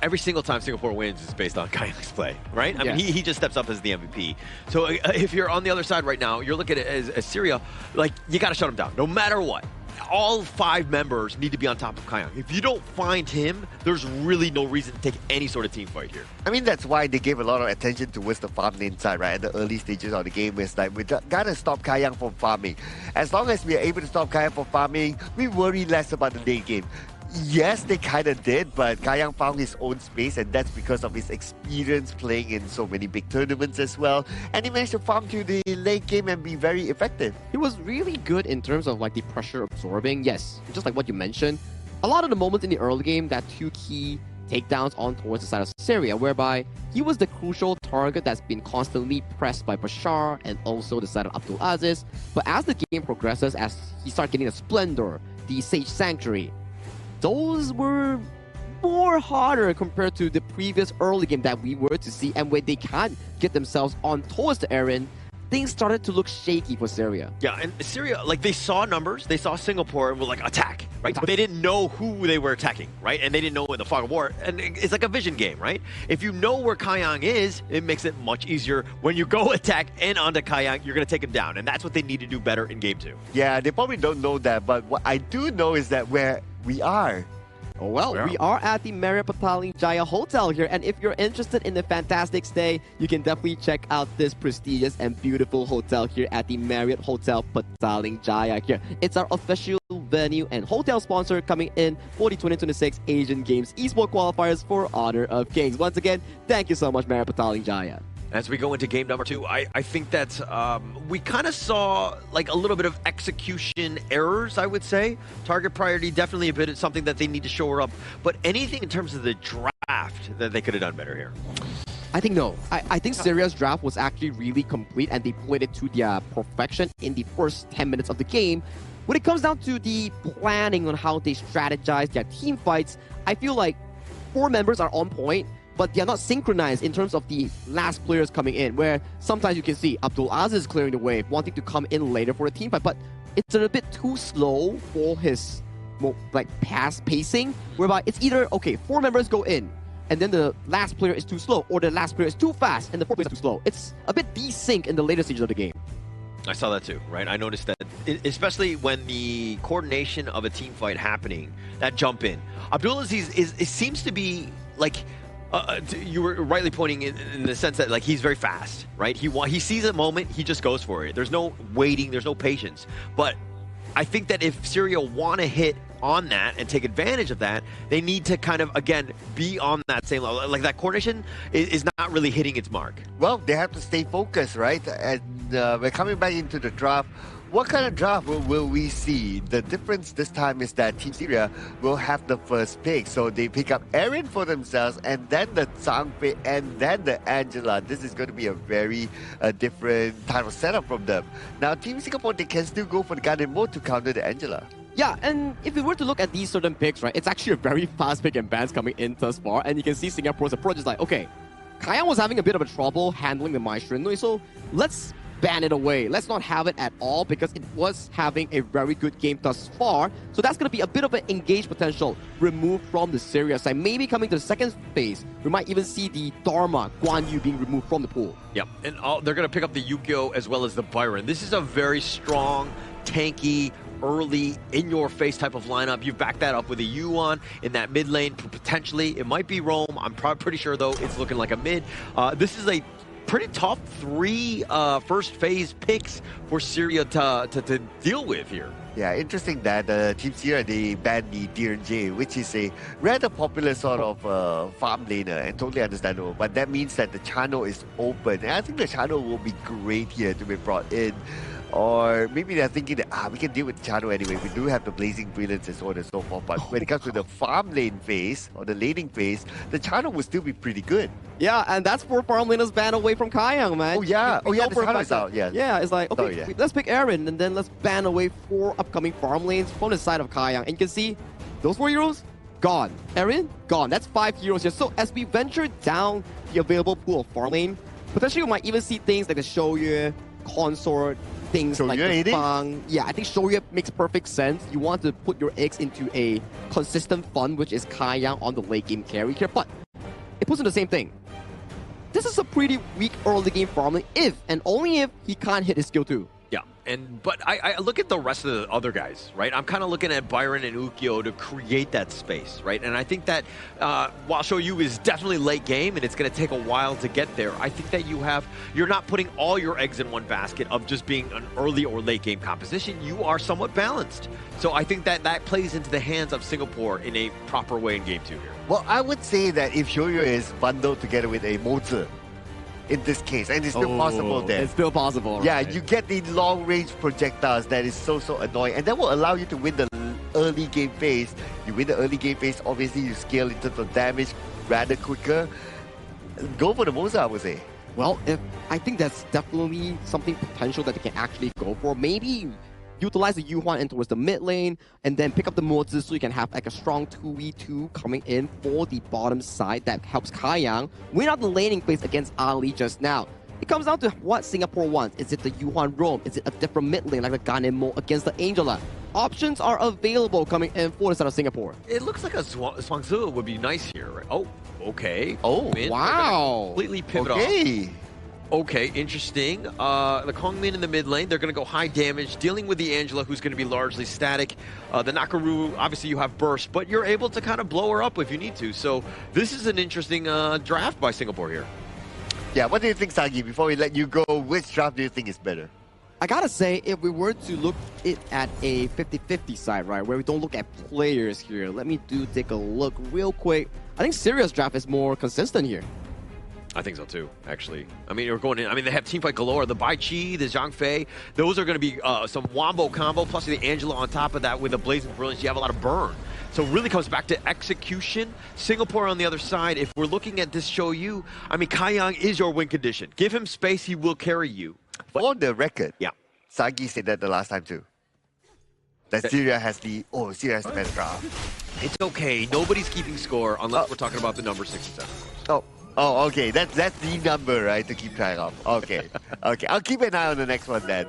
Every single time Singapore wins is based on Kai Yang's play, right? I mean, he just steps up as the MVP. So if you're on the other side right now, you're looking at it as Syria, like, you got to shut him down, no matter what. All 5 members need to be on top of Kai Yang. If you don't find him, there's really no reason to take any sort of team fight here. I mean, that's why they gave a lot of attention towards the farm lane side, right? At the early stages of the game, it's like, we gotta stop Kai Yang from farming. As long as we are able to stop Kai Yang from farming, we worry less about the late game. Yes, they kind of did, but Kayang found his own space, and that's because of his experience playing in so many big tournaments as well. And he managed to farm to the late game and be very effective. He was really good in terms of like the pressure absorbing. Yes, just like what you mentioned. A lot of the moments in the early game, that 2 key takedowns on towards the side of Syria, whereby he was the crucial target that's been constantly pressed by Bashar and also the side of Abdul Aziz. But as the game progresses, as he starts getting the Splendor, the Sage Sanctuary, those were more harder compared to the previous early game that we were to see. And when they can't get themselves on towards the Aaron, things started to look shaky for Syria. Yeah, and Syria, like, they saw numbers, they saw Singapore and were like, attack, right? But they didn't know who they were attacking, right? And they didn't know in the fog of war. And it's like a vision game, right? If you know where Kayang is, it makes it much easier. When you go attack and onto Kayang, you're going to take him down. And that's what they need to do better in game 2. Yeah, they probably don't know that, but what I do know is that where we are. Oh, well, we are at the Marriott Pataling Jaya Hotel here, and if you're interested in the fantastic stay, you can definitely check out this prestigious and beautiful hotel here at the Marriott Hotel Pataling Jaya here. It's our official venue and hotel sponsor coming in for the 2026 Asian Games Esports Qualifiers for Honor of Kings. Once again, thank you so much, Marriott Pataling Jaya. As we go into game number 2, I think that we kind of saw like a little bit of execution errors, I would say. Target priority, definitely a bit of something that they need to shore up. But anything in terms of the draft that they could have done better here? I think no. I think Syria's draft was actually really complete and they played it to their perfection in the first 10 minutes of the game. When it comes down to the planning on how they strategize their team fights, I feel like 4 members are on point, but they are not synchronized in terms of the last players coming in, where sometimes you can see Abdul Aziz clearing the way, wanting to come in later for a team fight, but it's a bit too slow for his like past pacing, whereby it's either, okay, 4 members go in, and then the last player is too slow, or the last player is too fast, and the 4 players are too slow. It's a bit desync in the later stages of the game. I saw that too, right? I noticed that, especially when the coordination of a team fight happening, that jump in. Abdulaziz it seems to be like, you were rightly pointing in the sense that like he's very fast, right? He sees a moment, he just goes for it. There's no waiting, there's no patience. But I think that if Syria want to hit on that and take advantage of that, they need to kind of, again, be on that same level. Like that coordination is not really hitting its mark. Well, they have to stay focused, right? And we're coming back into the draft. What kind of draft will we see? The difference this time is that Team Syria will have the first pick. So they pick up Aaron for themselves, and then the Sangpe, and then the Angela. This is going to be a very different type of setup from them. Now, Team Singapore, they can still go for the Garden mode to counter the Angela. Yeah, and if we were to look at these certain picks, right, it's actually a very fast pick and bans coming in thus far. And you can see Singapore's approach is like, okay, Kayang was having a bit of a trouble handling the Maestro, so let's ban it away. Let's not have it at all because it was having a very good game thus far. So that's going to be a bit of an engaged potential removed from the Syria side. Maybe coming to the second phase, we might even see the Dharma, Guan Yu being removed from the pool. Yep, and they're going to pick up the Yukio as well as the Byron. This is a very strong, tanky, early, in-your-face type of lineup. You back that up with a Yuan in that mid lane. Potentially, it might be Rome. I'm pretty sure, though, it's looking like a mid. This is a pretty top 3 first phase picks for Syria to deal with here. Yeah, interesting that Team Syria, they banned the DRJ, which is a rather popular sort of farm laner, and totally understandable. But that means that the channel is open. And I think the channel will be great here to be brought in. Or maybe they're thinking that, we can deal with the channel anyway. We do have the Blazing Brilliance and so on and so forth. But when it comes to the farm lane phase, or the laning phase, the channel will still be pretty good. Yeah, and that's 4 farm laners banned away from Kayang, man. Oh, yeah. The channel is out, yeah. Yeah, it's like, okay, let's pick Aaron, and then let's ban away 4 upcoming farm lanes from the side of Kayang. And you can see, those 4 heroes, gone. Aaron, gone. That's 5 heroes here. So as we venture down the available pool of farm lane, potentially we might even see things like the Shouyue, Consort, things like the Fang. Yeah, I think Shouyue makes perfect sense. You want to put your eggs into a consistent fund, which is Kayang on the late game carry here. But it puts in the same thing. This is a pretty weak early game farming if and only if he can't hit his skill 2. Yeah, but I look at the rest of the other guys, right? I'm kind of looking at Byron and Ukyo to create that space, right? And I think that while Shoyu is definitely late game and it's going to take a while to get there, I think that you're not putting all your eggs in one basket of just being an early or late game composition. You are somewhat balanced. So I think that plays into the hands of Singapore in a proper way in game 2 here. Well, I would say that if Shoyu is bundled together with a Mozi, in this case, and it's still possible there. It's still possible. Yeah, right? you get the long-range projectiles that is so annoying, and that will allow you to win the early game phase. You win the early game phase, obviously you scale in terms of damage rather quicker. Go for the Moza, I would say. Well, I think that's definitely something potential that they can actually go for. Maybe utilize the Yuhuan in towards the mid lane, and then pick up the Mozi so you can have like a strong 2v2 coming in for the bottom side that helps Kaiyang win out the laning phase against Ali just now. It comes down to what Singapore wants. Is it the Yuhuan roam? Is it a different mid lane like the Ganemo against the Angela? Options are available coming in for the side of Singapore. It looks like a Swangzi would be nice here, right? Oh, okay. Oh, wow. Completely pivot off. Okay, interesting. The Kongmin in the mid lane, they're going to go high damage, dealing with the Angela, who's going to be largely static. The Nakaru, obviously you have burst, but you're able to kind of blow her up if you need to. So this is an interesting draft by Singapore here. Yeah, what do you think, Sagi? Before we let you go, which draft do you think is better? I gotta say, if we were to look at a 50-50 side, right, where we don't look at players here, let me take a look real quick. I think Syria's draft is more consistent here. I think so too, actually. I mean, we're going in. I mean, they have teamfight galore. The Bai Chi, the Zhang Fei, those are going to be some wombo combo. Plus the Angela on top of that with a Blazing Brilliance. You have a lot of burn. So it really comes back to execution. Singapore on the other side, if we're looking at this Shoyu, I mean, Kaiyang is your win condition. Give him space, he will carry you. But for the record, yeah, Sagi said that the last time too. That Syria has the best draft. It's okay. Nobody's keeping score unless we're talking about the number 67. Oh, okay. That's the number, right, to keep track of. Okay. Okay. I'll keep an eye on the next one then.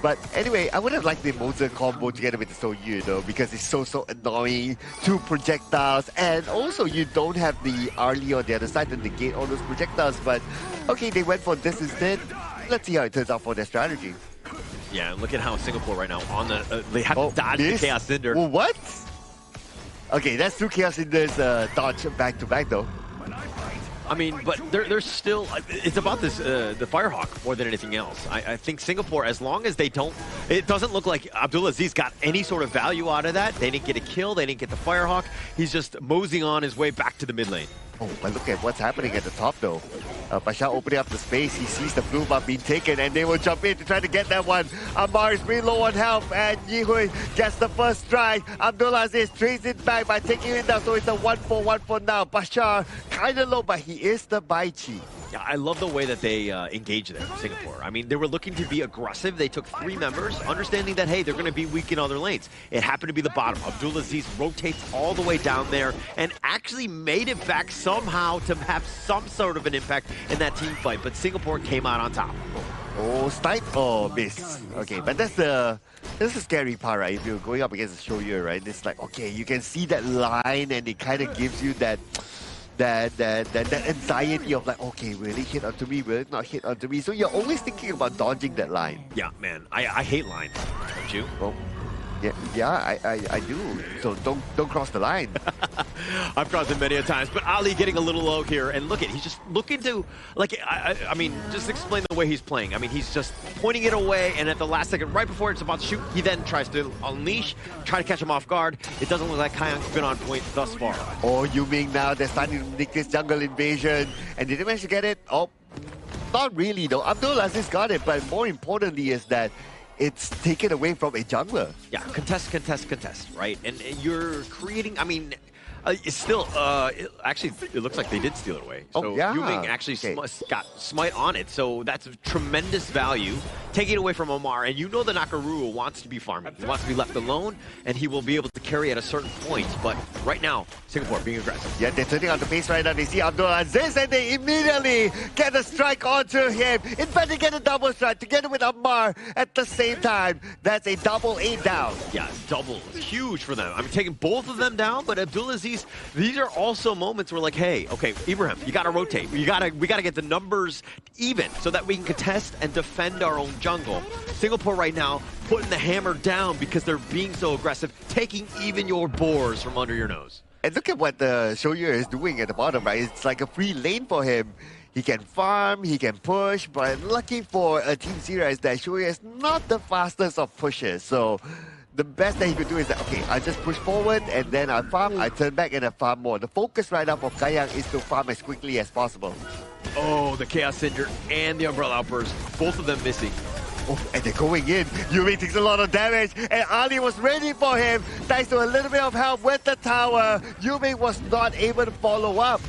But anyway, I would have liked the Moza combo together with the Soyu, though, because it's so annoying. 2 projectiles, and also you don't have the Arlie on the other side to negate all those projectiles. But okay, they went for this instead. Let's see how it turns out for their strategy. Yeah, and look at how Singapore right now on the they have to dodge the Chaos Cinder. Well, what? Okay, that's 2 Chaos Cinders dodge back to back though. I mean, but there's still, it's about this, the Firehawk more than anything else. I think Singapore, as long as they don't, it doesn't look like Abdulaziz got any sort of value out of that. They didn't get a kill, they didn't get the Firehawk. He's just moseying on his way back to the mid lane. Oh, but look at what's happening at the top though. Pasha opening up the space, he sees the blue buff being taken, and they will jump in to try to get that one. Ammar is pretty low on health, and Yihui gets the first strike. Abdulaziz trades it back by taking it down, so it's a 1-4-1 for now. Bashar kind of low, but he is the Bai Chi. Yeah, I love the way that they engage there, Singapore. I mean, they were looking to be aggressive. They took 3 members, understanding that, hey, they're going to be weak in other lanes. It happened to be the bottom. Abdulaziz rotates all the way down there and actually made it back somehow to have some sort of an impact in that team fight. But Singapore came out on top. Oh, snipe or miss. Okay, but that's the scary part, right? If you're going up against a Shoyu, right? It's like, okay, you can see that line, and it kind of gives you that anxiety of like, okay, will it hit onto me? Will it not hit onto me? So you're always thinking about dodging that line. Yeah, man, I hate lines. Don't you? Oh, yeah, I do. So don't cross the line. I've crossed it many a times, but Ali getting a little low here, and look at, he's just looking to, like, I mean, just explain the way he's playing. I mean, he's just pointing it away, and at the last second, right before it's about to shoot, he then tries to unleash, try to catch him off guard. It doesn't look like Kaiyang's been on point thus far. Oh, Yuming now, they're starting to make this jungle invasion, and did they manage to get it? Oh, not really though. Abdulaziz got it, but more importantly is that it's taken away from a jungler. Yeah, contest, right? And you're creating, I mean, it's still, actually, it looks like they did steal it away. So Yuming actually got smite on it, so that's tremendous value. Taking it away from Omar, and you know the Nakaru wants to be farming. He wants to be left alone, and he will be able to carry at a certain point. But right now, Singapore being aggressive. Yeah, they're turning on the pace right now. They see Abdulaziz, and they immediately get a strike onto him. In fact, they get a double strike together with Ammar at the same time. That's a double 8 down. Yeah, double. It's huge for them. I mean, taking both of them down, but Abdulaziz, these are also moments where like, hey, okay, Ibrahim, you got to rotate. We got to get the numbers even so that we can contest and defend our own jungle. Singapore right now putting the hammer down because they're being so aggressive, taking even your boars from under your nose. And look at what the Shoyu is doing at the bottom, right? It's like a free lane for him. He can farm, he can push, but lucky for a Team Zero is that Shoyu is not the fastest of pushers. So the best that he could do is that, okay, I just push forward and then I farm, I turn back and I farm more. The focus right now for Kayang is to farm as quickly as possible. Oh, the Chaos Cinder and the Umbrella Outburst, both of them missing. Oh, and they're going in. Yumi takes a lot of damage, and Ali was ready for him. Thanks to a little bit of help with the tower, Yumi was not able to follow up.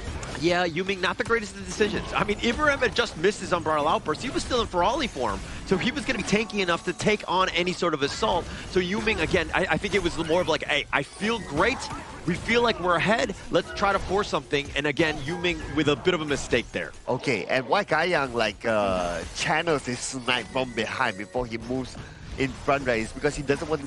Yeah, Yuming, not the greatest of decisions. I mean, Ibrahim had just missed his Umbrella Outburst. He was still in Ferali form, so he was going to be tanky enough to take on any sort of assault. So Yuming, again, I think it was more of like, hey, I feel great. We feel like we're ahead. Let's try to force something. And again, Yuming with a bit of a mistake there. Okay, and why Kayang channels his snipe from behind before he moves in front, right? Is because he doesn't want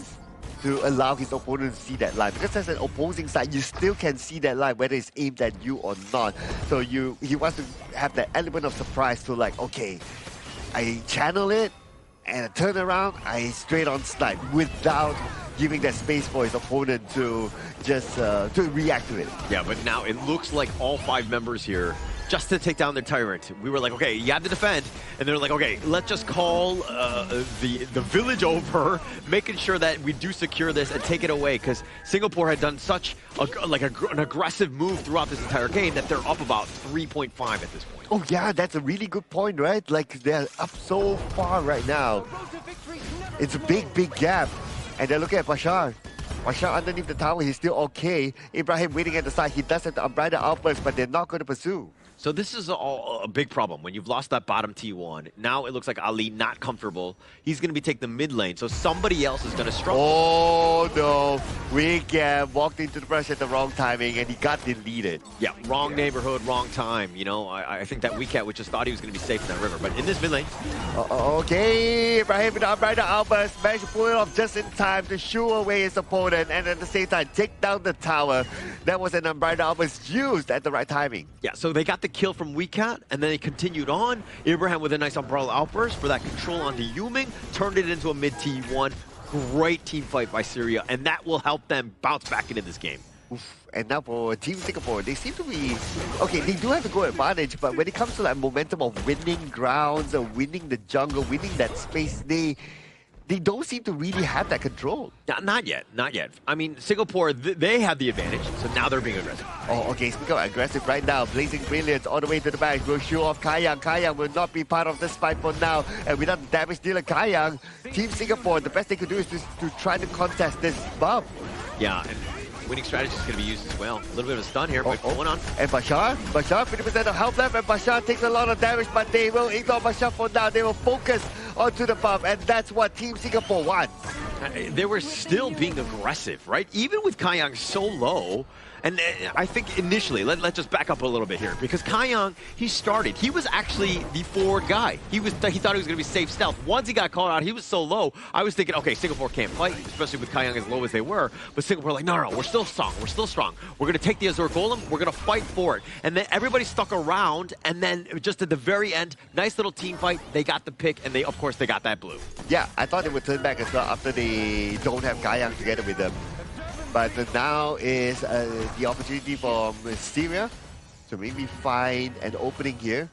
to allow his opponent to see that line. Because as an opposing side, you still can see that line, whether it's aimed at you or not. So he wants to have that element of surprise to like, okay, I channel it, and I turn around, I straight on snipe without giving that space for his opponent to just to react to it. Yeah, but now it looks like all 5 members here just to take down their tyrant. We were like, okay, you have to defend, and they're like, okay, let's just call the village over, making sure that we do secure this and take it away, because Singapore had done such an aggressive move throughout this entire game that they're up about 3.5 at this point. Oh yeah, that's a really good point, right? Like they're up so far right now. It's a big gap, and they're looking at Bashar. Bashar underneath the tower, he's still okay. Ibrahim waiting at the side, he does have the Umbrella Outburst, but they're not going to pursue. So this is a big problem. When you've lost that bottom T1, now it looks like Ali not comfortable. He's going to be taking the mid lane, so somebody else is going to struggle. Oh no, Weekend walked into the brush at the wrong timing and he got deleted. Yeah, wrong neighborhood, wrong time. You know, I think that Weekend just thought he was going to be safe in that river, but in this mid lane. Okay, Ibrahim with the Umbrella Outburst managed to pull it off just in time to shoo away his opponent and at the same time take down the tower. That was an Umbrella Outburst used at the right timing. Yeah, so they got the kill from Weecat, and then they continued on. Ibrahim with a nice Umbrella Outburst for that control onto Yuming, turned it into a mid T1. Great team fight by Syria, and that will help them bounce back into this game. Oof. And now for Team Singapore, they seem to be... Okay, they do have a good advantage, but when it comes to that momentum of winning grounds, or winning the jungle, winning that space, they don't seem to really have that control. Not yet, not yet. I mean, Singapore, they have the advantage, so now they're being aggressive. Oh, okay, speaking of aggressive right now, Blazing Brilliance all the way to the back, will show off Kayang. Kayang will not be part of this fight for now, and without the damage dealer Kayang, Team Singapore, the best they could do is to try to contest this buff. Yeah, and winning strategy is going to be used as well. A little bit of a stun here, but going on. And Bashar, 50% of health left, and Bashar takes a lot of damage, but they will ignore Bashar for now. They will focus onto the buff, and that's what Team Singapore wants. They were still being aggressive, right? Even with Kayang so low, and I think initially, let's just back up a little bit here, because Kayang, he was actually the forward guy. He thought he was going to be safe stealth. Once he got called out, he was so low, I was thinking, okay, Singapore can't fight, especially with Kayang as low as they were, but Singapore like, no, we're still strong, We're going to take the Azure Golem, we're going to fight for it. And then everybody stuck around, and then just at the very end, nice little team fight, they got the pick, and of course, they got that blue. Yeah, I thought they would turn back as well after they don't have Kayang together with them. But now is the opportunity for Syria to maybe find an opening here.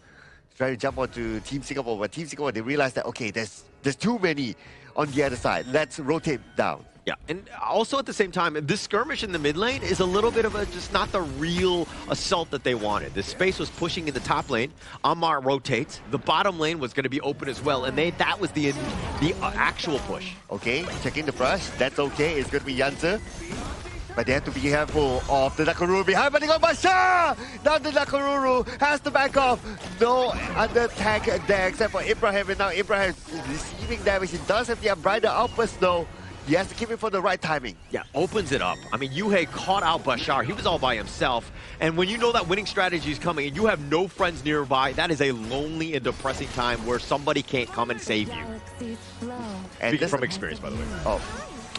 Try to jump onto Team Singapore, but Team Singapore, they realize that, okay, there's too many on the other side. Let's rotate down. Yeah, and also at the same time, this skirmish in the mid lane is a little bit of just not the real assault that they wanted. The space was pushing in the top lane. Ammar rotates. The bottom lane was going to be open as well, and that was the actual push. Okay, checking the brush. That's okay. It's going to be Yanzi. But they have to be careful of the Nakaruru behind, but they got Bashar! Now the Nakaruru has to back off. No under attack there except for Ibrahim, and now Ibrahim is receiving damage. He does have the Umbrella Outburst though. He has to keep it for the right timing. Yeah, opens it up. I mean, Yuhei caught out Bashar. He was all by himself. And when you know that winning strategy is coming and you have no friends nearby, that is a lonely and depressing time where somebody can't come and save you. And Speaking from experience, by the way. Oh,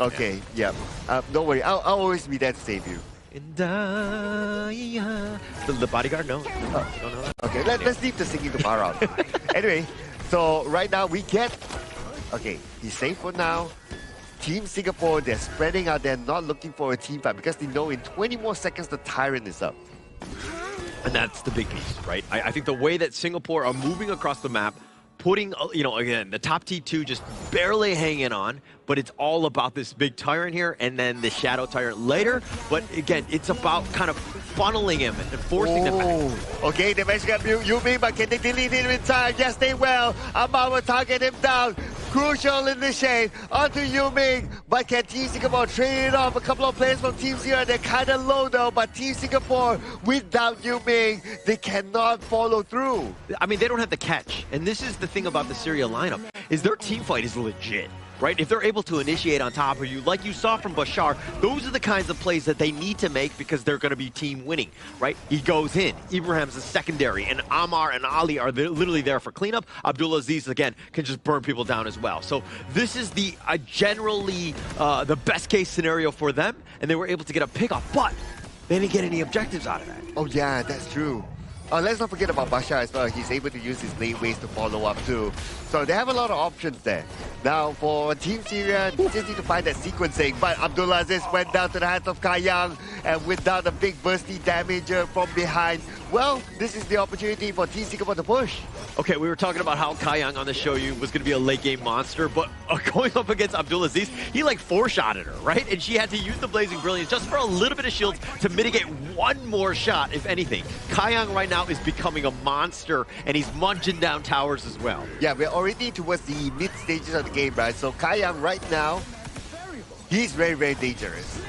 okay, yeah. Don't worry, I'll always be there to save you. The bodyguard? No. You don't know that? Okay, let's leave the singing to far out. Anyway, so right now we get Okay, he's safe for now. Team Singapore, they're spreading out. They're not looking for a team fight because they know in 20 more seconds the Tyrant is up. And that's the big piece, right? I think the way that Singapore are moving across the map, putting, again, the top T2 just barely hanging on, but it's all about this big Tyrant here and then the Shadow Tyrant later. But again, it's about kind of funneling him and forcing them back. Okay, they managed to get Yumi, but can they delete him in time? Yes, they will. Amar will target him down. Crucial in the shade onto Yuming, but can Team Singapore trade it off? A couple of players from Team Zero, they're kind of low though, but Team Singapore, without Yuming, they cannot follow through. I mean, they don't have the catch, and this is the thing about the Syria lineup, is their team fight is legit. Right? If they're able to initiate on top of you, like you saw from Bashar, those are the kinds of plays that they need to make because they're going to be team winning, right? He goes in, Ibrahim's a secondary, and Ammar and Ali are literally there for cleanup. Abdulaziz, again, can just burn people down as well. So this is the generally the best case scenario for them, and they were able to get a pickoff, but they didn't get any objectives out of that. Oh yeah, that's true. Let's not forget about Bashar as well. He's able to use his lane ways to follow up too. So they have a lot of options there. Now for Team Syria, they just need to find that sequencing. But Abdulaziz went down to the hands of Kayang, and without a big bursty damage from behind, well, this is the opportunity for Team Singapore to push. Okay, we were talking about how Kayang on the show you was going to be a late game monster, but going up against Abdulaziz, he like four-shotted her, right? And she had to use the Blazing Brilliance just for a little bit of shields to mitigate one more shot, if anything. Kayang right now is becoming a monster, and he's munching down towers as well. Yeah, we're already towards the mid stages of the game, right? So Kayang right now, he's very, very dangerous.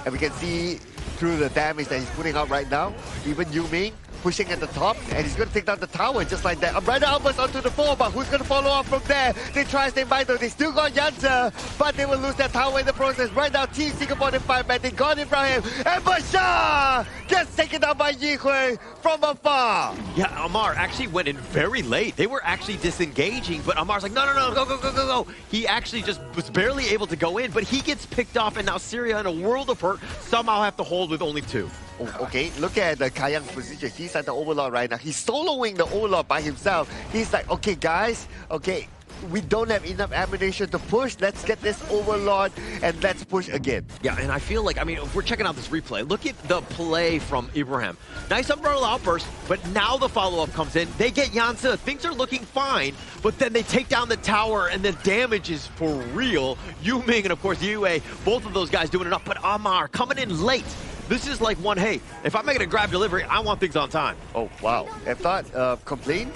And we can see through the damage that he's putting out right now, even Yuming pushing at the top, and he's going to take down the tower just like that. Umbrella Albers onto the 4, but who's going to follow up from there? They try to stay by though. They still got Yanza, but they will lose their tower in the process. Right now, Team Singapore in 5-man. They got Ibrahim, and Bashar gets taken down by Yihui from afar. Yeah, Ammar actually went in very late. They were actually disengaging, but Ammar's like, no, go. He actually just was barely able to go in, but he gets picked off, and now Syria, in a world of hurt, somehow have to hold with only 2. Oh, okay, look at the Kayang's position. He's at the Overlord right now. He's soloing the Overlord by himself. He's like, okay, guys, okay, we don't have enough ammunition to push. Let's get this Overlord and let's push again. Yeah, and I feel like, I mean, if we're checking out this replay, look at the play from Ibrahim. Nice umbrella outburst, but now the follow-up comes in. They get Yansa. Things are looking fine, but then they take down the tower and the damage is for real. Yuming and, of course, Yue, both of those guys doing enough, but Ammar coming in late. This is like one, hey, if I'm making a grab delivery, I want things on time. Oh, wow. If not, complain?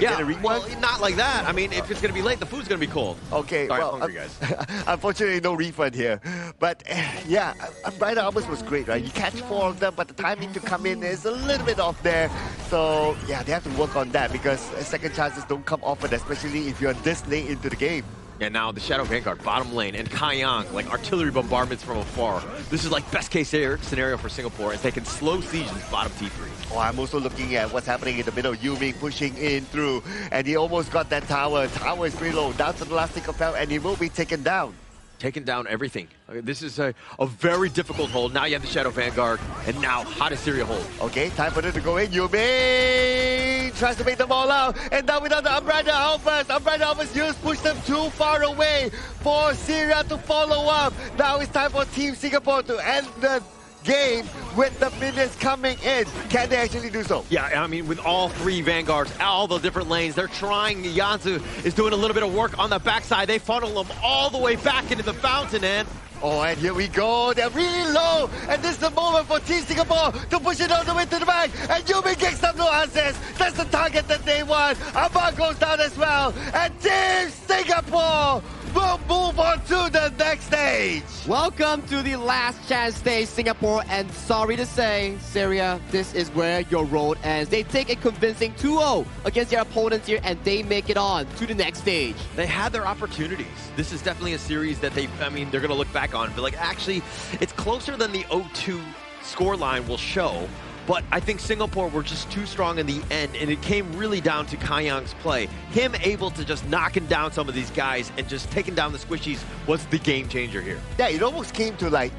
Yeah, well, not like that. I mean, if it's going to be late, the food's going to be cold. Okay, sorry, well, I'm hungry, guys. Unfortunately, no refund here. But, yeah, Umbrella Albers was great, right? You catch 4 of them, but the timing to come in is a little bit off there. So, yeah, they have to work on that because second chances don't come often, especially if you're this late into the game. And now the Shadow Vanguard, bottom lane, and Kayang, like artillery bombardments from afar. This is like best case scenario for Singapore as they can slow siege this bottom T3. Oh, I'm also looking at what's happening in the middle. Yuming pushing in through, and he almost got that tower. Tower is pretty low, down to the last tick of health, and he will be taken down. Taking down everything. This is a very difficult hold. Now you have the Shadow Vanguard, and now how does Syria hold? Okay, time for them to go in. Yuming tries to make them all out, and now without the Umbrella Albers used, push them too far away for Syria to follow up. Now it's time for Team Singapore to end the game with the minions coming in. Can they actually do so? Yeah, I mean, with all 3 Vanguards, all the different lanes, they're trying. Yanzu is doing a little bit of work on the backside. They funnel them all the way back into the fountain, and oh, and here we go. They're really low. And this is the moment for Team Singapore to push it all the way to the back. And Yumi gets some no answers. That's the target that they want. Ammar goes down as well. And Team Singapore will move on to the next stage. Welcome to the last chance stage, Singapore. And sorry to say, Syria, this is where your road ends. They take a convincing 2-0 against their opponents here, and they make it on to the next stage. They had their opportunities. This is definitely a series that they're going to look back on. But like, actually, it's closer than the 0-2 scoreline will show. But I think Singapore were just too strong in the end, and it came really down to Kayang's play. Him able to just knocking down some of these guys and just taking down the squishies was the game changer here. Yeah, it almost came to like,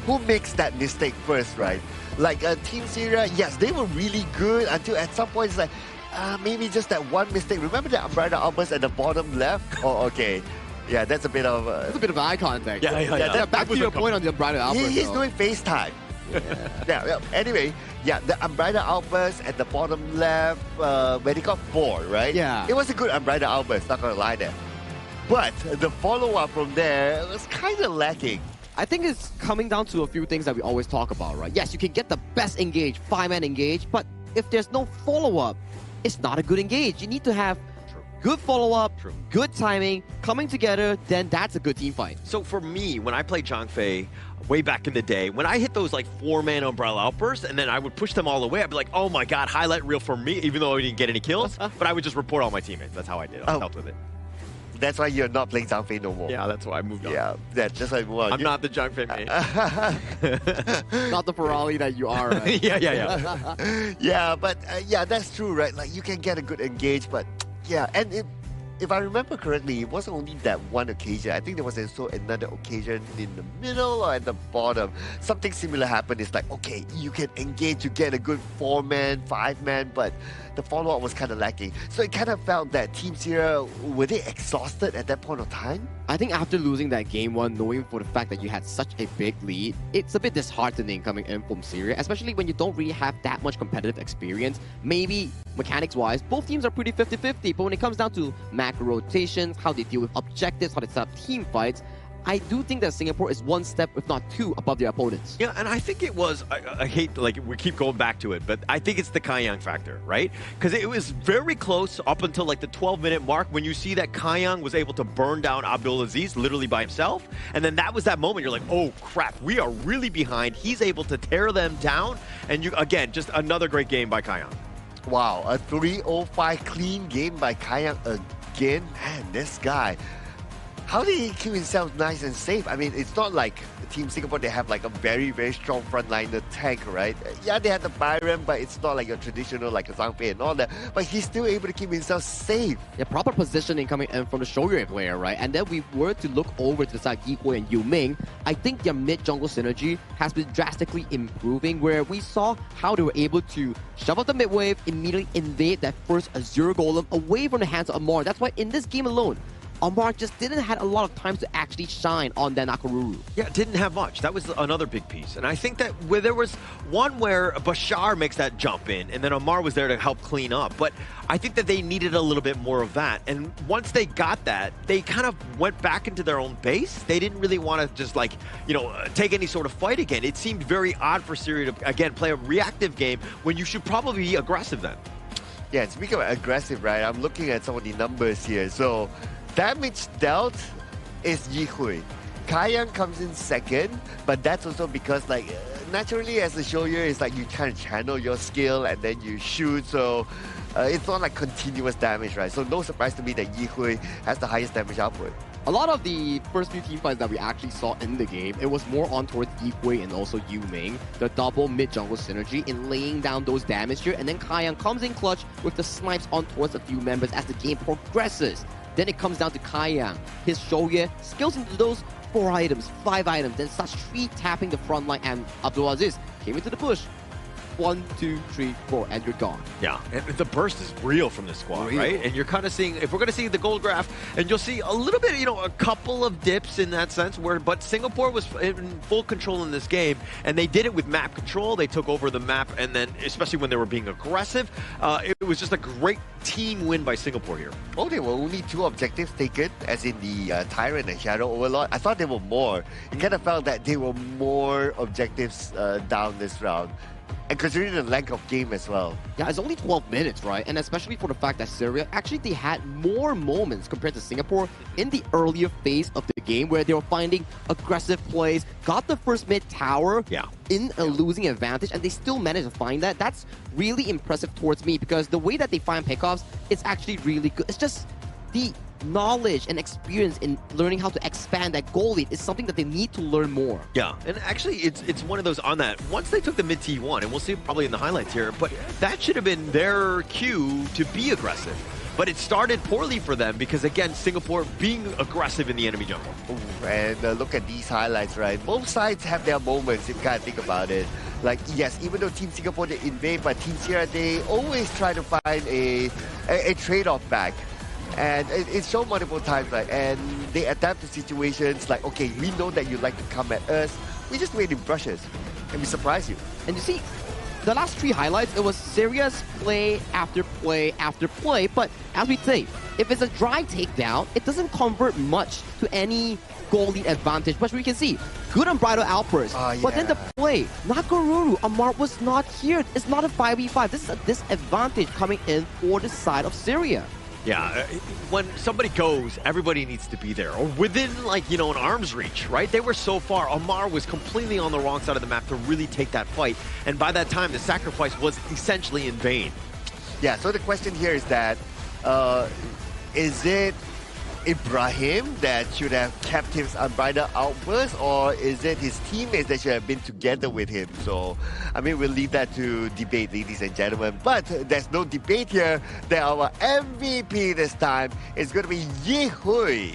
who makes that mistake first, right? Like Team Syria, yes, they were really good until at some point it's like, maybe just that one mistake. Remember the umbrella outburst at the bottom left? Oh, okay. Yeah, that's a bit of... That's a bit of eye contact. Yeah, back to your point on the umbrella outburst. He's doing FaceTime. Yeah. Anyway, the umbrella outburst at the bottom left, when he got 4, right? Yeah. It was a good umbrella outburst, not gonna lie there. But the follow-up from there was kind of lacking. I think it's coming down to a few things that we always talk about, right? Yes, you can get the best engage, 5-man engage, but if there's no follow-up, it's not a good engage. You need to have good follow-up, good timing, coming together, then that's a good team fight. So for me, when I played Zhangfei way back in the day, when I hit those like 4-man umbrella outbursts and then I would push them all the way, I'd be like, oh my God, highlight reel for me, even though I didn't get any kills, but I would just report all my teammates. That's how I did it. I helped with it. That's why you're not playing Zhangfei no more. Yeah, that's why I moved on. Yeah, that's why I moved on. I'm not the Zhangfei main. Not the Ferrari that you are, right? Yeah, but that's true, right? Like, you can get a good engage, but yeah, and if I remember correctly, it wasn't only that one occasion. I think there was also another occasion in the middle or at the bottom. Something similar happened. It's like, okay, you can engage, you get a good 4-man, 5-man, but the follow-up was kind of lacking. So it kind of felt that Team Syria, were they exhausted at that point of time? I think after losing that game 1, knowing for the fact that you had such a big lead, it's a bit disheartening coming in from Syria, especially when you don't really have that much competitive experience. Maybe mechanics-wise, both teams are pretty 50-50, but when it comes down to macro rotations, how they deal with objectives, how they set up team fights, I do think that Singapore is 1 step, if not 2, above their opponents. Yeah, and I think it was, I hate, like, we keep going back to it, but I think it's the Kaiyang factor, right? Because it was very close up until, like, the 12-minute mark when you see that Kaiyang was able to burn down Abdulaziz literally by himself. And then that was that moment you're like, oh, crap, we are really behind. He's able to tear them down. And, you again, just another great game by Kaiyang. Wow, a 3-0-5 clean game by Kaiyang again. Man, this guy... How did he keep himself nice and safe? I mean, it's not like Team Singapore, they have like a very, very strong frontliner tank, right? Yeah, they had the Byron, but it's not like your traditional like a Zhangfei and all that. But he's still able to keep himself safe. Yeah, proper positioning coming in from the Shoryue player, right? And then we were to look over to the side Yihui and Yu Ming. I think their mid-jungle synergy has been drastically improving, where we saw how they were able to shove up the mid-wave, immediately invade that first Azure Golem away from the hands of Amar. That's why in this game alone, Amar just didn't have a lot of time to actually shine on that Nakaruru. Yeah, didn't have much. That was another big piece. And I think that where there was one where Bashar makes that jump in, and then Amar was there to help clean up. But I think that they needed a little bit more of that. And once they got that, they kind of went back into their own base. They didn't really want to just, like, you know, take any sort of fight again. It seemed very odd for Syria to, again, play a reactive game when you should probably be aggressive then. Yeah, speaking of aggressive, right, I'm looking at some of the numbers here. So damage dealt is Yihui. Kaiyang comes in second, but that's also because, like, naturally as a Shoryue, it's like you kind of channel your skill and then you shoot, so it's not like continuous damage, right? So no surprise to me that Yihui has the highest damage output. A lot of the first few team fights that we actually saw in the game, it was more on towards Yihui and also Yu Ming, the double mid-jungle synergy in laying down those damage here, and then Kaiyang comes in clutch with the snipes on towards a few members as the game progresses. Then it comes down to Kaiyang, his Shoryue, skills into those 4 items, 5 items, then starts 3 tapping the front line, and Abdulaziz came into the push. 1, 2, 3, 4, and you're gone. Yeah, and the burst is real from this squad, right? And you're kind of seeing, if we're going to see the gold graph, and you'll see a little bit, you know, a couple of dips in that sense, but Singapore was in full control in this game, and they did it with map control. They took over the map, and then, especially when they were being aggressive, it was just a great team win by Singapore here. Oh, there were only 2 objectives taken, as in the Tyrant and Shadow Overlord. I thought there were more. It kind of felt that there were more objectives down this round. And considering the length of game as well. Yeah, it's only 12 minutes, right? And especially for the fact that Syria, actually they had more moments compared to Singapore in the earlier phase of the game where they were finding aggressive plays, got the first mid tower in a losing advantage, and they still managed to find that. That's really impressive towards me because the way that they find pickoffs is actually really good. It's just the knowledge and experience in learning how to expand that goal lead is something that they need to learn more. Yeah, and actually it's one of those on that. Once they took the mid T1, and we'll see it probably in the highlights here, but that should have been their cue to be aggressive. But it started poorly for them because, again, Singapore being aggressive in the enemy jungle. Ooh, and look at these highlights, right? Both sides have their moments if you kind of think about it. Like, yes, even though Team Singapore, they invade, but Team Sierra, they always try to find a trade-off back. And it's shown multiple times, right? And they adapt to situations like, okay, we know that you like to come at us. We just wait in brushes and we surprise you. And you see, the last 3 highlights, it was serious play after play after play. But as we say, if it's a dry takedown, it doesn't convert much to any goal lead advantage. But we can see, good unbridled outburst. But then the play, Nakaruru, Amar was not here. It's not a 5v5. This is a disadvantage coming in for the side of Syria. Yeah, when somebody goes, everybody needs to be there, or within, like, an arm's reach, right? They were so far. Amar was completely on the wrong side of the map to really take that fight, and by that time, the sacrifice was essentially in vain. Yeah, so the question here is that, is it Ibrahim that should have kept his unbridled outburst, or is it his teammates that should have been together with him? So, I mean, we'll leave that to debate, ladies and gentlemen. But there's no debate here that our MVP this time is going to be Yi Hui.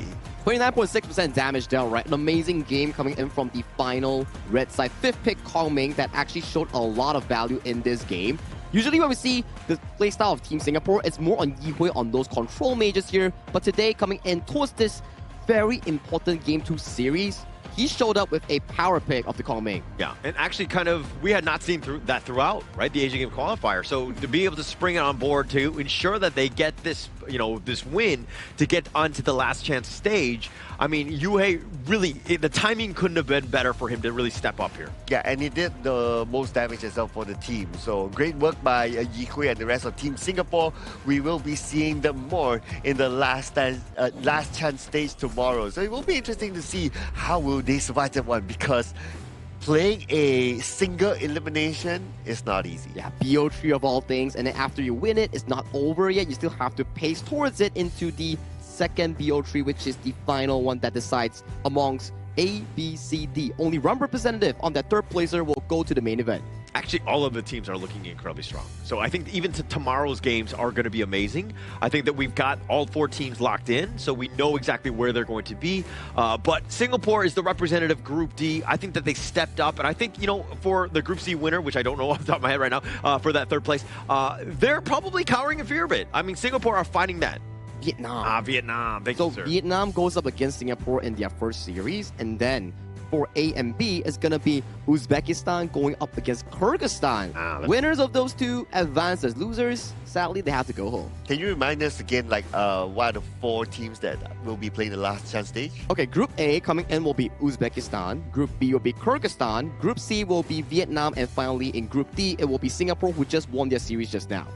29.6% damage dealt, right? An amazing game coming in from the final red side. 5th pick Kong Ming that actually showed a lot of value in this game. Usually when we see the playstyle of Team Singapore, it's more on Yi Hui on those control mages here. But today, coming in towards this very important Game 2 series, he showed up with a power pick of the Kong Ming. Yeah, and actually we had not seen that throughout, right? The Asian Game qualifier. So to be able to spring it on board to ensure that they get this, this win to get onto the last chance stage, I mean, Yuhei really, the timing couldn't have been better for him to really step up here. Yeah, and he did the most damage as well for the team. So great work by Yi Hui and the rest of Team Singapore. We will be seeing them more in the last chance stage tomorrow. So it will be interesting to see how will they survive that one, because playing a single elimination is not easy. Yeah, BO3 of all things, and then after you win it, it's not over yet. You still have to pace towards it into the second BO3, which is the final one that decides amongst A, B, C, D. Only one representative on that 3rd placer will go to the main event. Actually, all of the teams are looking incredibly strong. So I think even tomorrow's games are going to be amazing. I think that we've got all 4 teams locked in, so we know exactly where they're going to be. But Singapore is the representative Group D. I think that they stepped up, and I think, for the Group C winner, which I don't know off the top of my head right now, for that 3rd place, they're probably cowering in fear a bit. I mean, Singapore are fighting that. Vietnam. Vietnam. Thank you, sir. Vietnam goes up against Singapore in their first series, and then for A and B is going to be Uzbekistan going up against Kyrgyzstan. Winners of those 2 advance as losers. Sadly, they have to go home. Can you remind us again, like, what are the 4 teams that will be playing the last chance stage? Okay, Group A coming in will be Uzbekistan. Group B will be Kyrgyzstan. Group C will be Vietnam. And finally, in Group D, it will be Singapore, who just won their series just now.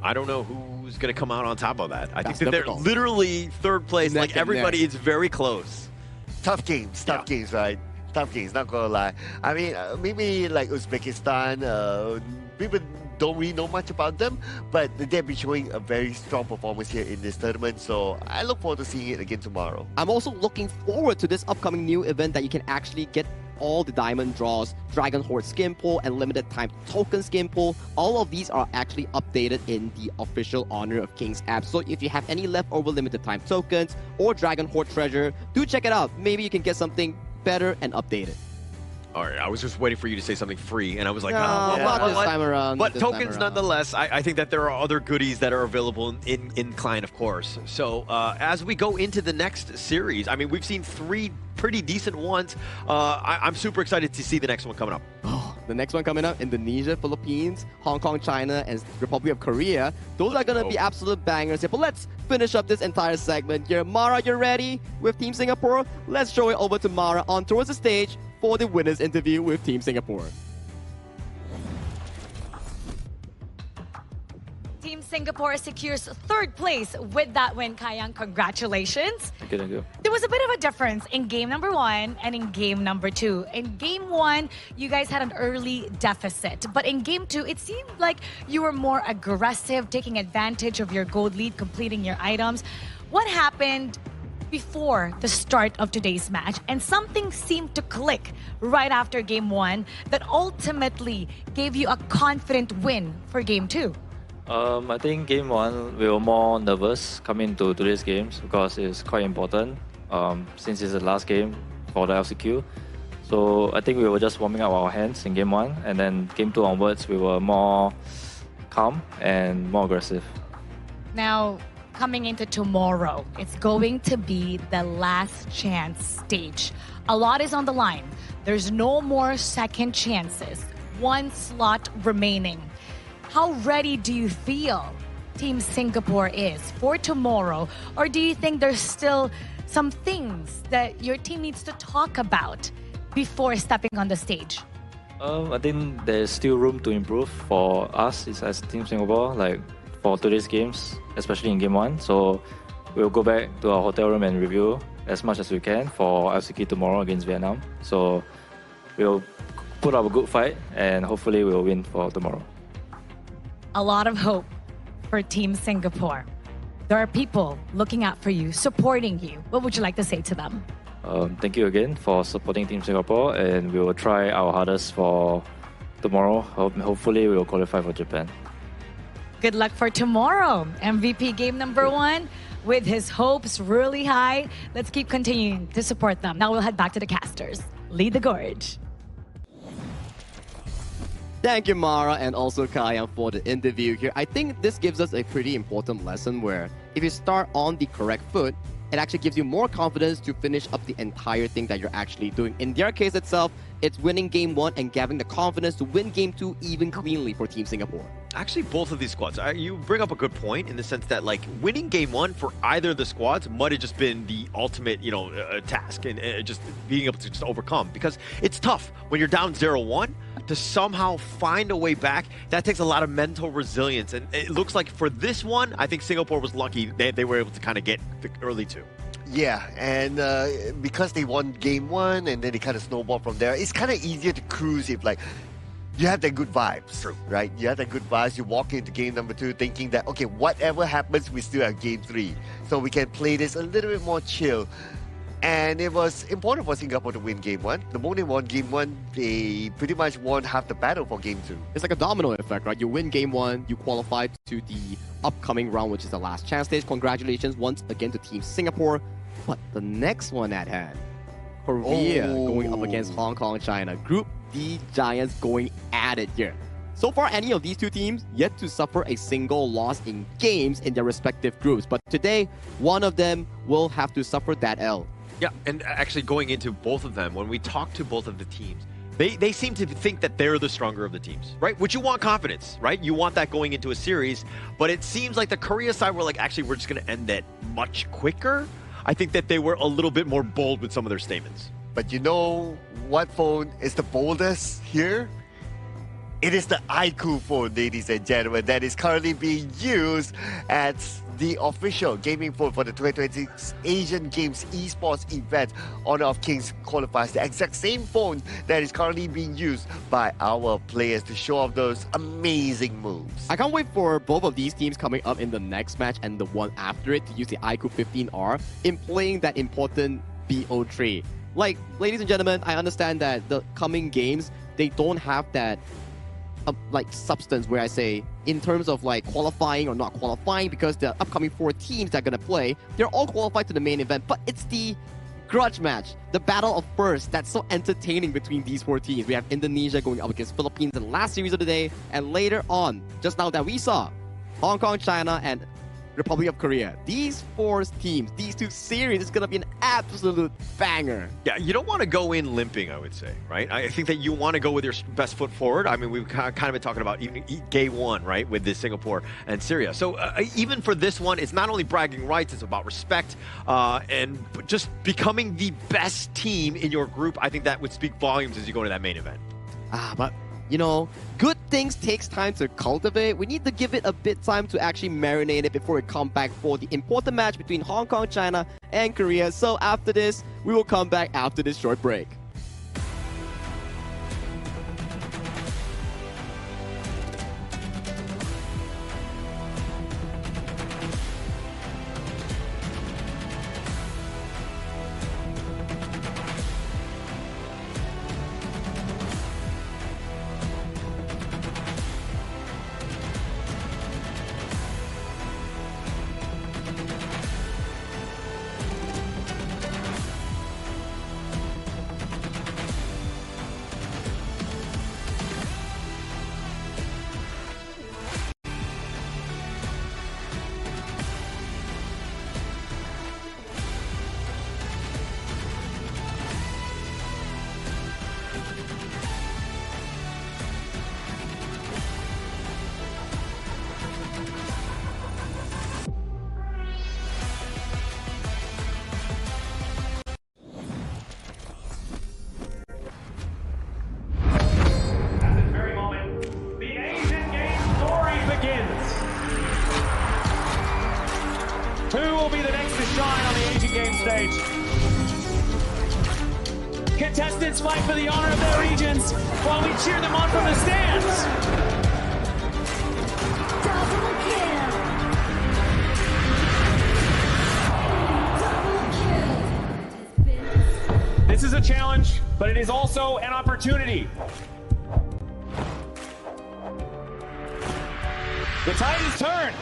I don't know who's going to come out on top of that. I That's think that difficult. They're literally 3rd place. Neck like, and everybody neck. is very close. Tough games, right? Tough games, not gonna lie. I mean, maybe like Uzbekistan, people don't really know much about them, but they've been showing a very strong performance here in this tournament, so I look forward to seeing it again tomorrow. I'm also looking forward to this upcoming new event that you can actually get all the diamond draws, Dragon Horde skin pull, and limited time token skin pull. All of these are actually updated in the official Honor of Kings app. So if you have any leftover limited time tokens or Dragon Horde treasure, do check it out. Maybe you can get something better and updated. All right, I was just waiting for you to say something free, and I was like, no, not this time around. But tokens nonetheless, I think that there are other goodies that are available in client, of course. So as we go into the next series, I mean, we've seen 3 pretty decent ones. I'm super excited to see the next one coming up. The next one coming up, Indonesia, Philippines, Hong Kong, China, and Republic of Korea. Those are going to be absolute bangers here. But let's finish up this entire segment here. Mara, you ready with Team Singapore? Let's show it over to Mara on towards the stage for the winners interview with Team Singapore. Team Singapore secures 3rd place with that win. Kayang, congratulations. Thank you. There was a bit of a difference in game number 1 and in game number 2. In game 1, you guys had an early deficit. But in game 2, it seemed like you were more aggressive, taking advantage of your gold lead, completing your items. What happened before the start of today's match? And something seemed to click right after game 1 that ultimately gave you a confident win for game 2. I think game one we were more nervous coming to today's games because it's quite important since it's the last game for the LCQ. So I think we were just warming up our hands in game one, and then game two onwards we were more calm and more aggressive. Now, coming into tomorrow, it's going to be the last chance stage. A lot is on the line. There's no more second chances. One slot remaining. How ready do you feel Team Singapore is for tomorrow? Or do you think there's still some things that your team needs to talk about before stepping on the stage? I think there's still room to improve for us as Team Singapore, like for today's games, especially in game one. So we'll go back to our hotel room and review as much as we can for LCQ tomorrow against Vietnam. So we'll put up a good fight and hopefully we'll win for tomorrow. A lot of hope for Team Singapore. There are people looking out for you, supporting you. What would you like to say to them? Thank you again for supporting Team Singapore, and we will try our hardest for tomorrow. Hopefully we will qualify for Japan. Good luck for tomorrow. MVP game number one with his hopes really high. Let's keep continuing to support them. Now we'll head back to the casters. Lead the gorge. Thank you, Mara, and also Kaya for the interview here. I think this gives us a pretty important lesson where if you start on the correct foot, it actually gives you more confidence to finish up the entire thing that you're actually doing. In their case itself, it's winning game one and having the confidence to win game two even cleanly for Team Singapore. Actually, both of these squads, you bring up a good point in the sense that, like, winning game one for either of the squads might have just been the ultimate, task and just being able to just overcome, because it's tough when you're down 0-1 to somehow find a way back. That takes a lot of mental resilience, and it looks like for this one, I think Singapore was lucky they were able to kind of get the early two. Yeah, and because they won game one and then they kind of snowballed from there, it's kind of easier to cruise if, like, you have that good vibes, right? You have that good vibes. You walk into game number two thinking that, okay, whatever happens, we still have game three. So we can play this a little bit more chill. And it was important for Singapore to win game one. The moment they won game one, they pretty much won half the battle for game two. It's like a domino effect, right? You win game one, you qualify to the upcoming round, which is the last chance stage. Congratulations once again to Team Singapore. But the next one at hand, Korea going up against Hong Kong, China. Group D Giants going at it here. So far, any of these two teams yet to suffer a single loss in games in their respective groups. But today, one of them will have to suffer that L. Yeah, and actually going into both of them, when we talk to both of the teams, they seem to think that they're the stronger of the teams, right? Which you want confidence, right? You want that going into a series, but it seems like the Korea side were like, actually, we're just going to end it much quicker. I think that they were a little bit more bold with some of their statements. But you know what phone is the boldest here? It is the iQOO phone, ladies and gentlemen, that is currently being used as the official gaming phone for the 2026 Asian Games Esports event, Honor of Kings Qualifiers. The exact same phone that is currently being used by our players to show off those amazing moves. I can't wait for both of these teams coming up in the next match and the one after it to use the iQOO 15R in playing that important BO trade. Like, ladies and gentlemen, I understand that the coming games, they don't have that substance where I say in terms of like qualifying or not qualifying, because the upcoming 4 teams that are going to play, they're all qualified to the main event, but it's the grudge match, the battle of first, that's so entertaining between these 4 teams. We have Indonesia going up against Philippines in the last series of the day, and later on, just now that we saw, Hong Kong, China, and Republic of Korea. These 4 teams, these 2 series, is going to be an absolute banger. Yeah, you don't want to go in limping, I would say, right? I think that you want to go with your best foot forward. I mean, we've kind of been talking about even game one, right, with this Singapore and Syria. So even for this one, it's not only bragging rights, it's about respect and just becoming the best team in your group. I think that would speak volumes as you go to that main event. But you know, good things takes time to cultivate. We need to give it a bit time to actually marinate it before we come back for the important match between Hong Kong, China, and Korea. So after this, we will come back after this short break. Asian Games stage. Contestants fight for the honor of their regions while we cheer them on from the stands. Double kill. This is a challenge, but it is also an opportunity. The tide is turned.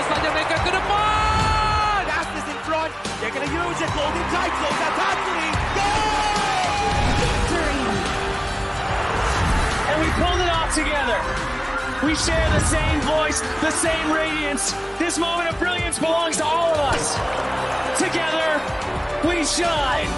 Saja mereka ke depan. Astis in front. They're going to use it. Golden title. That's happening. And we pulled it off together. We share the same voice, the same radiance. This moment of brilliance belongs to all of us. Together, we shine.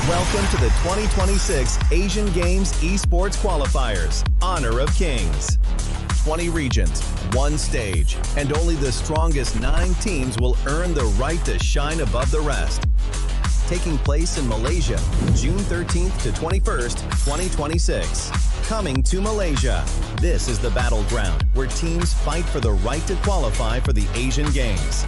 Welcome to the 2026 Asian Games Esports Qualifiers, Honor of Kings. 20 regions, one stage, and only the strongest 9 teams will earn the right to shine above the rest. Taking place in Malaysia, June 13th to 21st, 2026. Coming to Malaysia, this is the battleground where teams fight for the right to qualify for the Asian Games.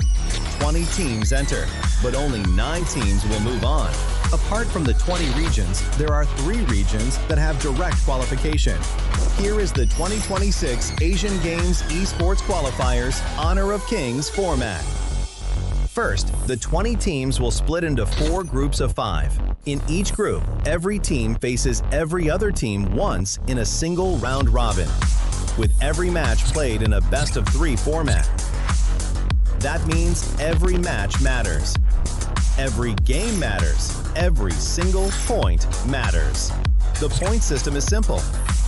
20 teams enter, but only 9 teams will move on. Apart from the 20 regions, there are 3 regions that have direct qualification. Here is the 2026 Asian Games Esports Qualifiers Honor of Kings format. First, the 20 teams will split into 4 groups of 5. In each group, every team faces every other team once in a single round robin, with every match played in a best-of-3 format. That means every match matters. Every game matters. Every single point matters. The point system is simple.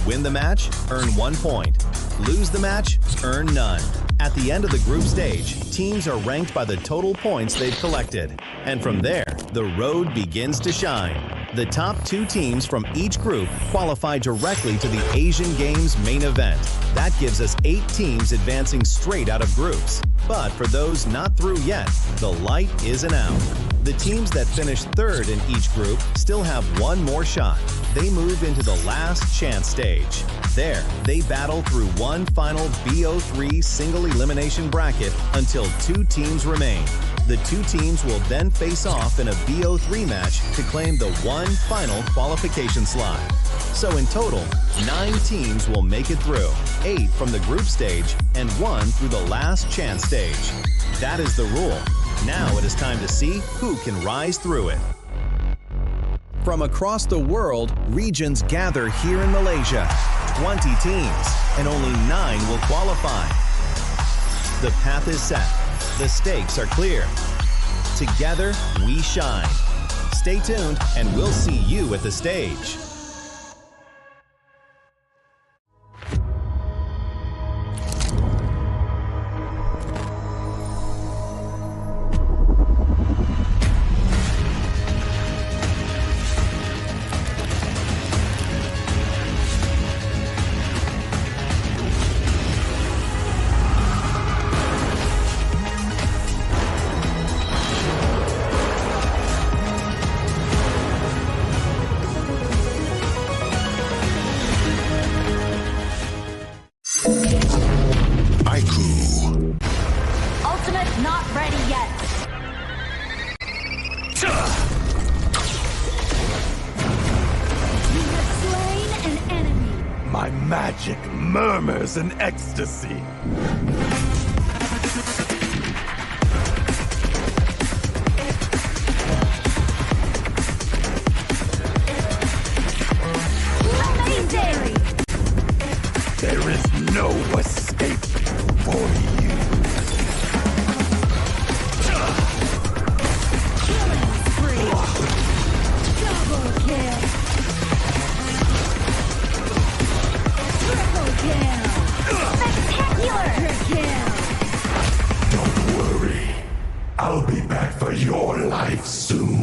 Win the match, earn 1 point. Lose the match, earn none. At the end of the group stage, teams are ranked by the total points they've collected. And from there, the road begins to shine. The top 2 teams from each group qualify directly to the Asian Games main event. That gives us 8 teams advancing straight out of groups. But for those not through yet, the light isn't out. The teams that finish 3rd in each group still have 1 more shot. They move into the last chance stage. There, they battle through one final BO3 single elimination bracket until 2 teams remain. The 2 teams will then face off in a BO3 match to claim the one final qualification slot. So in total, 9 teams will make it through, 8 from the group stage and 1 through the last chance stage. That is the rule. Now it is time to see who can rise through it. From across the world, regions gather here in Malaysia. 20 teams, and only 9 will qualify. The path is set. The stakes are clear. Together, we shine. Stay tuned, and we'll see you at the stage. My magic murmurs in ecstasy. Amazing! There is no escape for you. Killing spree! Double kill! Triple kill! Spectacular kill! Don't worry. I'll be back for your life soon.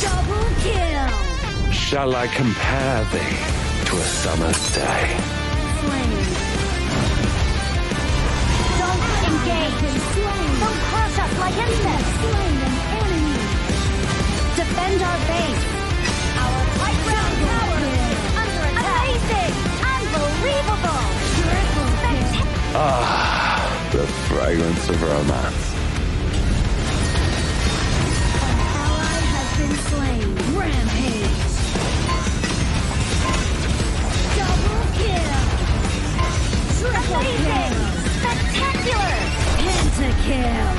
Double kill! Shall I compare thee to a summer's day? Slain. Don't engage! Slain. Don't crush us like insects! Slain an enemy! Defend our base! Our high ground tower is under attack! Amazing! Unbelievable! Triple kill! Ah, the fragrance of romance. Ally has been slain! Rampage! Double kill! Triple kill! Spectacular! Pentakill!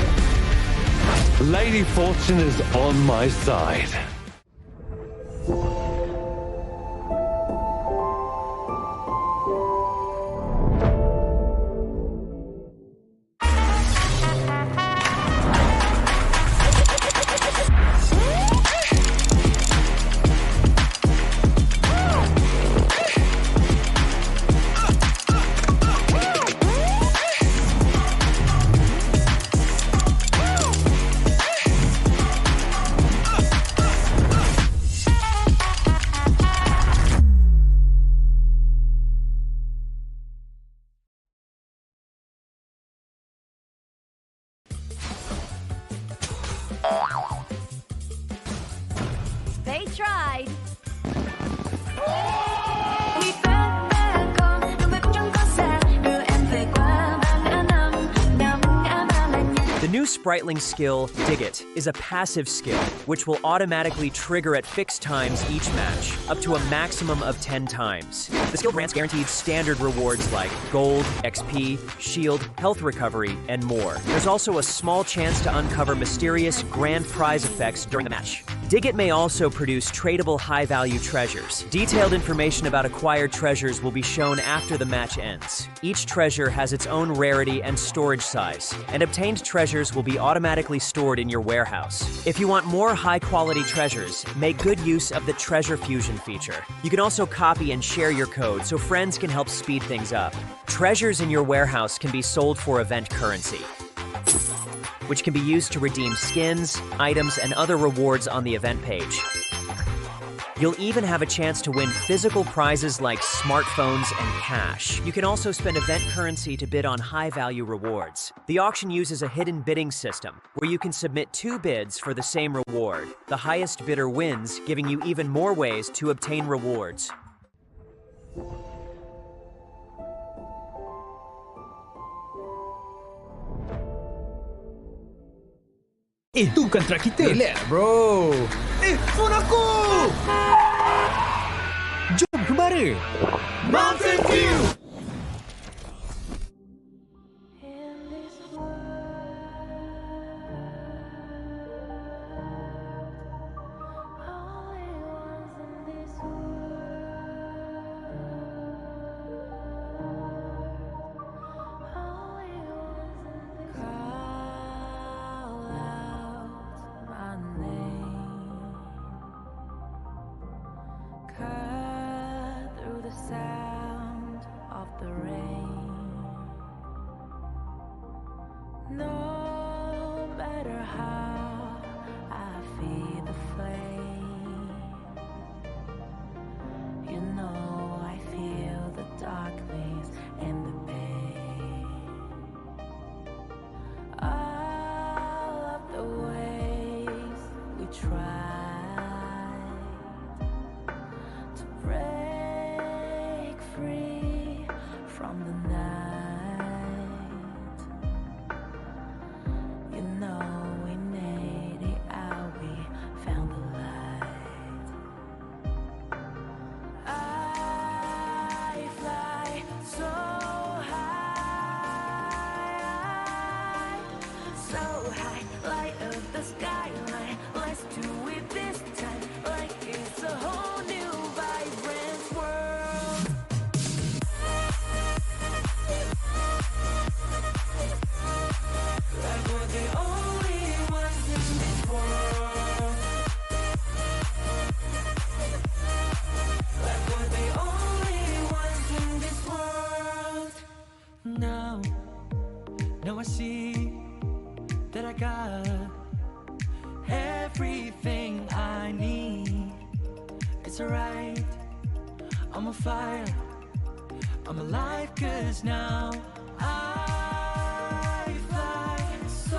Lady Fortune is on my side. They tried! The new Spritling skill, Dig It, is a passive skill, which will automatically trigger at fixed times each match, up to a maximum of 10 times. The skill grants guaranteed standard rewards like gold, XP, shield, health recovery, and more. There's also a small chance to uncover mysterious grand prize effects during the match. Dig It may also produce tradable high-value treasures. Detailed information about acquired treasures will be shown after the match ends. Each treasure has its own rarity and storage size, and obtained treasures will be automatically stored in your warehouse. If you want more high-quality treasures, make good use of the Treasure Fusion feature. You can also copy and share your code so friends can help speed things up. Treasures in your warehouse can be sold for event currency, which can be used to redeem skins, items, and other rewards on the event page. You'll even have a chance to win physical prizes like smartphones and cash. You can also spend event currency to bid on high-value rewards. The auction uses a hidden bidding system, where you can submit 2 bids for the same reward. The highest bidder wins, giving you even more ways to obtain rewards. Itu kontra kita. Relax, bro. Phone aku! Jom kembara. Mountain Dew! cut through the sound of the rain. No matter how I feed the flame, you know I feel the darkness and the pain. All of the ways we tried to break free from the night, you know we made it out, we found the light. I fly so high, light up the skyline. Let's do it this time, like it's a whole new vibrant world. Like we're the only ones in this world. Like we're the only ones in this world. Now I see that I got everything I need. It's alright, I'm on fire, I'm alive, 'cause now I fly so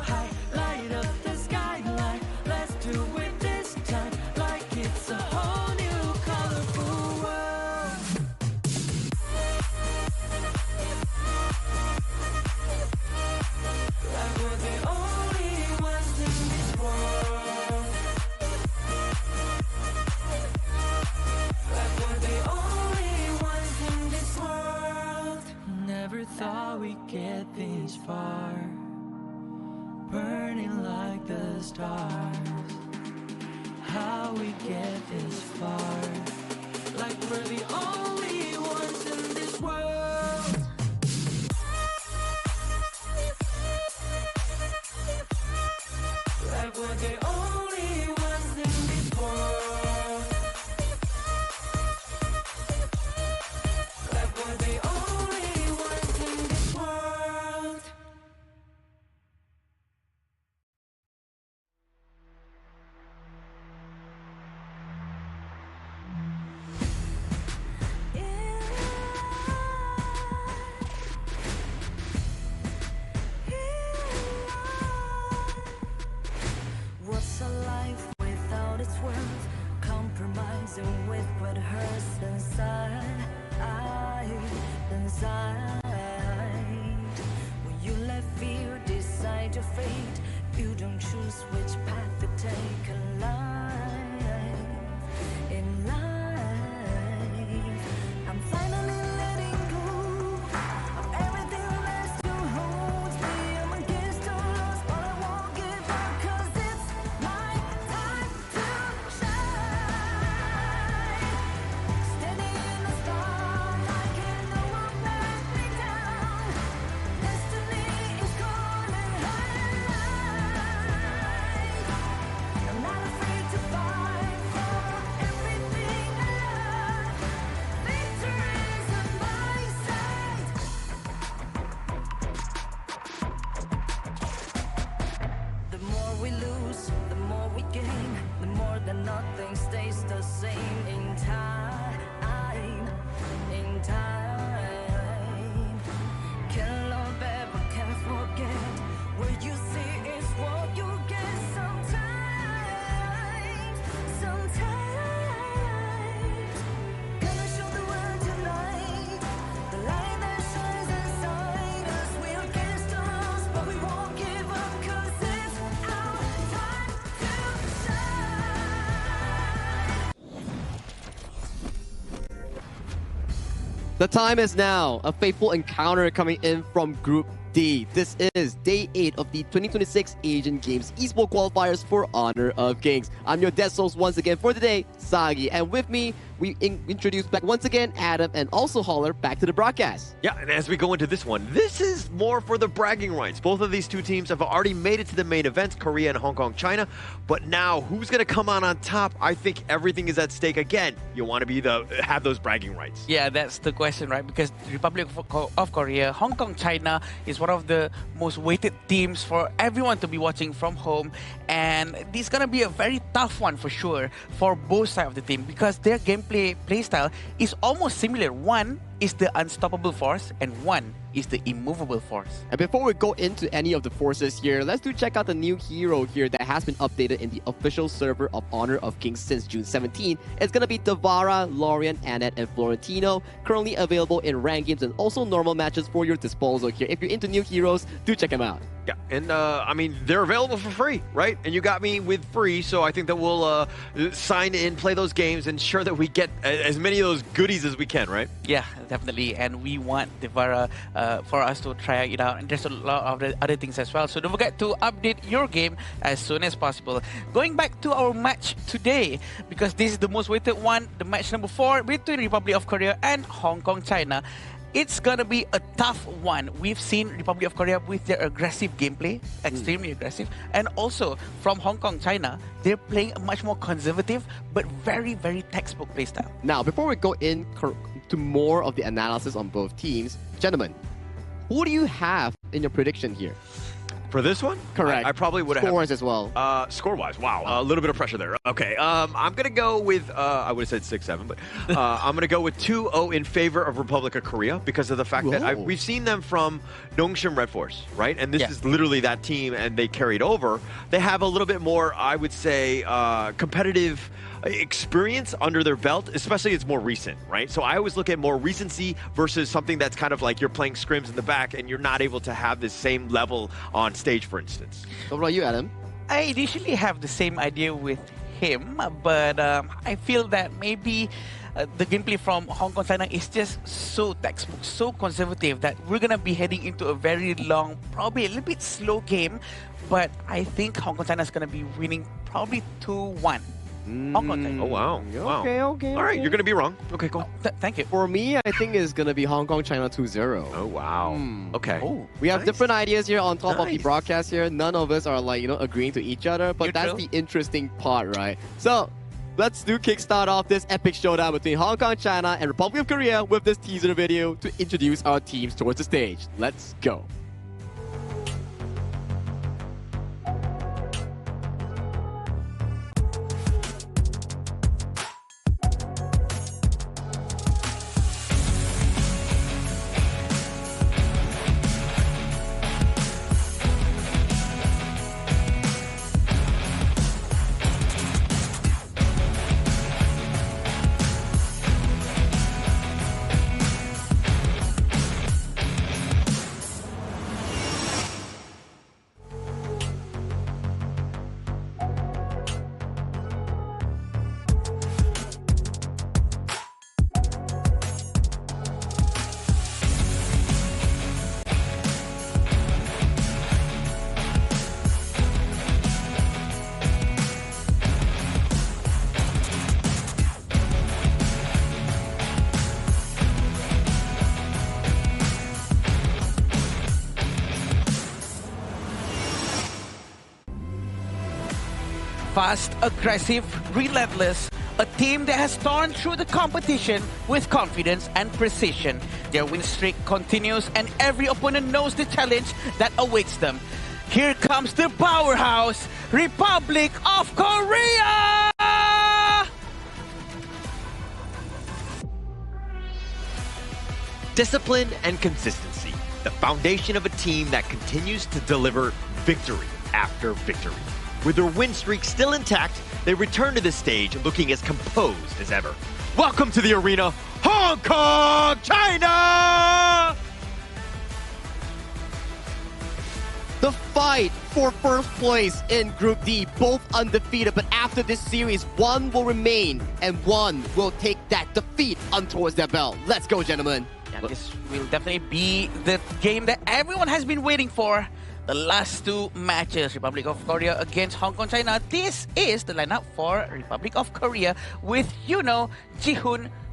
high, light up the skyline. Let's do it this time, like it's a whole new colorful world. Like we're the only ones in this world. Like we're the only ones in this world. Never thought we'd get this far, burning like the stars. How we get this far? Like we're the only ones in this world. Like we're the only ones in this world. Like we're the only ones in this world. What's a life without its worth? Compromising with what hurts inside. When you let fear decide your fate, you don't choose which path to take in life. In life, I'm finally letting go of everything that still holds me. I'm against all odds, but I won't give up, 'cause it's my time to shine. Standing in the spotlight, can no one back me down. Destiny is calling high. I'm not afraid to fight for everything I love. Victory's on my side. The more we lose, the more we gain. The more that nothing stays the same. In time, can love ever, can forget. What you see is what you get. Sometimes, gonna show the world tonight. The light that shines inside us. We're against the odds, but we won't give up, 'cause it's our time to shine. The time is now. A fateful encounter coming in from Group Indeed, this is day 8 of the 2026 Asian Games Esports Qualifiers for Honor of Kings. I'm your dead souls once again for today, Sagi, and with me, we introduce back once again Adam and also Holler back to the broadcast. Yeah, and as we go into this one, this is more for the bragging rights. Both of these two teams have already made it to the main events, Korea and Hong Kong, China. But now, who's going to come on top? I think everything is at stake again. You want to have those bragging rights. Yeah, that's the question, right? Because the Republic of Korea, Hong Kong, China is one of the most weighted teams for everyone to be watching from home. And this is going to be a very tough one for sure for both sides of the team because their gameplay playstyle is almost similar. One is the unstoppable force and one is the immovable force. And before we go into any of the forces here, let's check out the new hero here that has been updated in the official server of Honor of Kings since June 17. It's going to be Tavara, Lorian, Annette, and Florentino, currently available in ranked games and also normal matches for your disposal here. If you're into new heroes, do check them out. Yeah, and I mean, they're available for free, right? And you got me with free, so I think that we'll sign in, play those games, ensure that we get as many of those goodies as we can, right? Yeah, definitely. And we want Devara for us to try it out. And there's a lot of other things as well. So don't forget to update your game as soon as possible. Going back to our match today, because this is the most weighted one, the match number 4 between Republic of Korea and Hong Kong, China. It's gonna be a tough one. We've seen Republic of Korea with their aggressive gameplay, extremely aggressive, and also from Hong Kong, China, they're playing a much more conservative but very, very textbook playstyle. Now, before we go into more of the analysis on both teams, gentlemen, who do you have in your prediction here? For this one? Correct. I probably would have... Scores as well. Score-wise, wow. A little bit of pressure there. Okay, I'm going to go with... I would have said 6-7, but I'm going to go with 2-0 in favor of Republic of Korea because of the fact that we've seen them from Nongshim Red Force, right? And this is literally that team, and they carried over. They have a little bit more, I would say, competitive experience under their belt, especially it's more recent, right? So I always look at more recency versus something that's kind of like you're playing scrims in the back and you're not able to have the same level on stage, for instance. What about you, Adam? I initially have the same idea with him, but I feel that maybe the gameplay from Hong Kong, China is just so textbook, so conservative that we're going to be heading into a very long, probably a little bit slow game, but I think Hong Kong, China is going to be winning probably 2-1. Hong Kong, China. Oh, wow. Okay. All right, you're going to be wrong. Okay, cool. Thank you. For me, I think it's going to be Hong Kong, China 2-0. Oh, wow. Okay. Oh, we have different ideas here on top of the broadcast here. None of us are agreeing to each other, but that's the interesting part, right? So, let's kickstart off this epic showdown between Hong Kong, China and Republic of Korea with this teaser video to introduce our teams towards the stage. Let's go. Fast, aggressive, relentless, a team that has torn through the competition with confidence and precision. Their win streak continues and every opponent knows the challenge that awaits them. Here comes the powerhouse, Republic of Korea! Discipline and consistency, the foundation of a team that continues to deliver victory after victory. With their win streak still intact, they return to the stage looking as composed as ever. Welcome to the arena, Hong Kong, China! The fight for first place in Group D, both undefeated, but after this series, one will remain and one will take that defeat on towards their belt. Let's go, gentlemen. Yeah, this will definitely be the game that everyone has been waiting for. The last two matches, Republic of Korea against Hong Kong, China. This is the lineup for Republic of Korea with Jihoon,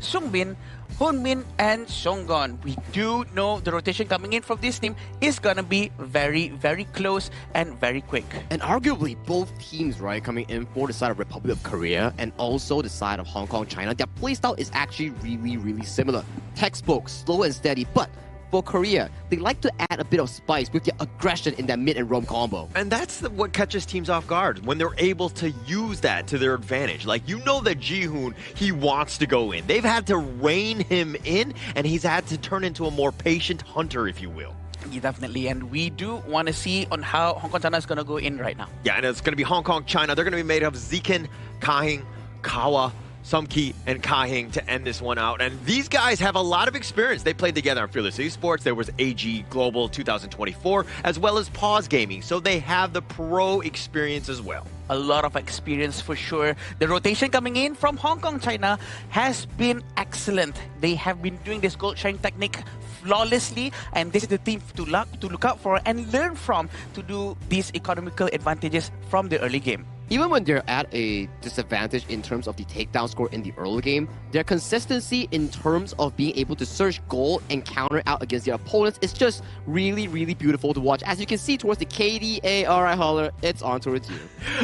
Sungbin, Hoonmin, and Songgon. We do know the rotation coming in from this team is gonna be very, very close and very quick. And arguably, both teams, right, coming in for the side of Republic of Korea and also the side of Hong Kong, China, their playstyle is actually really, really similar. Textbook, slow and steady, but for Korea, they like to add a bit of spice with their aggression in their mid and roam combo. And that's what catches teams off guard, when they're able to use that to their advantage. Like, you know that Jihoon, he wants to go in. They've had to rein him in, and he's had to turn into a more patient hunter, if you will. Yeah, definitely, and we do want to see on how Hong Kong China is going to go in right now. Yeah, and it's going to be Hong Kong, China. They're going to be made of Ziken, Kahing, Kawa, Sumki, and Kahing to end this one out. And these guys have a lot of experience. They played together on Fearless Esports. There was AG Global 2024, as well as Pause Gaming. So they have the pro experience as well. A lot of experience for sure. The rotation coming in from Hong Kong, China has been excellent. They have been doing this gold sharing technique flawlessly, and this is the team to look out for and learn from to do these economical advantages from the early game. Even when they're at a disadvantage in terms of the takedown score in the early game, their consistency in terms of being able to search goal and counter out against their opponents is just really, really beautiful to watch. As you can see towards the KDA, alright, Holler, it's on towards you.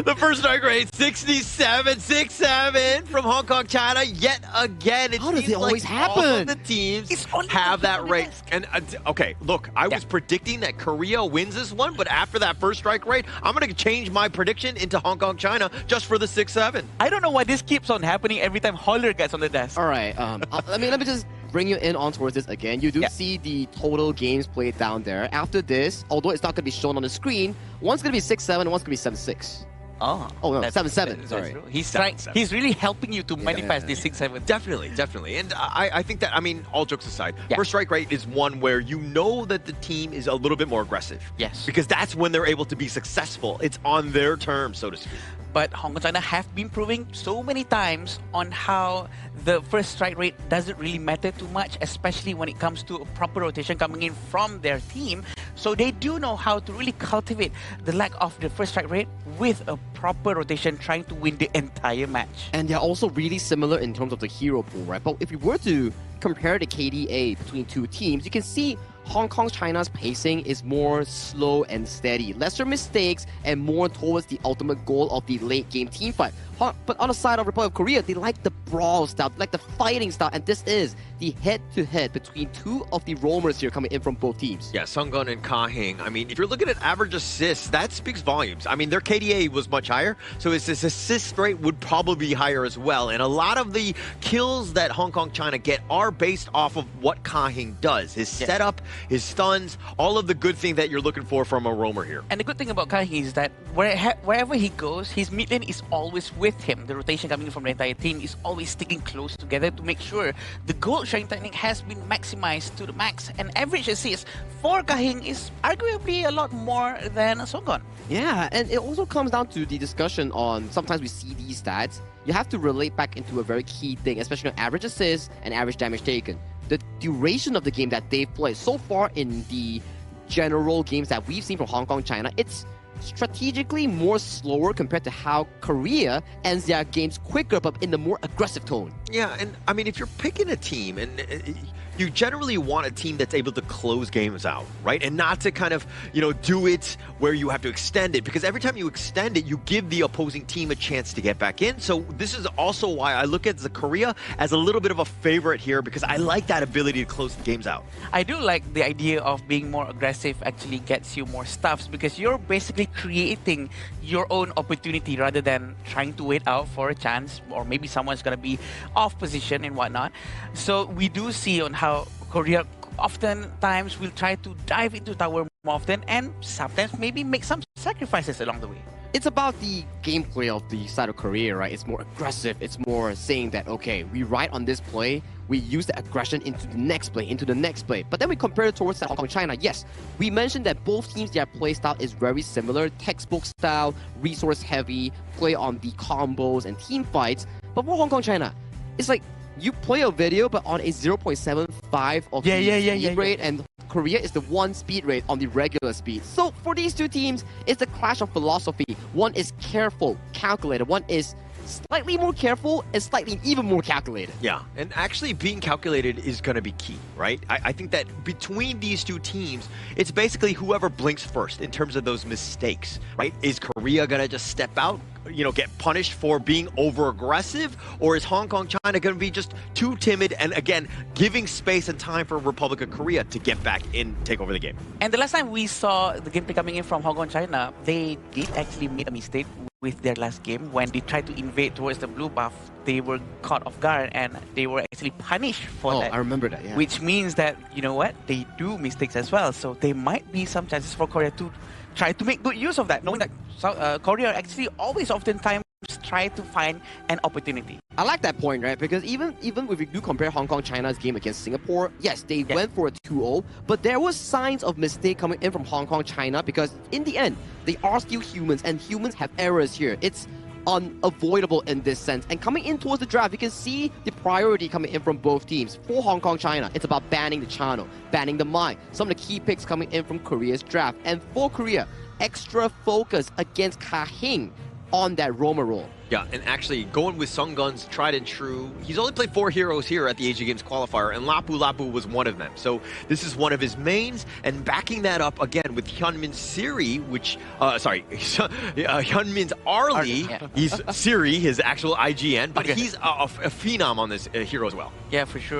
The first strike rate, 67-6-7 from Hong Kong, China. Yet again, it seems always like happen? all of the teams have that rate. And okay, look, I was predicting that Korea wins this one, but after that first strike rate, I'm going to change my prediction into Hong Kong, China, just for the 6-7. I don't know why this keeps on happening every time Holler gets on the desk. All right, let me just bring you in on towards this again. You do see the total games played down there. After this, although it's not going to be shown on the screen, one's going to be 6-7 and one's going to be 7-6. Oh no, that's 7-7. Sorry, he's trying. He's really helping you to manifest this 6-7. Definitely. And I think that, I mean, all jokes aside, first strike rate is one where you know that the team is a little bit more aggressive. Yes. Because that's when they're able to be successful. It's on their terms, so to speak. But Hong Kong China have been proving so many times on how the first strike rate doesn't really matter too much, especially when it comes to a proper rotation coming in from their team. So they do know how to really cultivate the lack of the first strike rate with a proper rotation, trying to win the entire match. And they're also really similar in terms of the hero pool, right? But if you were to compare the KDA between two teams, you can see Hong Kong China's pacing is more slow and steady, lesser mistakes and more towards the ultimate goal of the late game team fight. But on the side of Republic of Korea, they like the brawl style, like the fighting style, and this is the head-to-head between two of the roamers here coming in from both teams. Yeah, Sunggun and Kahing. I mean, if you're looking at average assists, that speaks volumes. I mean, their KDA was much higher, so his assist rate would probably be higher as well. And a lot of the kills that Hong Kong China get are based off of what Kahing does. His setup, his stuns, all of the good things that you're looking for from a roamer here. And the good thing about Kahing is that wherever he goes, his mid lane is always with him. The rotation coming from the entire team is always sticking close together to make sure the gold sharing technique has been maximized to the max. And average assist for Kahing is arguably a lot more than Songgon. Yeah, and it also comes down to the discussion on sometimes we see these stats. You have to relate back into a very key thing, especially on average assists and average damage taken. The duration of the game that they've played so far in the general games that we've seen from Hong Kong, China, it's strategically more slower compared to how Korea ends their games quicker but in the more aggressive tone. Yeah, and I mean, if you're picking a team, and you generally want a team that's able to close games out, right? And not to kind of, do it where you have to extend it, because every time you extend it, you give the opposing team a chance to get back in. So this is also why I look at the Korea as a little bit of a favorite here, because I like that ability to close the games out. I do like the idea of being more aggressive actually gets you more stuffs, because you're basically creating your own opportunity rather than trying to wait out for a chance, or maybe someone's going to be off position and whatnot. So we do see on how Korea oftentimes will try to dive into tower more often and sometimes maybe make some sacrifices along the way. It's about the gameplay of the side of Korea, right? It's more aggressive. It's more saying that, okay, we ride on this play, we use the aggression into the next play, But then we compare it towards Hong Kong, China. Yes, we mentioned that both teams, their play style is very similar. Textbook style, resource heavy, play on the combos and team fights. But for Hong Kong, China, it's like you play a video, but on a 0.75 of speed rate, and Korea is the 1 speed rate on the regular speed. So for these two teams, it's a clash of philosophy. One is careful, calculated. One is slightly more careful and slightly even more calculated. Yeah, and actually being calculated is going to be key, right? I think that between these two teams, it's basically whoever blinks first in terms of those mistakes, right? Is Korea going to just step out, you know, get punished for being over-aggressive? Or is Hong Kong, China going to be just too timid and, again, giving space and time for Republic of Korea to get back in, take over the game? And the last time we saw the gameplay coming in from Hong Kong, China, they did actually make a mistake with their last game. When they tried to invade towards the blue buff, they were caught off guard and they were actually punished for that. I remember that, yeah. Which means that, you know what, they do mistakes as well. So there might be some chances for Korea to try to make good use of that, knowing that Korea actually always oftentimes try to find an opportunity. I like that point, right? Because even if we do compare Hong Kong, China's game against Singapore, yes, they went for a 2-0, but there was signs of mistake coming in from Hong Kong, China, because in the end, they are still humans, and humans have errors here. It's unavoidable in this sense. And coming in towards the draft, you can see the priority coming in from both teams. For Hong Kong, China, it's about banning the channel, banning the mine. Some of the key picks coming in from Korea's draft. And for Korea, extra focus against Ka-hing on that roamer role. Yeah, and actually going with Sung Gun's tried and true. He's only played 4 heroes here at the Asian Games qualifier, and Lapu was one of them. So this is one of his mains, and backing that up again with Hyunmin's Siri, which, Hyunmin's Arlie. He's Siri, his actual IGN, but he's a phenom on this hero as well. Yeah, for sure.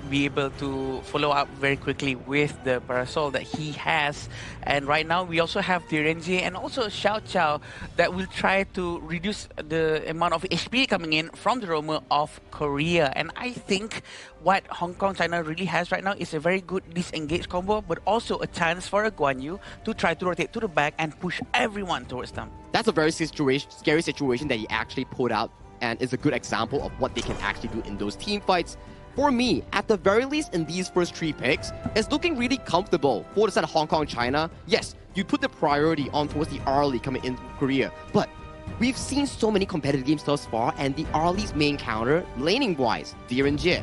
Be able to follow up very quickly with the parasol that he has. And right now, we also have the Renji and also Xiao Chao that will try to reduce the amount of HP coming in from the roamer of Korea. And I think what Hong Kong, China really has right now is a very good disengage combo, but also a chance for a Guan Yu to try to rotate to the back and push everyone towards them. That's a very scary situation that he actually put out, and is a good example of what they can actually do in those team fights. For me, at the very least in these first 3 picks, it's looking really comfortable for the side of Hong Kong, China. Yes, you put the priority on towards the early coming in Korea, but we've seen so many competitive games thus far, and the Arlie's main counter, laning-wise, Direnjie,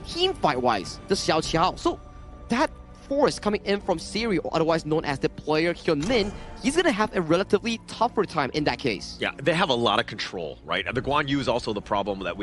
team fight-wise, the Xiao Qiao. So that force coming in from Siri, or otherwise known as the player Hyunmin, he's going to have a relatively tougher time in that case. Yeah, they have a lot of control, right? The Guan Yu is also the problem that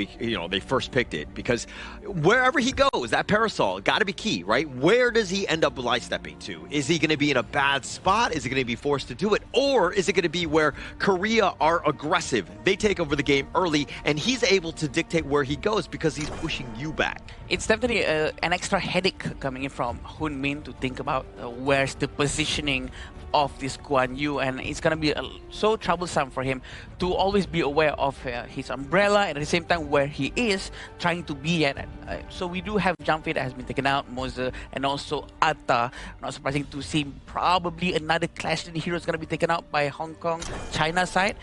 they first picked it, because wherever he goes, that parasol got to be key, right? Where does he end up light stepping to? Is he going to be in a bad spot? Is he going to be forced to do it? Or is it going to be where Korea are aggressive? They take over the game early, and he's able to dictate where he goes because he's pushing you back. It's definitely an extra headache coming in from Hyunmin to think about where's the positioning of this Guan Yu, and it's going to be so troublesome for him to always be aware of his umbrella and at the same time where he is trying to be at. So we do have Jumpy that has been taken out, Moze, and also Atta. Not surprising to see probably another Clash in the Heroes going to be taken out by Hong Kong, China side.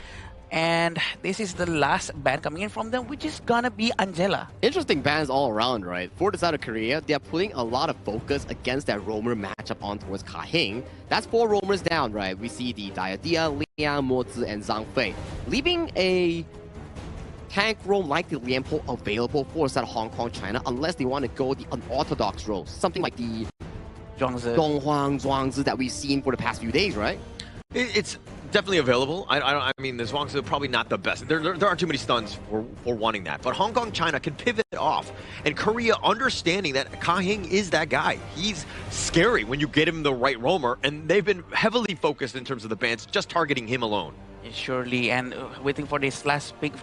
And this is the last ban coming in from them, which is gonna be Angela. Interesting bans all around, right? For the side of Korea, they're putting a lot of focus against that roamer matchup on towards Ka-hing. That's 4 roamers down, right? We see the Diadia, Liang, Mozi, and Zhang Fei, leaving a tank roam like the Lian Po available for the side of Hong Kong, China, unless they want to go the unorthodox roles, something like the Donghuang, Zhuangzi that we've seen for the past few days, right? It's definitely available. I mean, the Zhuangzi are probably not the best. There aren't too many stuns for wanting that. But Hong Kong, China can pivot off. And Korea understanding that Ka-hing is that guy. He's scary when you get him the right roamer. And they've been heavily focused in terms of the bans, just targeting him alone. Surely, and waiting for this last pick,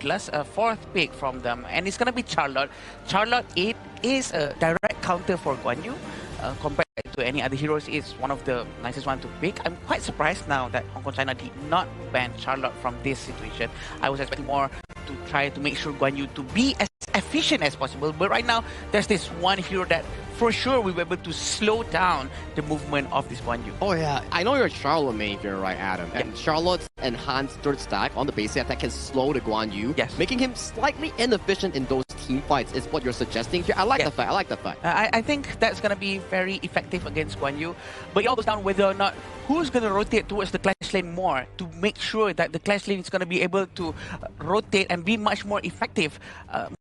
fourth pick from them. And it's going to be Charlotte. Charlotte, it is a direct counter for Guan Yu. Compared to any other heroes, it's one of the nicest one to pick. I'm quite surprised now that Hong Kong, China did not ban Charlotte from this situation. I was expecting more to try to make sure Guan Yu to be as efficient as possible. But right now, there's this one hero that for sure we'll be able to slow down the movement of this Guan Yu. Oh yeah, I know you're a Charlotte main here, right, Adam? And Charlotte's enhanced third stack on the basic attack can slow the Guan Yu, making him slightly inefficient in those team fights. Is what you're suggesting here? I like the fact. I like the fact. I think that's going to be very effective against Guan Yu, but it all goes down whether or not who's going to rotate towards the clash lane more to make sure that the clash lane is going to be able to rotate and be much more effective,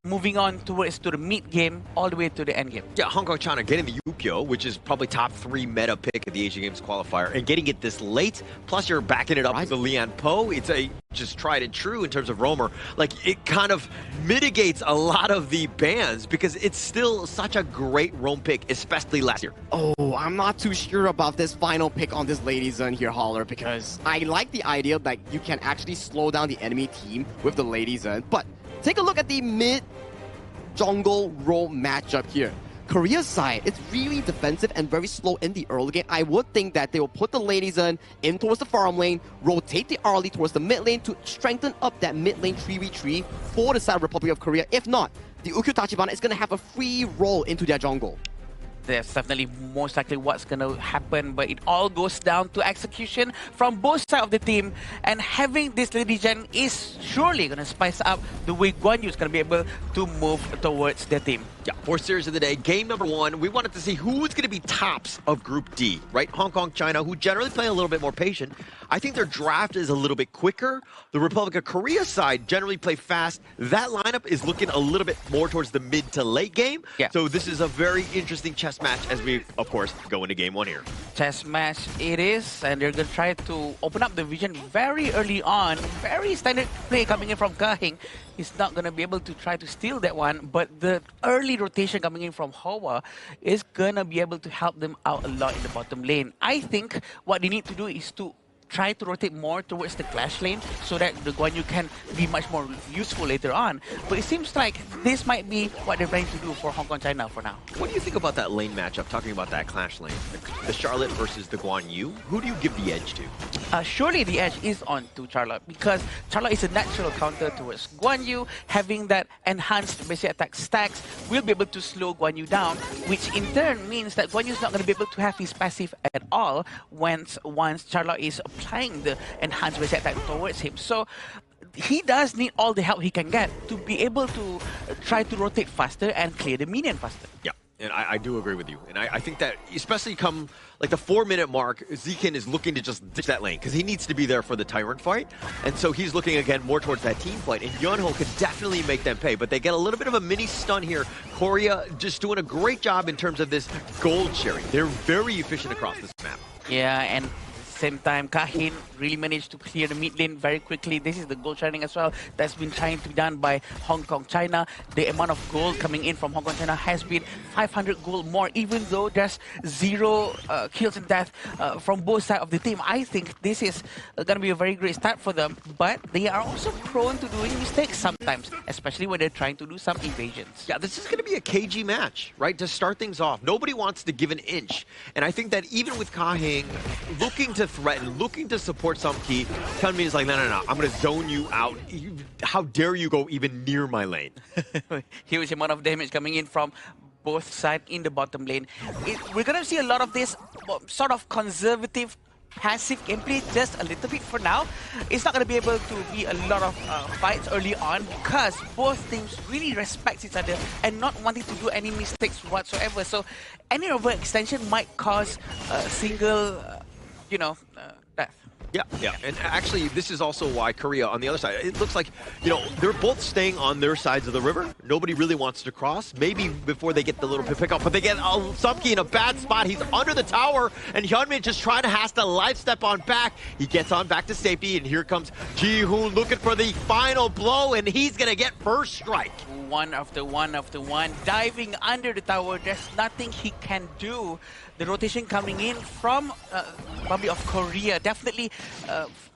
moving on towards to the mid game all the way to the end game. Yeah, Hong Kong China getting the Yukio, which is probably top 3 meta pick at the Asian Games qualifier, and getting it this late. Plus, you're backing it up with the Lian Po. It's a just tried and true in terms of roamer. Like, it kind of mitigates a lot of the bans because it's still such a great roam pick, especially last year. Oh, I'm not too sure about this final pick on this Lady Zone here, Holler, because I like the idea that you can actually slow down the enemy team with the Lady Zone. But take a look at the mid-jungle roam matchup here. Korea's side, it's really defensive and very slow in the early game. I would think that they will put the Lady Zone in towards the farm lane, rotate the early towards the mid lane to strengthen up that mid lane 3v3 for the side of Republic of Korea. If not, the Ukyu Tachibana is going to have a free roll into their jungle. That's definitely most likely what's going to happen, but it all goes down to execution from both sides of the team, and having this Lady Gen is surely going to spice up the way Guan Yu is going to be able to move towards the team. Yeah, 4 series of the day. Game number 1, we wanted to see who's going to be tops of Group D, right? Hong Kong, China, who generally play a little bit more patient. I think their draft is a little bit quicker. The Republic of Korea side generally play fast. That lineup is looking a little bit more towards the mid to late game. Yeah. So this is a very interesting chess match as we, of course, go into game 1 here. Chess match it is, and they're going to try to open up the vision very early on. Very standard play coming in from Kahing. He's not going to be able to try to steal that one, but the early rotation coming in from Hoa is going to be able to help them out a lot in the bottom lane. I think what they need to do is to try to rotate more towards the clash lane so that the Guan Yu can be much more useful later on. But it seems like this might be what they're planning to do for Hong Kong China for now. What do you think about that lane matchup, talking about that clash lane? The Charlotte versus the Guan Yu? Who do you give the edge to? Surely the edge is on to Charlotte, because Charlotte is a natural counter towards Guan Yu. Having that enhanced basic attack stacks will be able to slow Guan Yu down, which in turn means that Guan Yu is not going to be able to have his passive at all once Charlotte is applying the enhanced basic attack towards him. So he does need all the help he can get to be able to try to rotate faster and clear the minion faster. Yeah. And I do agree with you. And I think that, especially come like the 4-minute mark, Zekin is looking to just ditch that lane because he needs to be there for the Tyrant fight. And so he's looking again more towards that team fight. And Yunho can definitely make them pay. But they get a little bit of a mini stun here. Korea just doing a great job in terms of this gold sharing. They're very efficient across this map. Yeah, and same time, Kahin really managed to clear the mid lane very quickly. This is the gold sharing as well that's been trying to be done by Hong Kong China. The amount of gold coming in from Hong Kong China has been 500 gold more, even though there's 0 kills and death from both sides of the team. I think this is going to be a very great start for them, but they are also prone to doing mistakes sometimes, especially when they're trying to do some evasions. Yeah, this is going to be a KG match, right? To start things off. Nobody wants to give an inch. And I think that even with Kahing looking to threaten, looking to support Sumki, Hyunmin is like, no, I'm going to zone you out. How dare you go even near my lane? Huge amount of damage coming in from both sides in the bottom lane. We're going to see a lot of this sort of conservative passive gameplay just a little bit for now. It's not going to be able to be a lot of fights early on because both teams really respect each other and not wanting to do any mistakes whatsoever. So any overextension might cause a single, death. Yeah, and actually, this is also why Korea, on the other side, it looks like, they're both staying on their sides of the river. Nobody really wants to cross, maybe before they get the little pick up, but they get Sumki in a bad spot. He's under the tower, and Hyunmin just trying to has to life step on back. He gets on back to safety, and here comes Ji-hoon looking for the final blow, and he's going to get first strike. One after one, diving under the tower. There's nothing he can do. The rotation coming in from Republic of Korea definitely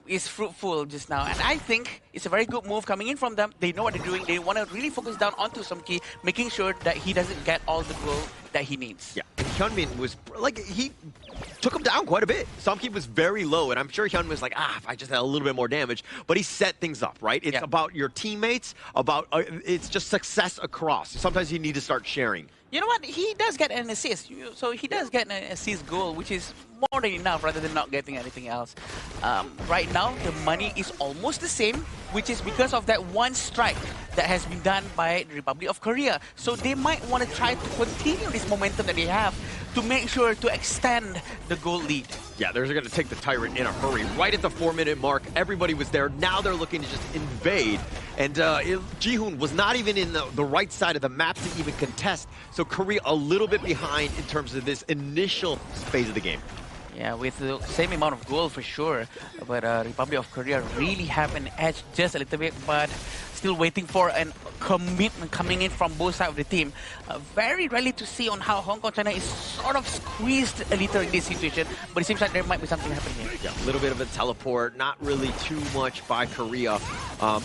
is fruitful just now. And I think it's a very good move coming in from them. They know what they're doing. They want to really focus down onto Sumki, making sure that he doesn't get all the gold that he needs. Yeah, and Hyunmin was, he took him down quite a bit. Sumki was very low, and I'm sure Hyunmin was like, if I just had a little bit more damage. But he set things up, right? It's about your teammates, it's just success across. Sometimes you need to start sharing. You know what? He does get an assist. So he does get an assist goal, which is more than enough rather than not getting anything else. Right now, the money is almost the same, which is because of that one strike that has been done by the Republic of Korea. So they might want to try to continue this momentum that they have to make sure to extend the goal lead. Yeah, they're going to take the Tyrant in a hurry. Right at the 4-minute mark, everybody was there. Now they're looking to just invade. And Jihoon was not even in the right side of the map to even contest. So Korea a little bit behind in terms of this initial phase of the game. Yeah, with the same amount of goal for sure. But Republic of Korea really have an edge just a little bit, but still waiting for a commitment coming in from both sides of the team. Very rarely to see on how Hong Kong China is sort of squeezed a little in this situation, but it seems like there might be something happening here. Yeah, a little bit of a teleport, not really too much by Korea.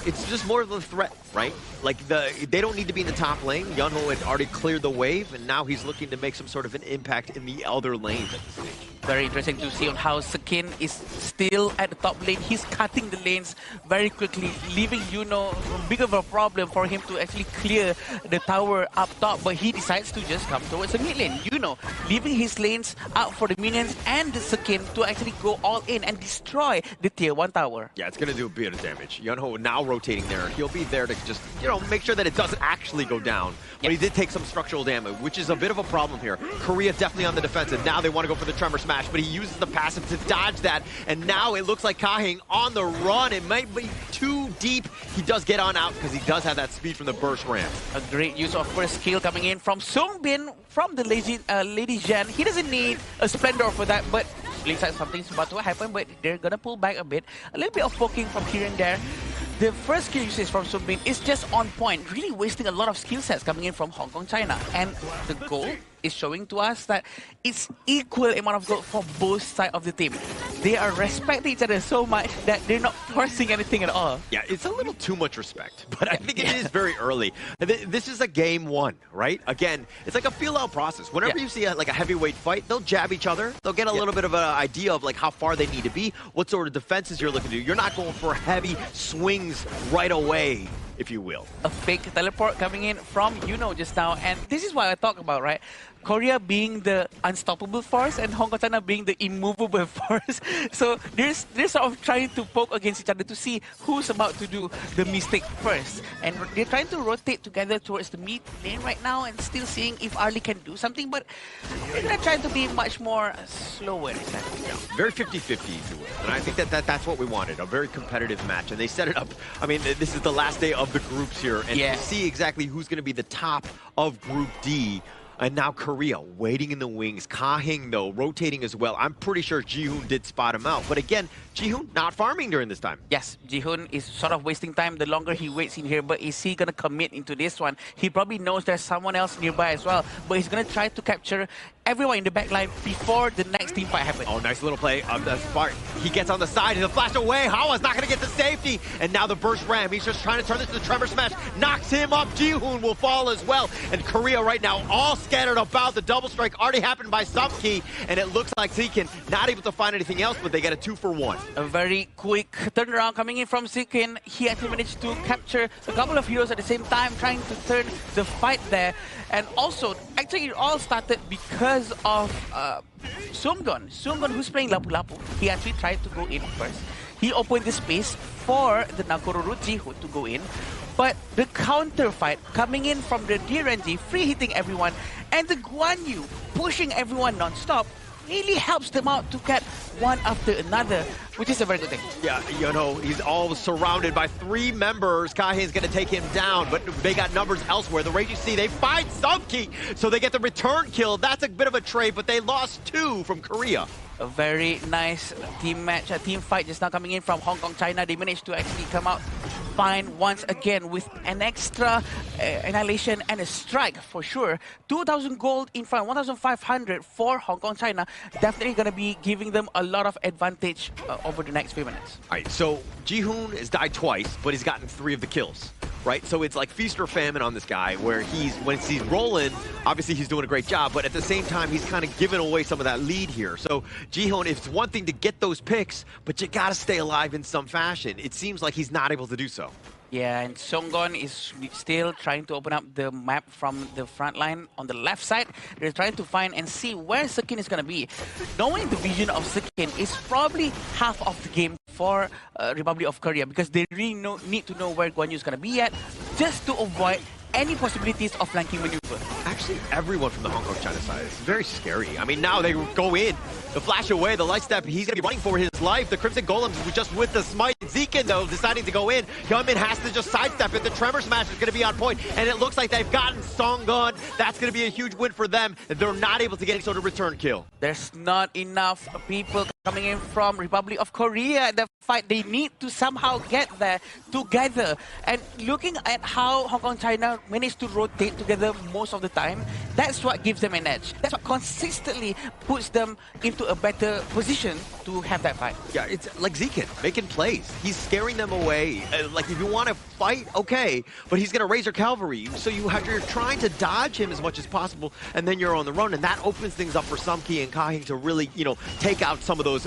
It's just more of a threat, right? Like they don't need to be in the top lane. Yunho had already cleared the wave, and now he's looking to make some sort of an impact in the other lanes at this stage. Very interesting to see on how Sekin is still at the top lane. He's cutting the lanes very quickly, leaving Yuno big of a problem for him to actually clear the tower up top, but he decides to just come towards the mid lane. Yuno leaving his lanes out for the minions and the Sekin to actually go all in and destroy the tier 1 tower. Yeah, it's going to do a bit of damage. Yunho now rotating there. He'll be there to just, make sure that it doesn't actually go down. But he did take some structural damage, which is a bit of a problem here. Korea definitely on the defensive. Now they want to go for the Tremor Smash, but he uses the passive to dodge that. And now it looks like Kahing on the run. It might be too deep. He does get on out because he does have that speed from the burst ramp. A great use of first skill coming in from Sungbin from the Lady Zhen. He doesn't need a Splendor for that, but looks like something's about to happen, but they're going to pull back a bit. A little bit of poking from here and there. The first skill usage from Sungbin is just on point, really wasting a lot of skill sets coming in from Hong Kong, China. And the goal is showing to us that it's equal amount of goal for both sides of the team. They are respecting each other so much that they're not forcing anything at all. Yeah, it's a little too much respect, but I think it is very early. This is a game 1, right? Again, it's like a feel-out process. Whenever you see a heavyweight fight, they'll jab each other. They'll get a little bit of an idea of how far they need to be, what sort of defenses you're looking to do. You're not going for heavy swings right away, if you will. A fake teleport coming in from Yuno just now, and this is what I talk about, right? Korea being the unstoppable force and Hong Kong China being the immovable force. So they're sort of trying to poke against each other to see who's about to do the mistake first. And they're trying to rotate together towards the mid lane right now and still seeing if Arlie can do something, but they're going to try to be much more slower. Yeah, very 50-50, if you will. And I think that's what we wanted, a very competitive match. And they set it up. I mean, this is the last day of the groups here. And to see exactly who's going to be the top of Group D. And now Korea waiting in the wings. Kahing, though, rotating as well. I'm pretty sure Jihoon did spot him out. But again, Jihoon not farming during this time. Yes, Jihoon is sort of wasting time the longer he waits in here. But is he going to commit into this one? He probably knows there's someone else nearby as well. But he's going to try to capture everyone in the back line before the next team fight happens. Oh, nice little play of the Spark. He gets on the side. He'll flash away. Hawa's not going to get the safety. And now the burst ram. He's just trying to turn this to the Tremor Smash. Knocks him up. Jihoon will fall as well. And Korea right now all scattered about. The double strike already happened by Subkey. And it looks like Seekin not able to find anything else, but they get a 2-for-1. A very quick turnaround coming in from Seekin. He actually managed to capture a couple of heroes at the same time, trying to turn the fight there. And also, actually, it all started because of Sumgon. Sumgon, who's playing Lapu Lapu, he actually tried to go in first. He opened the space for the Nakoruru Jihoon to go in. But the counter fight coming in from the DRNG, free hitting everyone, and the Guan Yu pushing everyone non-stop really helps them out to get one after another, which is a very good thing. Yeah, he's all surrounded by 3 members. Kahein's going to take him down, but they got numbers elsewhere. The Rage UC, they find Subkey, so they get the return kill. That's a bit of a trade, but they lost 2 from Korea. A very nice team match, a team fight just now coming in from Hong Kong, China. They managed to actually come out fine once again with an extra annihilation and a strike for sure. 2,000 gold in front, 1,500 for Hong Kong, China. Definitely going to be giving them a lot of advantage over the next few minutes. All right, so Jihoon has died twice, but he's gotten 3 of the kills. right? So it's like feast or famine on this guy, where when he's rolling, obviously he's doing a great job, but at the same time, he's kind of giving away some of that lead here. So Jihoon, it's one thing to get those picks, but you gotta stay alive in some fashion. It seems like he's not able to do so. Yeah, and Songgon is still trying to open up the map from the front line on the left side. They're trying to find and see where Sekin is going to be. Knowing the vision of Sekin is probably half of the game for Republic of Korea, because they really need to know where Guan Yu is going to be at, just to avoid any possibilities of flanking maneuver. Actually, everyone from the Hong Kong China side is very scary. I mean, now they go in, the flash away, the light step, he's going to be running for his life. The Crimson Golems just with the smite. Zekin, though, deciding to go in. Hyunmin has to just sidestep it. The Tremor Smash is going to be on point, and it looks like they've gotten Songgon. That's going to be a huge win for them. They're not able to get any sort of return kill. There's not enough people coming in from Republic of Korea. The fight, they need to somehow get there together. And looking at how Hong Kong China managed to rotate together most of the time, that's what gives them an edge. That's what consistently puts them into a better position to have that fight. Yeah, it's like Zekin making plays. He's scaring them away. Like, if you want to fight, okay, but he's going to raise your cavalry. So you're trying to dodge him as much as possible, and then you're on the run, and that opens things up for Sumki and Kahing to really, take out some of those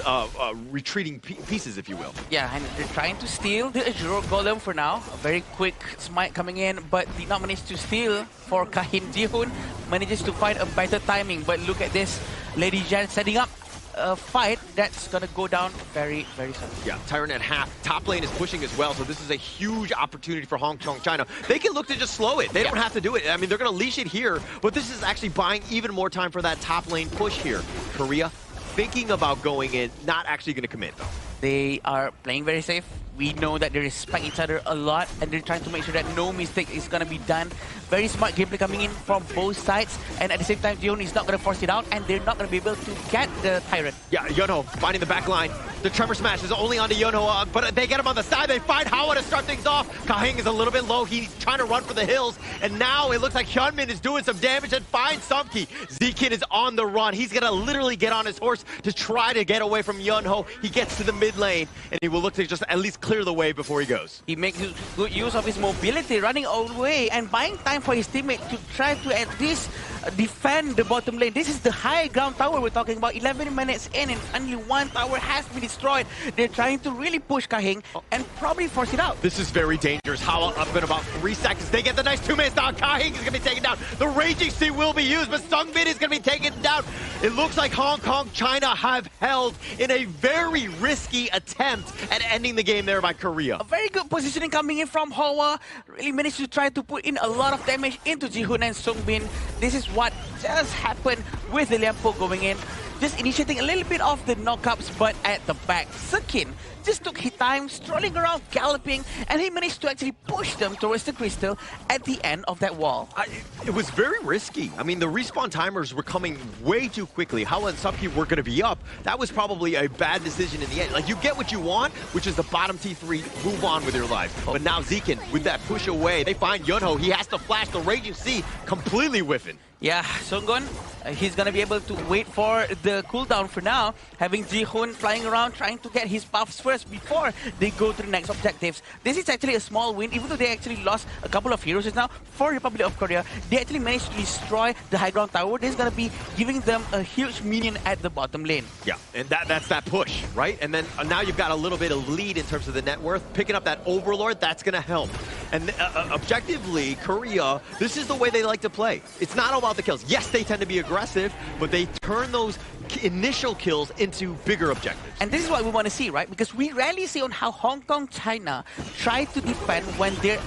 retreating pieces, if you will. Yeah, and they're trying to steal the Azure Golem for now. A very quick smite coming in, but did not manage to steal for Kahing. Jihoon manages to find a better timing, but look at this. Lady Jan setting up a fight that's going to go down very, very soon. Yeah, Tyrant at half. Top lane is pushing as well, so this is a huge opportunity for Hong Kong China. They can look to just slow it. They don't have to do it. I mean, they're going to leash it here, but this is actually buying even more time for that top lane push here. Korea thinking about going in, not actually going to commit, though. They are playing very safe. We know that they respect each other a lot, and they're trying to make sure that no mistake is going to be done. Very smart gameplay coming in from both sides, and at the same time, Jihoon is not going to force it out, and they're not going to be able to get the Tyrant. Yeah, Yunho finding the back line. The Tremor Smash is only onto Yunho, but they get him on the side. They find Hawa to start things off. Kahing is a little bit low. He's trying to run for the hills, and now it looks like Hyunmin is doing some damage and finds Sumki. Zekin is on the run. He's going to literally get on his horse to try to get away from Yunho. He gets to the mid lane, and he will look to just at least clear the way before he goes. He makes good use of his mobility, running away and buying time for his teammate to try to at least defend the bottom lane. This is the high ground tower we're talking about. 11 minutes in, and only one tower has been destroyed. They're trying to really push Kahing and probably force it out. This is very dangerous. Hawa up in about 3 seconds. They get the nice 2-man down. Kahing is going to be taken down. The Raging Sea will be used, but Sungbin is going to be taken down. It looks like Hong Kong China have held in a very risky attempt at ending the game there by Korea. A very good positioning coming in from Hawa. Really managed to try to put in a lot of damage into Jihoon and Sungbin. This is what just happened with the Liampo going in. Just initiating a little bit of the knockups, but at the back, Sekin just took his time, strolling around, galloping, and he managed to actually push them towards the crystal at the end of that wall. It was very risky. I mean, the respawn timers were coming way too quickly. Hawa and Sumki were going to be up. That was probably a bad decision in the end. Like, you get what you want, which is the bottom T3, move on with your life. But now Zekin, with that push away, they find Yunho. He has to flash the Raging Sea, completely whiffing. Yeah, Songgon, he's going to be able to wait for the cooldown for now, having Jihoon flying around, trying to get his buffs first before they go to the next objectives. This is actually a small win, even though they actually lost a couple of heroes just now. For Republic of Korea, they actually managed to destroy the high ground tower. This is going to be giving them a huge minion at the bottom lane. Yeah, and that's that push, right? And then now you've got a little bit of lead in terms of the net worth. Picking up that Overlord, that's going to help. And objectively, Korea, this is the way they like to play. It's not all about the kills. Yes, they tend to be aggressive, but they turn those initial kills into bigger objectives. And this is what we want to see, right? Because we rarely see on how Hong Kong China try to defend when they're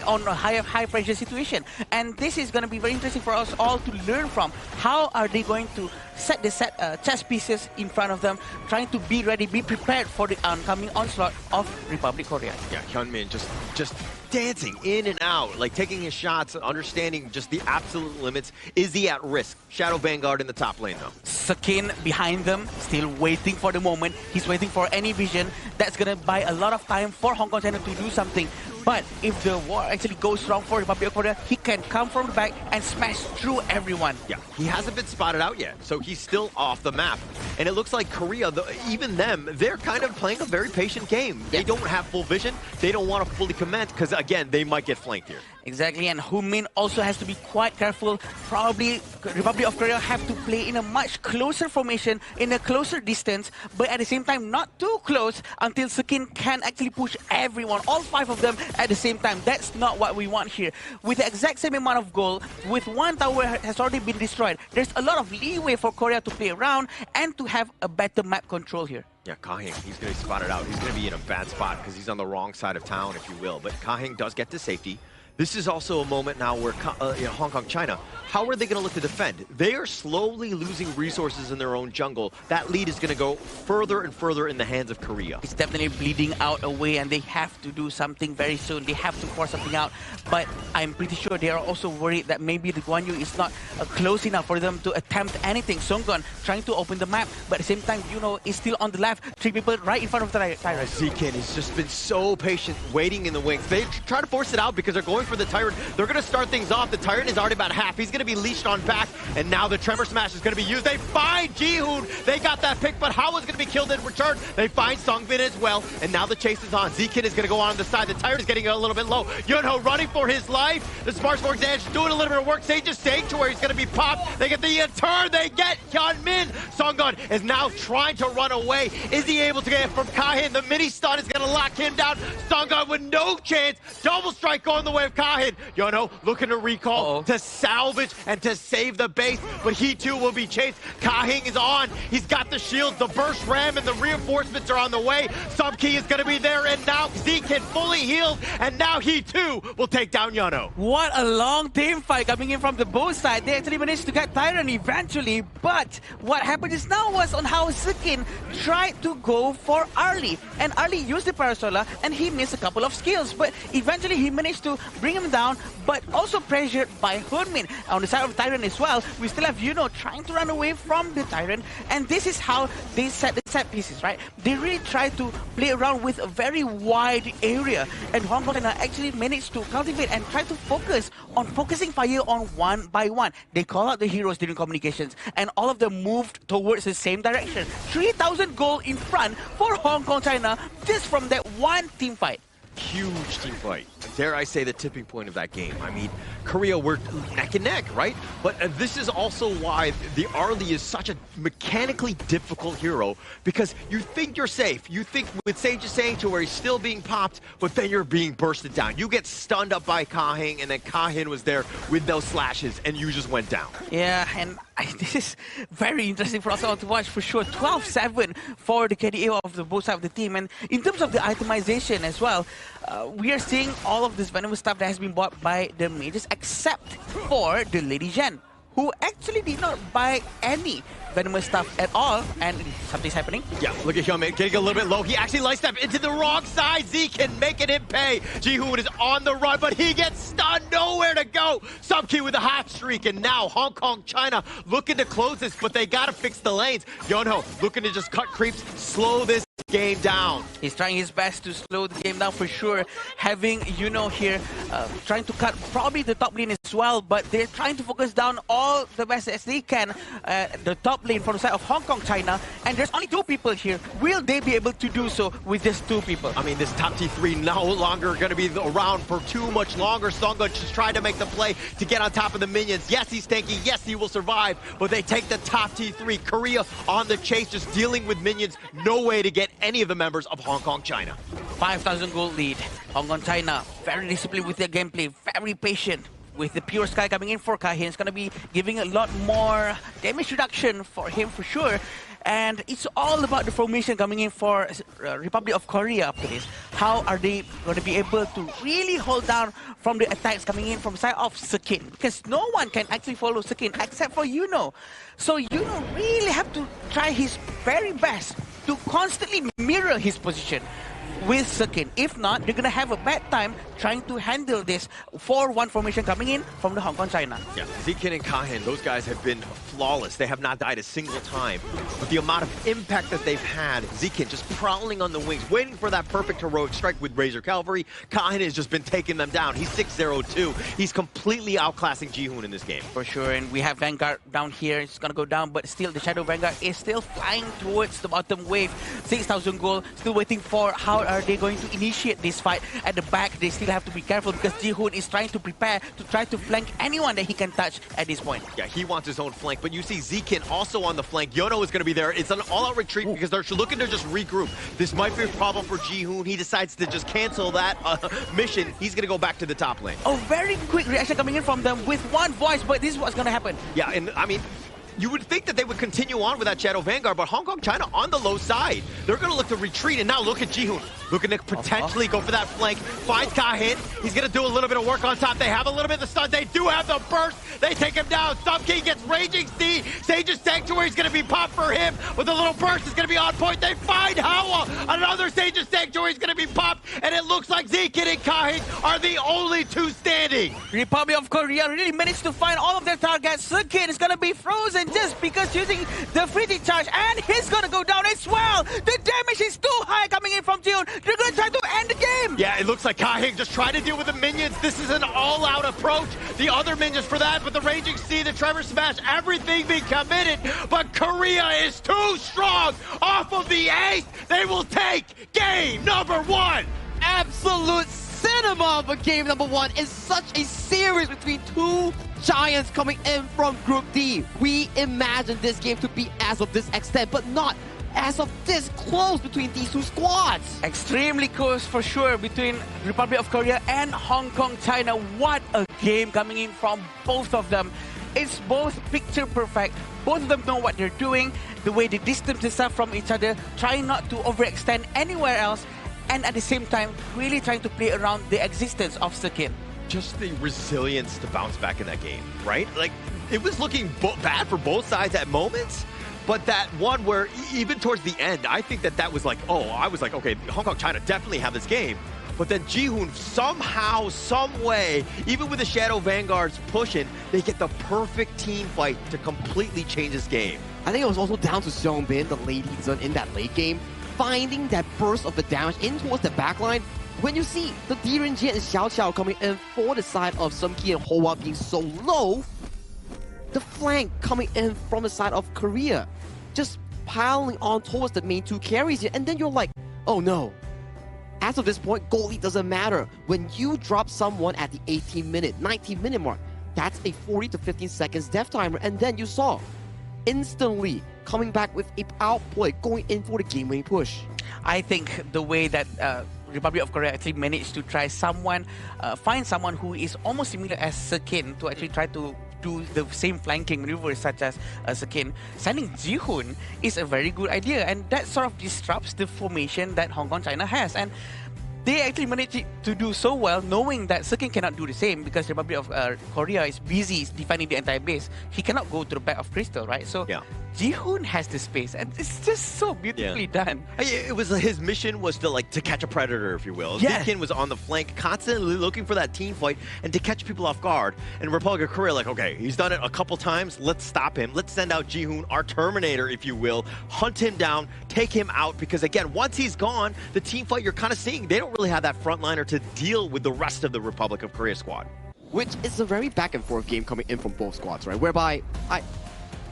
on a high pressure situation. And this is going to be very interesting for us all to learn from. How are they going to set the chess pieces in front of them, trying to be ready, be prepared for the oncoming onslaught of Republic Korea. Yeah, Hyunmin just dancing in and out, like taking his shots, understanding just the absolute limits. Is he at risk? Shadow Vanguard in the top lane, though. Sekin behind them, still waiting for the moment. He's waiting for any vision. That's going to buy a lot of time for Hong Kong China to do something. But if the war actually goes wrong for Republic of Korea, he can come from the back and smash through everyone. Yeah, he hasn't been spotted out yet, so he's still off the map. And it looks like Korea, even them, they're kind of playing a very patient game. They don't have full vision. They don't want to fully commit because, again, they might get flanked here. Exactly, and Hoon-min also has to be quite careful. Probably Republic of Korea have to play in a much closer formation, in a closer distance, but at the same time not too close until Sekin can actually push everyone, all 5 of them at the same time. That's not what we want here. With the exact same amount of gold, with one tower has already been destroyed, there's a lot of leeway for Korea to play around and to have a better map control here. Yeah, Kahing, he's going to be spotted out. He's going to be in a bad spot because he's on the wrong side of town, if you will. But Kahing does get to safety. This is also a moment now where Hong Kong, China, how are they going to look to defend? They are slowly losing resources in their own jungle. That lead is going to go further and further in the hands of Korea. It's definitely bleeding out away, and they have to do something very soon. They have to force something out. But I'm pretty sure they are also worried that maybe the Guan Yu is not close enough for them to attempt anything. Songgon trying to open the map, but at the same time, is still on the left. 3 people right in front of the Tyrant. Zekin has just been so patient, waiting in the wings. They try to force it out because they're going for the Tyrant. They're going to start things off. The Tyrant is already about half. He's going to be leashed on back, and now the Tremor Smash is going to be used. They find Jihoon. They got that pick, but Hao is going to be killed in return. They find Songbin as well, and now the chase is on. Zekin is going to go on the side. The Tyrant is getting a little bit low. Yunho running for his life. The Sparksborg's Edge doing a little bit of work. Sage's Sanctuary is going to be popped. They get the turn. They get Hyunmin. Songun is now trying to run away. Is he able to get it from Kahin? The mini stun is going to lock him down. Songun with no chance. Double strike going the way of Kahin. Yono looking to recall, to salvage, and to save the base, but he too will be chased. Kahing is on. He's got the shields, the burst ram, and the reinforcements are on the way. Subkey is going to be there, and now Zekin fully healed, and now he too will take down Yono. What a long team fight coming in from the both side. They actually managed to get Tyrant eventually, but what happened just now was on how Zekin tried to go for Arlie, and Arlie used the Parasola, and he missed a couple of skills, but eventually he managed to bring him down, but also pressured by Hoon-min. On the side of Tyrant as well, we still have Yuno trying to run away from the Tyrant, and this is how they set the set pieces, right? They really try to play around with a very wide area, and Hong Kong actually managed to cultivate and try to focus on focusing fire on one by one. They call out the heroes during communications, and all of them moved towards the same direction. 3,000 gold in front for Hong Kong, China, just from that one team fight. Huge team fight. Dare I say the tipping point of that game. I mean, Korea were neck and neck, right? But this is also why the Arlie is such a mechanically difficult hero, because you think you're safe. You think with Sage's Sanctuary still being popped, but then you're being bursted down. You get stunned up by Kahing, and then Kahin was there with those slashes, and you just went down. Yeah, and this is very interesting for us all to watch for sure. 12-7 for the KDA of the both sides of the team. And in terms of the itemization as well, we are seeing all of this venomous stuff that has been bought by the mages, except for the Lady Zhen, who actually did not buy any venomous stuff at all, and something's happening. Yeah, look at him getting a little bit low. He actually light stepped into the wrong side. Zekin making him pay. Jihoon is on the run, but he gets stunned. Nowhere to go. Subkey with a hot streak, and now Hong Kong, China looking to close this, but they gotta fix the lanes. Yonho looking to just cut creeps, slow this game down. He's trying his best to slow the game down for sure. Having Yuno here, trying to cut probably the top lane as well, but they're trying to focus down all the best as they can. The top lane from the side of Hong Kong, China, and there's only 2 people here. Will they be able to do so with just 2 people? I mean, this top T3 no longer going to be around for too much longer. Songun just trying to make the play to get on top of the minions. Yes, he's tanky. Yes, he will survive, but they take the top T3. Korea on the chase, just dealing with minions. No way to get any of the members of Hong Kong, China. 5,000 gold lead. Hong Kong, China, very disciplined with their gameplay, very patient. With the Pure Sky coming in for Kahin, it's going to be giving a lot more damage reduction for him for sure. And it's all about the formation coming in for Republic of Korea after this. How are they going to be able to really hold down from the attacks coming in from the side of Sekin? Because no one can actually follow Sekin except for Yuno. So Yuno really have to try his very best to constantly mirror his position. with Sekin. If not, they're gonna have a bad time trying to handle this 4-1 formation coming in from the Hong Kong China. Yeah, Zikin and Kahin, those guys have been flawless. They have not died a single time. But the amount of impact that they've had, Zikin just prowling on the wings, waiting for that perfect heroic strike with Razor Cavalry. Kahin has just been taking them down. He's 6-0-2. He's completely outclassing Jihoon in this game. For sure, and we have Vanguard down here. It's gonna go down, but still the Shadow Vanguard is still flying towards the bottom wave. 6,000 gold, still waiting for how are they going to initiate this fight. At the back, they still have to be careful because Jihoon is trying to prepare to try to flank anyone that he can touch at this point. Yeah, he wants his own flank, but you see Zikin also on the flank. Yono is going to be there. It's an all-out retreat because they're looking to just regroup. This might be a problem for Jihoon. He decides to just cancel that mission. He's going to go back to the top lane. Oh, very quick reaction coming in from them with one voice, but this is what's going to happen. Yeah, and I mean, you would think that they would continue on with that Shadow Vanguard, but Hong Kong China on the low side. They're going to look to retreat, and now look at Jihoon. Looking to potentially go for that flank. Finds Kahin. He's going to do a little bit of work on top. They have a little bit of the stun. They do have the burst. They take him down. Stump King gets Raging Steed. Sage's Sanctuary is going to be popped for him, but the little burst is going to be on point. They find Howa. Another Sage's Sanctuary is going to be popped, and it looks like Zikin and Kahin are the only two standing. Republic of Korea really managed to find all of their targets. Sekin is going to be frozen just because using the freezing charge, and he's going to go down as well. The damage is too high coming in from Jihoon. They're going to try to end the game. Yeah, it looks like Kahin just trying to deal with the minions. This is an all-out approach. The other minions for that, but the Raging Sea, the Trevor Smash, everything being committed. But Korea is too strong. Off of the ace, they will take game number one. Absolute cinema of a game number one is such a series between two giants coming in from Group D. We imagined this game to be as of this extent, but not as of this close between these two squads. Extremely close for sure between Republic of Korea and Hong Kong China. What a game coming in from both of them. It's both picture perfect. Both of them know what they're doing, the way they distance themselves from each other, trying not to overextend anywhere else, and at the same time, really trying to play around the existence of Sekin. Just the resilience to bounce back in that game, right? Like, it was looking bad for both sides at moments, but that one where even towards the end, I think that was like, oh, I was like, okay, Hong Kong China definitely have this game. But then Jihoon, somehow, some way, even with the Shadow Vanguards pushing, they get the perfect team fight to completely change this game. I think it was also down to Seongbin, the lady in that late game, finding that burst of the damage in towards the backline. When you see the Direnjie and Xiao Xiao coming in for the side of Sumki and Hoa being so low, the flank coming in from the side of Korea, just piling on towards the main two carries here, and then you're like, oh no. As of this point, goal lead doesn't matter. When you drop someone at the 18-minute, 19-minute mark, that's a 40 to 15 seconds death timer, and then you saw instantly coming back with a outplay, going in for the game-winning push. I think the way that Republic of Korea actually managed to try someone, find someone who is almost similar as Sekin to actually try to do the same flanking maneuvers such as Sekin. Sending Jihoon is a very good idea, and that sort of disrupts the formation that Hong Kong China has. And they actually managed to do so well, knowing that Sekin cannot do the same because the Republic of Korea is busy defending the entire base. He cannot go to the back of Crystal, right? So yeah. Jihoon has the space, and it's just so beautifully done. It was his mission was to catch a predator, if you will. Yeah. Zikin was on the flank, constantly looking for that team fight and to catch people off guard. And Republic of Korea, like, okay, he's done it a couple times. Let's stop him. Let's send out Jihoon, our Terminator, if you will, hunt him down, take him out. Because again, once he's gone, the team fight you're kind of seeing, they don't really have that frontliner to deal with the rest of the Republic of Korea squad. Which is a very back and forth game coming in from both squads, right? Whereby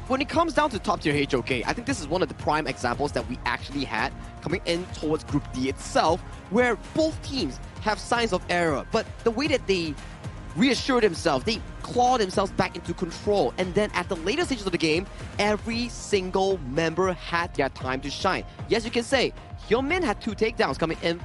when it comes down to top tier HOK, I think this is one of the prime examples that we actually had coming in towards Group D itself, where both teams have signs of error, but the way that they reassure themselves, they claw themselves back into control, and then at the later stages of the game, every single member had their time to shine. Yes, you can say, Hyunmin had 2 takedowns coming in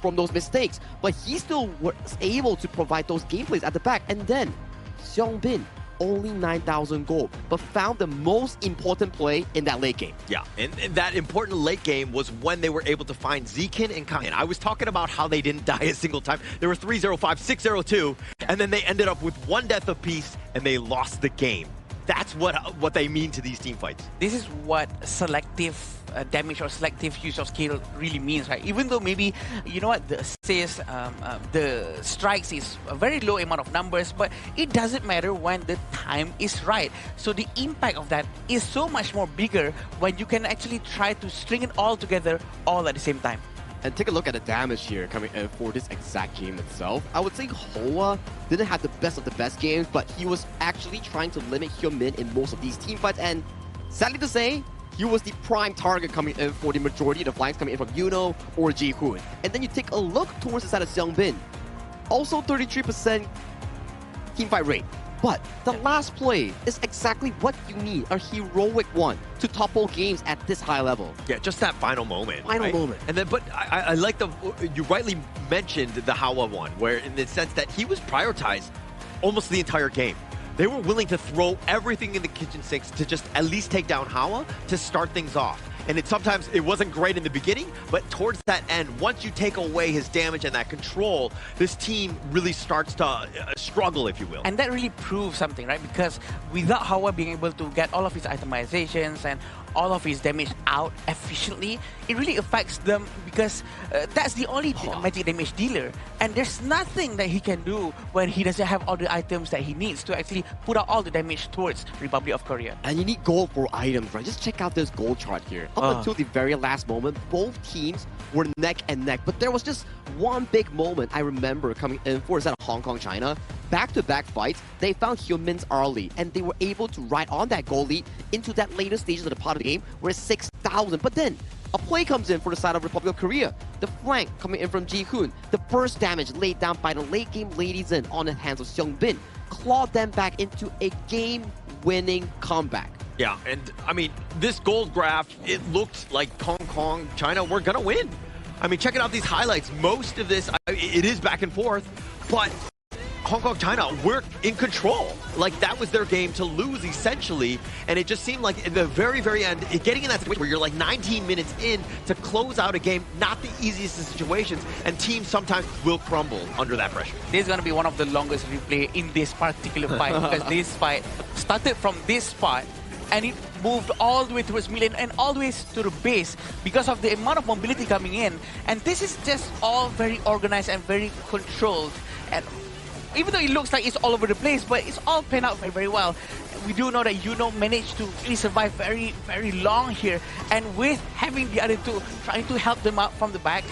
from those mistakes, but he still was able to provide those gameplays at the back, and then Seongbin, only 9,000 gold, but found the most important play in that late game. Yeah, and that important late game was when they were able to find Zikin and Kahin. I was talking about how they didn't die a single time. They were 3-0-5, 6-0-2, and then they ended up with 1 death apiece, and they lost the game. That's what they mean to these team fights. This is what selective damage or selective use of skill really means, right? Even though maybe, you know what, the assists, the strikes is a very low amount of numbers, but it doesn't matter when the time is right. So the impact of that is so much more bigger when you can actually try to string it all together all at the same time. And take a look at the damage here coming in for this exact game itself. I would say Hoa didn't have the best of the best games, but he was actually trying to limit Hyunmin in most of these team fights. And sadly to say, he was the prime target coming in for the majority of the flanks coming in from Yuno or Ji-hoon. And then you take a look towards the side of Seongbin. Also 33% team fight rate. But the last play is exactly what you need, a heroic one, to topple games at this high level. Yeah, just that final moment. Final moment. And then, but I like you rightly mentioned the Hawa one, where in the sense that he was prioritized almost the entire game. They were willing to throw everything in the kitchen sinks to just at least take down Hawa to start things off. And sometimes it wasn't great in the beginning, but towards that end, once you take away his damage and that control, this team really starts to struggle, if you will. And that really proves something, right? Because without Hawa being able to get all of his itemizations and all of his damage out efficiently, it really affects them because that's the only magic damage dealer. And there's nothing that he can do when he doesn't have all the items that he needs to actually put out all the damage towards Republic of Korea. And you need gold for items, right? Just check out this gold chart here. Up until the very last moment, both teams were neck and neck. But there was just one big moment I remember coming in for is that Hong Kong, China. Back-to-back fights, they found Hyunmin's early, and they were able to ride on that goal lead into that later stages of the part of the game where it's 6,000. But then, a play comes in for the side of Republic of Korea. The flank coming in from Ji-hoon. The burst damage laid down by the late-game ladies in on the hands of Seongbin clawed them back into a game-winning comeback. Yeah, and I mean, this gold graph, it looked like Hong Kong, China were gonna win. I mean, checking out these highlights, most of this, it is back and forth, but Hong Kong, China, we're in control. Like, that was their game to lose, essentially. And it just seemed like at the very, very end, getting in that situation where you're like 19 minutes in to close out a game, not the easiest of situations, and teams sometimes will crumble under that pressure. This is going to be one of the longest replay in this particular fight because this fight started from this spot and it moved all the way towards Milan and all the way to the base because of the amount of mobility coming in. And this is just all very organized and very controlled. And even though it looks like it's all over the place, but it's all panned out very, very well. We do know that Yuno managed to really survive very, very long here. And with having the other two trying to help them out from the back,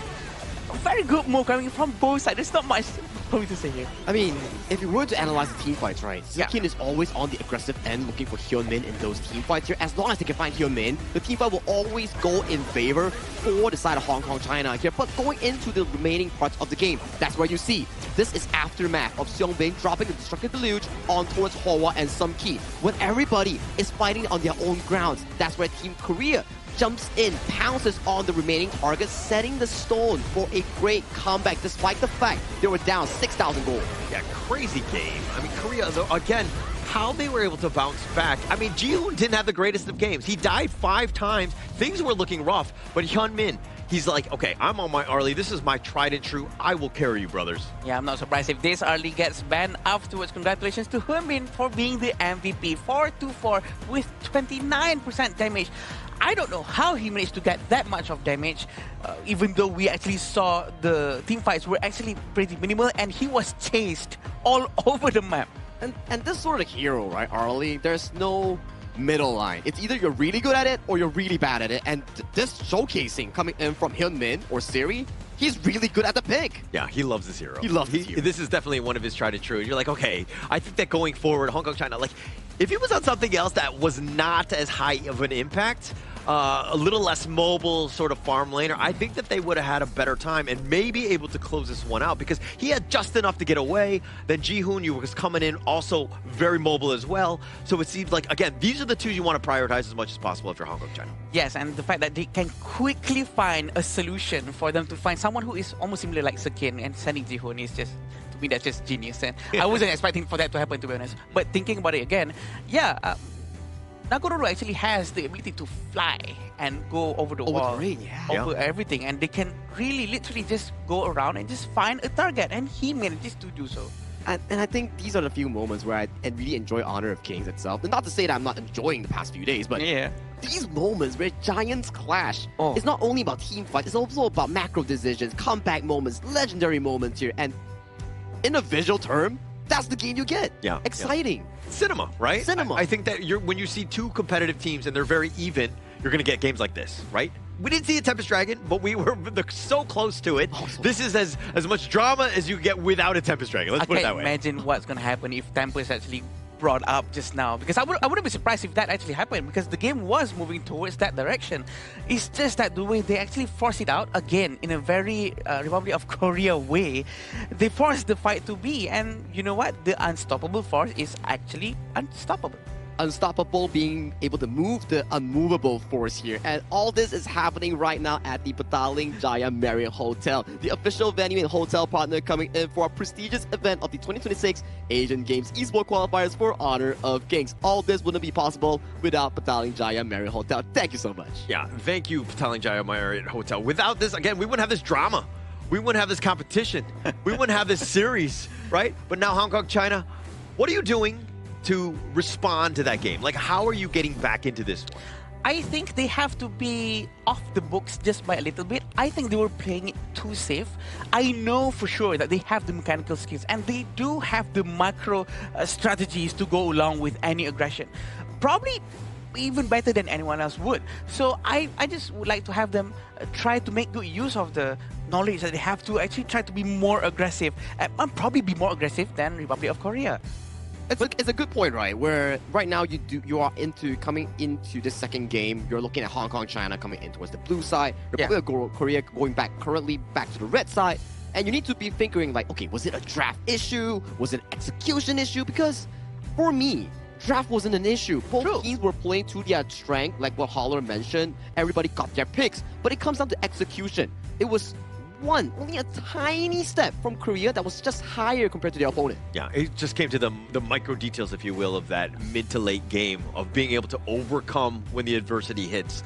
a very good move coming from both sides. There's not much for me to say here. I mean, if you were to analyze the team fights, right? Seokin is always on the aggressive end looking for Hyunmin in those team fights here. As long as they can find Hyunmin, the team fight will always go in favor for the side of Hong Kong, China here. But going into the remaining parts of the game, that's where you see this is aftermath of Seongbin dropping the destructive deluge on towards Hoa and Sum Ki. When everybody is fighting on their own grounds, that's where Team Korea jumps in, pounces on the remaining targets, setting the stone for a great comeback despite the fact they were down 6,000 gold. Yeah, crazy game. I mean, Korea, again, how they were able to bounce back. I mean, Ji-hoon didn't have the greatest of games. He died 5 times. Things were looking rough, but Hyunmin, he's like, okay, I'm on my early. This is my tried and true. I will carry you, brothers. Yeah, I'm not surprised if this early gets banned afterwards. Congratulations to Hyunmin for being the MVP. 4-4 with 29% damage. I don't know how he managed to get that much of damage, even though we actually saw the team fights were actually pretty minimal and he was chased all over the map. And this sort of hero, right, Arlie, there's no middle line. It's either you're really good at it or you're really bad at it. And this showcasing coming in from Hyunmin or Siri, he's really good at the pick. Yeah, he loves this hero. He loves this hero. This is definitely one of his tried and true. And you're like, okay, I think that going forward, Hong Kong, China, like, if he was on something else that was not as high of an impact, a little less mobile sort of farm laner, I think that they would have had a better time and maybe able to close this one out because he had just enough to get away. Then Ji-hoon, you was coming in also very mobile as well. So it seems like, again, these are the two you want to prioritize as much as possible if you're Hong Kong, China. Yes, and the fact that they can quickly find a solution for them to find someone who is almost similar like Seokin and sending Ji-hoon is just, to me, that's just genius. And I wasn't expecting for that to happen, to be honest. But thinking about it again, yeah, Nagororo actually has the ability to fly and go over the wall, terrain, over everything, and they can really literally just go around and just find a target, and he manages to do so. And I think these are the few moments where I really enjoy Honor of Kings itself. And not to say that I'm not enjoying the past few days, but these moments where giants clash, it's not only about team fights, it's also about macro decisions, comeback moments, legendary moments here. And in a visual term, that's the game you get. Yeah. Exciting. Cinema, right? Cinema. I think that when you see two competitive teams and they're very even, you're going to get games like this, right? We didn't see a Tempest Dragon, but we were so close to it. This is as much drama as you get without a Tempest Dragon. Let's put it that way. I can't imagine what's going to happen if Tempest actually brought up just now, because I wouldn't be surprised if that actually happened, because the game was moving towards that direction. It's just that the way they actually force it out, again, in a very Republic of Korea way, they force the fight to be, and you know what? The unstoppable force is actually unstoppable. Unstoppable being able to move the unmovable force here. And all this is happening right now at the Petaling Jaya Marriott Hotel, the official venue and hotel partner coming in for a prestigious event of the 2026 Asian Games Esports Qualifiers for Honor of Kings. All this wouldn't be possible without Petaling Jaya Marriott Hotel. Thank you so much. Yeah, thank you, Petaling Jaya Marriott Hotel. Without this, again, we wouldn't have this drama. We wouldn't have this competition. We wouldn't have this series, right? But now Hong Kong, China, what are you doing to respond to that game? Like, how are you getting back into this one? I think they have to be off the books just by a little bit. I think they were playing it too safe. I know for sure that they have the mechanical skills and they do have the macro strategies to go along with any aggression. Probably even better than anyone else would. So I just would like to have them try to make good use of the knowledge that they have to actually try to be more aggressive and probably be more aggressive than Republic of Korea. It's a good point, right? Where right now you are coming into the second game. You're looking at Hong Kong, China coming in towards the blue side. Republic of Korea going currently back to the red side. And you need to be thinking like, okay, was it a draft issue? Was it an execution issue? Because for me, draft wasn't an issue. Both teams were playing to their strength, like what Holler mentioned. Everybody got their picks, but it comes down to execution. It was only a tiny step from Korea that was just higher compared to their opponent. Yeah, it just came to the micro details, if you will, of that mid to late game, of being able to overcome when the adversity hits.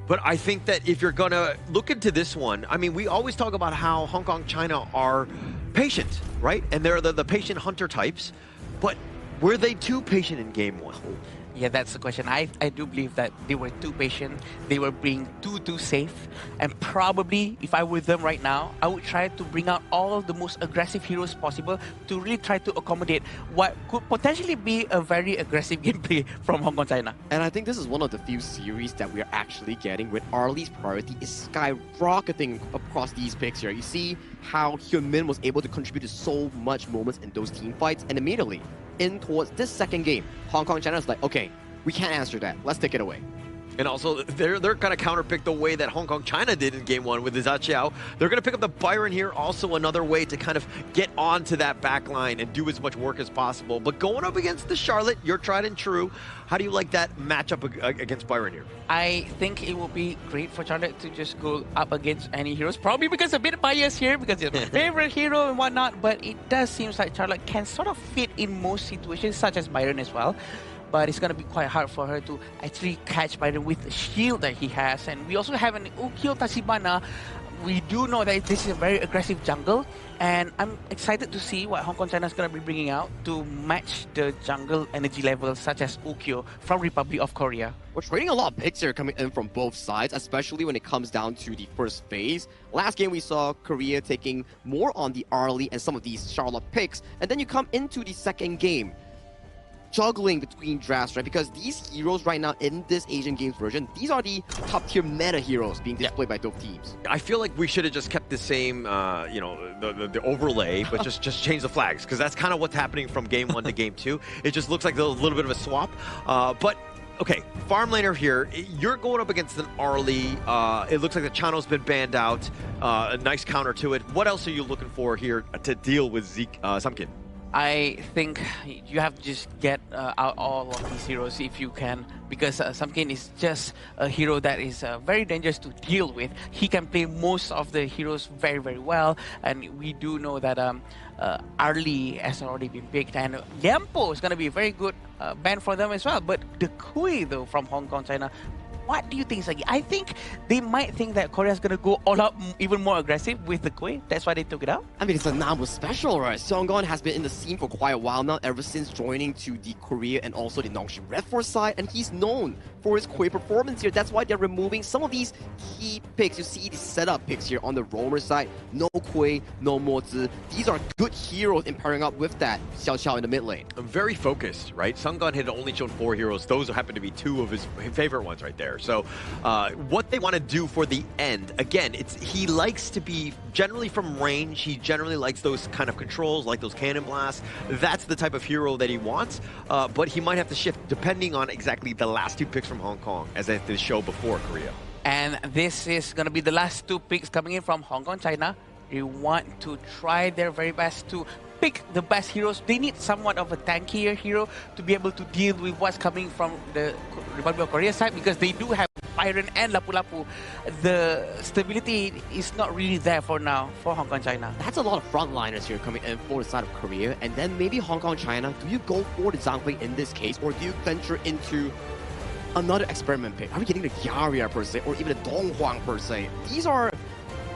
But I think that if you're going to look into this one, I mean, we always talk about how Hong Kong, China are patient, right? And they're the patient hunter types. But were they too patient in game one? Yeah, that's the question. I do believe that they were too patient. They were being too safe. And probably, if I were them right now, I would try to bring out all the most aggressive heroes possible to really try to accommodate what could potentially be a very aggressive gameplay from Hong Kong, China. And I think this is one of the few series that we're actually getting with Arlie's priority is skyrocketing across these picks here. You see how Hyunmin was able to contribute to so much moments in those team fights, and immediately in towards this second game, Hong Kong China is like, okay, we can't answer that. Let's take it away. And also, they're going to counterpick the way that Hong Kong China did in game one with his Achiao. They're going to pick up the Byron here, also another way to kind of get onto that back line and do as much work as possible. But going up against the Charlotte, you're tried and true. How do you like that matchup against Byron here? I think it would be great for Charlotte to just go up against any heroes. Probably because a bit biased here, because it's my favorite hero and whatnot. But it does seem like Charlotte can sort of fit in most situations, such as Byron as well. But it's going to be quite hard for her to actually catch Byron with the shield that he has. And we also have an Ukyo Tachibana. We do know that this is a very aggressive jungle. And I'm excited to see what Hong Kong China is going to be bringing out to match the jungle energy levels, such as Ukyo from Republic of Korea. We're trading a lot of picks here coming in from both sides, especially when it comes down to the first phase. Last game we saw Korea taking more on the Arlie and some of these Charlotte picks. And then you come into the second game, juggling between drafts, right? Because these heroes right now in this Asian Games version, these are the top tier meta heroes being displayed by both teams. I feel like we should have just kept the same, you know, the overlay, but just change the flags, because that's kind of what's happening from game one to game two. It just looks like a little bit of a swap. But okay, farm laner here, you're going up against an Arlie. It looks like the channel's been banned out. A nice counter to it. What else are you looking for here to deal with Zeke Sumkin? I think you have to just get out all of these heroes if you can, because Samkin is just a hero that is very dangerous to deal with. He can play most of the heroes very, very well, and we do know that Arlie has already been picked, and Liampo is going to be a very good ban for them as well. But the Kui, though, from Hong Kong, China, what do you think, Sagi? I think they might think that Korea is going to go all out even more aggressive with the Kui. That's why they took it out. I mean, it's a Namu special, right? Seonggon has been in the scene for quite a while now, ever since joining to the Korea and also the Nongshi Red Force side, and he's known for his Kui performance here. That's why they're removing some of these key picks. You see the setup picks here on the roamer side. No Kui, no Mozi. These are good heroes in pairing up with that Xiao Xiao in the mid lane. Very focused, right? Seonggon had only shown 4 heroes. Those happen to be 2 of his favorite ones right there. So what they want to do for the end, again, he likes to be generally from range. He generally likes those kind of controls, like those cannon blasts. That's the type of hero that he wants, but he might have to shift depending on exactly the last 2 picks from Hong Kong, as at the show before Korea. And this is going to be the last 2 picks coming in from Hong Kong, China. They want to try their very best to pick the best heroes. They need somewhat of a tankier hero to be able to deal with what's coming from the Republic of Korea side, because they do have Byron and Lapu Lapu. The stability is not really there for now for Hong Kong, China. That's a lot of frontliners here coming in for the side of Korea. And then maybe Hong Kong, China, do you go for the Zhangfei in this case, or do you venture into another experiment pick? Are we getting the Yaria per se, or even the Donghuang per se? These are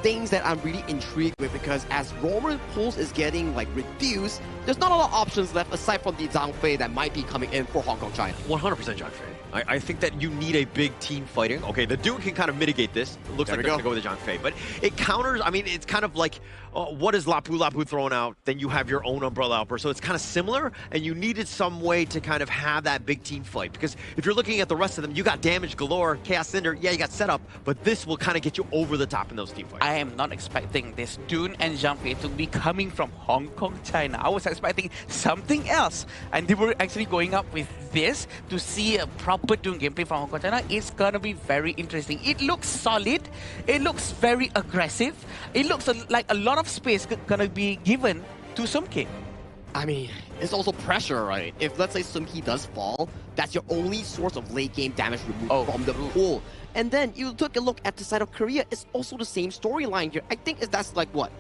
things that I'm really intrigued with, because as roamer pools is getting like reduced, there's not a lot of options left aside from the Zhangfei that might be coming in for Hong Kong, China. 100% Zhangfei. I think that you need a big team fighting. Okay, the Dune can kind of mitigate this. It looks like they're going to go with the Zhangfei, but it counters. I mean, it's kind of like what is Lapu Lapu thrown out? Then you have your own Umbrella Helper, so it's kind of similar. And you needed some way to kind of have that big team fight, because if you're looking at the rest of them, you got damage galore, Chaos Cinder. Yeah, you got setup, but this will kind of get you over the top in those team fights. I am not expecting this Dune and Zhangfei to be coming from Hong Kong, China. I was expecting something else, and they were actually going up with this to see a proper Dune gameplay from Hong Kong, China. It's gonna be very interesting. It looks solid. It looks very aggressive. It looks like a lot of space gonna be given to Sumki. I mean, it's also pressure, right? If, let's say, Sumki does fall, that's your only source of late game damage removed from the pool. And then you took a look at the side of Korea, it's also the same storyline here. I think that's like, what,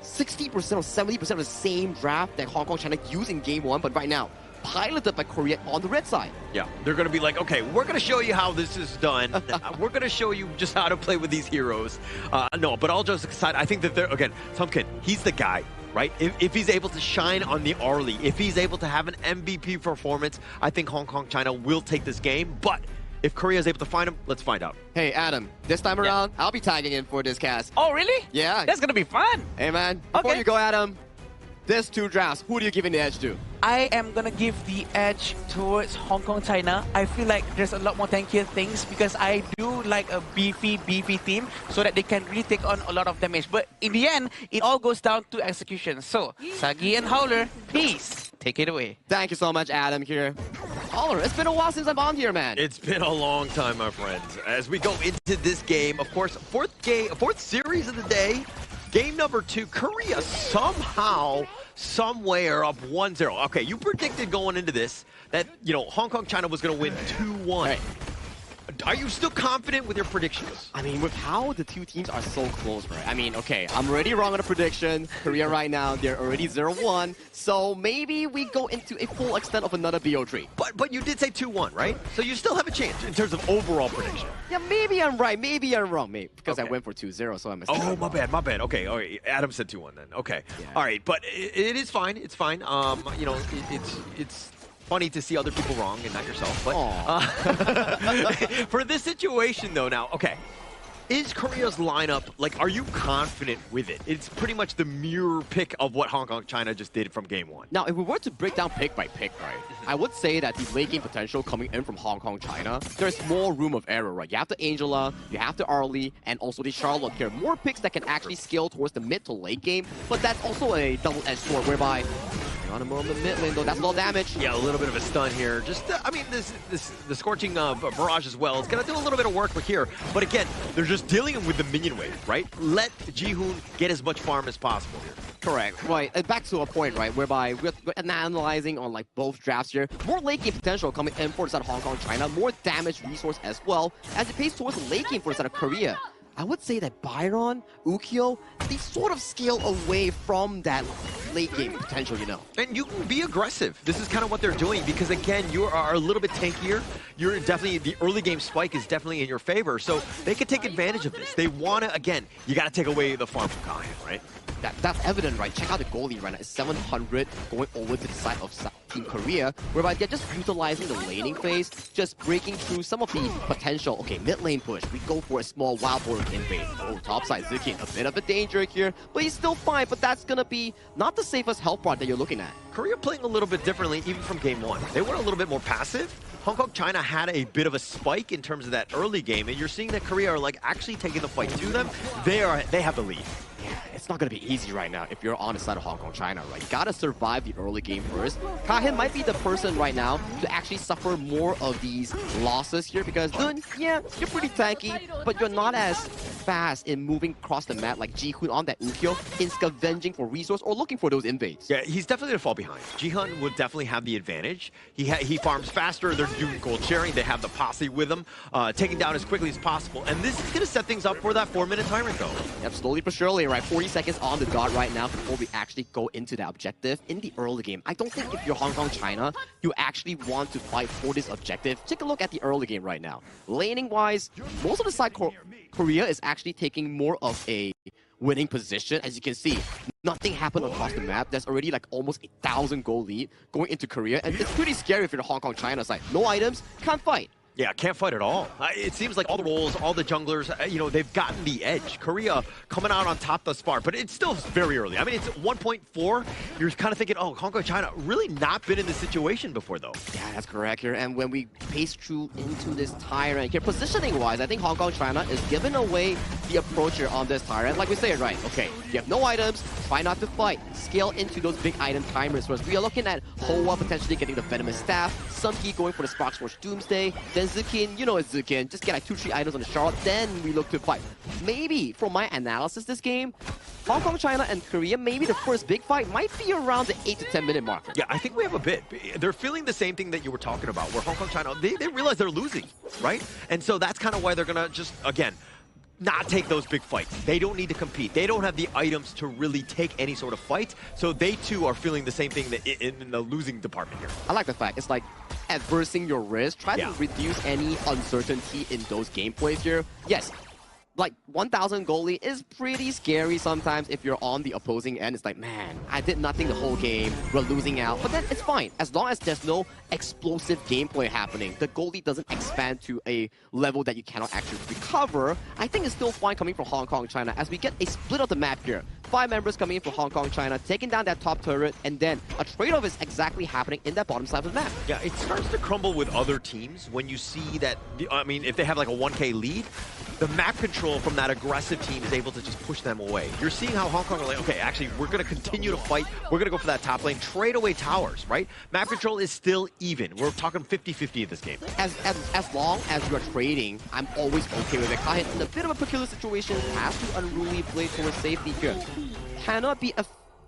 60% or 70% of the same draft that Hong Kong, China used in Game 1, but right now, piloted by Korea on the red side. Yeah, they're going to be like, okay, we're going to show you how this is done. We're going to show you just how to play with these heroes. No, but all jokes aside, I think that they're, again, Sumkin, he's the guy, right? If he's able to shine on the Arlie, if he's able to have an MVP performance, I think Hong Kong, China will take this game. But if Korea is able to find him, let's find out. Hey, Adam, this time around, I'll be tagging in for this cast. Oh, really? Yeah. That's going to be fun. Hey, man, before you go, Adam, there's 2 drafts. Who do you give in the edge to? I am gonna give the edge towards Hong Kong, China. I feel like there's a lot more tankier things, because I do like a beefy team so that they can really take on a lot of damage. But in the end, it all goes down to execution. So, Sagi and Howler, please take it away. Thank you so much, Adam, here. Howler, it's been a while since I'm on here, man. It's been a long time, my friends. As we go into this game, of course, fourth series of the day. Game number 2, Korea somehow, someway are up 1-0. Okay, you predicted going into this that, you know, Hong Kong, China was going to win 2-1. Right. Are you still confident with your predictions? I mean, with how the 2 teams are so close, right? I mean, okay, I'm already wrong on the prediction. Korea right now, they're already 0-1. So maybe we go into a full extent of another BO3. But you did say 2-1, right? So you still have a chance in terms of overall prediction. Yeah, maybe I'm right, maybe I'm wrong, maybe. Because I went for 2-0, so I'm mistaken. Oh, my bad. Okay, all right. Adam said 2-1 then. Okay. Yeah. All right, but it is fine. It's fine. You know, it's funny to see other people wrong and not yourself. But for this situation, though, now, okay, is Korea's lineup, like, are you confident with it? It's pretty much the mirror pick of what Hong Kong, China just did from Game 1. Now, if we were to break down pick by pick, right, I would say that the late game potential coming in from Hong Kong, China, there's more room of error, right? You have the Angela, you have the Arlie, and also the Charlotte here. More picks that can actually scale towards the mid to late game, but that's also a double-edged sword whereby on a moment mid lane, though, that's a lot of damage. Yeah, a little bit of a stun here. Just, I mean, the Scorching Barrage as well. It's going to do a little bit of work here. But again, they're just dealing with the minion wave, right? Let Jihoon get as much farm as possible here. Correct, right. And back to a point, right, whereby we're analyzing on like both drafts here. More late game potential coming in for the side of Hong Kong, China. More damage resource as well as it pays towards the late game for the side of Korea. I would say that Byron, Ukyo, they sort of scale away from that late game potential, you know. And you can be aggressive. This is kind of what they're doing because, again, you are a little bit tankier. You're definitely, the early game spike is definitely in your favor. So they can take advantage of this. They want to, again, you got to take away the farm from Kai, right? That's evident, right? Check out the goalie right now. It's 700 going over to the side of Team Korea, whereby they're just utilizing the laning phase, just breaking through some of the potential. Okay, mid lane push. We go for a small wild boar invade. Oh, top side Zukin, a bit of a danger here, but he's still fine. But that's gonna be not the safest health bar that you're looking at. Korea playing a little bit differently, even from game one. They went a little bit more passive. Hong Kong, China had a bit of a spike in terms of that early game, and you're seeing that Korea are like actually taking the fight to them. They have the lead. Yeah, it's not going to be easy right now if you're on the side of Hong Kong, China, right? You got to survive the early game first. Kahin might be the person right now to actually suffer more of these losses here because, Dun, yeah, you're pretty tanky, but you're not as fast in moving across the map like Ji-Hoon on that Ukyo in scavenging for resource or looking for those invades. Yeah, he's definitely going to fall behind. Ji-Hoon would definitely have the advantage. He farms faster. They're doing gold sharing. They have the posse with him, taking down as quickly as possible. And this is going to set things up for that 4-minute timer go. Yep, slowly but surely, right? 40 seconds on the dot right now before we actually go into the objective in the early game. I don't think if you're Hong Kong, China, you actually want to fight for this objective. Take a look at the early game right now. Laning-wise, most of the side Korea is actually taking more of a winning position. As you can see, nothing happened across the map. There's already like almost 1,000 goal lead going into Korea, and it's pretty scary if you're the Hong Kong, China side. No items, can't fight. Yeah, can't fight at all. It seems like all the roles, all the junglers, you know, they've gotten the edge. Korea coming out on top thus far, but it's still very early. I mean, it's 1.4. You're kind of thinking, oh, Hong Kong, China, really not been in this situation before, though. Yeah, that's correct here. And when we pace through into this tyrant here, positioning-wise, I think Hong Kong, China is giving away the approach here on this tyrant. Like we say, right, okay, you have no items, try not to fight. Scale into those big item timers first. We are looking at Hoa potentially getting the Venomous Staff, Sumki going for the Sparks Force Doomsday, then Zukin, you know it's Zukin, just get like 2-3 items on the Charlotte, then we look to fight. Maybe, from my analysis this game, Hong Kong, China, and Korea, maybe the first big fight might be around the 8 to 10 minute mark. Yeah, I think we have a bit. They're feeling the same thing that you were talking about, where Hong Kong, China, they realize they're losing, right? And so that's kind of why they're going to just, again, not take those big fights. They don't need to compete. They don't have the items to really take any sort of fight. So they too are feeling the same thing in the losing department here. I like the fact it's like adversing your risk. Try to reduce any uncertainty in those gameplays here. Yes, like 1,000 goalie is pretty scary sometimes if you're on the opposing end. It's like, man, I did nothing the whole game. We're losing out. But then it's fine. As long as there's no explosive gameplay happening, the goalie doesn't expand to a level that you cannot actually recover, I think it's still fine coming from Hong Kong, China, as we get a split of the map here. 5 members coming in for Hong Kong, China, taking down that top turret, and then a trade-off is exactly happening in that bottom side of the map. Yeah, it starts to crumble with other teams when you see that, I mean, if they have like a 1K lead, the map control from that aggressive team is able to just push them away. You're seeing how Hong Kong are like, okay, actually, we're going to continue to fight. We're going to go for that top lane, trade away towers, right? Map control is still even. We're talking 50-50 in this game. As long as you're trading, I'm always okay with it. Kahin, in a bit of a peculiar situation, has to unruly play towards safety here. Cannot be,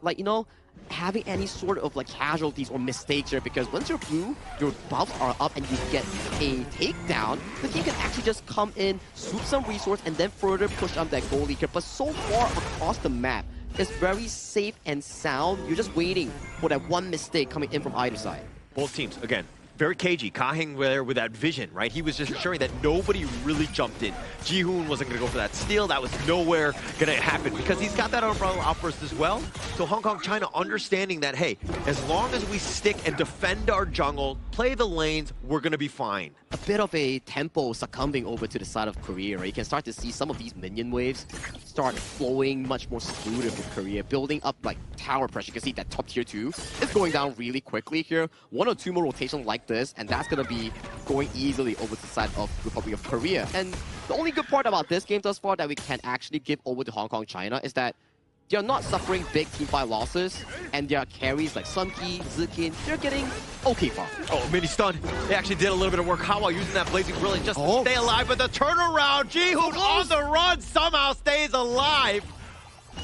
like, you know, having any sort of like casualties or mistakes here, because once you're blue, your buffs are up and you get a takedown, the team can actually just come in, swoop some resource, and then further push up that goalie here. But so far across the map, it's very safe and sound. You're just waiting for that one mistake coming in from either side. Both teams, again, very cagey. Kahing there with that vision, right? He was just ensuring that nobody really jumped in. Ji-Hoon wasn't going to go for that steal. That was nowhere going to happen because he's got that umbrella outburst as well. So Hong Kong, China understanding that, hey, as long as we stick and defend our jungle, play the lanes, we're going to be fine. A bit of a tempo succumbing over to the side of Korea, right? You can start to see some of these minion waves start flowing much more smoothly with Korea, building up like tower pressure. You can see that top tier 2 is going down really quickly here. 1 or 2 more rotations like this, and that's going to be going easily over to the side of Republic of Korea. And the only good part about this game thus far that we can actually give over to Hong Kong, China is that they're not suffering big team fight losses, and their carries like Sumki, Zukin, they're getting okay far. Oh, mini stun. They actually did a little bit of work. Hawa using that Blazing Brilliant just to stay alive, but the turnaround, Ji-Hoon on the run somehow stays alive.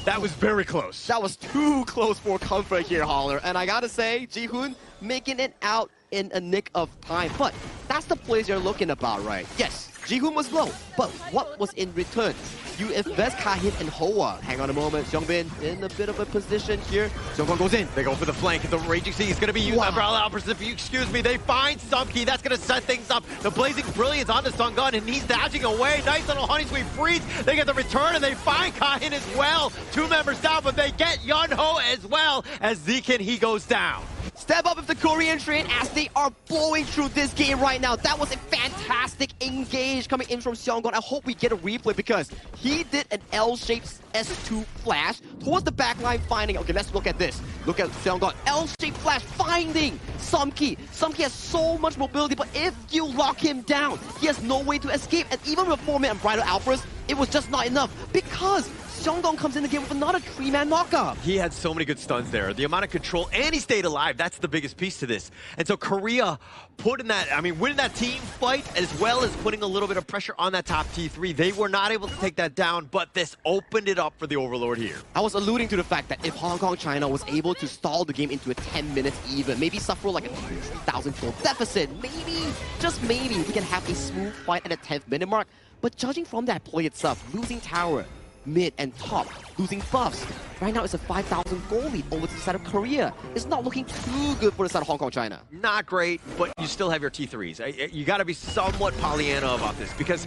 That was very close. That was too close for comfort here, Holler. And I gotta say, Ji-hoon making it out in a nick of time. But that's the plays you're looking about, right? Yes, Ji-hoon was low, but what was in return? You invest Kahin and Hoa. Hang on a moment, Seongbin in a bit of a position here. Seongbin goes in. They go for the flank. The Raging Sea is going to be used by Umbrella Alpers. If you excuse me, they find Sumki. That's going to set things up. The Blazing Brilliance on the Sungun, and he's dashing away. Nice little Honey Sweet freeze. They get the return, and they find Kahin as well. 2 members down, but they get Yunho as well. As Zekin, he goes down. Step up with the Korean train as they are blowing through this game right now. That was a fantastic engage coming in from Seongon. I hope we get a replay because he did an L-shaped S2 flash towards the backline finding. Okay, let's look at this. Look at Seongon. L-shaped flash finding Sumki. Sumki has so much mobility, but if you lock him down, he has no way to escape. And even with 4-man and Bridal Alphas, it was just not enough because Seongon comes in the game with another 3-man knockup. He had so many good stuns there. The amount of control, and he stayed alive. That's the biggest piece to this. And so Korea winning that team fight as well as putting a little bit of pressure on that top T3. They were not able to take that down, but this opened it up for the Overlord here. I was alluding to the fact that if Hong Kong China was able to stall the game into a 10 minutes even, maybe suffer like a 3,000 goal deficit, maybe, just maybe, we can have a smooth fight at the 10th minute mark. But judging from that play itself, losing tower, mid and top, losing buffs. Right now it's a 5,000 goal lead over to the side of Korea. It's not looking too good for the side of Hong Kong China. Not great, but you still have your T3s. You got to be somewhat Pollyanna about this because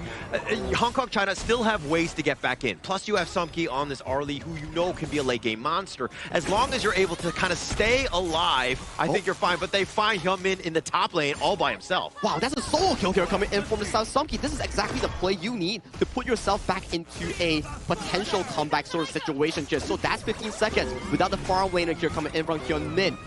Hong Kong China still have ways to get back in. Plus you have Sumki on this Arlie who you know can be a late game monster. As long as you're able to kind of stay alive, I think you're fine. But they find Hyunmin in the top lane all by himself. Wow, that's a solo kill here coming in from the side of Sumki. This is exactly the play you need to put yourself back into a potential comeback sort of situation here. So that's 15 seconds without the farm laner here coming in from Hyunmin.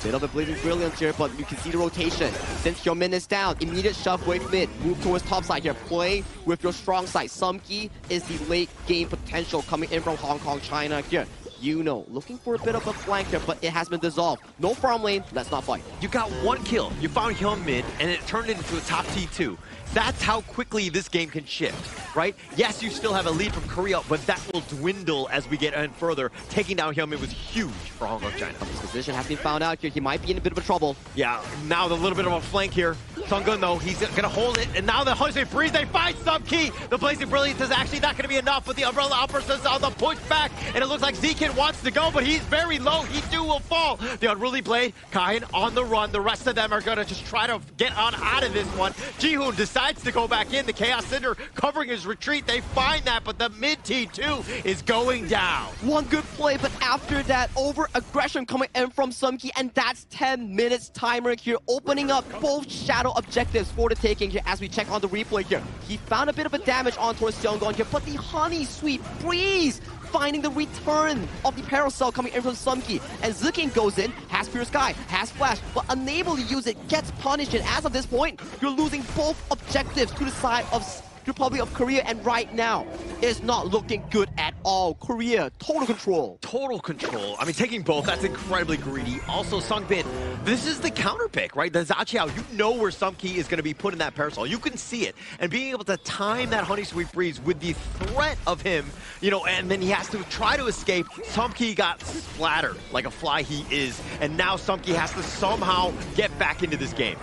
Bit of a blazing brilliance here, but you can see the rotation. Since Hyunmin is down, immediate shove wave mid, move towards top side here. Play with your strong side. Sumki is the late game potential coming in from Hong Kong China here. You know, looking for a bit of a flank here, but it has been dissolved. No farm lane, let's not fight. You got 1 kill. You found Hyunmin, and it turned it into a top T2. That's how quickly this game can shift, right? Yes, you still have a lead from Korea, but that will dwindle as we get in further. Taking down Hyunmin was huge for Hong Kong China. His position has been found out here. He might be in a bit of a trouble. Yeah, now the little bit of a flank here. Sungun, though, he's going to hold it. And now the Jose Freeze, they find Sumki. The Blazing Brilliance is actually not going to be enough, but the Umbrella Alpers is on the pushback. And it looks like Zekin wants to go, but he's very low. He too will fall. The Unruly Blade, Kahin on the run. The rest of them are going to just try to get on out of this one. Ji-hoon decides to go back in. The Chaos Cinder covering his retreat. They find that, but the mid T2 is going down. One good play, but after that, over-aggression coming in from Sumki, and that's 10 minutes timer here, opening up both shadow objectives for the taking here as we check on the replay here. He found a bit of a damage on towards Seongon here, but the Honey Sweet Breeze finding the return of the Parasol coming in from Sumki. And Zekin goes in, has Pure Sky, has Flash, but unable to use it, gets punished. And as of this point, you're losing both objectives to the side of Republic of Korea, and right now is not looking good at all. Korea, total control. Total control. I mean, taking both, that's incredibly greedy. Also, Sungbin, this is the counter pick, right? The Zachiao, you know where Sumki is going to be put in that Parasol. You can see it. And being able to time that Honey Sweet Breeze with the threat of him, you know, and then he has to try to escape. Sumki got splattered like a fly he is. And now Sumki has to somehow get back into this game.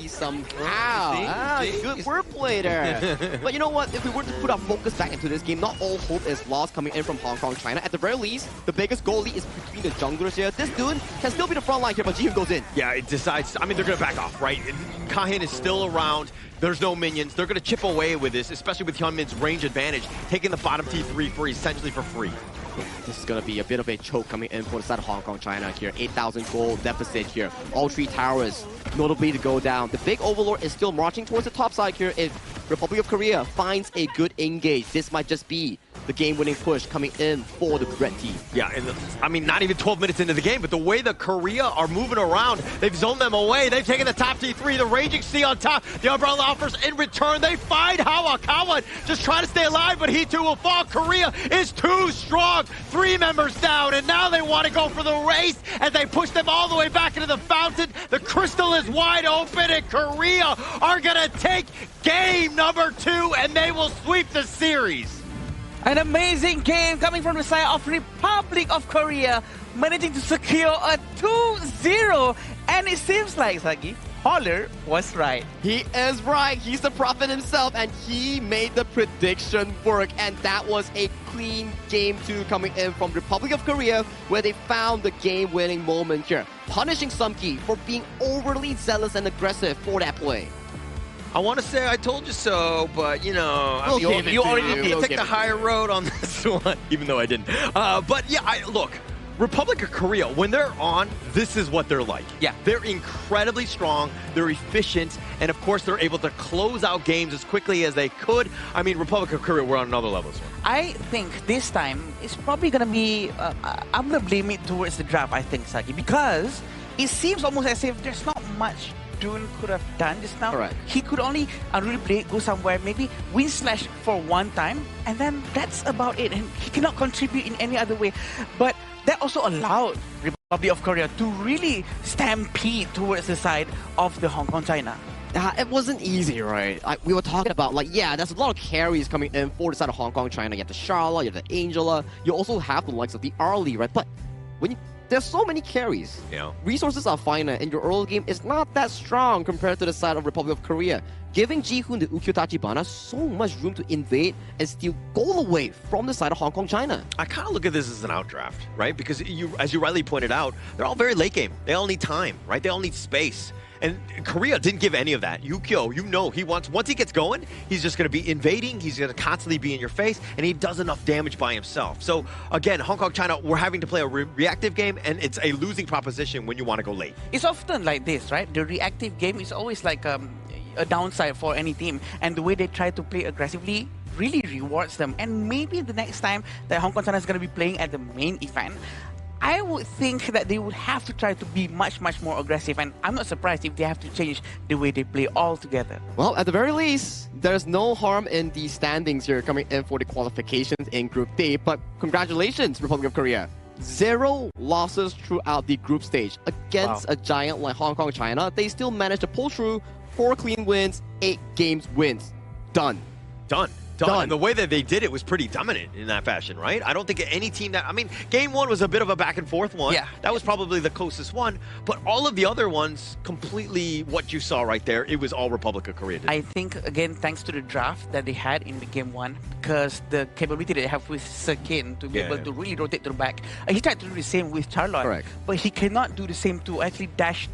Somehow. Good wordplay there. But you know what? If we were to put our focus back into this game, not all hope is lost coming in from Hong Kong China. At the very least, the biggest goal lead is between the junglers here. This dude can still be the front line here, but Ji-hoon goes in. Yeah, it decides. I mean, they're going to back off, right? Kahin is still around. There's no minions. They're going to chip away with this, especially with Hyunmin's range advantage, taking the bottom T3 for essentially for free. This is going to be a bit of a choke coming in for the side of Hong Kong China here. 8,000 gold deficit here. All 3 towers notably to go down. The big Overlord is still marching towards the top side here. If Republic of Korea finds a good engage, this might just be the game-winning push coming in for the red team. Yeah, and I mean, not even 12 minutes into the game, but the way the Korea are moving around, they've zoned them away. They've taken the top T3, the Raging Sea on top. The Umbrella offers in return. They find Hawa. Kawan just trying to stay alive, but he too will fall. Korea is too strong. 3 members down, and now they want to go for the race as they push them all the way back into the fountain. The crystal is wide open, and Korea are going to take game number 2, and they will sweep the series. An amazing game coming from the side of Republic of Korea, managing to secure a 2-0. And it seems like, Sagi, Holler was right. He is right. He's the prophet himself, and he made the prediction work. And that was a clean game 2 coming in from Republic of Korea, where they found the game-winning moment here, punishing Sumki for being overly zealous and aggressive for that play. I want to say I told you so, but you know, You already you took the higher road on this one, even though I didn't. But yeah, look, Republic of Korea, when they're on, this is what they're like. Yeah. They're incredibly strong, they're efficient, and of course they're able to close out games as quickly as they could. I mean, Republic of Korea were on another level. I think this time it's probably going to be, I'm going to blame it towards the draft, I think, Sagi, because it seems almost as if there's not much Dune could have done just now. Correct. He could only really play it, go somewhere, maybe win slash for one time, and then that's about it. And he cannot contribute in any other way. But that also allowed Republic of Korea to really stampede towards the side of the Hong Kong China. It wasn't easy, right? We were talking about, like, yeah, there's a lot of carries coming in for the side of Hong Kong China. You have the Charlotte, you have the Angela, you also have the likes of the Arlie, right? But when there's so many carries. Yeah. Resources are finite, and your early game is not that strong compared to the side of Republic of Korea, giving Ji-hoon the Ukkyo Tachibana so much room to invade and steal goal away from the side of Hong Kong China. I kind of look at this as an outdraft, right? Because as you rightly pointed out, they're all very late game. They all need time, right? They all need space. And Korea didn't give any of that. Ukkyo, you know, once he gets going, he's just going to be invading, he's going to constantly be in your face, and he does enough damage by himself. So again, Hong Kong, China, we're having to play a reactive game, and it's a losing proposition when you want to go late. It's often like this, right? The reactive game is always like a downside for any team, and the way they try to play aggressively really rewards them. And maybe the next time that Hong Kong China is going to be playing at the main event, I would think that they would have to try to be much, much more aggressive, and I'm not surprised if they have to change the way they play altogether. Well, at the very least, there's no harm in the standings here coming in for the qualifications in Group D, but congratulations, Republic of Korea. 0 losses throughout the group stage. Against a giant like Hong Kong China, they still managed to pull through 4 clean wins, 8 games wins. Done. And the way that they did it was pretty dominant in that fashion, right? I don't think any team that... I mean, game 1 was a bit of a back and forth one. Yeah. That was probably the closest one. But all of the other ones, completely what you saw right there, it was all Republic of Korea. I think, again, thanks to the draft that they had in the game 1, because the capability they have with Sekin to be able to really rotate to the back. He tried to do the same with Charlotte. Correct. But he cannot do the same to actually dash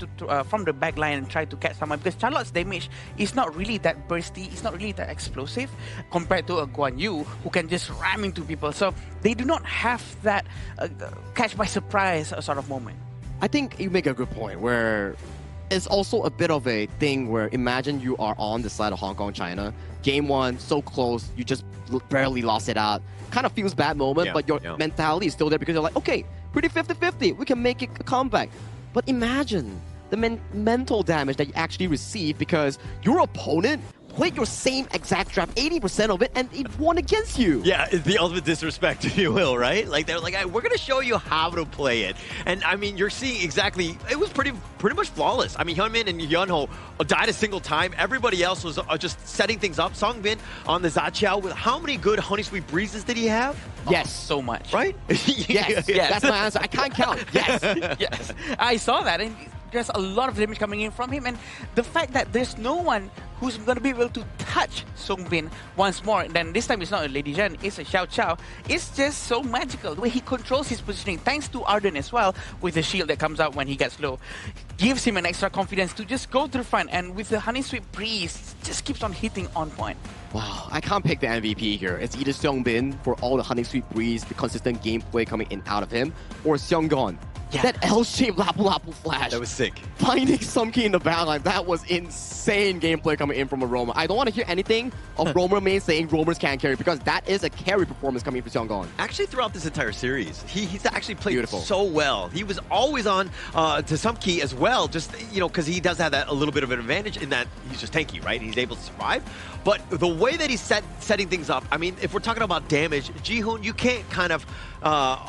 from the back line and try to catch someone, because Charlotte's damage is not really that bursty, it's not really that explosive compared to a Guan Yu who can just ram into people. So they do not have that catch by surprise sort of moment. I think you make a good point where it's also a bit of a thing where imagine you are on the side of Hong Kong China. Game 1, so close, you just barely lost it out. Kind of feels bad moment, but your mentality is still there because you're like, okay, pretty 50-50, we can make it a comeback. But imagine the mental damage that you actually receive because your opponent played your same exact draft, 80% of it, and it won against you. Yeah, it's the ultimate disrespect, if you will, right? Like, they're like, we're going to show you how to play it. And, I mean, you're seeing exactly, it was pretty much flawless. I mean, Hyunmin and Yeonho died a single time. Everybody else was just setting things up. Songbin on the Zaqiao, with how many good Honey Sweet Breezes did he have? Yes. So much. Right? Yes. That's my answer. I can't count. Yes. Yes. I saw that, and there's a lot of damage coming in from him, and the fact that there's no one who's going to be able to touch Songbin once more, then this time it's not a Lady Zhen, it's a Xiao Chao. It's just so magical. The way he controls his positioning, thanks to Arden as well, with the shield that comes out when he gets low, gives him an extra confidence to just go to the front, and with the Honey Sweet Breeze, just keeps on hitting on point. Wow, I can't pick the MVP here. It's either Seongbin for all the Honey Sweet Breeze, the consistent gameplay coming in out of him, or Seonggon. Yeah. That L-shaped Lapu-Lapu flash. That was sick. Finding Sumki in the backline, that was insane gameplay coming in from a roamer. I don't want to hear anything of roamer main saying roamers can't carry, because that is a carry performance coming from Seonggon. Actually, throughout this entire series, he's actually played so well. He was always on to Sumki as well, just, you know, because he does have that a little bit of an advantage in that he's just tanky, right? He's able to survive. But the way that he's setting things up, I mean, if we're talking about damage, Ji-hoon, you can't kind of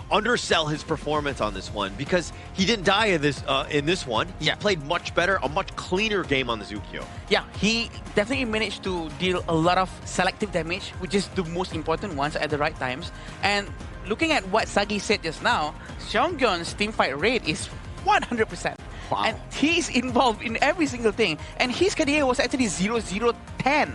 undersell his performance on this one, because because he didn't die in this one. He played much better, a much cleaner game on the Zukyo. Yeah, he definitely managed to deal a lot of selective damage, which is the most important ones at the right times. And looking at what Sagi said just now, Seongyeon's teamfight rate is 100%. Wow. And he's involved in every single thing. And his KDA was actually 0-0-10.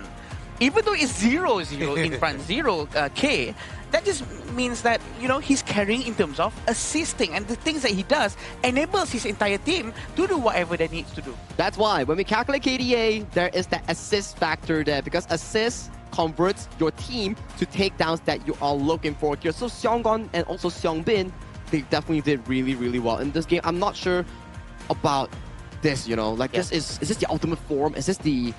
Even though it's 0-0 in front, 0K, that just means that, you know, he's carrying in terms of assisting. And the things that he does enables his entire team to do whatever they needs to do. That's why when we calculate KDA, there is that assist factor there, because assist converts your team to takedowns that you are looking for here. So Seonggon and also Seongbin, they definitely did really, really well in this game. I'm not sure about this, you know, like this is this the ultimate form? Is this the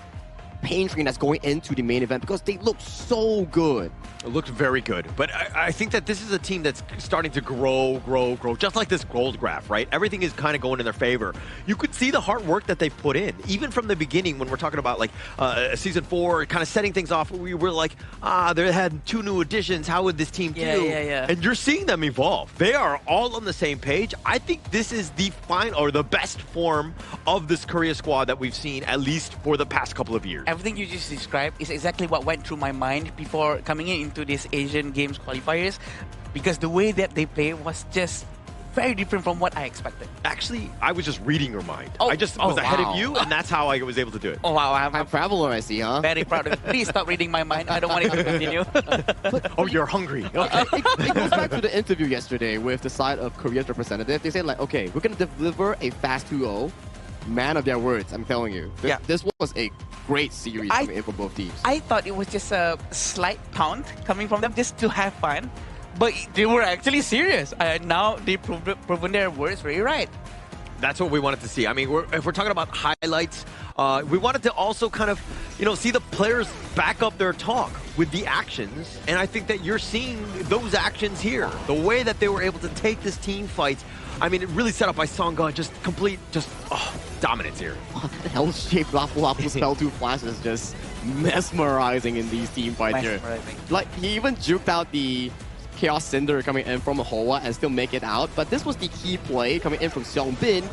pain train that's going into the main event? Because they look so good. It looked very good, but I think that this is a team that's starting to grow, just like this gold graph, right? Everything is kind of going in their favor. You could see the hard work that they put in, even from the beginning when we're talking about like Season 4, kind of setting things off. We were like, they had 2 new additions. How would this team do? Yeah. And you're seeing them evolve. They are all on the same page. I think this is the final or the best form of this Korea squad that we've seen, at least for the past couple of years. Everything you just described is exactly what went through my mind before coming into this Asian Games qualifiers, because the way that they play was just very different from what I expected. Actually, I was just reading your mind. I just was ahead of you, and that's how I was able to do it. Oh wow, I'm traveler, I see, huh? Very proud of it. Please stop reading my mind. I don't want it to continue. Oh, you're hungry. Okay. It goes back to the interview yesterday with the side of Korea's representative. They said like, okay, we're going to deliver a fast 2-0. Man of their words, I'm telling you. This was a great series coming in for both teams. I thought it was just a slight taunt coming from them just to have fun, but they were actually serious. Now they've proven their words very right. That's what we wanted to see. I mean, if we're talking about highlights, we wanted to also kind of, you know, see the players back up their talk with the actions. And I think that you're seeing those actions here. The way that they were able to take this team fight. I mean, it really set up by Songgon, just complete, dominance here. The Hell-shaped Lapu spell 2 flash is just mesmerizing in these team fights here. Like, he even juked out the Chaos Cinder coming in from Hoa and still make it out. But this was the key play coming in from Seongbin.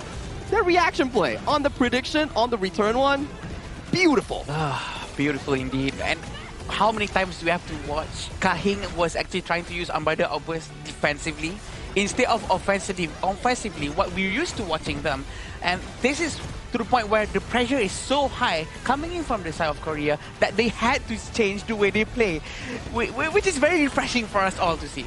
Their reaction play on the prediction, on the return one, beautiful. Beautiful indeed. And how many times do we have to watch? Kahing was actually trying to use Umbrella Outburst defensively instead of offensively, what we're used to watching them. And this is to the point where the pressure is so high coming in from the side of Korea that they had to change the way they play, which is very refreshing for us all to see.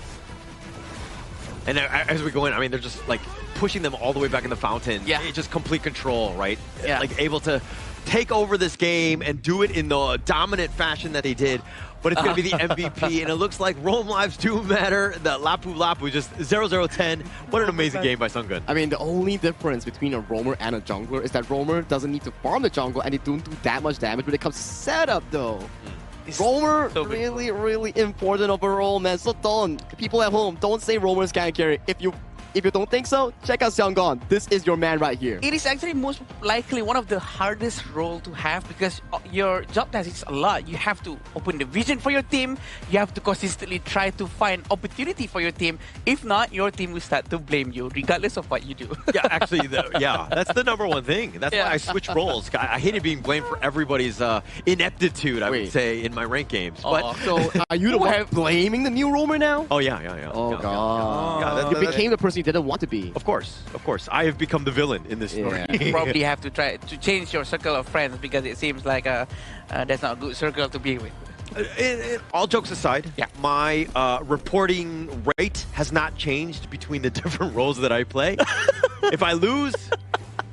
And as we go in, I mean, they're just like pushing them all the way back in the fountain. Yeah. Just complete control, right? Yeah. Like able to take over this game and do it in the dominant fashion that they did. But it's going to be the MVP, and it looks like Roam lives do matter. The Lapu just 0-0-10. What an amazing game by Sunggun. I mean, the only difference between a roamer and a jungler is that roamer doesn't need to farm the jungle, and they don't do that much damage when it comes to setup, though. Roamer, so really, really important overall, man. So don't, people at home, don't say roamers can't carry. If you don't think so, check out Seonggon. This is your man right here. It is actually most likely one of the hardest role to have, because your job task is a lot. You have to open the vision for your team. You have to consistently try to find opportunity for your team. If not, your team will start to blame you, regardless of what you do. Yeah, actually, that's the #1 thing. That's why I switch roles. I hated being blamed for everybody's ineptitude, I would say, in my ranked games. But So are you the one blaming the new roamer now? Oh, yeah. Oh, God. Yeah, you became the person you didn't want to be. Of course. I have become the villain in this story. You probably have to try to change your circle of friends, because it seems like that's not a good circle to be with. All jokes aside, my reporting rate has not changed between the different roles that I play. If I lose,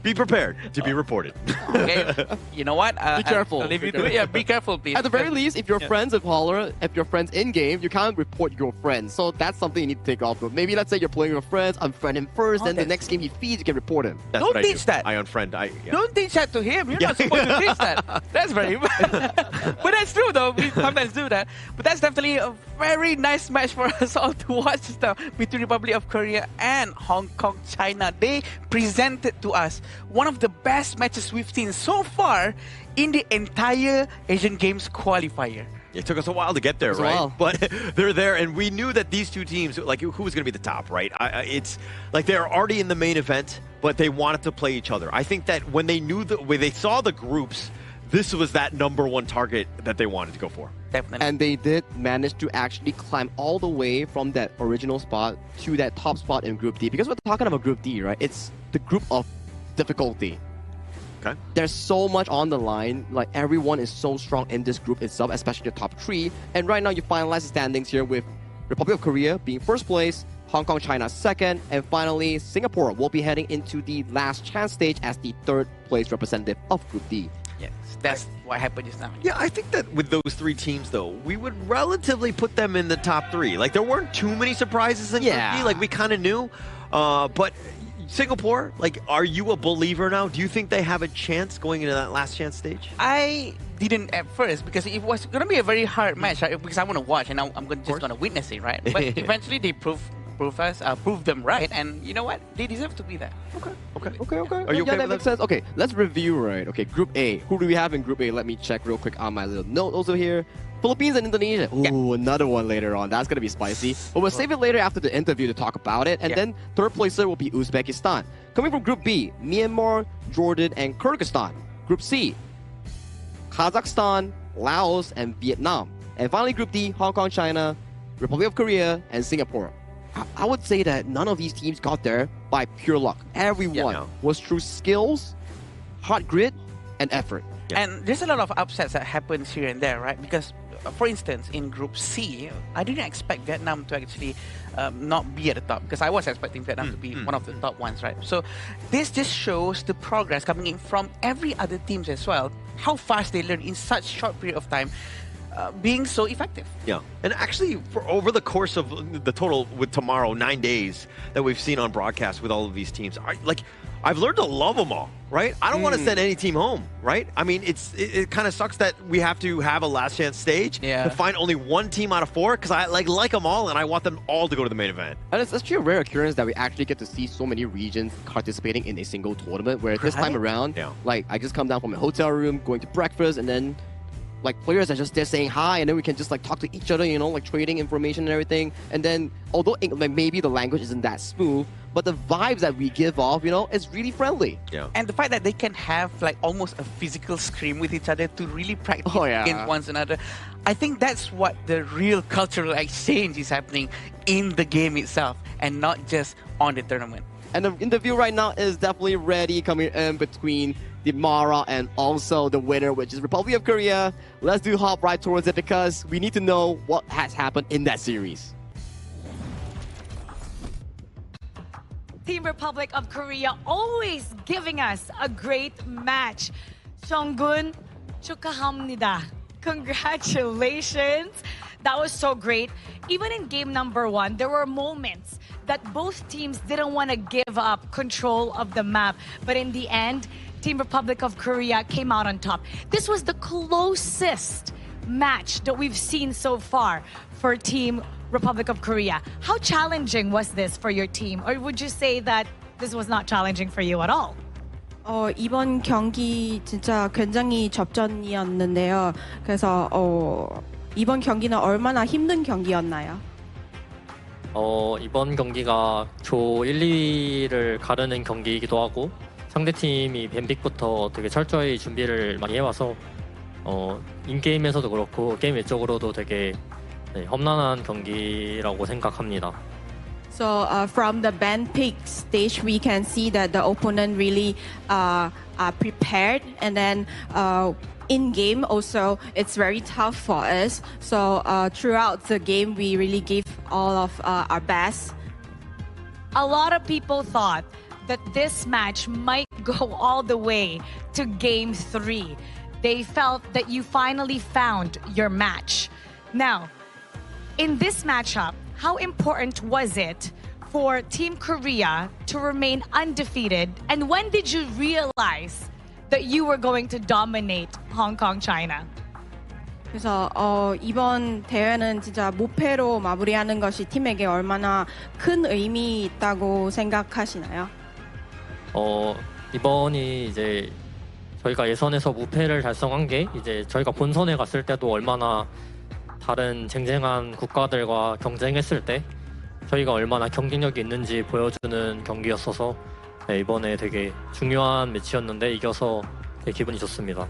be prepared to be reported. Okay, you know what? Be careful. I'll leave you to it. Yeah, be careful, please. At the very least, if you're friends with Holler, if you're friends in-game, you can't report your friends. So that's something you need to take off with. Maybe let's say you're playing with friends, unfriend him first, then the next game he feeds, you can report him. That's Don't what teach that. I unfriend. Don't teach that to him. You're not supposed to teach that. That's very bad. But that's true, though. We sometimes do that. But that's definitely a very nice match for us all to watch now between Republic of Korea and Hong Kong, China. They presented to us one of the best matches we've seen so far in the entire Asian Games qualifier. It took us a while to get there, right? But they're there, and we knew that these two teams, like, who was going to be the top, right? It's like they're already in the main event, but they wanted to play each other. I think that when they saw the groups, this was that #1 target that they wanted to go for. Definitely. And they did manage to actually climb all the way from that original spot to that top spot in Group D. Because we're talking about Group D, right? It's the group of difficulty. Okay. There's so much on the line. Like, everyone is so strong in this group itself, especially the top 3. And right now, you finalize the standings here with Republic of Korea being first place, Hong Kong, China second, and finally, Singapore will be heading into the last chance stage as the 3rd place representative of Group D. Yes, that's what happened just now. Yeah, I think that with those 3 teams, though, we would relatively put them in the top 3. Like, there weren't too many surprises in Group D. Like, we kind of knew. But Singapore, like, are you a believer now? Do you think they have a chance going into that last chance stage? I didn't at first because it was going to be a very hard match, right? Because I want to watch and I'm just going to witness it, right? But eventually they proved them right, and you know what? They deserve to be there. Okay. Are you okay? That makes sense. Okay, let's review, right? Okay, Group A. Who do we have in Group A? Let me check real quick on my little note also here. Philippines and Indonesia. Ooh, another one later on. That's going to be spicy. But we'll save it later after the interview to talk about it. And then 3rd placer will be Uzbekistan. Coming from Group B, Myanmar, Jordan, and Kyrgyzstan. Group C, Kazakhstan, Laos, and Vietnam. And finally, Group D, Hong Kong, China, Republic of Korea, and Singapore. I would say that none of these teams got there by pure luck. Everyone was through skills, hard grit, and effort. And there's a lot of upsets that happens here and there, right? Because, for instance, in Group C, I didn't expect Vietnam to actually not be at the top, because I was expecting Vietnam to be one of the top ones, right? So this just shows the progress coming in from every other teams as well, how fast they learn in such short period of time, being so effective. Yeah, and actually, for over the course of the total with tomorrow 9 days that we've seen on broadcast with all of these teams, I've learned to love them all, right? I don't want to send any team home, right? I mean, it kind of sucks that we have to have a last chance stage to find only 1 team out of 4, because I like them all and I want them all to go to the main event. And it's actually a rare occurrence that we actually get to see so many regions participating in a single tournament, where this time around, like, I just come down from a hotel room, going to breakfast, and then like, players are just there saying hi, and then we can just like talk to each other, you know, like trading information and everything. And then, although like, maybe the language isn't that smooth, but the vibes that we give off, you know, is really friendly. Yeah. And the fact that they can have like almost a physical scrim with each other to really practice against one another, I think that's what the real cultural exchange is happening in the game itself, and not just on the tournament. And the interview right now is definitely ready, coming in between the Mara and also the winner, which is Republic of Korea. Let's hop right towards it, because we need to know what has happened in that series. Team Republic of Korea always giving us a great match. Jonggun, 축하합니다. Congratulations. That was so great. Even in game number 1, there were moments that both teams didn't want to give up control of the map. But in the end, Team Republic of Korea came out on top. This was the closest match that we've seen so far for Team Republic of Korea. How challenging was this for your team? Or would you say that this was not challenging for you at all? 이번 경기 진짜 굉장히 접전이었는데요. 그래서 이번 경기는 얼마나 힘든 경기였나요? 이번 경기가 조 1, 2위를 가르는 경기이기도 하고, 상대팀이 밴빅부터 되게 철저히 준비를 많이 해와서 인게임에서도 그렇고 게임 외적으로도 되게 험난한 경기라고 생각합니다. So from the band pick stage, we can see that the opponent really are prepared, and then in game also it's very tough for us. So throughout the game, we really gave all of our best. A lot of people thought that this match might go all the way to game 3. They felt that you finally found your match. Now, in this matchup, how important was it for Team Korea to remain undefeated? And when did you realize that you were going to dominate Hong Kong, China? 그래서 이번 대회는 진짜 무패로 마무리하는 것이 팀에게 얼마나 큰 의미 있다고 생각하시나요? 이번이 이제 저희가 예선에서 무패를 달성한 게 이제 저희가 본선에 갔을 때도 얼마나 다른 쟁쟁한 국가들과 경쟁했을 때 저희가 얼마나 경쟁력이 있는지 보여주는 경기였어서 네, 이번에 되게 중요한 매치였는데 이겨서 되게 기분이 좋습니다.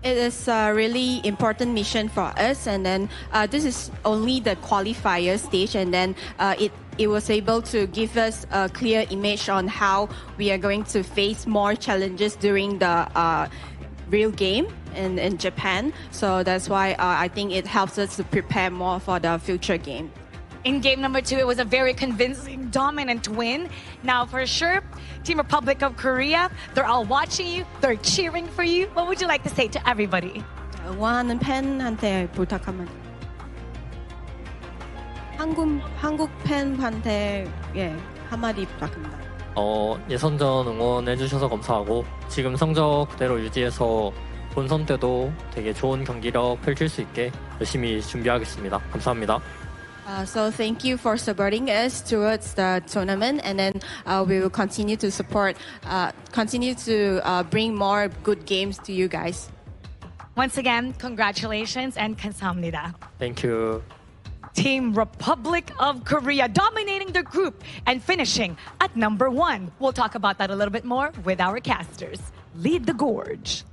It is a really important mission for us, and then this is only the qualifier stage, and then it was able to give us a clear image on how we are going to face more challenges during the real game in Japan. So that's why I think it helps us to prepare more for the future game. In game number 2, it was a very convincing, dominant win. Now, for sure, Team Republic of Korea, they're all watching you, they're cheering for you. What would you like to say to everybody? 응원하는 팬한테 부탁하면 한국 팬한테 한마디 부탁합니다. 예선전 응원해주셔서 감사하고 지금 성적 그대로 유지해서 본선 때도 되게 좋은 경기력 펼칠 수 있게 열심히 준비하겠습니다. 감사합니다. So thank you for supporting us towards the tournament, and then we will continue to support, continue to bring more good games to you guys. Once again, congratulations and 감사합니다. Thank you. Team Republic of Korea dominating the group and finishing at number 1. We'll talk about that a little bit more with our casters. Lead the gorge.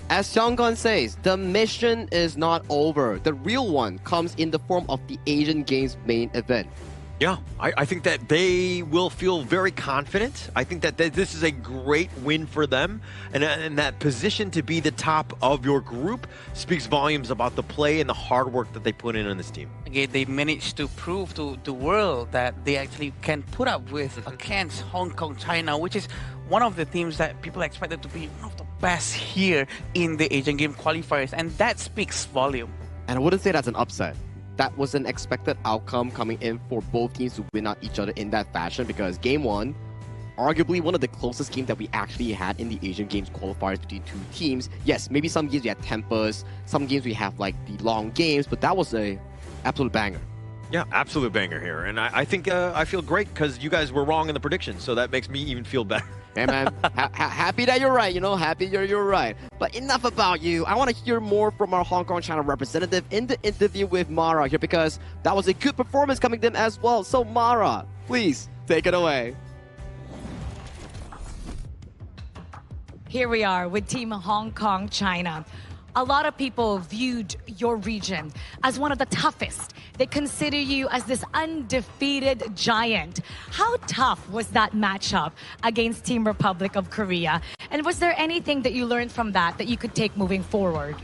As Seonggon says, the mission is not over. The real one comes in the form of the Asian Games main event. Yeah, I think that they will feel very confident. I think that this is a great win for them. And that position to be the top of your group speaks volumes about the play and the hard work that they put in on this team. Again, they managed to prove to the world that they actually can put up with against Hong Kong, China, which is one of the teams that people expected to be one of the best here in the Asian Game qualifiers. And that speaks volume. And I wouldn't say that's an upset. That was an expected outcome coming in for both teams to win out each other in that fashion, because game 1, arguably one of the closest games that we actually had in the Asian Games qualifiers between two teams. Yes, maybe some games we had tempers, some games we have like the long games, but that was a absolute banger. Yeah, absolute banger here. And I think I feel great because you guys were wrong in the predictions, so that makes me even feel better. Hey man, happy that you're right, happy you're right. But enough about you. I want to hear more from our Hong Kong China representative in the interview with Mara here, because that was a good performance coming to them as well. So Mara, please take it away. Here we are with Team Hong Kong China. A lot of people viewed your region as one of the toughest. They consider you as this undefeated giant. How tough was that matchup against Team Republic of Korea? And was there anything that you learned from that you could take moving forward?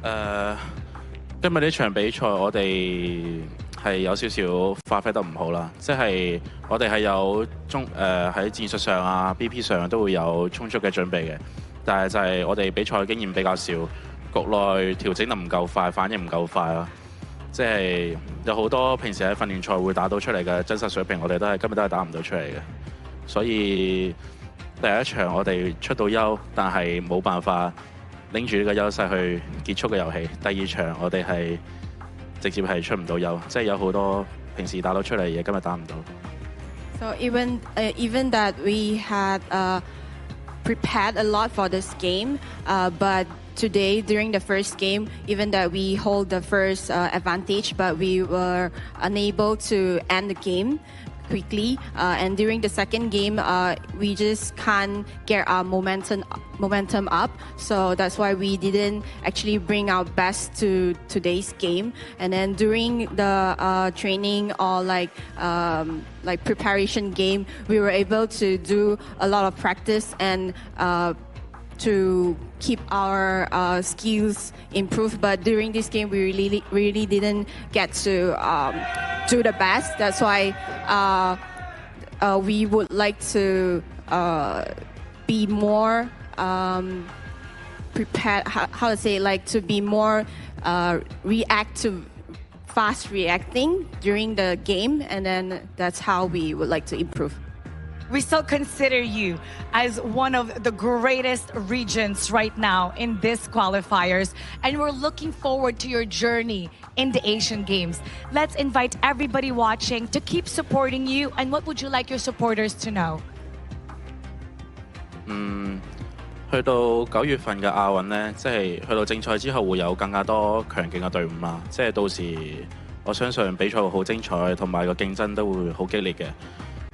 今日呢場比賽我哋係有少少發揮得唔好啦，即係我哋係有喺戰術上啊、BP 上都會有充足嘅準備嘅。但係就係我哋比賽經驗比較少，局內調整得唔夠快，反應唔夠快啦。即係有好多平時喺訓練賽會打到出嚟嘅真實水平，我哋今日都係打唔到出嚟嘅。所以第一場我哋出到優，但係冇辦法拎住呢個優勢去結束個遊戲。第二場我哋係直接係出唔到優，即係有好多平時打到出嚟嘅嘢，今日打唔到。So even that we had prepared a lot for this game, but today during the first game, even that we hold the first advantage, but we were unable to end the game quickly, and during the second game we just can't get our momentum up, so that's why we didn't actually bring our best to today's game. And then during the training or like preparation game, we were able to do a lot of practice and to keep our skills improved, but during this game we really didn't get to do the best. That's why we would like to be more prepared, how to say, like to be more fast reacting during the game, and then that's how we would like to improve. We still consider you as one of the greatest regions right now in this qualifiers, and we're looking forward to your journey in the Asian Games. Let's invite everybody watching to keep supporting you, and what would you like your supporters to know? 去到9月份嘅亞運呢，即係去到正賽之後會有更加多強勁嘅隊伍啦。即係到時我相信比賽會好精彩，同埋個競爭都會好激烈嘅。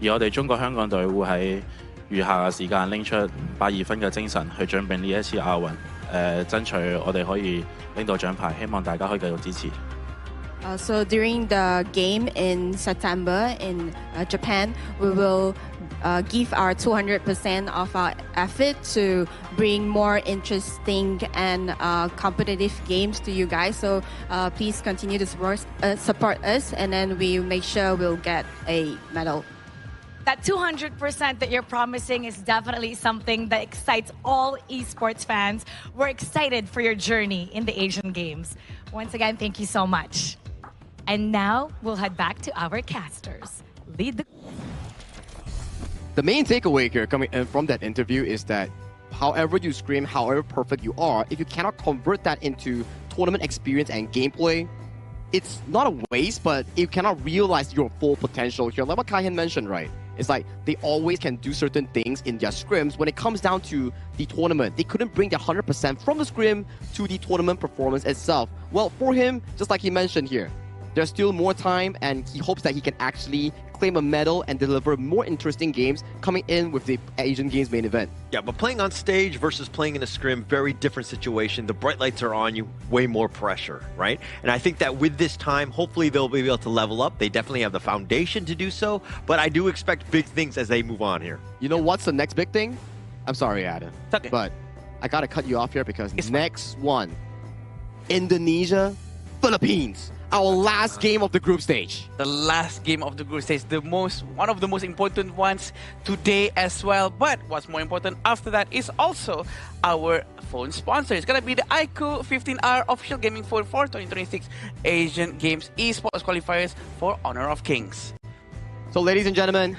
而我哋中國香港隊會喺餘下嘅時間拎出82分嘅精神去準備呢一次亞運，爭取我哋可以拎到獎牌。希望大家可以繼續支持。So during the game in September in Japan, we will give our 200% of our effort to bring more interesting and competitive games to you guys. So please continue to support us, and then we make sure we'll get a medal. That 200% that you're promising is definitely something that excites all esports fans. We're excited for your journey in the Asian Games. Once again, thank you so much. And now we'll head back to our casters. Lead the main takeaway here coming in from that interview is that however you scream, however perfect you are, if you cannot convert that into tournament experience and gameplay, it's not a waste, but you cannot realize your full potential here. Like what Kai-Hen mentioned, right? It's like they always can do certain things in their scrims. When it comes down to the tournament, they couldn't bring their 100% from the scrim to the tournament performance itself. Well, for him, just like he mentioned here, there's still more time, and he hopes that he can actually claim a medal and deliver more interesting games coming in with the Asian Games main event. Yeah, but playing on stage versus playing in a scrim, very different situation. The bright lights are on you, way more pressure, right? And I think that with this time, hopefully they'll be able to level up. They definitely have the foundation to do so, but I do expect big things as they move on here. You know what's the next big thing? I'm sorry, Adam, okay, but I gotta cut you off here because next one, Indonesia, Philippines. Our last game of the group stage. The last game of the group stage, one of the most important ones today as well. But what's more important after that is also our phone sponsor. It's gonna be the iQOO 15R official gaming phone for 2026 Asian Games Esports Qualifiers for Honor of Kings. So ladies and gentlemen,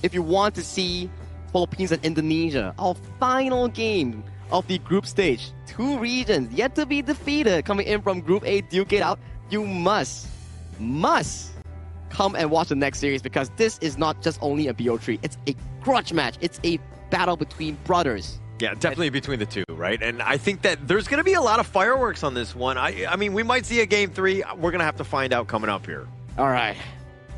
if you want to see Philippines and Indonesia, our final game of the group stage, 2 regions yet to be defeated coming in from Group A, duke it out, you must come and watch the next series, because this is not just only a BO3. It's a grudge match. It's a battle between brothers. Yeah, definitely between the two, right? And I think that there's going to be a lot of fireworks on this one. I mean, we might see a game 3. We're going to have to find out coming up here. All right,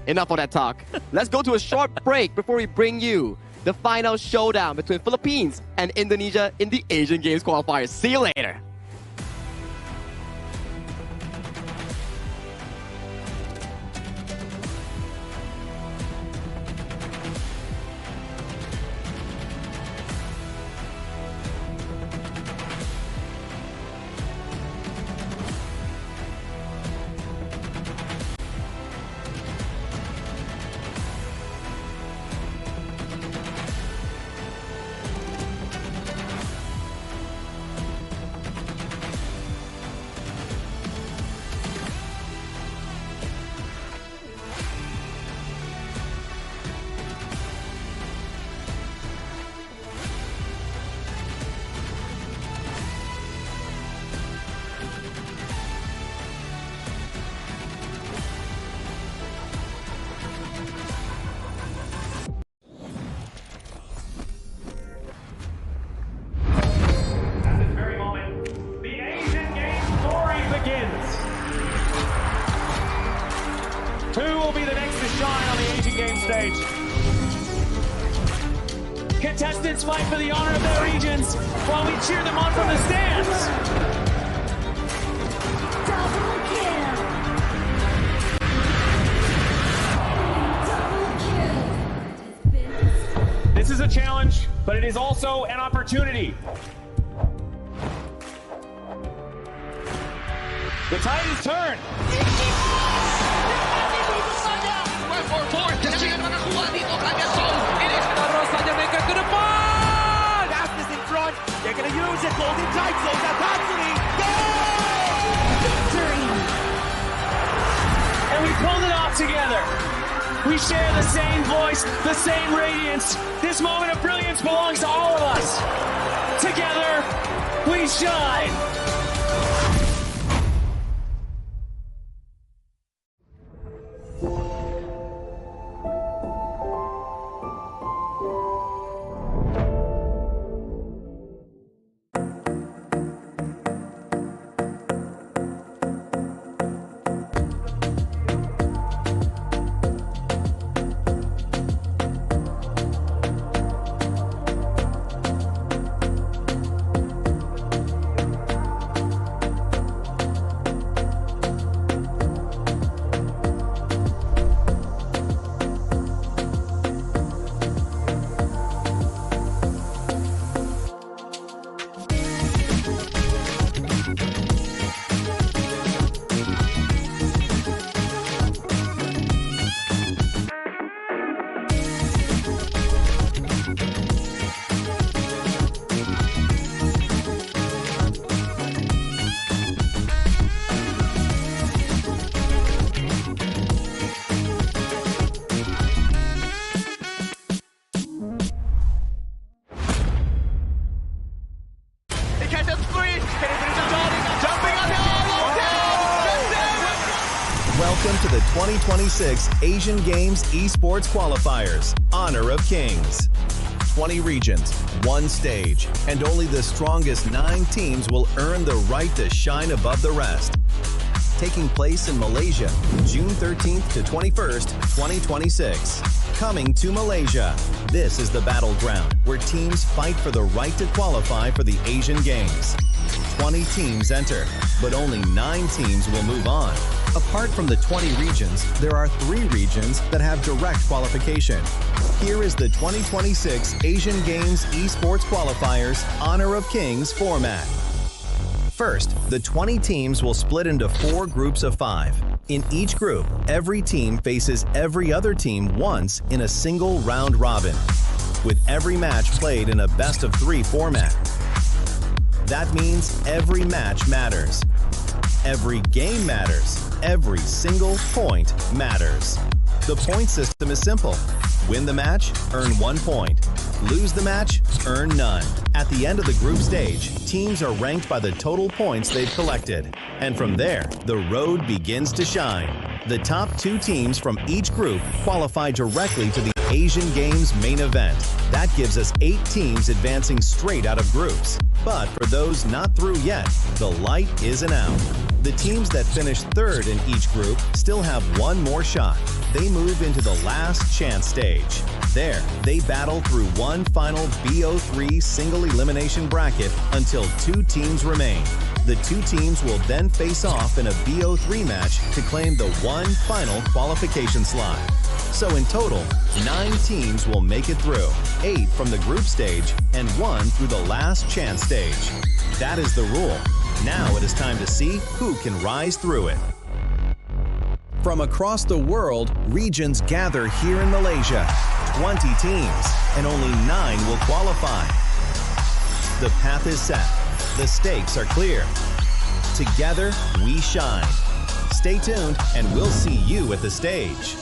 enough of that talk. Let's go to a short break before we bring you the final showdown between Philippines and Indonesia in the Asian Games qualifiers. See you later. Who will be the next to shine on the Asian Games stage? Contestants fight for the honor of their regions while we cheer them on from the stands. Double kill. This is a challenge, but it is also an opportunity. The tide is turned. Fastest in front. They're going to use it. Golden Tide slows that Patsy. Victory. And we pulled it off together. We share the same voice, the same radiance. This moment of brilliance belongs to all of us. Together, we shine. Welcome to the 2026 Asian Games Esports Qualifiers, Honor of Kings. 20 regions, one stage, and only the strongest 9 teams will earn the right to shine above the rest. Taking place in Malaysia, June 13th to 21st, 2026. Coming to Malaysia. This is the battleground where teams fight for the right to qualify for the Asian Games. 20 teams enter, but only 9 teams will move on. Apart from the 20 regions, there are 3 regions that have direct qualification. Here is the 2026 Asian Games Esports Qualifiers Honor of Kings format. First, the 20 teams will split into 4 groups of 5. In each group, every team faces every other team once in a single round robin, with every match played in a best-of-3 format. That means every match matters. Every game matters. Every single point matters. The point system is simple. Win the match, earn 1 point. Lose the match, earn none. At the end of the group stage, teams are ranked by the total points they've collected. And from there, the road begins to shine. The top 2 teams from each group qualify directly to the Asian Games main event. That gives us 8 teams advancing straight out of groups. But for those not through yet, the light isn't out. The teams that finish 3rd in each group still have 1 more shot. They move into the last chance stage. There, they battle through one final BO3 single elimination bracket until 2 teams remain. The 2 teams will then face off in a BO3 match to claim the one final qualification slot. So in total, 9 teams will make it through, 8 from the group stage and 1 through the last chance stage. That is the rule. Now it is time to see who can rise through it. From across the world, regions gather here in Malaysia. 20 teams, and only 9 will qualify. The path is set. The stakes are clear. Together, we shine. Stay tuned, and we'll see you at the stage.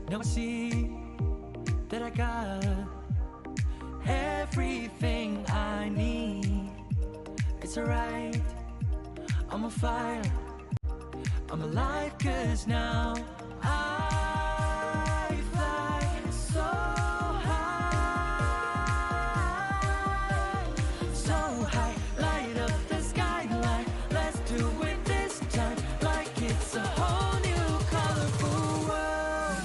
Now I see that I got everything I need. It's alright, I'm on fire, I'm alive, 'cause now I fly so high, light up the skyline. Let's do it this time, like it's a whole new colorful world.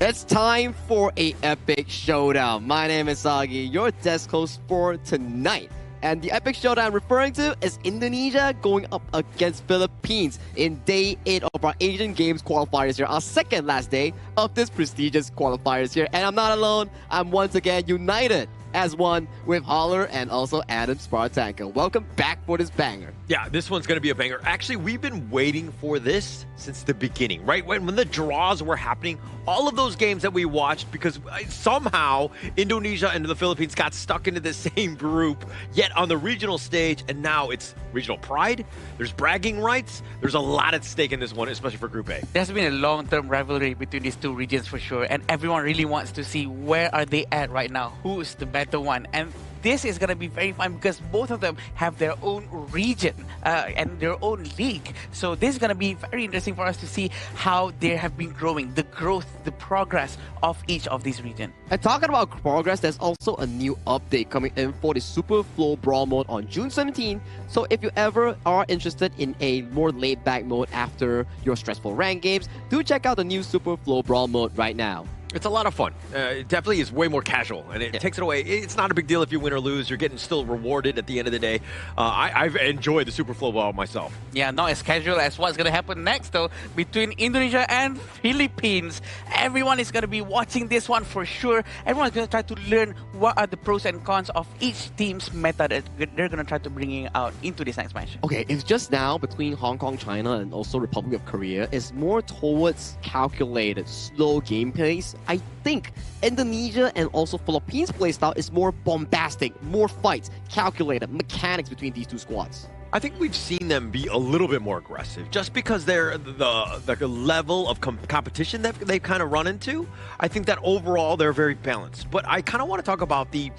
It's time for a epic showdown. My name is Sagi, your desk host for tonight. And the epic showdown I'm referring to is Indonesia going up against Philippines in day 8 of our Asian Games qualifiers here, our second last day of this prestigious qualifiers here. And I'm not alone, I'm once again united as one with Holler and also Adam Spartanko. Welcome back for this banger. Yeah, this one's going to be a banger. Actually, we've been waiting for this since the beginning, right? When the draws were happening, all of those games that we watched, because somehow Indonesia and the Philippines got stuck into the same group, yet on the regional stage, and now it's regional pride, there's bragging rights, there's a lot at stake in this one, especially for Group A. There's been a long-term rivalry between these two regions for sure, and everyone really wants to see where are they at right now, who is the better one. And this is going to be very fun because both of them have their own region and their own league. So this is going to be very interesting for us to see how they have been growing, the growth, the progress of each of these regions. And talking about progress, there's also a new update coming in for the Super Flow Brawl mode on June 17. So if you ever are interested in a more laid-back mode after your stressful rank games, do check out the new Super Flow Brawl mode right now. It's a lot of fun. It definitely is way more casual, and it takes it away. It's not a big deal if you win or lose. You're getting still rewarded at the end of the day. I've enjoyed the Super Flow Ball myself. Yeah, not as casual as what's going to happen next, though, between Indonesia and Philippines. Everyone is going to be watching this one for sure. Everyone's going to try to learn what are the pros and cons of each team's meta that they're going to try to bring out into this next match. Okay, if just now between Hong Kong, China, and also Republic of Korea is more towards calculated, slow gameplays, I think Indonesia and also Philippines playstyle is more bombastic, more fights, calculated, mechanics between these two squads. I think we've seen them be a little bit more aggressive just because they're the level of competition that they've kind of run into. I think that overall they're very balanced. But I kind of want to talk about the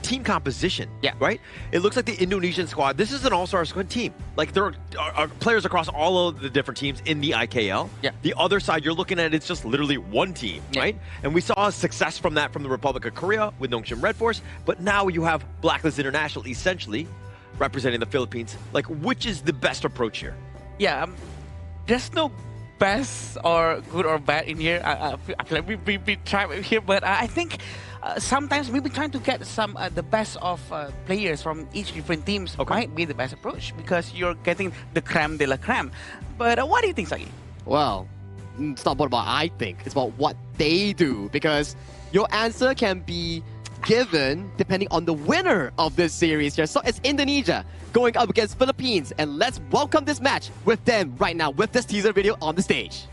team composition, right? It looks like the Indonesian squad, this is an all-star squad team. Like there are players across all of the different teams in the IKL. The other side, you're looking at it's just literally one team, right? And we saw success from that from the Republic of Korea with Nongshim Red Force, but now you have Blacklist International essentially representing the Philippines. Like, which is the best approach here? Yeah, there's no best or good or bad in here. I feel like we try here, but I think sometimes maybe trying to get some the best of players from each different teams might be the best approach because you're getting the creme de la creme. But what do you think, Sagi? Well, it's not about what I think. It's about what they do because your answer can be given depending on the winner of this series here. So it's Indonesia going up against Philippines, and let's welcome this match with them right now with this teaser video on the stage.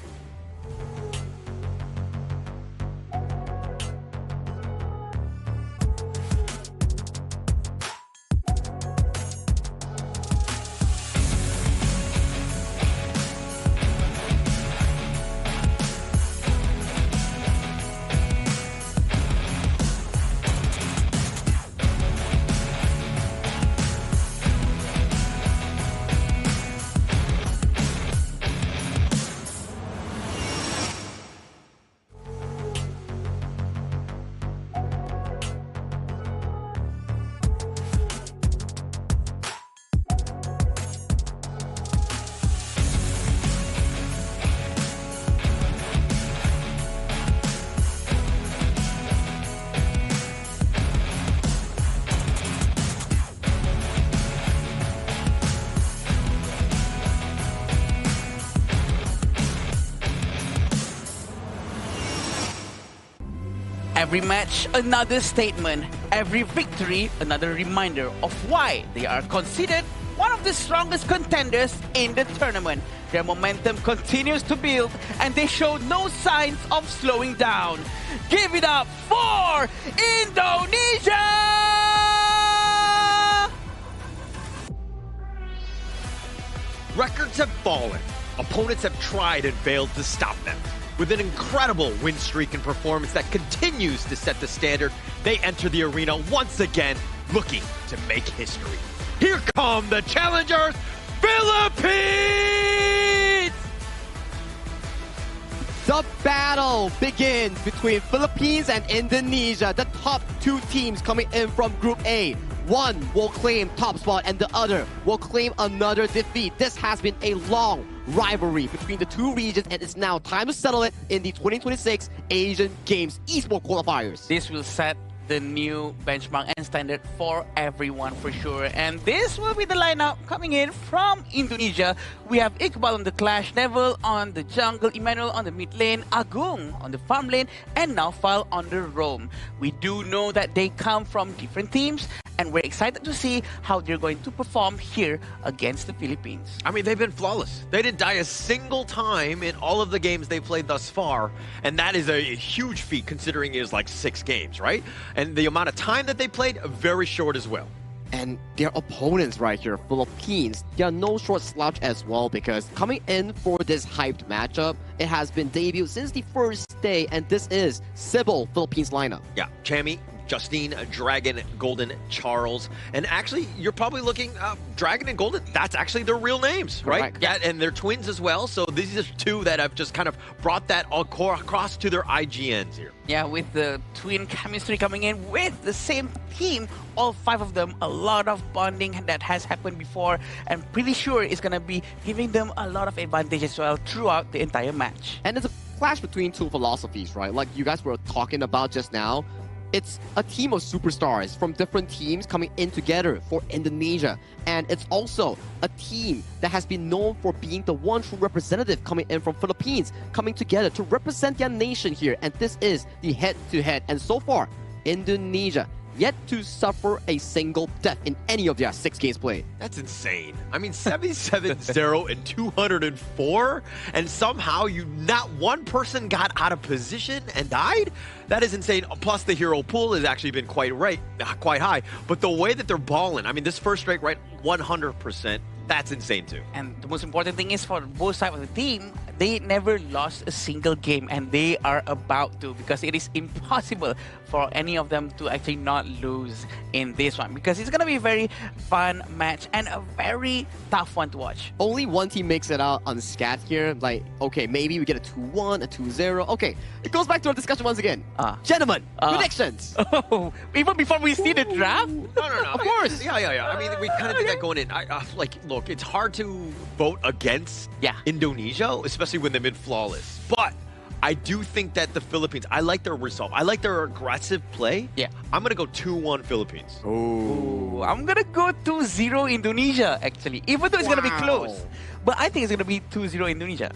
Every match, another statement. Every victory, another reminder of why they are considered one of the strongest contenders in the tournament. Their momentum continues to build, and they show no signs of slowing down. Give it up for Indonesia! Records have fallen. Opponents have tried and failed to stop them. With an incredible win streak and performance that continues to set the standard, they enter the arena once again, looking to make history. Here come the challengers, Philippines! The battle begins between Philippines and Indonesia, the top two teams coming in from Group A. one will claim top spot and the other will claim another defeat. This has been a long rivalry between the two regions, and it's now time to settle it in the 2026 Asian Games Esports Qualifiers. This will set the new benchmark and standard for everyone for sure. And this will be the lineup coming in from Indonesia. We have Iqbal on the Clash, Neville on the jungle, Emmanuel on the mid lane, Agung on the farm lane, and Naufal on the roam. We do know that they come from different teams, and we're excited to see how they're going to perform here against the Philippines. I mean, they've been flawless. They didn't die a single time in all of the games they played thus far, and that is a huge feat considering it is like 6 games, right? And the amount of time that they played, very short as well. And their opponents right here, Philippines, they are no short slouch as well, because coming in for this hyped matchup, it has been debuted since the first day, and this is Sybil, Philippines lineup. Yeah, Chammy, Justine, Dragon, Golden, Charles. And actually, you're probably looking, Dragon and Golden, that's actually their real names, right? Correct. Yeah, and they're twins as well. So these are two that have just kind of brought that all across to their IGNs here. Yeah, with the twin chemistry coming in with the same team, all 5 of them, a lot of bonding that has happened before, and pretty sure it's going to be giving them a lot of advantage as well throughout the entire match. And it's a clash between two philosophies, right? Like you guys were talking about just now. It's a team of superstars from different teams coming in together for Indonesia. And it's also a team that has been known for being the one true representative coming in from Philippines, coming together to represent their nation here. And this is the head-to-head. And so far, Indonesia yet to suffer a single death in any of their 6 games played. That's insane. I mean, 77-0 and 204, and somehow not one person got out of position and died? That is insane. Plus, the hero pool has actually been quite high. But the way that they're balling, I mean, this first strike, right, 100%. That's insane too. And the most important thing is for both sides of the team, they never lost a single game, and they are about to, because it is impossible for any of them to actually not lose in this one, because it's going to be a very fun match and a very tough one to watch. Only one team makes it out unscathed here. Like, okay, maybe we get a 2-1, a 2-0. Okay, it goes back to our discussion once again. Gentlemen, predictions. Oh, even before we see the draft? No. Of course. Yeah. I mean, we kind of did that going in. Look, it's hard to vote against Indonesia, especially when they've been flawless. But I do think that the Philippines, I like their resolve. I like their aggressive play. Yeah. I'm going to go 2-1 Philippines. Ooh, I'm going to go 2-0 Indonesia, actually. Even though it's going to be close. But I think it's going to be 2-0 Indonesia.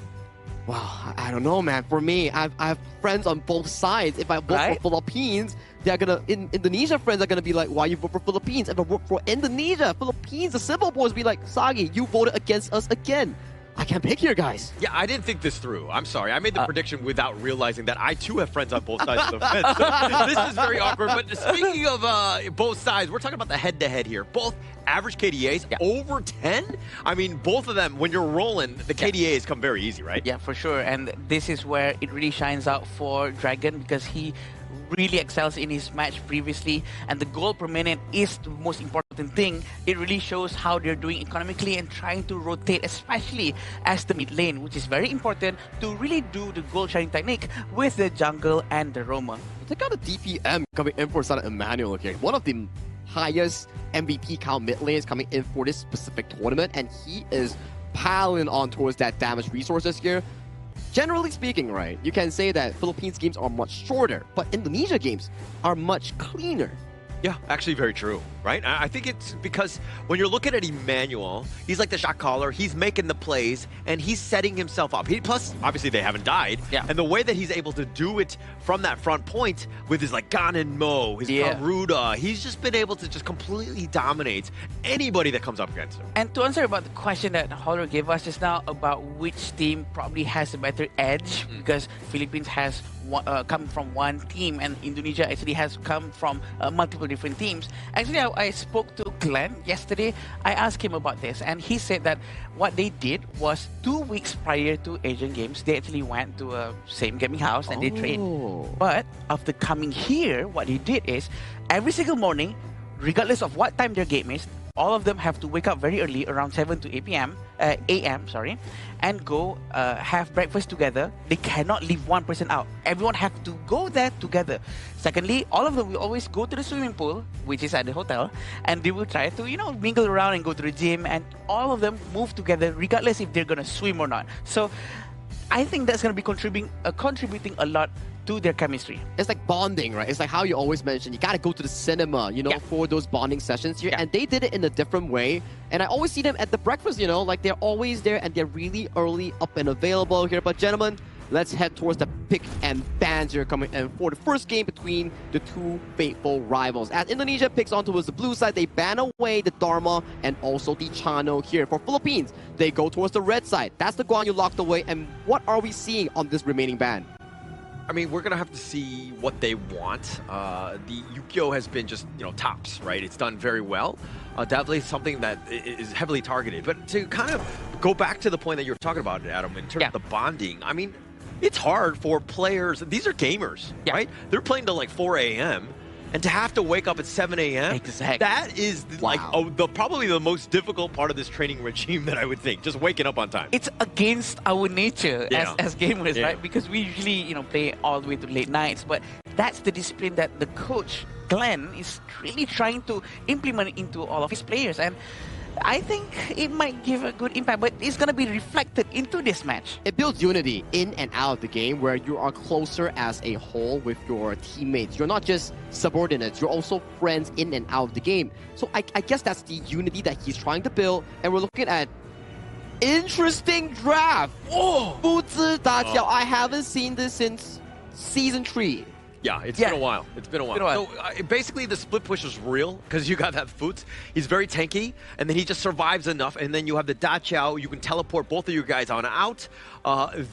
Wow, I don't know, man. For me, I have friends on both sides. If I vote for Philippines, they're gonna Indonesia friends are gonna be like, why you vote for Philippines? If I vote for Indonesia, Philippines, the Sybil boys be like, Sagi, you voted against us again. I can't pick here, guys. Yeah, I didn't think this through. I'm sorry. I made the prediction without realizing that I too have friends on both sides of the fence. This is very awkward. But speaking of both sides, we're talking about the head-to-head here. Both average KDAs over 10. I mean, both of them, when you're rolling, the KDAs come very easy, right? Yeah, for sure. And this is where it really shines out for Dragon, because he really excels in his match previously, and the goal per minute is the most important thing. It really shows how they're doing economically and trying to rotate, especially as the mid lane, which is very important to really do the goal sharing technique with the jungle and the roamer. Check out the DPM coming in for Son Emmanuel here. One of the highest MVP count mid lanes coming in for this specific tournament, and he is piling on towards that damage resources here. Generally speaking, right, you can say that Philippines games are much shorter, but Indonesia games are much cleaner. Yeah, actually very true, right? I think it's because when you're looking at Emmanuel, he's like the shot caller, he's making the plays, and he's setting himself up. Plus, obviously they haven't died, and the way that he's able to do it from that front point with his like Ganon Mo, his Garuda, he's just been able to just completely dominate anybody that comes up against him. And to answer about the question that Holler gave us just now about which team probably has a better edge, because Philippines has come from one team and Indonesia actually has come from multiple different teams. Actually, I spoke to Glenn yesterday. I asked him about this, and he said that what they did was 2 weeks prior to Asian Games, they actually went to a same gaming house and they trained. But after coming here, what they did is every single morning, regardless of what time their game is, all of them have to wake up very early, around 7 to 8 p.m. A.m. Sorry, and go have breakfast together. They cannot leave one person out. Everyone have to go there together. Secondly, all of them will always go to the swimming pool, which is at the hotel, and they will try to, you know, mingle around and go to the gym, and all of them move together regardless if they're gonna swim or not. So I think that's gonna be contributing a lot to their chemistry. It's like bonding, right? It's like how you always mention, you gotta go to the cinema, you know, for those bonding sessions here. And they did it in a different way. And I always see them at the breakfast, you know, like they're always there and they're really early up and available here. But gentlemen, let's head towards the pick and bans here coming in for the first game between the two faithful rivals. As Indonesia picks on towards the blue side, they ban away the Dharma and also the Chano here. For Philippines, they go towards the red side. That's the Guan Yu locked away. And what are we seeing on this remaining ban? I mean, we're going to have to see what they want. The Yukio has been just, you know, tops, right? It's done very well. Definitely something that is heavily targeted. But to kind of go back to the point that you were talking about, Adam, in terms of the bonding, I mean, it's hard for players. These are gamers, right? They're playing till like 4 a.m. And to have to wake up at 7 a.m., exactly. That is like probably the most difficult part of this training regime that I would think, just waking up on time. It's against our nature as gamers, right? Because we usually, you know, play all the way to late nights, but that's the discipline that the coach, Glenn, is really trying to implement into all of his players. And I think it might give a good impact, but it's going to be reflected into this match. It builds unity in and out of the game where you are closer as a whole with your teammates. You're not just subordinates, you're also friends in and out of the game. So I guess that's the unity that he's trying to build. And we're looking at interesting draft. Oh, 不知大小. I haven't seen this since Season 3. Yeah, it's been a while. It's been a while. So basically, the split push is real because you got that Futs. He's very tanky, and then he just survives enough. And then you have the Da Chao. You can teleport both of you guys on out.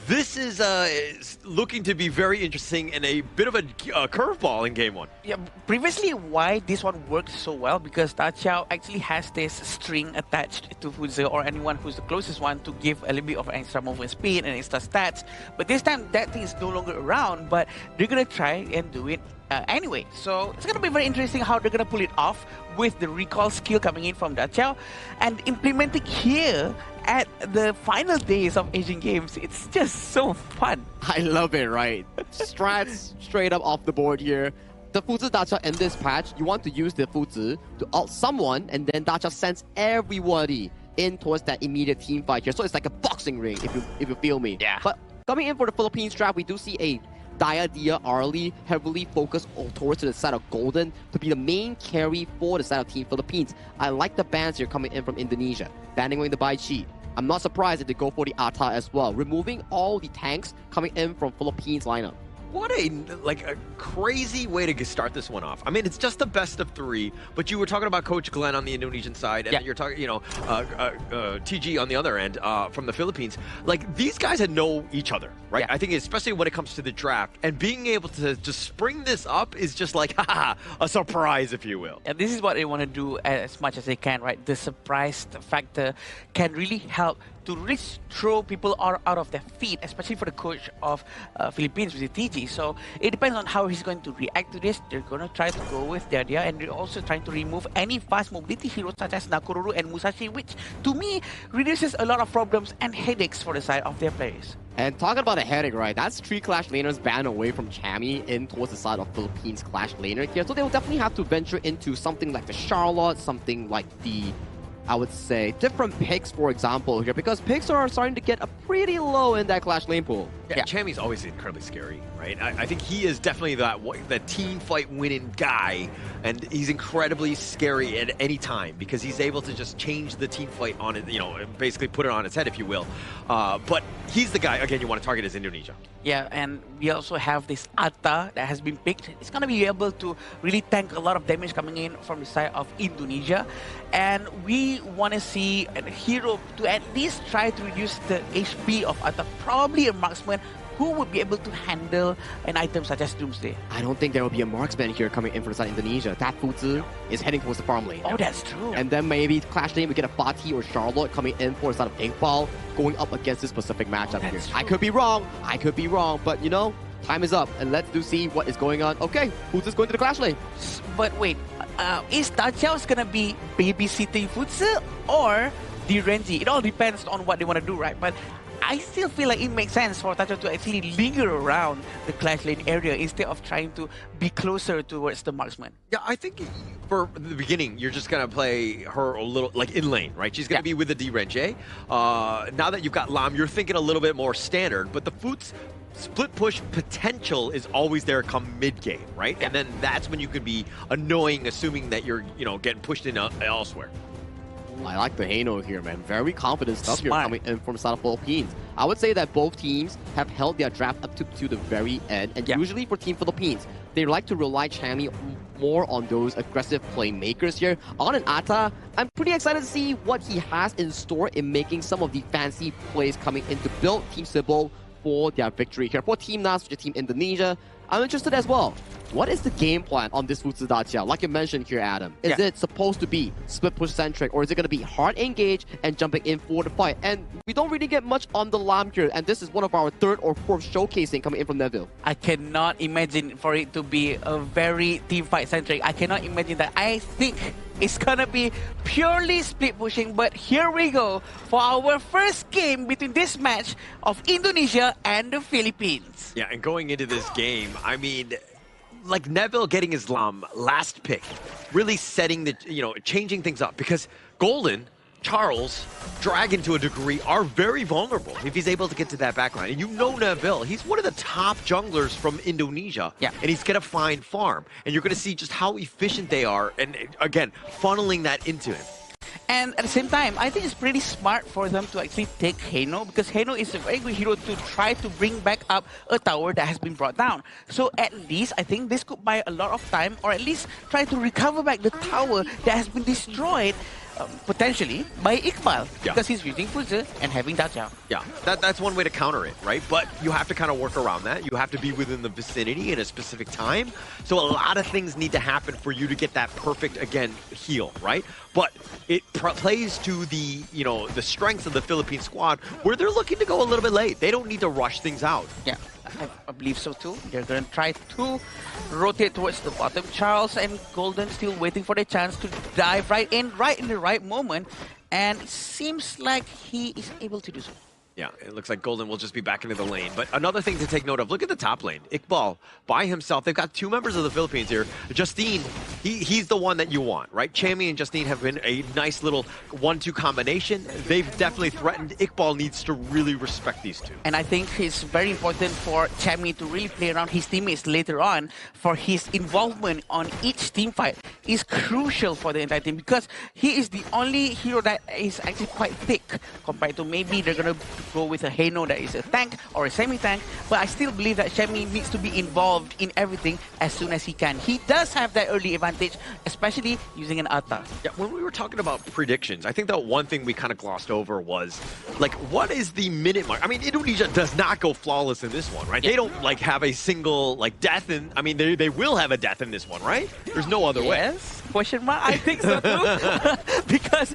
This is looking to be very interesting and a bit of a curveball in game one. Yeah, previously, why this one worked so well because Da Chao actually has this string attached to Fuzi or anyone who's the closest one to give a little bit of extra movement speed and extra stats. But this time, that thing is no longer around. But they're gonna try and do it anyway. So it's going to be very interesting how they're going to pull it off with the recall skill coming in from Da Chao and implementing here at the final days of Asian Games. It's just so fun. I love it, right? Strats straight up off the board here. The Fuzi Da Chao in this patch, you want to use the Fuzi to ult someone and then Da Chao sends everybody in towards that immediate team fight here. So it's like a boxing ring, if you feel me. Yeah. But coming in for the Philippines draft, we do see a Dia Arlie heavily focused towards to the side of Golden to be the main carry for the side of Team Philippines. I like the bans here coming in from Indonesia. Banning away the Bai Chi. I'm not surprised if they go for the Atta as well. Removing all the tanks coming in from Philippines lineup. What a crazy way to start this one off. I mean, it's just the best of 3, but you were talking about Coach Glenn on the Indonesian side, and then you're talking, you know, TG on the other end from the Philippines. Like, these guys had know each other, right? Yeah. I think especially when it comes to the draft, and being able to just spring this up is just like, haha, a surprise, if you will. And this is what they want to do as much as they can, right? The surprise factor can really help to really throw people out of their feet, especially for the coach of Philippines, which is TG. So it depends on how he's going to react to this. They're going to try to go with the idea, and they're also trying to remove any fast mobility heroes such as Nakoruru and Musashi, which to me reduces a lot of problems and headaches for the side of their players. And talking about a headache, right? That's 3 Clash laners banned away from Chami in towards the side of Philippines Clash laner here. So they will definitely have to venture into something like the Charlotte, something like the, I would say, different picks, for example, here, because picks are starting to get a pretty low in that Clash lane pool. Yeah, Chami's always incredibly scary, right? I think he is definitely that team fight winning guy, and he's incredibly scary at any time because he's able to just change the team fight on it, you know, basically put it on its head, if you will. But he's the guy, again, you want to target is Indonesia. Yeah, and we also have this Atta that has been picked. It's going to be able to really tank a lot of damage coming in from the side of Indonesia. And we want to see a hero to at least try to reduce the HP of Atta. Probably a marksman who would be able to handle an item such as Doomsday. I don't think there will be a marksman here coming in from the side of Indonesia. That Fuzi is heading towards the farm lane. Oh, that's true. And then maybe Clash lane, we get a Fatih or Charlotte coming in for the side of Inkball, going up against this specific matchup here. True. I could be wrong, but you know, time is up, and let's see what is going on. Okay, who's just going to the clash lane? But wait, is Dajiao's gonna be babysitting Futsu or the Renji? It all depends on what they want to do, right? But I still feel like it makes sense for Dajiao to actually linger around the clash lane area instead of trying to be closer towards the marksman. Yeah, I think for the beginning, you're just going to play her a little, like, in lane, right? She's going to be with the D-Renji. Now that you've got Lam, you're thinking a little bit more standard, but the Futs split push potential is always there come mid-game, right? And then that's when you could be annoying, assuming that you're, getting pushed in elsewhere. I like the Hano here, man. Very confident stuff here coming in from South Philippines. I would say that both teams have held their draft up to the very end. And usually for Team Philippines, they like to rely Chammy more on those aggressive playmakers here. On an Ata, I'm pretty excited to see what he has in store in making some of the fancy plays coming in to build Team Cebu for their victory here. For Team NAS, for Team Indonesia, I'm interested as well. What is the game plan on this Futsu Dacia? Like you mentioned here, Adam. Is it supposed to be split push centric, or is it going to be hard engage and jumping in for the fight? And we don't really get much on the Lam here, and this is one of our third or fourth showcasing coming in from Neville. I cannot imagine for it to be a very team fight centric. I cannot imagine that. I think it's gonna be purely split pushing, but here we go for our first game between this match of Indonesia and the Philippines. Yeah, and going into this game, I mean, like Neville getting his Lam last pick, really setting the, changing things up, because Golden, Charles, Dragon to a degree are very vulnerable if he's able to get to that backline. And Neville, he's one of the top junglers from Indonesia. Yeah. And he's going to find farm. And you're going to see just how efficient they are. And again, funneling that into him. And at the same time, I think it's pretty smart for them to actually take Hano, because Hano is a very good hero to try to bring back up a tower that has been brought down. So at least, I think this could buy a lot of time, or at least try to recover back the tower that has been destroyed potentially by Iqbal, because he's using Futsu and having Dajiao. Yeah, that's one way to counter it, right? But you have to kind of work around that. You have to be within the vicinity in a specific time. So a lot of things need to happen for you to get that perfect, again, heal, right? But it plays to the, the strengths of the Philippine squad, where they're looking to go a little bit late. They don't need to rush things out. Yeah, I believe so too. They're going to try to rotate towards the bottom. Charles and Golden still waiting for the chance to dive right in the right moment. And it seems like he is able to do so. Yeah, it looks like Golden will just be back into the lane. But another thing to take note of, look at the top lane. Iqbal, by himself, they've got two members of the Philippines here. Justine, he's the one that you want, right? Chammy and Justine have been a nice little 1-2 combination. They've definitely threatened. Iqbal needs to really respect these two. And I think it's very important for Chammy to really play around his teammates later on, for his involvement on each team fight is crucial for the entire team, because he is the only hero that is actually quite thick compared to maybe they're going to go with a Hano that is a tank or a semi-tank, but I still believe that Chammy needs to be involved in everything as soon as he can. He does have that early advantage, especially using an Ata. Yeah, when we were talking about predictions, I think that one thing we kind of glossed over was, like, what is the minute mark? I mean, Indonesia does not go flawless in this one, right? Yeah. They don't, like, have a single, like, death in, I mean, they will have a death in this one, right? There's no other way. Yes, question mark? I think so too. Because,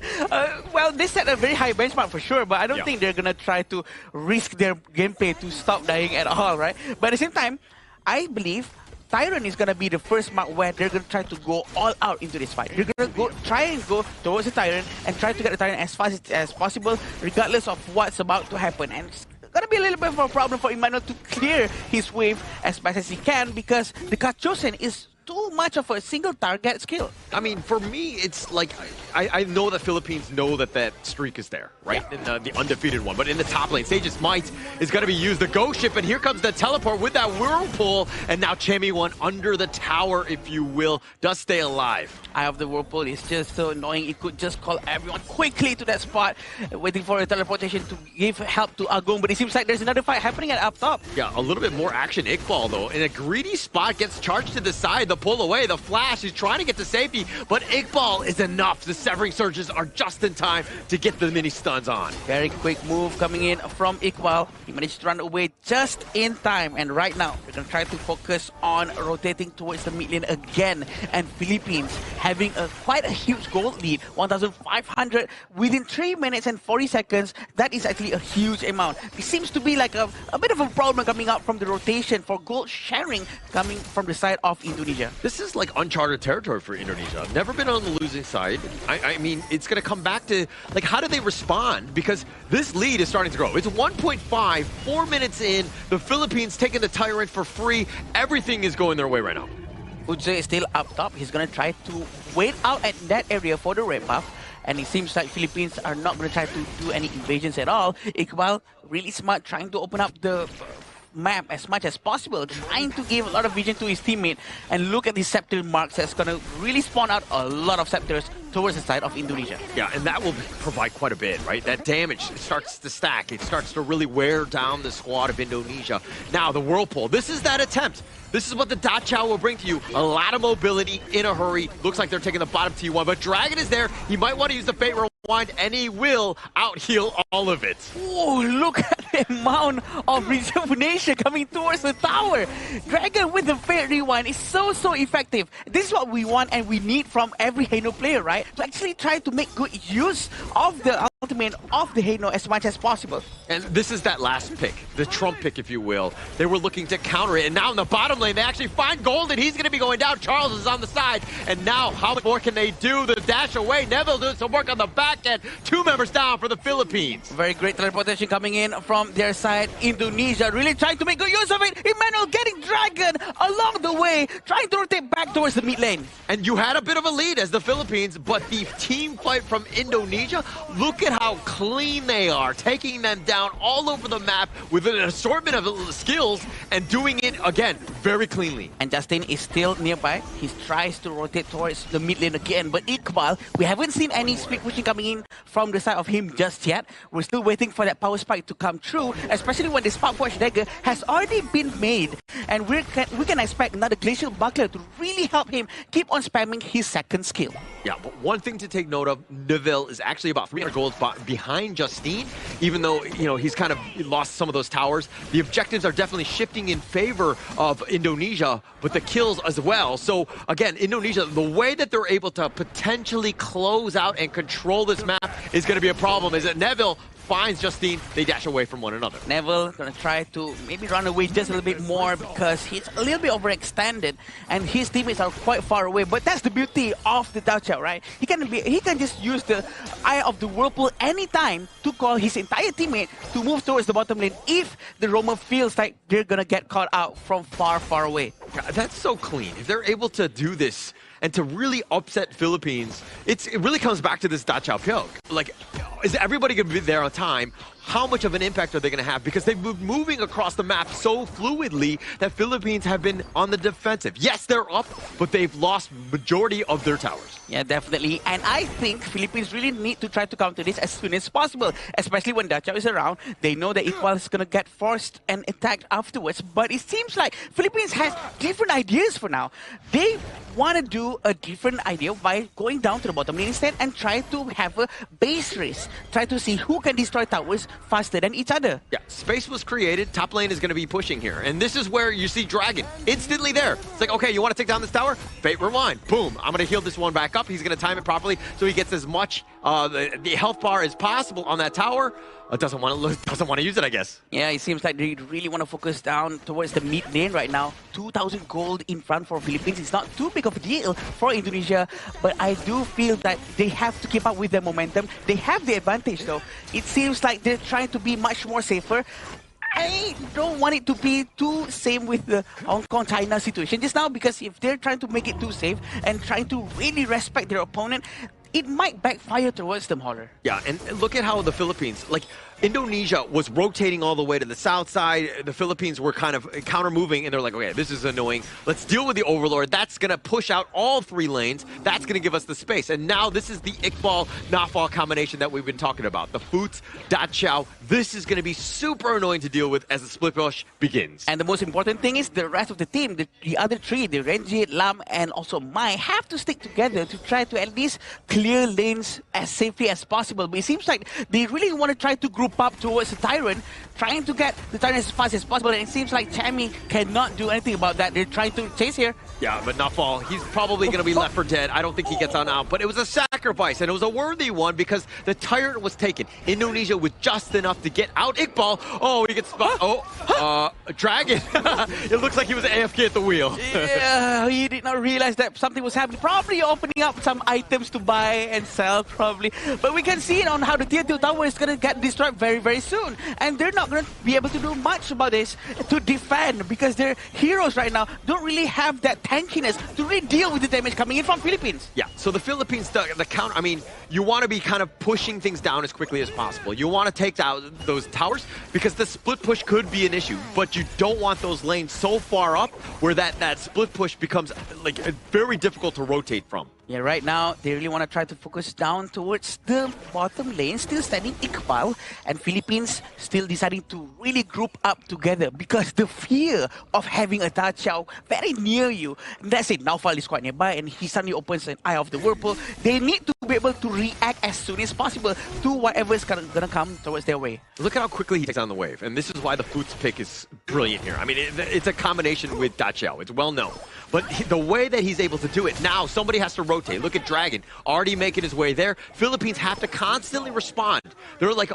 well, they set a very high benchmark for sure, but I don't think they're going to try to risk their gameplay to stop dying at all, right? But at the same time, I believe Tyrant is going to be the first map where they're going to try to go all out into this fight. They're going to try and go towards the Tyrant and try to get the Tyrant as fast as possible, regardless of what's about to happen. And it's going to be a little bit of a problem for Emmanuel to clear his wave as fast as he can, because the Kachosen is too much of a single target skill. I mean, for me, it's like, I know the Philippines know that streak is there, right? Yeah. In the undefeated one. But in the top lane, Sage's Might is going to be used. The Ghost Ship, and here comes the teleport with that Whirlpool. And now Chammy one under the tower, if you will, does stay alive. Eye of the Whirlpool is just so annoying. It could just call everyone quickly to that spot, waiting for a teleportation to give help to Agong. But it seems like there's another fight happening at up top. Yeah, a little bit more action. Iqbal, though, in a greedy spot, gets charged to the side. The pull away, the flash, he's trying to get to safety. lucky, but Iqbal is enough. The severing surges are just in time to get the mini stuns on. Very quick move coming in from Iqbal. He managed to run away just in time. And right now, we're going to try to focus on rotating towards the mid lane again. And Philippines having quite a huge gold lead, 1,500 within 3 minutes and 40 seconds. That is actually a huge amount. It seems to be like a bit of a problem coming out from the rotation for gold sharing coming from the side of Indonesia. This is like uncharted territory for Indonesia. Never been on the losing side. I mean, it's going to come back to, like, how do they respond? Because this lead is starting to grow. It's 1.5, 4 minutes in. The Philippines taking the Tyrant for free. Everything is going their way right now. Ujze is still up top. He's going to try to wait out at that area for the red buff. And it seems like Philippines are not going to try to do any invasions at all. Iqbal, really smart, trying to open up the map as much as possible, trying to give a lot of vision to his teammate. And look at these scepter marks. That's going to really spawn out a lot of scepters towards the side of Indonesia. Yeah, and that will provide quite a bit, right? That damage starts to stack. It starts to really wear down the squad of Indonesia. Now, the Whirlpool. This is that attempt. This is what the Dachau will bring to you. A lot of mobility in a hurry. Looks like they're taking the bottom T1, but Dragon is there. He might want to use the Fate Rewind, and he will out-heal all of it. Oh, look at the amount of rejuvenation coming towards the tower. Dragon with the Fate Rewind is so effective. This is what we want and we need from every Hano player, right? To actually try to make good use of the ultimate of the Hano as much as possible. And this is that last pick, the Trump pick, if you will. They were looking to counter it, and now in the bottom lane, they actually find Golden. He's going to be going down. Charles is on the side, and now how much more can they do? The dash away. Neville doing some work on the back end. 2 members down for the Philippines. Very great teleportation coming in from their side. Indonesia really trying to make good use of it. Emmanuel getting Dragon along the way, trying to rotate back towards the mid lane. And you had a bit of a lead as the Philippines, but the team fight from Indonesia, look at how clean they are, taking them down all over the map with an assortment of skills and doing it, again, very cleanly. And Justin is still nearby. He tries to rotate towards the mid lane again, but Iqbal, we haven't seen any split pushing coming in from the side of him just yet. We're still waiting for that power spike to come true, especially when the Spark Forge dagger has already been made. And we can expect another Glacial Buckler to really help him keep on spamming his second skill. Yeah, but one thing to take note of, Neville is actually about 300 gold behind Justine, even though, you know, he's kind of lost some of those towers. The objectives are definitely shifting in favor of Indonesia, but the kills as well. So, again, Indonesia, the way that they're able to potentially close out and control this map is going to be a problem, is that Neville finds Justine, they dash away from one another. Neville gonna try to maybe run away just a little bit more because he's a little bit overextended and his teammates are quite far away. But that's the beauty of the Dachau, right? He can just use the Eye of the Whirlpool anytime to call his entire teammate to move towards the bottom lane if the Roamer feels like they're gonna get caught out from far away. God, that's so clean. If they're able to do this and to really upset Philippines, it really comes back to this Dachau Pyok. Like, is everybody going to be there on time? How much of an impact are they going to have? Because they've been moving across the map so fluidly that Philippines have been on the defensive. Yes, they're up, but they've lost majority of their towers. Yeah, definitely. And I think Philippines really need to try to counter this as soon as possible, especially when Dachau is around. They know that Iqbal is going to get forced and attacked afterwards. But it seems like Philippines has different ideas for now. They want to do a different idea by going down to the bottom lane instead and try to have a base race. Try to see who can destroy towers faster than each other. Yeah, space was created. Top lane is going to be pushing here. And this is where you see Dragon instantly there. It's like, okay, you want to take down this tower? Fate Rewind. Boom. I'm going to heal this one back up. He's going to time it properly so he gets as much the health bar as possible on that tower. Doesn't want to use it, I guess. Yeah, it seems like they really want to focus down towards the mid lane right now. 2,000 gold in front for Philippines. It's not too big of a deal for Indonesia, but I do feel that they have to keep up with their momentum. They have the advantage, though. It seems like they're trying to be much more safer. I don't want it to be too same with the Hong Kong-China situation just now, because if they're trying to make it too safe and trying to really respect their opponent, it might backfire towards them, Holler. Yeah, and look at how the Philippines, like, Indonesia was rotating all the way to the south side. The Philippines were kind of counter-moving, and they're like, okay, this is annoying. Let's deal with the Overlord. That's going to push out all 3 lanes. That's going to give us the space. And now this is the Iqbal, Nafal combination that we've been talking about. The Foots, Da Chao. This is going to be super annoying to deal with as the split push begins. And the most important thing is the rest of the team, the other 3, the Renjit, Lam, and also Mai, have to stick together to try to at least clear lanes as safely as possible. But it seems like they really want to try to group up towards the Tyrant, trying to get the Tyrant as fast as possible. And it seems like Chammy cannot do anything about that. They're trying to chase here. Yeah, but Nafal, he's probably going to be left for dead. I don't think he gets on out. But it was a sacrifice, and it was a worthy one because the Tyrant was taken. Indonesia with just enough to get out Iqbal. Oh, he gets spot. Oh, Dragon. It looks like he was AFK at the wheel. Yeah, he did not realize that something was happening. Probably opening up some items to buy and sell, probably. But we can see it on how the tier 2 tower is going to get destroyed very, very soon. And they're not going to be able to do much about this to defend because their heroes right now don't really have that tankiness to really deal with the damage coming in from Philippines. Yeah, so the Philippines, the counter, I mean, you want to be kind of pushing things down as quickly as possible. You want to take out those towers because the split push could be an issue, but you don't want those lanes so far up where that split push becomes like very difficult to rotate from. Yeah, right now, they really want to try to focus down towards the bottom lane, still standing Iqbal, and Philippines still deciding to really group up together because the fear of having a Da Chao very near you. That's it, Naufal is quite nearby, and he suddenly opens an Eye of the Whirlpool. They need to be able to react as soon as possible to whatever is going to come towards their way. Look at how quickly he takes on the wave, and this is why the Foots pick is brilliant here. I mean, it's a combination with Da Chao. It's well known. But the way that he's able to do it, now somebody has to rotate. Look at Dragon, already making his way there. Philippines have to constantly respond. They're like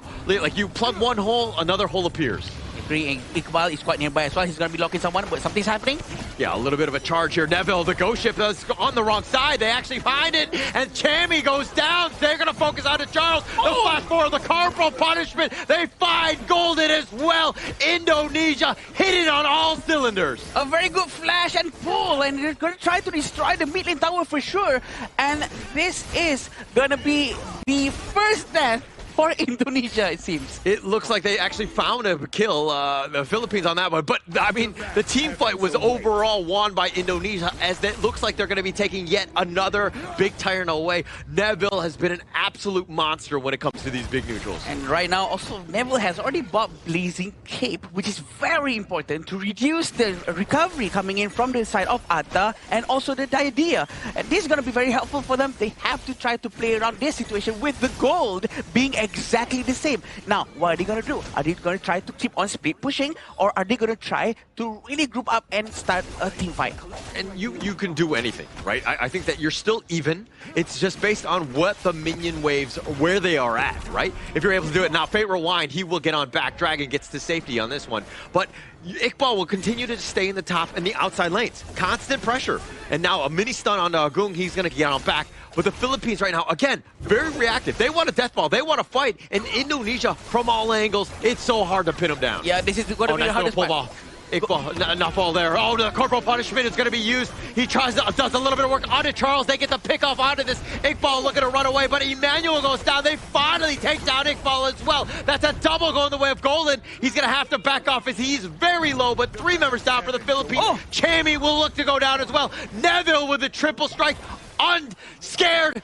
you plug one hole, another hole appears. Iqbal is quite nearby as well. He's going to be locking someone, but something's happening. Yeah, a little bit of a charge here. Neville, the ghost ship is on the wrong side. They actually find it, and Chammy goes down. They're going to focus on to Charles. The flash forward, the corporal punishment. They find Golden as well. Indonesia hitting on all cylinders. A very good flash and pull, and they're going to try to destroy the mid lane tower for sure. And this is going to be the first death for Indonesia, it seems. It looks like they actually found a kill, the Philippines on that one. But, I mean, the team fight was overall won by Indonesia as it looks like they're going to be taking yet another big Tyrant away. Neville has been an absolute monster when it comes to these big neutrals. And right now, also, Neville has already bought Blazing Cape, which is very important to reduce the recovery coming in from the side of Atta and also the Diadea. And this is going to be very helpful for them. They have to try to play around this situation with the gold being exactly the same. Now, what are they going to do? Are they going to try to keep on split pushing, or are they going to try to really group up and start a team fight? And you can do anything, right? I think that you're still even. It's just based on what the minion waves, where they are at, right? If you're able to do it. Now, Fate Rewind, he will get on back. Dragon gets to safety on this one. But Iqbal will continue to stay in the top and the outside lanes. Constant pressure. And now a mini stun on Agung, he's going to get on back. But the Philippines right now, again, very reactive. They want a death ball. They want to fight. And Indonesia, from all angles, it's so hard to pin them down. Yeah, this is going to be the hardest part. Iqbal, not fall there. Oh, the corporal punishment is going to be used. He does a little bit of work onto Charles. They get the pick off onto this. Iqbal looking to run away, but Emmanuel goes down. They finally take down Iqbal as well. That's a double going the way of Golden. He's going to have to back off as he's very low, but 3 members down for the Philippines. Oh. Chammy will look to go down as well. Neville with the triple strike. Unscared.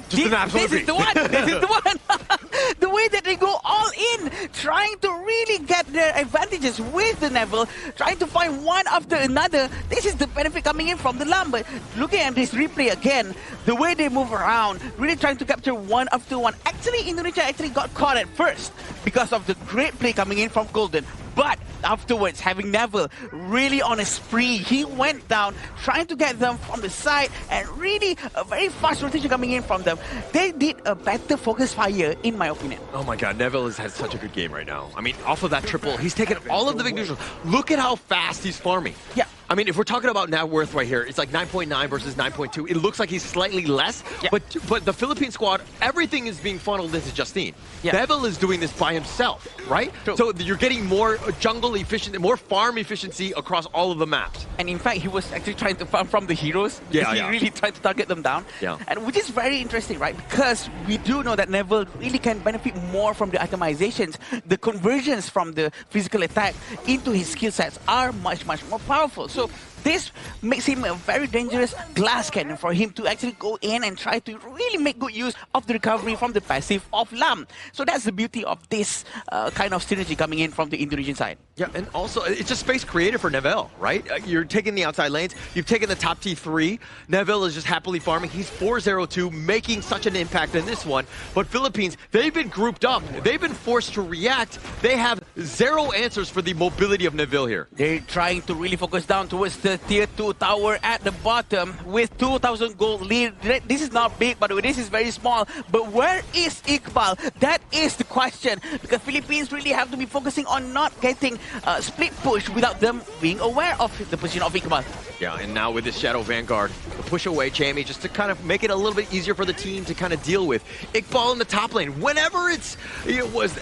Just an absolute this is the one. This is the one. The way that they go all in, trying to really get their advantages with the Neville, trying to find one after another. This is the benefit coming in from the Lamb. But looking at this replay again, the way they move around, really trying to capture one after one. Actually, Indonesia actually got caught at first because of the great play coming in from Golden. But afterwards, having Neville really on a spree, he went down, trying to get them from the side, and really a very fast rotation coming in from them. They did a better focus fire, in my opinion. Oh my god, Neville has had such a good game right now. I mean, off of that triple, he's taken all of the big neutrals. Look at how fast he's farming. Yeah. I mean, if we're talking about net worth right here, it's like 9.9 versus 9.2. It looks like he's slightly less, but the Philippine squad, everything is being funneled into Justine. Devil is doing this by himself, right? True. So you're getting more jungle efficiency, more farm efficiency across all of the maps. And in fact, he was actually trying to farm from the heroes. Because he really tried to target them down. And which is very interesting, right? Because we do know that Neville really can benefit more from the itemizations. The conversions from the physical attack into his skill sets are much, much more powerful. So this makes him a very dangerous glass cannon for him to actually go in and try to really make good use of the recovery from the passive of Lam. So that's the beauty of this kind of synergy coming in from the Indonesian side. Yeah, and also it's just space created for Neville, right? You're taking the outside lanes, you've taken the top T3. Neville is just happily farming. He's 4-0-2, making such an impact in this one. But Philippines, they've been grouped up. They've been forced to react. They have zero answers for the mobility of Neville here. They're trying to really focus down towards the tier 2 tower at the bottom with 2,000 gold lead. This is not big, by the way, this is very small. But where is Iqbal? That is the question, because Philippines really have to be focusing on not getting split push without them being aware of the position of Iqbal. Yeah, and now with this Shadow Vanguard, the push away Chammy, just to kind of make it a little bit easier for the team to kind of deal with. Iqbal in the top lane. Whenever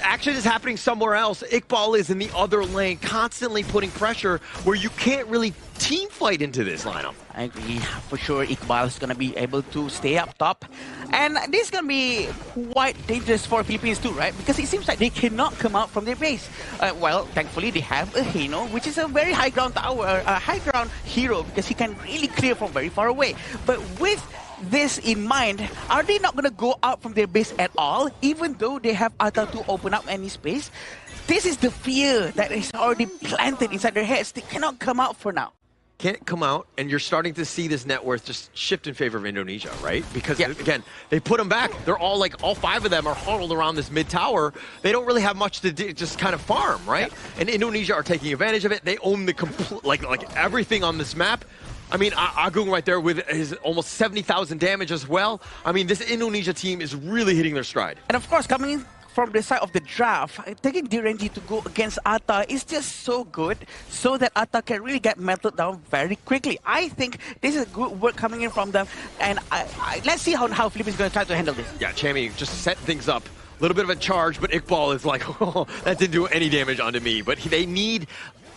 action is happening somewhere else, Iqbal is in the other lane, constantly putting pressure where you can't really team fight into this lineup. I agree. For sure, Iqbal is going to be able to stay up top. And this is going to be quite dangerous for Philippines too, right? Because it seems like they cannot come out from their base. Well, thankfully, they have a Hino, which is a very high ground tower, a high ground hero, because he can really clear from very far away. But with this in mind, are they not going to go out from their base at all, even though they have Ata to open up any space? This is the fear that is already planted inside their heads. They cannot come out for now. Can't come out, and you're starting to see this net worth just shift in favor of Indonesia, right? Because again, they put them back. They're all five of them are huddled around this mid tower. They don't really have much to do, just kind of farm, right? And Indonesia are taking advantage of it. They own the complete, like everything on this map. I mean, Agung right there with his almost 70,000 damage as well. I mean, this Indonesia team is really hitting their stride. And of course, coming in from the side of the draft, taking Direnji to go against Ata is just so good, so that Ata can really get melted down very quickly. I think this is good work coming in from them, and let's see how Philippines is going to try to handle this. Yeah, Chammy just set things up. A little bit of a charge, but Iqbal is like, oh, that didn't do any damage onto me. But they need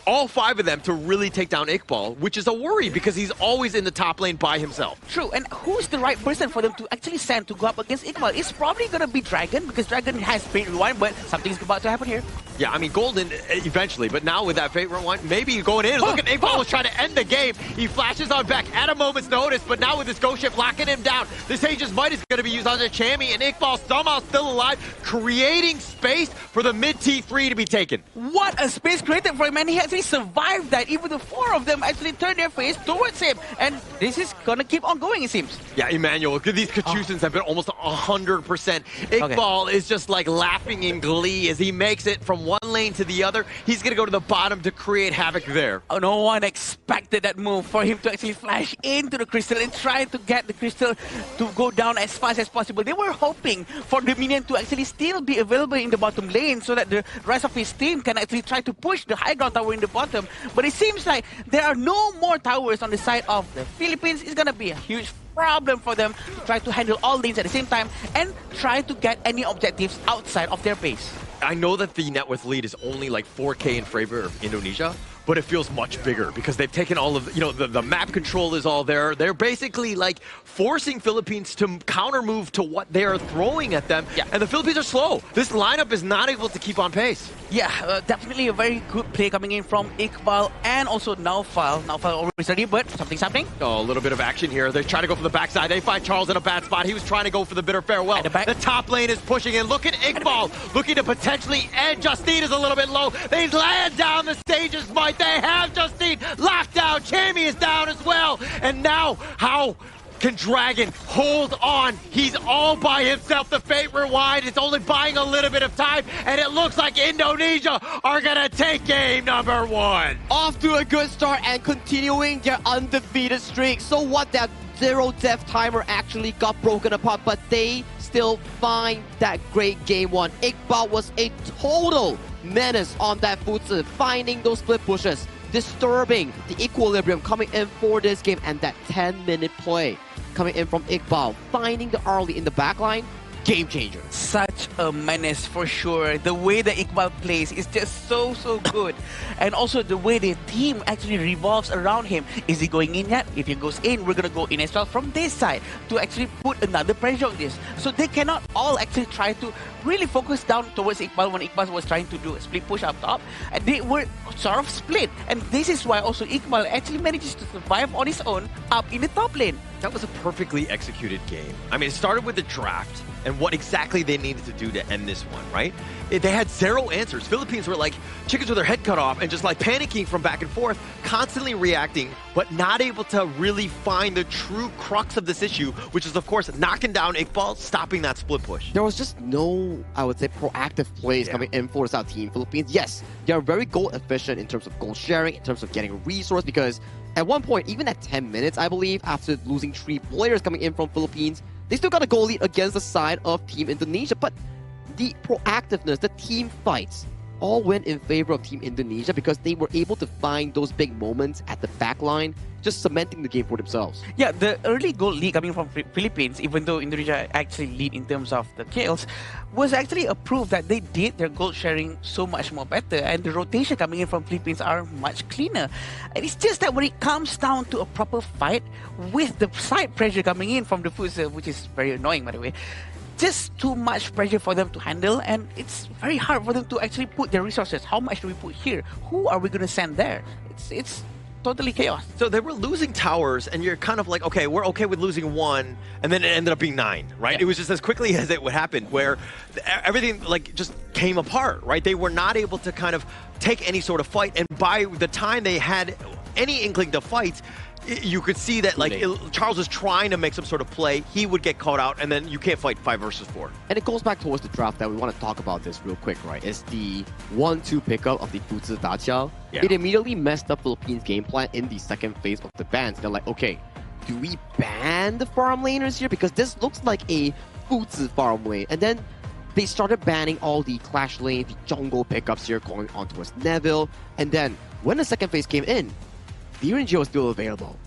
all five of them to really take down Iqbal, which is a worry because he's always in the top lane by himself. True, and who's the right person for them to actually send to go up against Iqbal? It's probably going to be Dragon, because Dragon has Fate Rewind, but something's about to happen here. Yeah, I mean, Golden eventually, but now with that Fate Rewind, maybe going in. Look at Iqbal was trying to end the game. He flashes on back at a moment's notice, but now with this Ghost Ship locking him down, this Aegis Might is going to be used on the Chammy, and Iqbal somehow still alive, creating space for the mid T3 to be taken. What a space created for him, and he actually survived that. Even the four of them actually turned their face towards him, and this is going to keep on going, it seems. Yeah, Emmanuel, these Kachusans have been almost 100%. Iqbal is just like laughing in glee as he makes it from one lane to the other. He's going to go to the bottom to create havoc there. Oh, no one expected that move for him to actually flash into the crystal and try to get the crystal to go down as fast as possible. They were hoping for the minion to actually still be available in the bottom lane so that the rest of his team can actually try to push the high ground tower in the bottom. But it seems like there are no more towers on the side of the Philippines. It's going to be a huge problem for them to try to handle all lanes at the same time and try to get any objectives outside of their base. I know that the net worth lead is only like 4K in favor of Indonesia, but it feels much bigger because they've taken all of, the map control is all there. They're basically like forcing Philippines to counter move to what they are throwing at them. Yeah. And the Philippines are slow. This lineup is not able to keep on pace. Yeah, definitely a very good play coming in from Iqbal and also Naufal. Naufal always ready, but something's happening. Oh, a little bit of action here. They're trying to go for the backside. They find Charles in a bad spot. He was trying to go for the bitter farewell. The top lane is pushing in. Look at Iqbal looking to potentially end. Justine is a little bit low. They land down the stages, Mike. They have Justine locked down. Chammy is down as well. And now, how can Dragon hold on? He's all by himself. The Fate Rewind is only buying a little bit of time, and it looks like Indonesia are gonna take game number one. Off to a good start and continuing their undefeated streak. So what, that zero death timer actually got broken apart, but they still find that great game one. Iqbal was a total menace on that Futsu, finding those split pushes. disturbing the equilibrium coming in for this game, and that 10-minute play coming in from Iqbal, finding the early in the backline. Game changer. Such a menace for sure. The way that Iqbal plays is just so good. And also the way the team actually revolves around him. Is he going in yet? If he goes in, we're going to go in as well from this side to actually put another pressure on this. So they cannot all actually try to really focus down towards Iqbal when Iqbal was trying to do a split push up top. And they were sort of split. And this is why also Iqbal actually manages to survive on his own up in the top lane. That was a perfectly executed game. I mean, it started with the draft and what exactly they needed to do to end this one, right? They had zero answers. Philippines were like chickens with their head cut off and just like panicking from back and forth, constantly reacting, but not able to really find the true crux of this issue, which is, of course, knocking down Iqbal, stopping that split push. There was just no, I would say, proactive plays coming in for this team. Philippines, yes, they are very goal efficient in terms of goal sharing, in terms of getting resource, because at one point, even at 10 minutes, I believe, after losing 3 players coming in from Philippines, they still got a goal lead against the side of Team Indonesia. But the proactiveness, the team fights, all went in favor of Team Indonesia because they were able to find those big moments at the back line, just cementing the game for themselves. Yeah, the early goal lead coming from Philippines, even though Indonesia actually lead in terms of the kills, was actually a proof that they did their goal sharing so much more better, and the rotation coming in from Philippines are much cleaner. And it's just that when it comes down to a proper fight with the side pressure coming in from the Futsal, which is very annoying by the way, just too much pressure for them to handle, and it's very hard for them to actually put their resources. How much do we put here? Who are we going to send there? It's totally chaos. So they were losing towers, and you're kind of like, okay, we're okay with losing 1, and then it ended up being 9, right? Yeah. It was just as quickly as it would happen, where everything like just came apart, right? They were not able to kind of take any sort of fight, and by the time they had any inkling to fight, you could see that like Charles was trying to make some sort of play. He would get caught out, and then you can't fight 5 versus 4. And it goes back towards the draft that we want to talk about this real quick, right? It's the 1-2 pickup of the Futsal Daqiao. Yeah. It immediately messed up Philippines' game plan in the second phase of the bans. They're like, okay, do we ban the farm laners here? Because this looks like a Futsal farm lane. And then they started banning all the clash lane, the jungle pickups here going on towards Neville. And then when the second phase came in, the Geo was still available,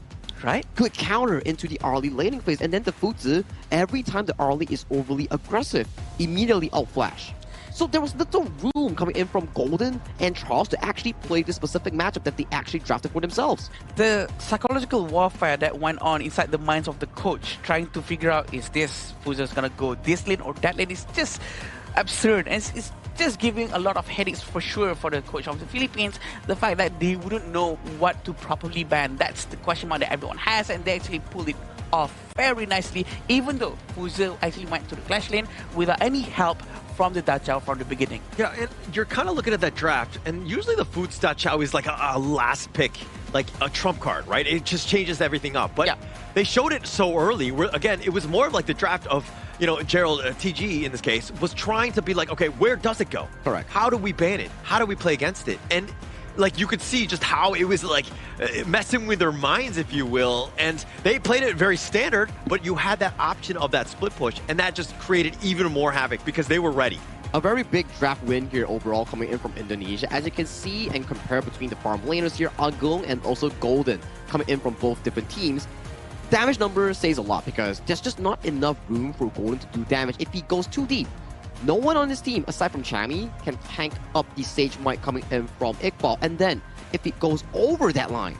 right? Could counter into the early laning phase, and then the Futsal, every time the early is overly aggressive, immediately outflash. So there was little room coming in from Golden and Charles to actually play this specific matchup that they actually drafted for themselves. The psychological warfare that went on inside the minds of the coach, trying to figure out, is this Futsal's gonna go this lane or that lane, is just absurd, and it's just giving a lot of headaches for sure for the coach of the Philippines. The fact that they wouldn't know what to properly ban, that's the question mark that everyone has, and they actually pulled it off very nicely, even though Futsal actually went to the clash lane without any help from the Daqiao from the beginning. Yeah, and you're kind of looking at that draft, and usually the Futs Daqiao is like a last pick, like a trump card, right? It just changes everything up. But they showed it so early, where again, it was more of like the draft of, you know, Gerald, TG in this case, was trying to be like, okay, where does it go? Correct. How do we ban it? How do we play against it? And like you could see just how it was like messing with their minds, if you will. And they played it very standard, but you had that option of that split push, and that just created even more havoc because they were ready. A very big draft win here overall coming in from Indonesia. As you can see and compare between the farm laners here, Agung and also Golden coming in from both different teams. Damage number says a lot because there's just not enough room for Golden to do damage if he goes too deep. No one on this team, aside from Chami, can tank up the Sage Might coming in from Iqbal. And then, if it goes over that line,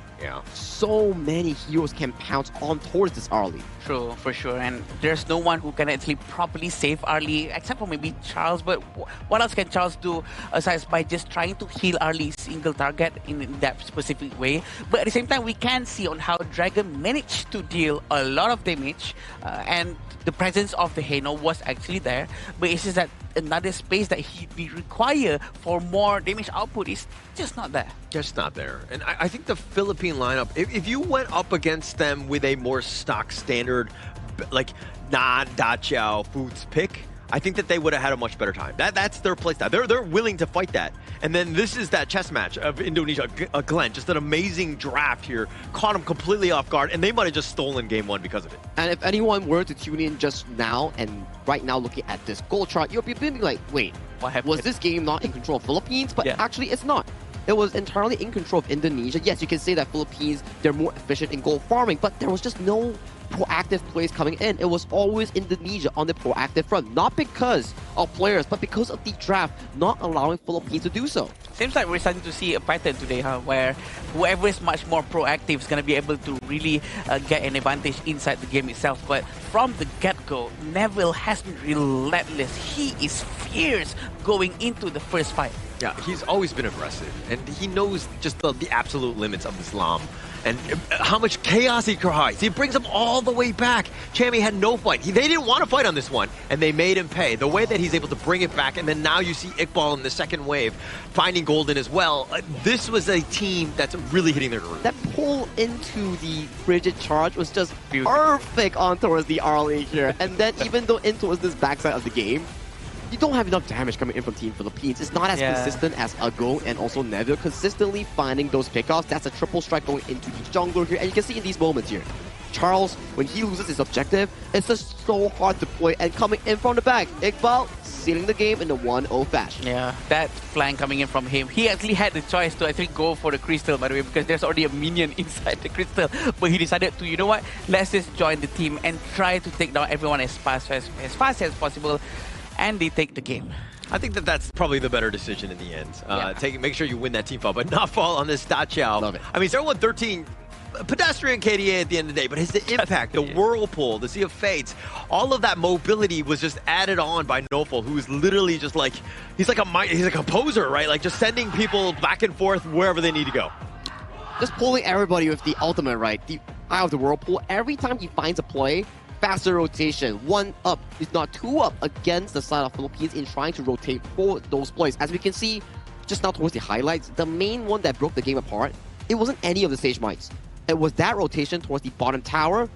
so many heroes can pounce on towards this early. True, for sure. And there's no one who can actually properly save early, except for maybe Charles. But what else can Charles do aside by just trying to heal early single target in that specific way? But at the same time, we can see on how Dragon managed to deal a lot of damage, and the presence of the Heno was actually there. But it's just that another space that he require for more damage output is just not there. Just not there. And I think the Philippine lineup, if you went up against them with a more stock standard, like non-Daqiao Foods pick, I think that they would have had a much better time. That's their playstyle. They're willing to fight that. And then this is that chess match of Indonesia. Glenn, just an amazing draft here. Caught him completely off guard, and they might have just stolen game 1 because of it. And if anyone were to tune in just now and right now looking at this goal chart, you'll be thinking like, wait, what happened? Was this game not in control of Philippines? But actually it's not. it was entirely in control of Indonesia. Yes, you can say that Philippines, they're more efficient in goal farming, but there was just no proactive plays coming in. It was always Indonesia on the proactive front, not because of players, but because of the draft not allowing Philippines to do so. Seems like we're starting to see a pattern today, where whoever is much more proactive is going to be able to really get an advantage inside the game itself. But from the get-go, Neville has been relentless. He is fierce going into the first fight. Yeah, he's always been aggressive, and he knows just the absolute limits of Islam and how much chaos he creates. He brings them all the way back. Chammy had no fight. They didn't want to fight on this one, and they made him pay. The way that he's able to bring it back, and then now you see Iqbal in the second wave finding Golden as well. This was a team that's really hitting their groove. That pull into the frigid charge was just perfect on towards the RLA here. And then even though in towards this backside of the game, you don't have enough damage coming in from Team Philippines. It's not as consistent as Ago and also Neville consistently finding those pickoffs. That's a triple strike going into the jungler here. And you can see in these moments here, Charles, when he loses his objective, it's just so hard to play. And coming in from the back, Iqbal sealing the game in the 1-0 fashion. Yeah, that flank coming in from him. He actually had the choice to actually go for the crystal, by the way, because there's already a minion inside the crystal. But he decided to, you know what, let's just join the team and try to take down everyone as fast as possible. And they take the game. I think that's probably the better decision in the end. Make sure you win that team fight, but not fall on this Dachau. Love it. I mean, 0-13, pedestrian KDA at the end of the day, but his impact, the whirlpool, the Sea of Fates, all of that mobility was just added on by Noful, who is literally just like, he's like a composer, right? Like just sending people back and forth wherever they need to go. Just pulling everybody with the ultimate, right? The Eye of the Whirlpool. Every time he finds a play, faster rotation, 1 up, if not 2 up against the side of Philippines in trying to rotate for those plays. As we can see just now towards the highlights, the main one that broke the game apart, it wasn't any of the stage mites. It was that rotation towards the bottom tower,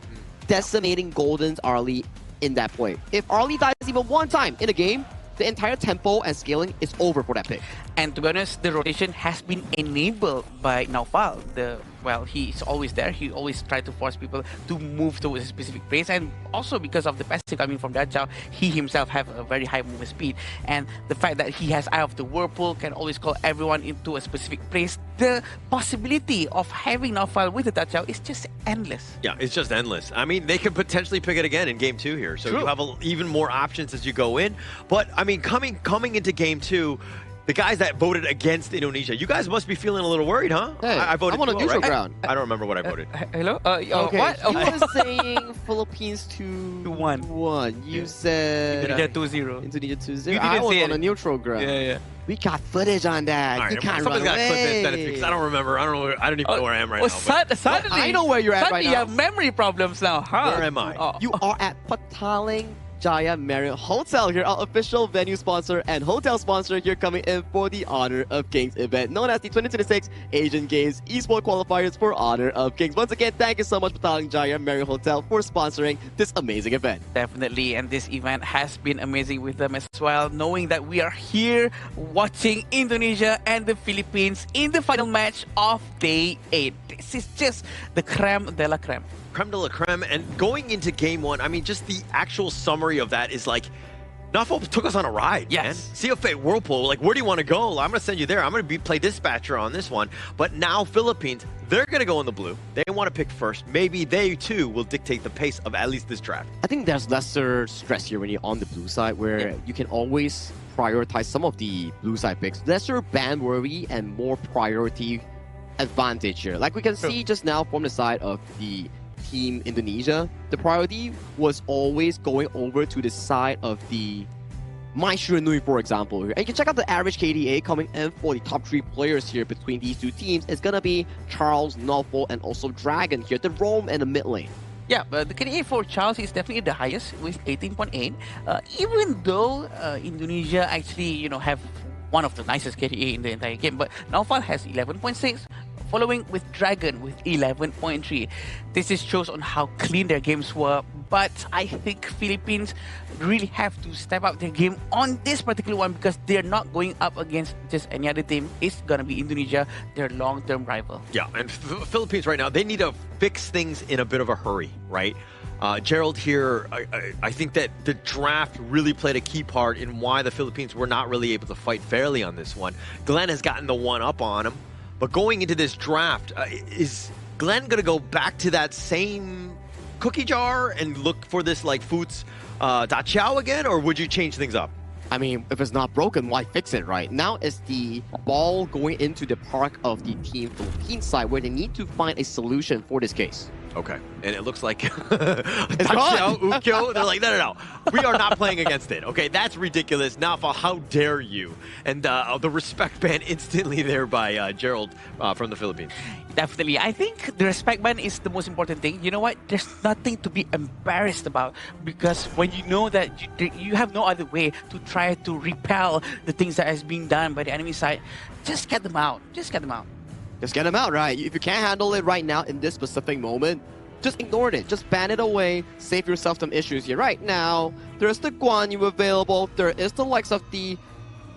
decimating Golden's Arlie in that play. If Arlie dies even one time in a game, the entire tempo and scaling is over for that pick. And to be honest, the rotation has been enabled by Naufal. Well, he's always there. He always tries to force people to move towards a specific place. And also because of the passive coming from Dachau, he himself have a very high movement speed. And the fact that he has Eye of the Whirlpool, can always call everyone into a specific place. The possibility of having Naufal with the Dachau is just endless. Yeah, it's just endless. I mean, they could potentially pick it again in Game 2 here. So you have even more options as you go in. But, I mean, coming into Game 2, the guys that voted against Indonesia, you guys must be feeling a little worried, huh? Hey, I voted I'm on a neutral ground. I don't remember what I voted. Hello? Okay, What? you were saying Philippines 2-1. You said Indonesia 2-0. Indonesia 2-0. You didn't I was say on it. a neutral ground. Yeah. We got footage on that. All right, you can't run somebody's got to clip this, send it to me, away. because I don't remember. I don't even know where I am right now. Suddenly, I know where you're at right suddenly now. you have memory problems now, huh? Where am I? You are at Pataling Jaya Marriott Hotel here, our official venue sponsor and hotel sponsor here, coming in for the Honor of Kings event, known as the 2026 Asian Games Esports Qualifiers for Honor of Kings. Once again, thank you so much, Pataling Jaya Marriott Hotel, for sponsoring this amazing event. Definitely, and this event has been amazing with them as well, knowing that we are here watching Indonesia and the Philippines in the final match of Day 8. This is just the creme de la creme. Creme de la creme. And going into Game 1, I mean, just the actual summary of that is like, Nafo took us on a ride, man. Sea of Fate, Whirlpool, like, where do you want to go? I'm going to send you there. I'm going to play dispatcher on this one. But now Philippines, they're going to go in the blue. They want to pick first. Maybe they, too, will dictate the pace of at least this draft. I think there's lesser stress here when you're on the blue side, where you can always prioritize some of the blue side picks. Lesser ban worry and more priority advantage here. Like we can see just now from the side of the Team Indonesia, the priority was always going over to the side of the Mai Shiranui, for example. And you can check out the average KDA coming in for the top 3 players here between these two teams. It's gonna be Charles, Nofo, and also Dragon here, the roam and the mid lane. Yeah, but the KDA for Charles is definitely the highest with 18.8. Even though Indonesia actually, have one of the nicest KDA in the entire game, but Naufal has 11.6. Following with Dragon with 11.3. This just shows on how clean their games were, but I think Philippines really have to step up their game on this particular one, because they're not going up against just any other team. It's gonna be Indonesia, their long-term rival. Yeah, and Philippines right now, they need to fix things in a bit of a hurry, right? Gerald here, I think that the draft really played a key part in why the Philippines were not really able to fight fairly on this one. Glenn has gotten the one up on him, but going into this draft, is Glenn going to go back to that same cookie jar and look for this like Foots Da Chow again, or would you change things up? I mean, if it's not broken, why fix it, right? Now it's the ball going into the park of the Team Philippines side where they need to find a solution for this case. Okay, and it looks like it's gone. Ukyo, they're like, no, we are not playing against it. Okay, that's ridiculous. Nafa, how dare you? And the respect ban instantly there by Gerald from the Philippines. Definitely. I think the respect ban is the most important thing. You know what? There's nothing to be embarrassed about, because when you know that you have no other way to try to repel the things that is being done by the enemy side, just get them out. Just get them out. Just get them out, right? If you can't handle it right now in this specific moment, just ignore it. Just ban it away. Save yourself some issues here. Right now, there's the Guan Yu available. There is the likes of the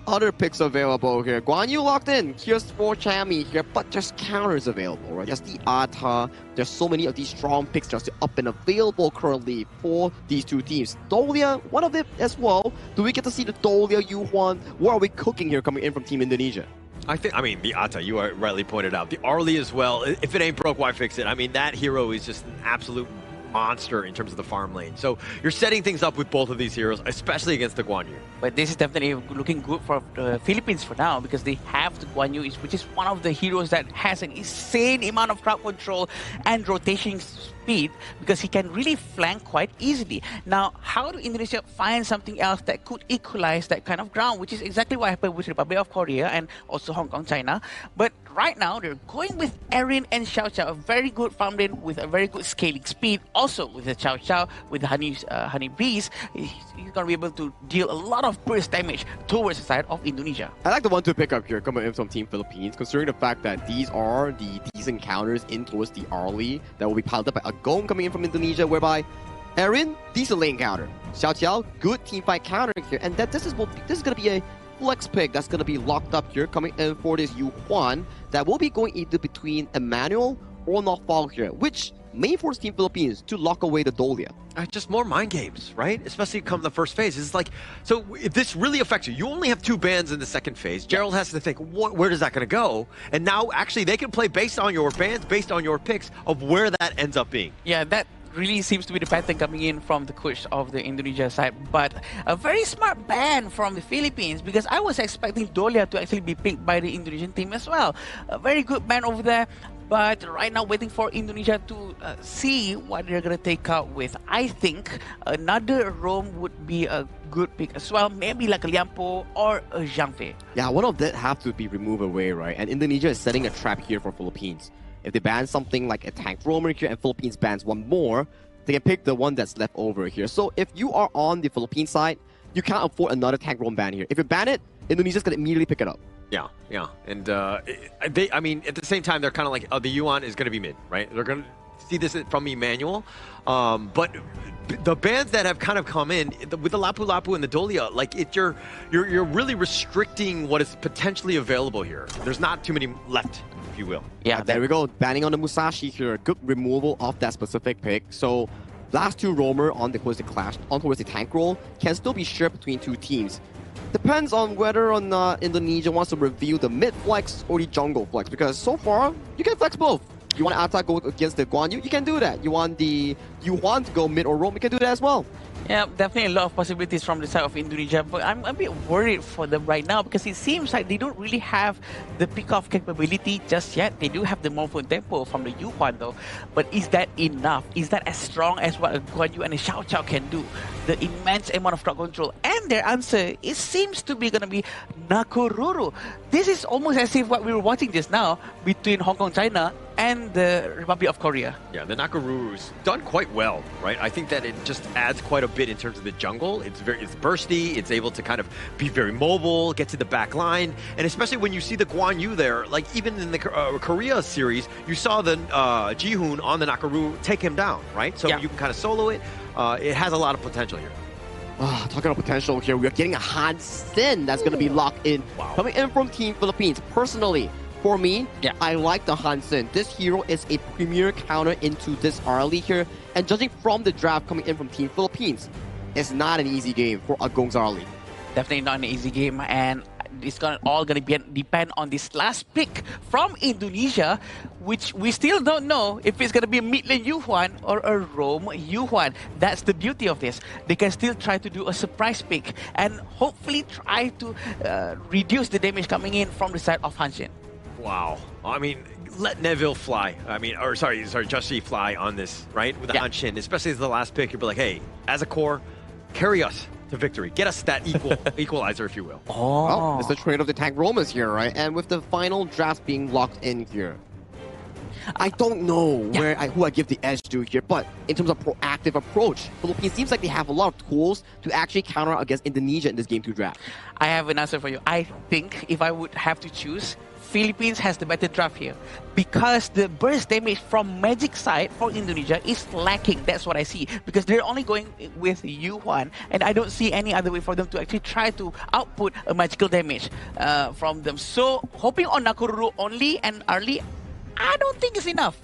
other picks available here. Guan Yu locked in. Here's for Chami here, but there's counters available, right? There's the Ata. There's so many of these strong picks just up and available currently for these two teams. Dolia, one of them as well. Do we get to see the Dolia Yuhuan? What are we cooking here coming in from Team Indonesia? I mean, the Ata, you rightly pointed out. The Arlie as well. If it ain't broke, why fix it? I mean, that hero is just an absolute monster in terms of the farm lane. So you're setting things up with both of these heroes, especially against the Guan Yu. But this is definitely looking good for the Philippines for now, because they have the Guan Yu, which is one of the heroes that has an insane amount of crowd control and rotation speed, because he can really flank quite easily. Now, how do Indonesia find something else that could equalize that kind of ground, which is exactly what happened with Republic of Korea and also Hong Kong, China. But right now, they're going with Erin and Xiao Xiao, a very good farm lane with a very good scaling speed. Also, with the Xiao Xiao, with the Honey Bees, he's going to be able to deal a lot of burst damage towards the side of Indonesia. I like the one to pick up here coming in from Team Philippines, considering the fact that these are the decent counters in towards the Arlie that will be piled up by Agong coming in from Indonesia, whereby Erin, decent lane counter. Xiao Xiao, good team fight counter here. And that this is going to be a flex pick that's going to be locked up here coming in for this Yu Huan that will be going either between Emmanuel or Nofal here, which may force Team Philippines to lock away the Dolia. Just more mind games, right? Especially come the first phase. It's like, so if this really affects you, you only have 2 bans in the second phase. Gerald has to think, where is that going to go? And now, actually, they can play based on your bans, based on your picks of where that ends up being. Yeah, that really seems to be the pattern coming in from the coach of the Indonesia side. But a very smart ban from the Philippines, because I was expecting Dolia to actually be picked by the Indonesian team as well. A very good ban over there. But right now, waiting for Indonesia to see what they're going to take out with. I think another Rome would be a good pick as well. Maybe like a Liampo or a Zhang Fei. Yeah, one of that have to be removed away, right? And Indonesia is setting a trap here for Philippines. If they ban something like a tank roamer here and Philippines bans one more, they can pick the one that's left over here. So if you are on the Philippine side, you can't afford another tank roam ban here. If you ban it, Indonesia's going to immediately pick it up. Yeah. And I mean, at the same time, they're kind of like, the Yuan is going to be mid, right? They're going to see this from Emmanuel. But the bans that have kind of come in with the Lapu Lapu and the Dolia, like you're really restricting what is potentially available here. There's not too many left, if you will. Yeah, there we go. Banning on the Musashi here. Good removal of that specific pick. So last 2 roamer on towards the clash, on towards the tank roll can still be shared between 2 teams. Depends on whether or not Indonesia wants to reveal the mid flex or the jungle flex, because so far you can flex both. You want Ata go against the Guan Yu, you can do that. You want the Yuan to go mid or roam, you can do that as well. Yeah, definitely a lot of possibilities from the side of Indonesia, but I'm a bit worried for them right now, because it seems like they don't really have the pick-off capability just yet. They do have the movement tempo from the Yuan though, but is that enough? Is that as strong as what a Guan Yu and a Xiao Xiao can do? The immense amount of crowd control, and their answer, it seems to be going to be Nakoruru. This is almost as if what we were watching just now between Hong Kong, China and the Republic of Korea. Yeah, the Nakaruru's done quite well, right? I think that it just adds quite a bit in terms of the jungle. It's bursty, it's able to kind of be very mobile, get to the back line, and especially when you see the Guan Yu there, like even in the Korea series, you saw the Jihoon on the Nakaruru take him down, right? So you can kind of solo it. It has a lot of potential here. Talking about potential here, we are getting a Han Sin that's going to be locked in. Coming in from Team Philippines. Personally, For me, I like the Hansen. This hero is a premier counter into this early here. And judging from the draft coming in from Team Philippines, it's not an easy game for Agung's early. Definitely not an easy game, and it's all gonna depend on this last pick from Indonesia, which we still don't know if it's gonna be a mid lane Yuhuan or a roam Yuhuan. That's the beauty of this. They can still try to do a surprise pick and hopefully try to reduce the damage coming in from the side of Hanshin. Wow. I mean, let Neville fly. I mean, or sorry, Justy fly on this, right? With the Hanshin, especially as the last pick, you'll be like, hey, as a core, carry us to victory. Get us that equalizer, if you will. Well, it's the trade of the tank Romans here, right? And with the final draft being locked in here, I don't know who I give the edge to here, but in terms of proactive approach, Philippines seems like they have a lot of tools to actually counter against Indonesia in this Game 2 draft. I have an answer for you. I think if I would have to choose, Philippines has the better draft here because the burst damage from Magic side for Indonesia is lacking. That's what I see because they're only going with Yuhuan, and I don't see any other way for them to actually try to output a magical damage from them. So hoping on Nakoruru only and early, I don't think it's enough.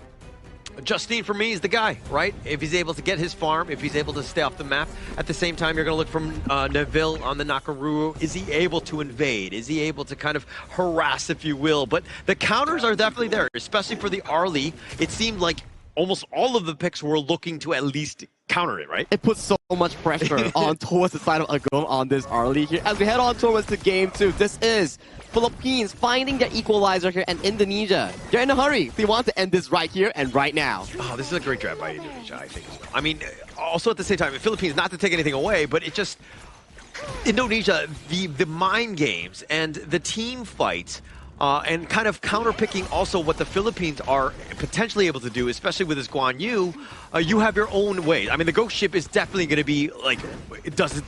Justine, for me, is the guy, right? If he's able to get his farm, if he's able to stay off the map, at the same time, you're going to look from Neville on the Nakaruru. Is he able to invade? Is he able to kind of harass, if you will? But the counters are definitely there, especially for the Arlie. It seemed like almost all of the picks were looking to at least counter it, right? It puts so much pressure on towards the side of Agum on this Arlie here. As we head on towards the Game 2, this is Philippines finding their equalizer here, and Indonesia, they're in a hurry. They want to end this right here and right now. Oh, this is a great draft by Indonesia, I think, as well. I mean, also at the same time, the Philippines, not to take anything away, but it just... Indonesia, the mind games and the team fights, and kind of counter-picking also what the Philippines are potentially able to do, especially with this Guan Yu, you have your own way. I mean, the Ghost Ship is definitely going to be like,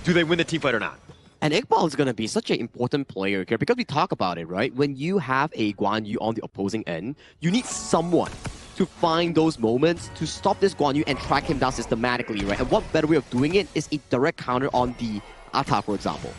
do they win the team fight or not? And Iqbal is going to be such an important player here because we talk about it, right? When you have a Guan Yu on the opposing end, you need someone to find those moments to stop this Guan Yu and track him down systematically, right? And what better way of doing it is a direct counter on the attack, for example.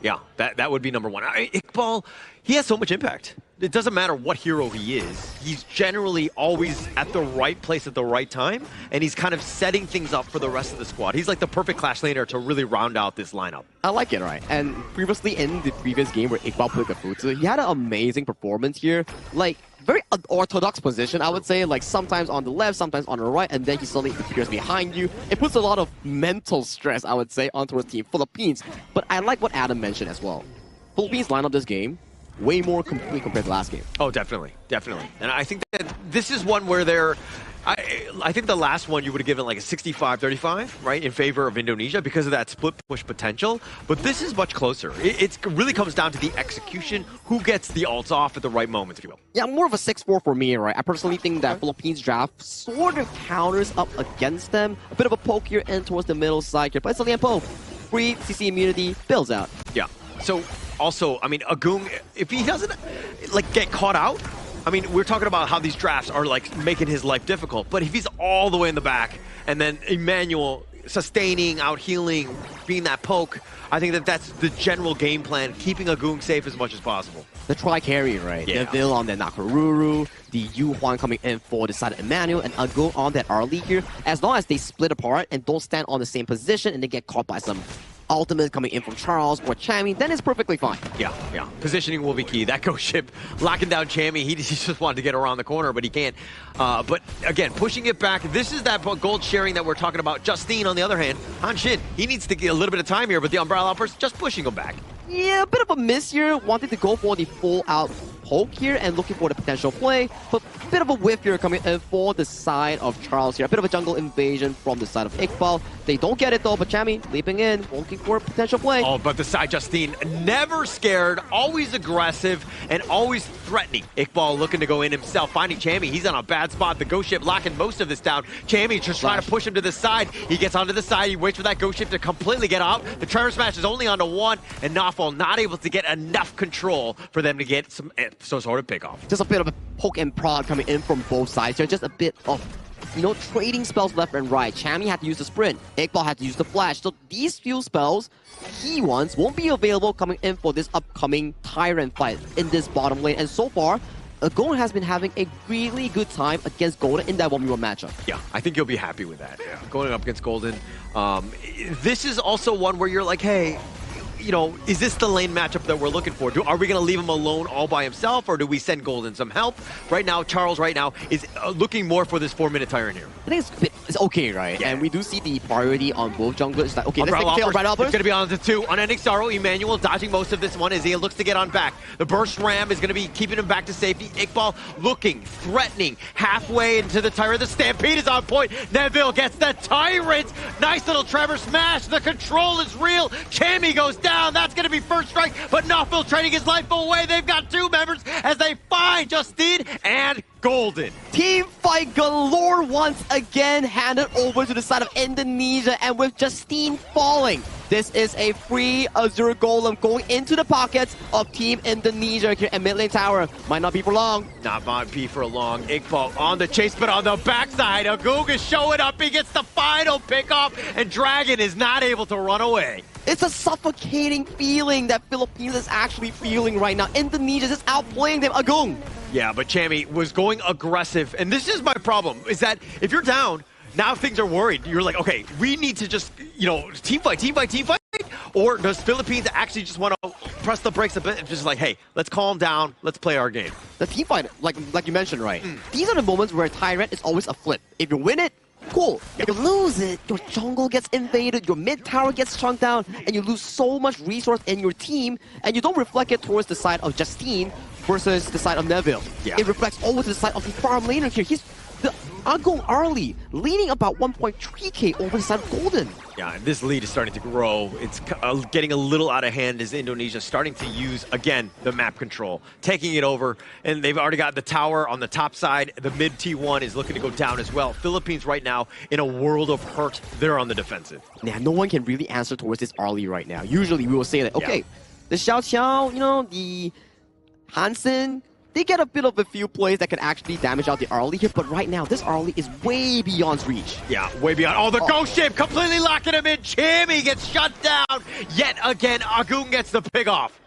Yeah, that would be number one. Iqbal, he has so much impact. It doesn't matter what hero he is. He's generally always at the right place at the right time, and he's kind of setting things up for the rest of the squad. He's like the perfect Clash laner to really round out this lineup. I like it, right? And previously in the previous game where Iqbal played Gafutsu, he had an amazing performance here. Like, very unorthodox position, I would say, like sometimes on the left, sometimes on the right, and then he suddenly appears behind you. It puts a lot of mental stress, I would say, onto his team, Philippines. But I like what Adam mentioned as well. Philippines line up this game way more complete compared to last game. Oh, definitely. And I think that this is one where they're... I think the last one you would have given like a 65-35, right, in favor of Indonesia because of that split push potential. But this is much closer. It really comes down to the execution, who gets the ults off at the right moment, if you will. Yeah, more of a 6-4 for me, right? I personally think that Philippines draft sort of counters up against them. A bit of a poke here and towards the middle side here. But it's only a poke. Free CC immunity, builds out. Yeah. So, also, I mean, Agung, if he doesn't, like, get caught out, I mean, we're talking about how these drafts are, like, making his life difficult. But if he's all the way in the back, and then Emmanuel sustaining, out-healing, being that poke, I think that that's the general game plan, keeping Agung safe as much as possible. The tri-carry, right? Yeah. Neville on the Nakaruru, the Yuhuan coming in for the side of Emmanuel, and Agung on that early here. As long as they split apart and don't stand on the same position and they get caught by some ultimate coming in from Charles or Chammy, then it's perfectly fine. Yeah. Positioning will be key. That Ghost Ship locking down Chammy, he just wanted to get around the corner, but he can't. But again, pushing it back, this is that gold sharing that we're talking about. Justine, on the other hand, Hanshin, he needs to get a little bit of time here, but the Umbrella Outburst just pushing him back. Yeah, a bit of a miss here. Wanted to go for the full-out poke here and looking for the potential play, but a bit of a whiff here coming in for the side of Charles here. A bit of a jungle invasion from the side of Iqbal. They don't get it though, but Chammy leaping in, looking for a potential play. Oh, but the side Justine, never scared, always aggressive, and always threatening. Iqbal looking to go in himself, finding Chammy. He's on a bad spot. The Ghost Ship locking most of this down. Chammy just trying to push him to the side. He gets onto the side. He waits for that Ghost Ship to completely get out. The Tremor Smash is only onto one, and Nafal not able to get enough control for them to get some sort of pick off. Just a bit of a poke and prod coming in from both sides here. Just a bit of, trading spells left and right. Chammy had to use the sprint. Iqbal had to use the flash. So these few spells, key ones, won't be available coming in for this upcoming Tyrant fight in this bottom lane. And so far, Agung has been having a really good time against Golden in that 1v1 matchup. Yeah, I think you'll be happy with that. Yeah. Going up against Golden. This is also one where you're like, hey, you know, is this the lane matchup that we're looking for? Are we going to leave him alone all by himself, or do we send Golden some help? Right now, Charles is looking more for this 4-minute Tyrant here. I think it's okay, right? Yeah. And we do see the priority on both junglers. It's like, okay, let's take It's going to be on the 2. Unending Sorrow, Emmanuel dodging most of this one as he looks to get on back. The Burst Ram is going to be keeping him back to safety. Iqbal looking, threatening, halfway into the Tyrant. The Stampede is on point. Neville gets the Tyrant. Nice little Trevor smash. The control is real. Chammy goes down. That's going to be first strike, but Knopfel trading his life away. They've got 2 members as they find Justine and Golden. Team fight galore once again, handed over to the side of Indonesia, and with Justine falling, this is a free Azure Golem going into the pockets of Team Indonesia here at mid lane tower. Might not be for long. Might be for long. Iqbal on the chase, but on the backside, Agung is showing up. He gets the final pick off, and Dragon is not able to run away. It's a suffocating feeling that Philippines is actually feeling right now. Indonesia is outplaying them. Agung. Yeah, but Chammy was going aggressive, and this is my problem, is that if you're down, now things are worried. You're like, okay, we need to just, you know, team fight, or does Philippines actually just want to press the brakes a bit and just like, hey, let's calm down, let's play our game? The team fight, like you mentioned, right? These are the moments where Tyrant is always a flip. If you win it, cool. If you lose it, your jungle gets invaded, your mid tower gets shrunk down, and you lose so much resource in your team, and you don't reflect it towards the side of Justine versus the side of Neville. Yeah. It reflects over to the side of the farm laner here. He's the Agung early, leading about 1.3k over the side of Golden. Yeah, and this lead is starting to grow. It's getting a little out of hand as Indonesia starting to use, again, the map control, taking it over, and they've already got the tower on the top side. The mid T1 is looking to go down as well. Philippines right now, in a world of hurt, they're on the defensive. Yeah, no one can really answer towards this early right now. Usually we will say that, okay, the Xiao Xiao, you know, the Hansen, they get a bit of a few plays that can actually damage out the early here, but right now, this early is way beyond reach. Yeah, way beyond. Oh, the ghost ship completely locking him in. Chammy gets shut down. Yet again, Agung gets the pick off.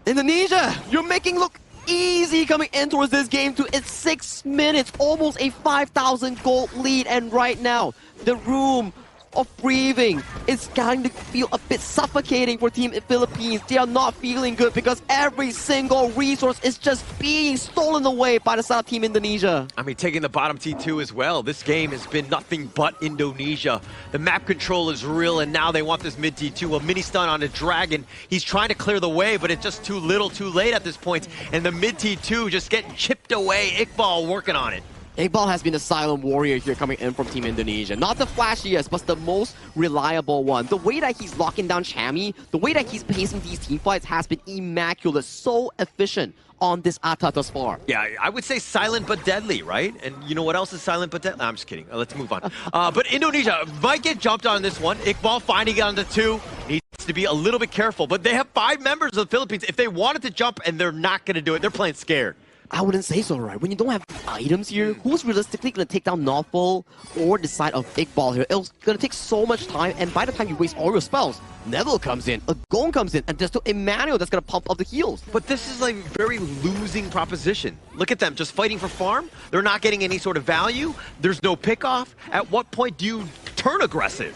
Indonesia, you're making look easy coming in towards this game too. It's 6 minutes, almost a 5,000 gold lead, and right now, the room of breathing is starting to feel a bit suffocating for Team Philippines. They are not feeling good because every single resource is just being stolen away by the side of Team Indonesia. I mean, taking the bottom T2 as well. This game has been nothing but Indonesia. The map control is real, and now they want this mid T2. A mini stun on a Dragon. He's trying to clear the way, but it's just too little, too late at this point. And the mid T2 just getting chipped away. Iqbal working on it. Iqbal has been a silent warrior here coming in from Team Indonesia. Not the flashiest, but the most reliable one. The way that he's locking down Chammy, the way that he's pacing these team fights has been immaculate. So efficient on this ATA thus far. Yeah, I would say silent but deadly, right? And you know what else is silent but deadly? I'm just kidding. Let's move on. But Indonesia might get jumped on this one. Iqbal finding it on the 2. Needs to be a little bit careful. But they have 5 members of the Philippines. If they wanted to jump and they're not going to do it, they're playing scared. I wouldn't say so, right? When you don't have items here, who's realistically going to take down Knopfel or the side of Iqbal here? It's going to take so much time, and by the time you waste all your spells, Neville comes in, Agung comes in, and there's still Emmanuel that's going to pump up the heals. But this is like a very losing proposition. Look at them, just fighting for farm. They're not getting any sort of value. There's no pickoff. At what point do you turn aggressive?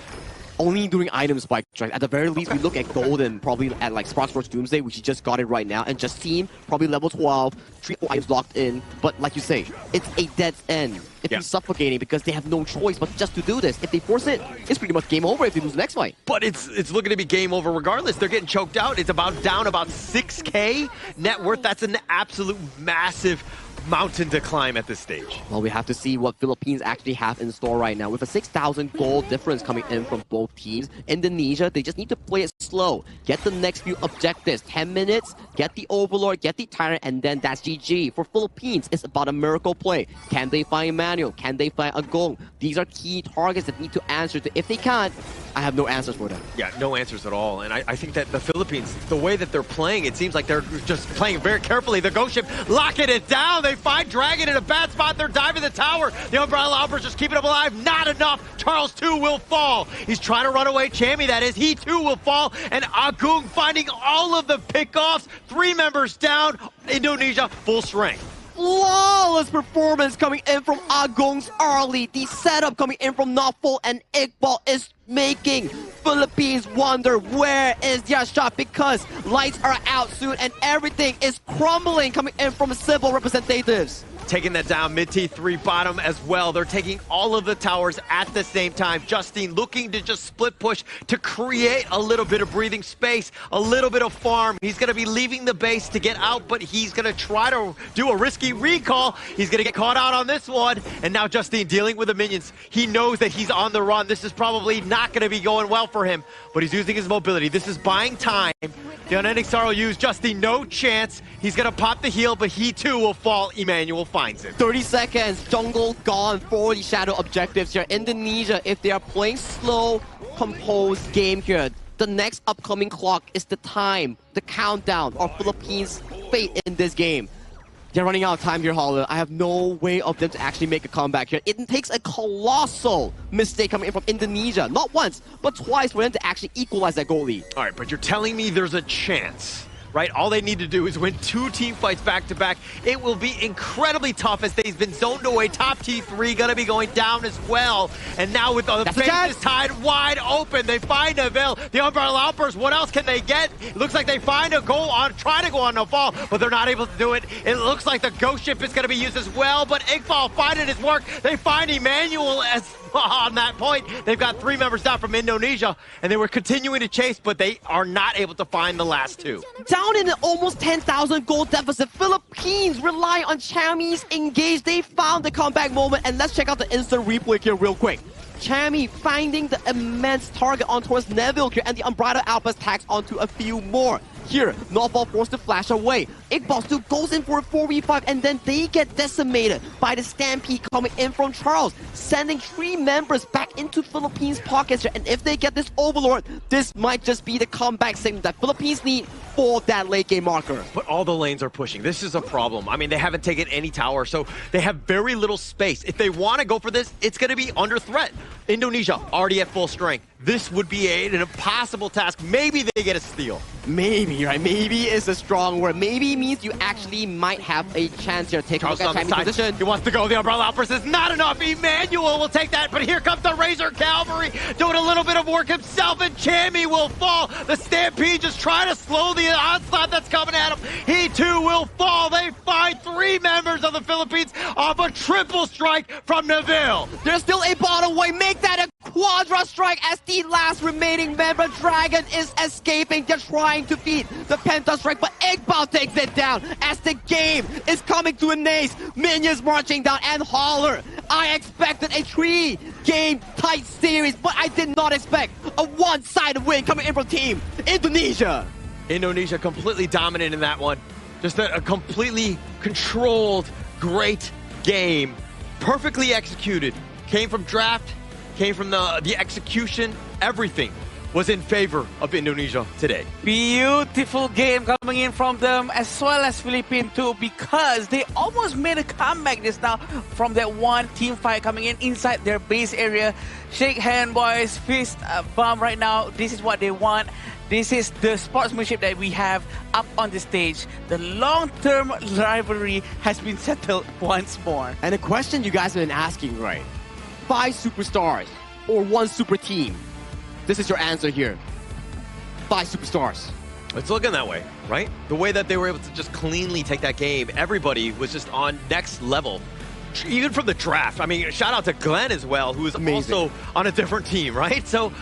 Only during item spike strike. At the very least, we look at Golden, probably at like Sparksports Doomsday, which he just got it right now, and Justine, probably level 12, 3 items locked in. But like you say, it's a dead end. It's suffocating because they have no choice but just to do this. If they force it, it's pretty much game over if they lose the next fight. But it's looking to be game over regardless. They're getting choked out. It's down about 6K net worth. That's an absolute massive mountain to climb at this stage. Well, we have to see what Philippines actually have in store right now. With a 6,000 gold difference coming in from both teams, Indonesia, they just need to play it slow. Get the next few objectives. 10 minutes, get the Overlord, get the Tyrant, and then that's GG. For Philippines, it's about a miracle play. Can they find Emmanuel? Can they find Agung? These are key targets that need to answer to. If they can't, I have no answers for them. Yeah, no answers at all. And I think that the Philippines, the way that they're playing, it seems like they're just playing very carefully. The Ghost Ship locking it down. They find Dragon in a bad spot. They're diving the tower. The Umbrella Outburst just keeping him alive. Not enough. Charles too will fall. He's trying to run away. Chammy, that is. He too will fall. And Agung finding all of the pickoffs. 3 members down. Indonesia full strength. flawless performance coming in from Agong's early. The setup coming in from Notful and Iqbal is making Philippines wonder where is their shot, because lights are out soon and everything is crumbling coming in from civil representatives. Taking that down, mid T3 bottom as well. They're taking all of the towers at the same time. Justine looking to just split push to create a little bit of breathing space, a little bit of farm. He's going to be leaving the base to get out, but he's going to try to do a risky recall. He's going to get caught out on this one. And now Justine dealing with the minions. He knows that he's on the run. This is probably not going to be going well for him, but he's using his mobility. This is buying time. The unending Star will use Justine, no chance. He's going to pop the heal, but he too will fall. Emmanuel finds it. 30 seconds, jungle gone for the shadow objectives here. Indonesia, if they are playing slow, composed game here, the next upcoming clock is the time, the countdown of Philippines' fate in this game. They're running out of time here, Holler. I have no way of them to actually make a comeback here. It takes a colossal mistake coming in from Indonesia. Not once, but twice for them to actually equalize that goal lead. All right, but you're telling me there's a chance, right? All they need to do is win 2 team fights back to back. It will be incredibly tough as they've been zoned away. Top T3 gonna be going down as well. And now with the faces tied wide open, they find a Vil. The Umbrella Outburst, what else can they get? It looks like they find a goal on, trying to go on no fall, but they're not able to do it. It looks like the Ghost Ship is gonna be used as well, but Iqbal finding his work. They find Emmanuel as on that point. They've got 3 members down from Indonesia, and they were continuing to chase, but they are not able to find the last 2. Down in an almost 10,000 goal deficit, Philippines rely on Chami's engage. They found the comeback moment, and let's check out the instant replay here real quick. Chami finding the immense target on towards Neville here, and the Umbrella Outburst tags onto a few more. Here, Notfall forced to flash away. Iqbal still goes in for a 4v5, and then they get decimated by the Stampede coming in from Charles, sending 3 members back into Philippines' pockets here. And if they get this Overlord, this might just be the comeback signal that Philippines need for that late game marker. But all the lanes are pushing. This is a problem. I mean, they haven't taken any tower, so they have very little space. If they want to go for this, it's going to be under threat. Indonesia already at full strength. This would be an impossible task. Maybe they get a steal. Maybe, right? Maybe is a strong word. Maybe means you actually might have a chance here. Take a look at Chami's position. He wants to go. The Umbrella Outburst is not enough. Emmanuel will take that, but here comes the Razor Cavalry doing a little bit of work himself, and Chami will fall. The Stampede just trying to slow the onslaught that's coming at him. He too will fall. They find 3 members of the Philippines off a triple strike from Neville. There's still a bottom way. Make that a quadra strike as the last remaining member. Dragon is escaping. They're trying to beat the Penta strike, but Iqbal takes it down as the game is coming to an ace. Minions marching down, and Holler. I expected a 3-game tight series, but I did not expect a one-sided win coming in from Team Indonesia. Indonesia completely dominant in that one. Just a completely controlled, great game. Perfectly executed. Came from draft, came from the execution, everything was in favor of Indonesia today. Beautiful game coming in from them, as well as Philippines too, because they almost made a comeback just now from that one team fight coming in inside their base area. Shake hand, boys, fist bump right now. This is what they want. This is the sportsmanship that we have up on the stage. The long-term rivalry has been settled once more. And the question you guys have been asking, right? 5 superstars or 1 super team? This is your answer here. 5 superstars. It's looking that way, right? The way that they were able to just cleanly take that game, everybody was just on next level. Even from the draft. I mean, shout out to Glenn as well, who is also on a different team, right? So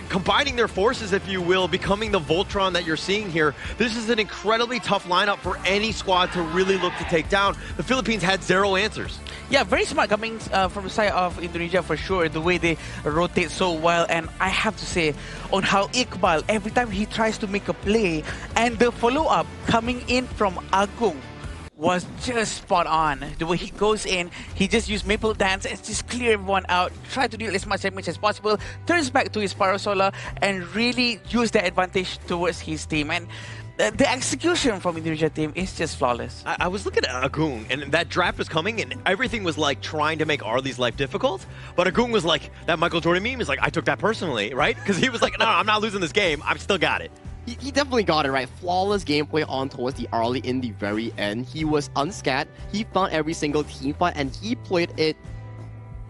combining their forces, if you will, becoming the Voltron that you're seeing here, this is an incredibly tough lineup for any squad to really look to take down. The Philippines had 0 answers. Yeah, very smart coming from the side of Indonesia for sure, the way they rotate so well. And I have to say, on how Iqbal, every time he tries to make a play, and the follow-up coming in from Agung was just spot on. The way he goes in, he just used Maple Dance and just clear everyone out, try to deal as much damage as possible, turns back to his Parasola, and really use that advantage towards his team. And the execution from Indonesia team is just flawless. I was looking at Agung, and that draft was coming, and everything was like trying to make Arlie's life difficult. But Agung was like, that Michael Jordan meme is like, I took that personally, right? Because he was like, no, I'm not losing this game. I've still got it. He definitely got it right. Flawless gameplay on towards the early in the very end. He was unscathed. He found every single team fight and he played it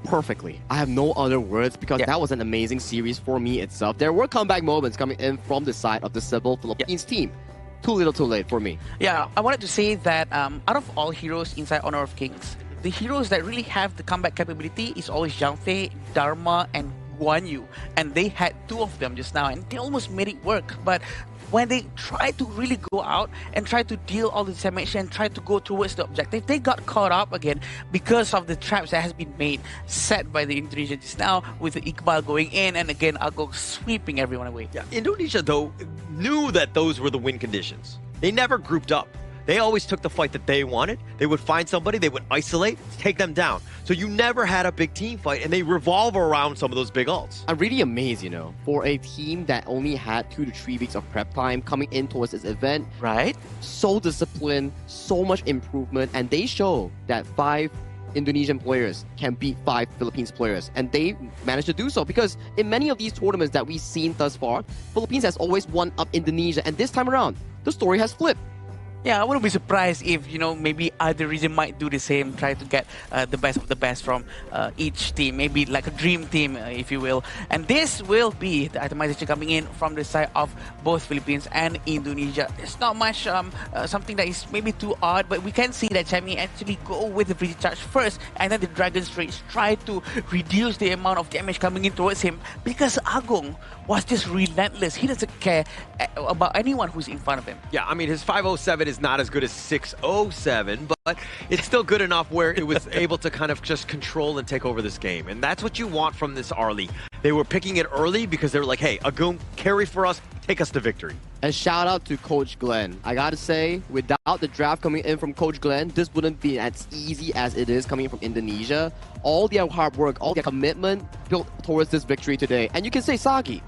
perfectly. I have no other words because that was an amazing series for me itself. There were comeback moments coming in from the side of the Cebu Philippines team. Too little too late for me. Yeah, I wanted to say that out of all heroes inside Honor of Kings, the heroes that really have the comeback capability is always Zhang Fei, Dharma, and Guan Yu. And they had two of them just now, and they almost made it work. But when they tried to really go out and try to deal all the damage and try to go towards the objective, they got caught up again because of the traps that has been made, set by the Indonesia just now, with the Iqbal going in and again Agong sweeping everyone away. Yeah, Indonesia, though, knew that those were the win conditions. They never grouped up. They always took the fight that they wanted. They would find somebody, they would isolate, take them down. So you never had a big team fight, and they revolve around some of those big ults. I'm really amazed, for a team that only had 2 to 3 weeks of prep time coming in towards this event. Right. So disciplined, so much improvement, and they show that 5 Indonesian players can beat 5 Philippines players, and they managed to do so because in many of these tournaments that we've seen thus far, Philippines has always won up Indonesia, and this time around, the story has flipped. Yeah, I wouldn't be surprised if, maybe other region might do the same, try to get the best of the best from each team, maybe like a dream team, if you will. And this will be the itemization coming in from the side of both Philippines and Indonesia. It's not much something that is maybe too odd, but we can see that Chami actually go with the pretty charge first, and then the Dragon's Rage try to reduce the amount of damage coming in towards him because Agong was just relentless. He doesn't care about anyone who's in front of him. Yeah, I mean, his 507 is not as good as 607, but it's still good enough where it was able to kind of just control and take over this game. And that's what you want from this early. They were picking it early because they were like, hey, Agong, carry for us, take us to victory. And shout out to Coach Glenn. I gotta say, without the draft coming in from Coach Glenn, this wouldn't be as easy as it is coming from Indonesia. All their hard work, all their commitment built towards this victory today. And you can say, Saki,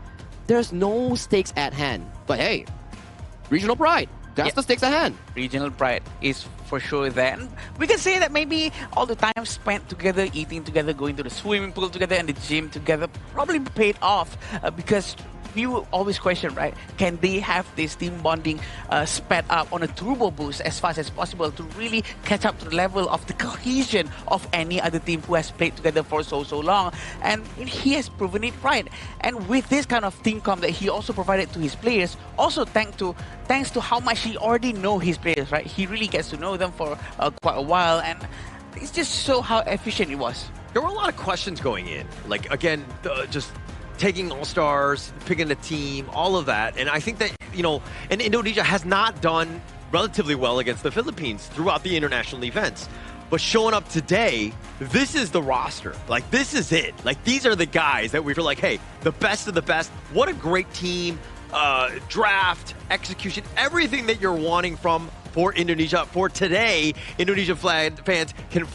there's no stakes at hand. But hey, regional pride. That's the stakes at hand. Regional pride is for sure then. We can say that maybe all the time spent together, eating together, going to the swimming pool together and the gym together probably paid off because we will always question, right? Can they have this team bonding sped up on a turbo boost as fast as possible to really catch up to the level of the cohesion of any other team who has played together for so long? And he has proven it right. And with this kind of team comp that he also provided to his players, also thanks to how much he already know his players, right? He really gets to know them for quite a while, and it's just so how efficient it was. There were a lot of questions going in. Like, again, just taking all-stars, picking a team, all of that. And I think that, and Indonesia has not done relatively well against the Philippines throughout the international events. But showing up today, this is the roster. Like, this is it. Like, these are the guys that we feel like, hey, the best of the best. What a great team, draft, execution, everything that you're wanting for Indonesia. For today, Indonesian fans can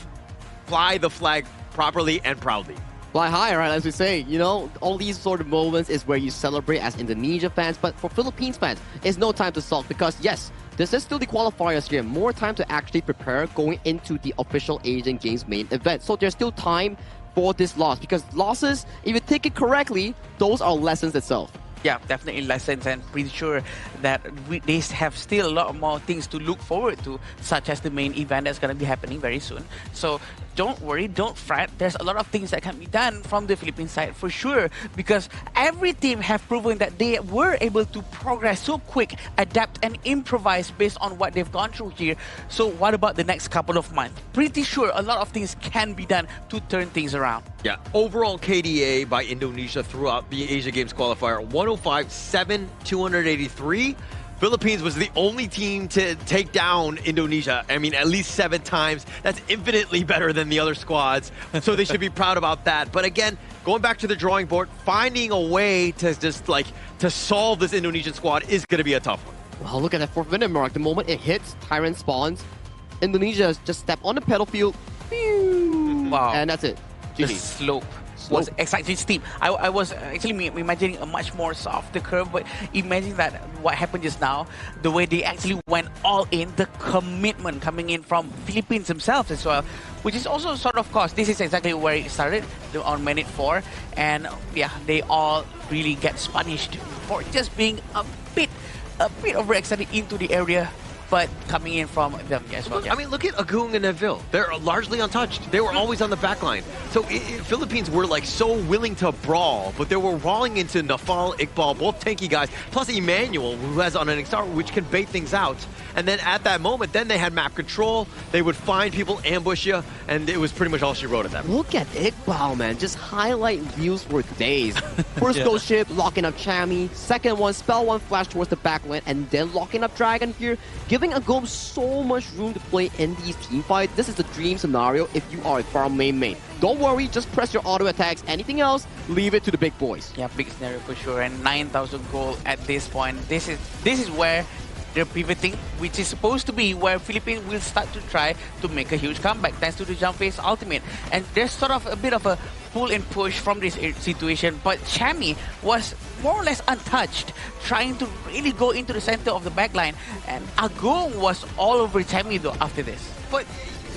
fly the flag properly and proudly. Fly high, right? As we say, all these sort of moments is where you celebrate as Indonesia fans, but for Philippines fans, it's no time to sulk because yes, this is still the qualifiers here. More time to actually prepare going into the official Asian Games main event. So there's still time for this loss because losses, if you take it correctly, those are lessons itself. Yeah, definitely lessons, and pretty sure that they have still a lot more things to look forward to, such as the main event that's going to be happening very soon. So don't worry, don't fret. There's a lot of things that can be done from the Philippine side for sure, because every team have proven that they were able to progress so quick, adapt and improvise based on what they've gone through here. So what about the next couple of months? Pretty sure a lot of things can be done to turn things around. Yeah, overall KDA by Indonesia throughout the Asia Games qualifier, 105-7, 283. Philippines was the only team to take down Indonesia, I mean, at least 7 times. That's infinitely better than the other squads, so they should be proud about that. But again, going back to the drawing board, finding a way to just to solve this Indonesian squad is going to be a tough one. Well, look at that 4th minute mark. The moment it hits, Tyrant spawns. Indonesia just step on the pedal field. Wow. And that's it. The slope was exactly steep. I was actually imagining a much more softer curve, but imagine that what happened just now, the way they actually went all in, the commitment coming in from Philippines themselves as well, which is also sort of course, this is exactly where it started on minute 4, and yeah, they all really get punished for just being a bit a bit overextended into the area, but coming in from them as well. I mean, look at Agung and Neville. They're largely untouched. They were always on the back line. So Philippines were like so willing to brawl, but they were brawling into Nafal, Iqbal, both tanky guys, plus Emmanuel, who has unending star, which can bait things out. And then at that moment, then they had map control. They would find people, ambush you, and it was pretty much all she wrote at that point. Look at Iqbal, man. Just highlight views for days. First ghost ship, locking up Chami. Second one, spell one flash towards the back line, and then locking up Dragon here, giving Agum so much room to play in these team fights. This is the dream scenario if you are a farm main. Don't worry, just press your auto attacks. Anything else, leave it to the big boys. Yeah, big scenario for sure. And 9,000 gold at this point. This is where they're pivoting, which is supposed to be where Philippines will start to try to make a huge comeback thanks to the jump phase ultimate. And there's sort of a bit of a pull and push from this situation, but Chami was more or less untouched, trying to really go into the center of the backline, and Agung was all over Chami though after this. But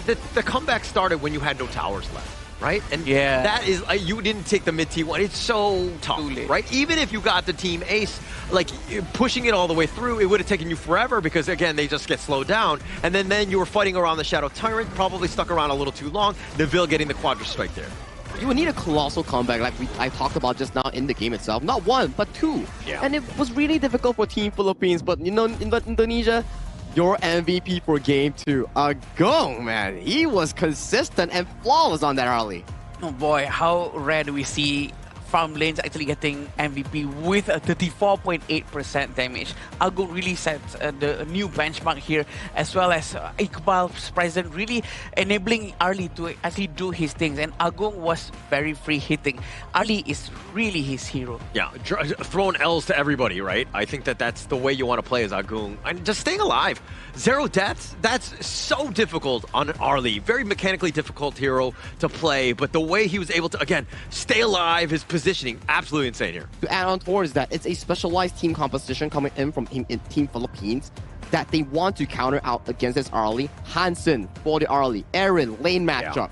the comeback started when you had no towers left. Right? And yeah, that is, you didn't take the mid T1. It's so tough, right? Even if you got the team ace, like pushing it all the way through, it would have taken you forever because again, they just get slowed down. And then you were fighting around the Shadow Tyrant, probably stuck around a little too long. Neville getting the quadra strike there. You would need a colossal comeback like I talked about just now in the game itself. Not one, but two. Yeah. And it was really difficult for Team Philippines, but you know, in Indonesia, your MVP for game 2, Agong, man. He was consistent and flawless on that early. Oh boy, how rare do we see farm lanes actually getting MVP with a 34.8% damage. Agong really sets the new benchmark here, as well as Iqbal's presence really enabling Ali to actually do his things. And Agong was very free hitting. Ali is really his hero. Yeah, throwing L's to everybody, right? I think that's the way you want to play as Agung. And just staying alive. 0 deaths, that's so difficult on Arlie. Very mechanically difficult hero to play, but the way he was able to, again, stay alive, his positioning, absolutely insane here. To add on towards that, it's a specialized team composition coming in from Team Philippines that they want to counter out against this Arlie. Hansen for the Arlie, Aaron, lane matchup,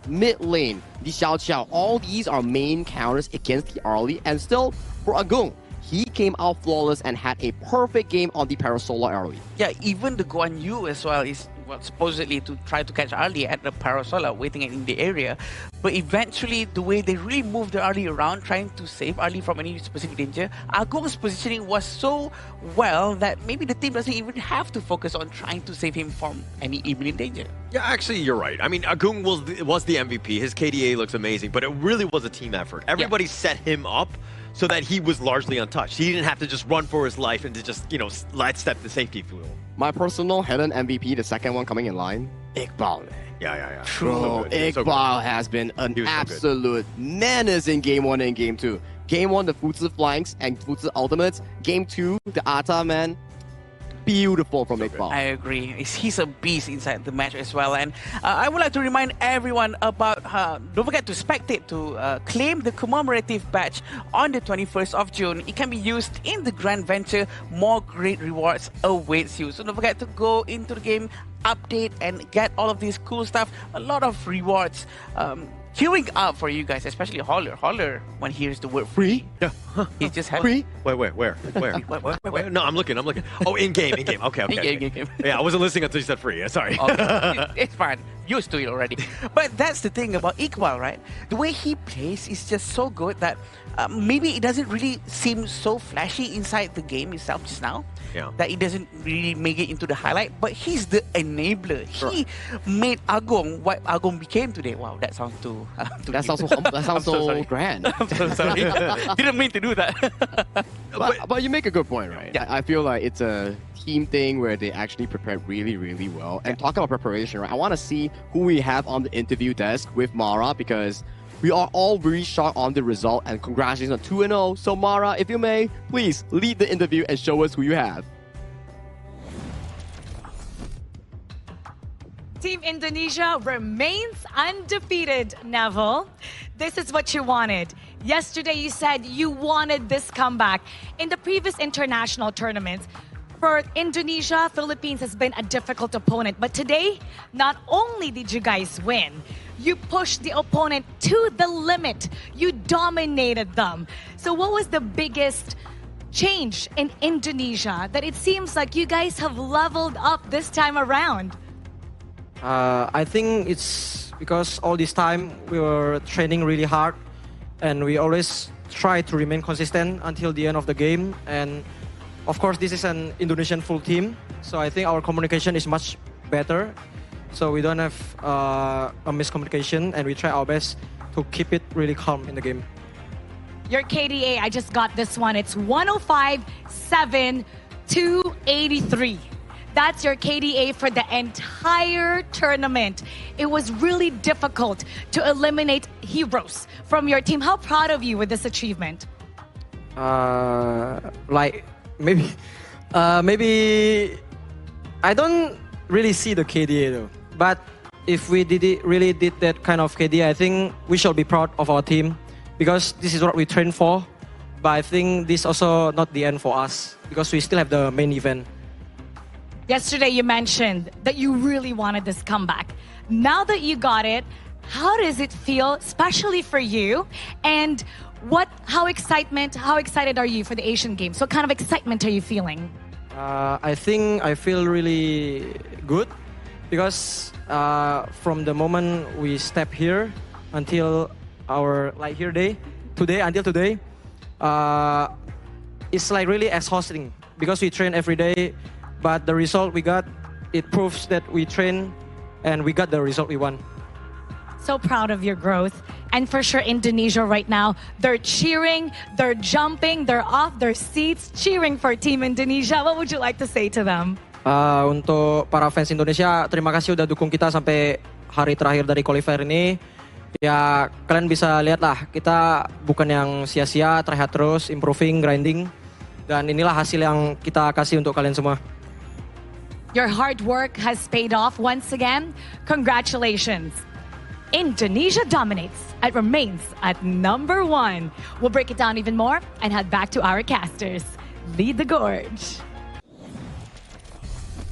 mid lane, Li Xiao, all these are main counters against the Arlie, and still, for Agung, he came out flawless and had a perfect game on the Parasolar early. Yeah, even the Guan Yu as well is supposedly to try to catch Ali at the Parasolar, waiting in the area. But eventually, the way they really moved the Ali around, trying to save Ali from any specific danger, Agung's positioning was so well that maybe the team doesn't even have to focus on trying to save him from any imminent danger. Yeah, actually, you're right. I mean, Agung was the MVP. His KDA looks amazing, but it really was a team effort. Everybody set him up so that he was largely untouched. He didn't have to just run for his life and to just, you know, sidestep the safety fuel. My personal hidden MVP, the second one coming in line, Iqbal. Yeah. Bro, Iqbal has been an absolute menace in Game 1 and Game 2. Game 1, the Futsu flanks and Futsu ultimates. Game 2, the Ata, man. Beautiful from Iqbal. I agree. He's a beast inside the match as well. And I would like to remind everyone about, don't forget to spectate to claim the commemorative badge on the 21st of June. It can be used in the Grand Venture. More great rewards awaits you. So don't forget to go into the game, update, and get all of these cool stuff. A lot of rewards queuing up for you guys, especially Holler. Holler, when he hears the word free, he's just happy. Wait, where? No, I'm looking. Oh, in game. Okay. In-game. Yeah, I wasn't listening until you said free. Sorry. It's fine. Used to it already. But that's the thing about Iqbal, right? The way he plays is just so good that maybe it doesn't really seem so flashy inside the game itself just now. Yeah. That it doesn't really make it into the highlight, but he's the enabler. He made Agong what Agong became today. Wow, that sounds too. That sounds so humble. That sounds so grand. I'm so sorry. Didn't mean to do that. but you make a good point, right? Yeah. I feel like it's a team thing where they actually prepared really, really well. And talk about preparation, right? I want to see who we have on the interview desk with Mara because we are all very shocked on the result and congratulations on 2-0. So Mara, if you may, please lead the interview and show us who you have. Team Indonesia remains undefeated, Neville. This is what you wanted. Yesterday you said you wanted this comeback. In the previous international tournaments, for Indonesia, Philippines has been a difficult opponent. But today, not only did you guys win, you pushed the opponent to the limit. You dominated them. So what was the biggest changed in Indonesia that it seems like you guys have leveled up this time around? I think it's because all this time we were training really hard and we always try to remain consistent until the end of the game. And of course, this is an Indonesian full team, so I think our communication is much better. So we don't have a miscommunication and we try our best to keep it really calm in the game. Your KDA, I just got this one. It's 105-7-283. That's your KDA for the entire tournament. It was really difficult to eliminate heroes from your team. How proud of you with this achievement? Like maybe I don't really see the KDA though. But if we really did that kind of KDA, I think we should be proud of our team because this is what we trained for. But I think this also not the end for us because we still have the main event. Yesterday you mentioned that you really wanted this comeback. Now that you got it, how does it feel, especially for you? And how excited are you for the Asian Games? What kind of excitement are you feeling? I think I feel really good because from the moment we step here until our today, it's like really exhausting because we train every day. But the result we got, it proves that we train and we got the result we want. So proud of your growth. And for sure, Indonesia right now, they're cheering, they're jumping, they're off their seats, cheering for Team Indonesia. What would you like to say to them? Untuk para fans Indonesia, terima kasih udah dukung kita sampai hari terakhir dari qualifier ini. Ya, kalian bisa lihat lah, kita bukan yang sia-sia, try hard terus, improving, grinding. Dan inilah hasil yang kita kasih untuk kalian semua. Your hard work has paid off once again. Congratulations. Indonesia dominates. It remains at #1. We'll break it down even more and head back to our casters. Lead the gorge.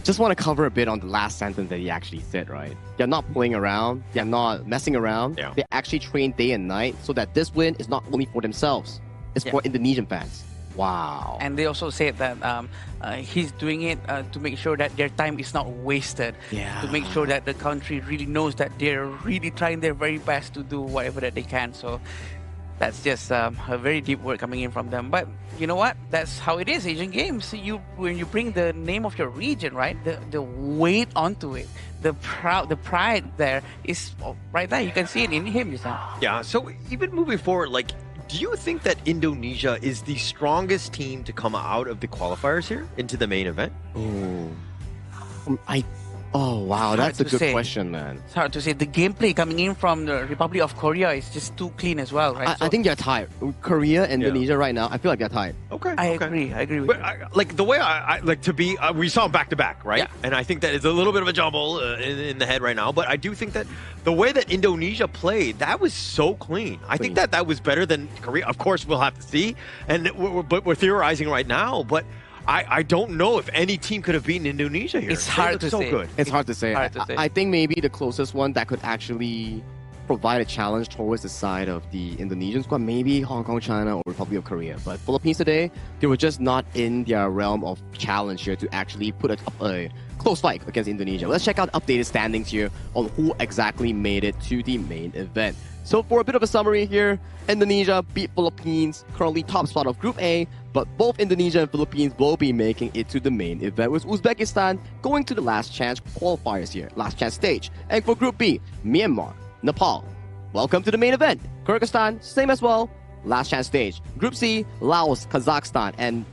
Just want to cover a bit on the last sentence that he actually said, right? They're not playing around. They're not messing around. Yeah. They actually train day and night so that this win is not only for themselves. It's for Indonesian fans. Wow. And they also said that he's doing it to make sure that their time is not wasted. Yeah. To make sure that the country really knows that they're really trying their very best to do whatever that they can. So that's just a very deep word coming in from them. But you know what? That's how it is, Asian Games. When you bring the name of your region, right? The weight onto it. The pride there is right there. You can see it in him just now. Yeah, so even moving forward, do you think that Indonesia is the strongest team to come out of the qualifiers here into the main event? Oh, wow, that's a good question, man. It's hard to say. The gameplay coming in from the Republic of Korea is just too clean as well, right? I think they're tired. Korea and Indonesia right now, I feel like they're tired. Okay. I agree with but you. The way I like to be, we saw them back to back, right? Yeah. And I think that it's a little bit of a jumble in the head right now. But I do think that the way that Indonesia played, that was so clean. I think that was better than Korea. Of course, we'll have to see. But we're theorizing right now. But I don't know if any team could have beaten Indonesia here. It's hard to say. Good. It's hard to say. Hard to say. I think maybe the closest one that could actually provide a challenge towards the side of the Indonesian squad, maybe Hong Kong, China, or Republic of Korea. But Philippines today, they were just not in their realm of challenge here to actually put a close fight against Indonesia. Let's check out updated standings here on who exactly made it to the main event. So for a bit of a summary here, Indonesia beat Philippines, currently top spot of Group A, but both Indonesia and Philippines will be making it to the main event, with Uzbekistan going to the last chance qualifiers here, last chance stage. And for Group B, Myanmar, Nepal, welcome to the main event. Kyrgyzstan, same as well, last chance stage. Group C, Laos, Kazakhstan, and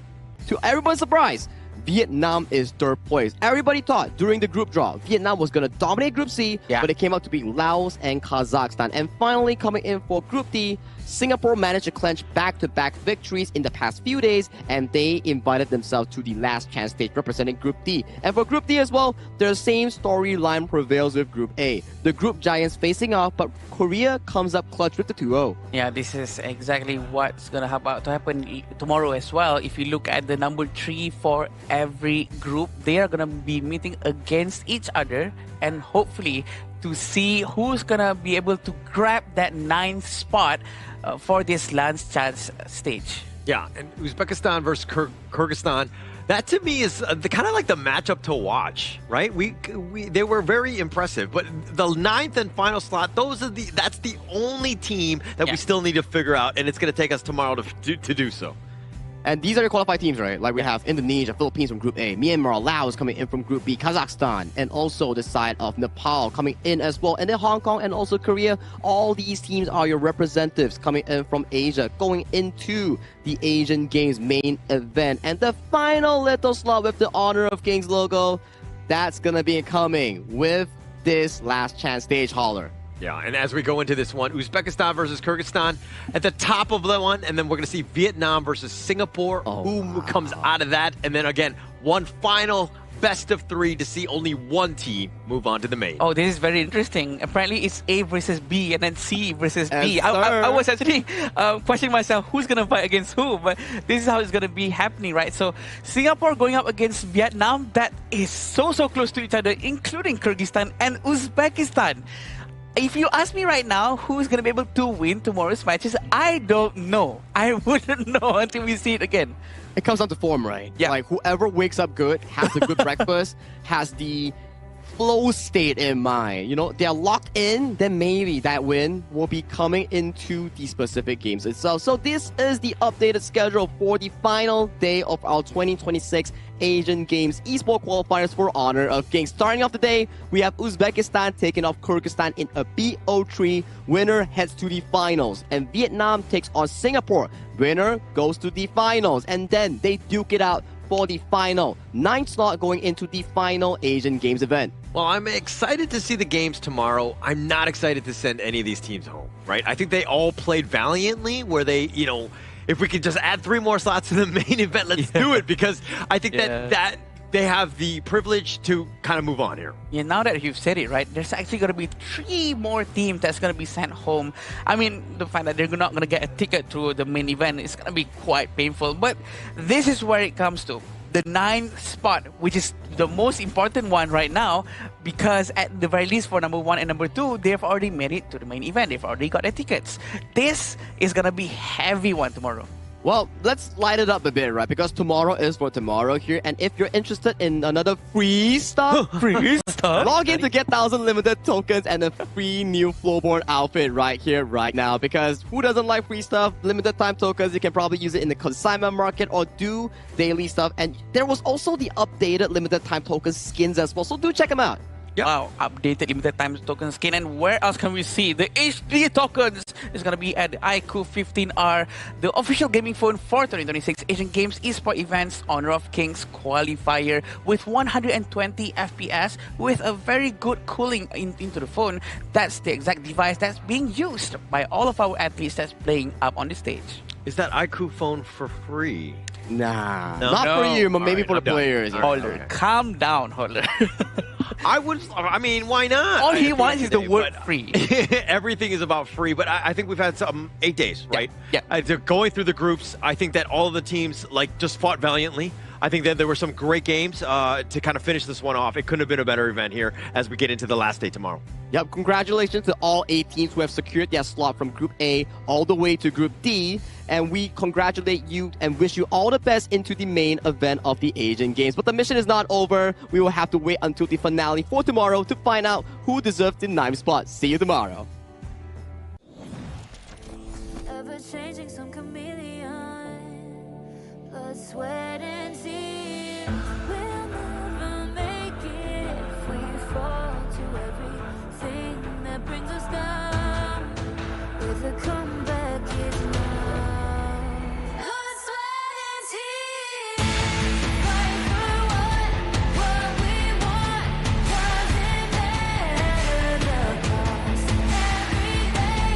to everyone's surprise, Vietnam is third place. Everybody thought during the group draw, Vietnam was going to dominate Group C, but it came out to be Laos and Kazakhstan. And finally coming in for Group D, Singapore managed to clinch back-to-back victories in the past few days, and they invited themselves to the last chance stage representing Group D. And for Group D as well, the same storyline prevails with Group A. The group giants facing off, but Korea comes up clutch with the 2-0. Yeah, this is exactly what's going to happen tomorrow as well. If you look at the number 3 for every group, they are going to be meeting against each other, and hopefully to see who's going to be able to grab that 9th spot for this last chance stage. Yeah, and Uzbekistan versus Kyrgyzstan. That to me is kind of like the matchup to watch, right? They were very impressive, but the 9th and final slot, that's the only team that we still need to figure out, and it's going to take us tomorrow to do so. And these are your qualified teams, right? Like we have Indonesia, Philippines from Group A, Myanmar, Laos coming in from Group B, Kazakhstan, and also the side of Nepal coming in as well. And then Hong Kong and also Korea. All these teams are your representatives coming in from Asia, going into the Asian Games main event. And the final little slot with the Honor of Kings logo, that's going to be coming with this last chance stage hauler. Yeah, and as we go into this one, Uzbekistan versus Kyrgyzstan at the top of the one, and then we're going to see Vietnam versus Singapore. Who comes out of that? And then again, one final best of 3 to see only one team move on to the main. Oh, this is very interesting. Apparently, it's A versus B and then C versus B. I was actually questioning myself, who's going to fight against who? But this is how it's going to be happening, right? So Singapore going up against Vietnam, that is so close to each other, including Kyrgyzstan and Uzbekistan. If you ask me right now who's going to be able to win tomorrow's matches, I don't know. I wouldn't know until we see it again. It comes down to form, right? Yeah. Like whoever wakes up good, has a good breakfast, has the flow state in mind. You know, they're locked in, then maybe that win will be coming into the specific games itself. So this is the updated schedule for the final day of our 2026 Asian Games Esports Qualifiers for Honor of Kings. Starting off the day, we have Uzbekistan taking off Kyrgyzstan in a BO3. Winner heads to the finals. And Vietnam takes on Singapore. Winner goes to the finals. And then they duke it out for the final 9th slot going into the final Asian Games event. Well, I'm excited to see the games tomorrow. I'm not excited to send any of these teams home, right? I think they all played valiantly where they, you know, if we could just add 3 more slots to the main event, let's do it, because I think that they have the privilege to kind of move on here. Yeah, now that you've said it, right, there's actually going to be 3 more teams that's going to be sent home. I mean, the fact that they're not going to get a ticket to the main event is going to be quite painful. But this is where it comes to. The 9th spot, which is the most important one right now, because at the very least for number 1 and number 2, they've already made it to the main event. They've already got their tickets. This is going to be heavy one tomorrow. Well, let's light it up a bit, right? Because tomorrow is for tomorrow here. And if you're interested in another free stuff, log in to get 1,000 limited tokens and a free new Flowborn outfit right here, right now. Because who doesn't like free stuff? Limited time tokens, you can probably use it in the consignment market or do daily stuff. And there was also the updated limited time token skins as well. So do check them out. Wow, updated limited time token skin. And where else can we see the HD tokens? Is going to be at the iQOO 15R, the official gaming phone for 2026 Asian Games Esports Events Honor of Kings Qualifier with 120 FPS with a very good cooling into the phone. That's the exact device that's being used by all of our athletes that's playing up on the stage. Is that iQOO phone for free? Nah, not for you, but maybe for the players. Holder, calm down, Holder. I mean, why not? All he wants is the word free. Everything is about free, but I think we've had some 8 days, right? Yeah. They're going through the groups. I think that all of the teams just fought valiantly. I think that there were some great games to kind of finish this one off. It couldn't have been a better event here as we get into the last day tomorrow. Yep, congratulations to all 8 teams who have secured their slot from Group A all the way to Group D. And we congratulate you and wish you all the best into the main event of the Asian Games. But the mission is not over. We will have to wait until the finale for tomorrow to find out who deserves the 9th spot. See you tomorrow. Ever changing, some chameleon. Blood, sweat, and tears. We'll never make it if we fall to everything that brings us down. With a comeback is now. Blood, sweat, and tears. Fight for what we want. Doesn't matter the cost. Every day,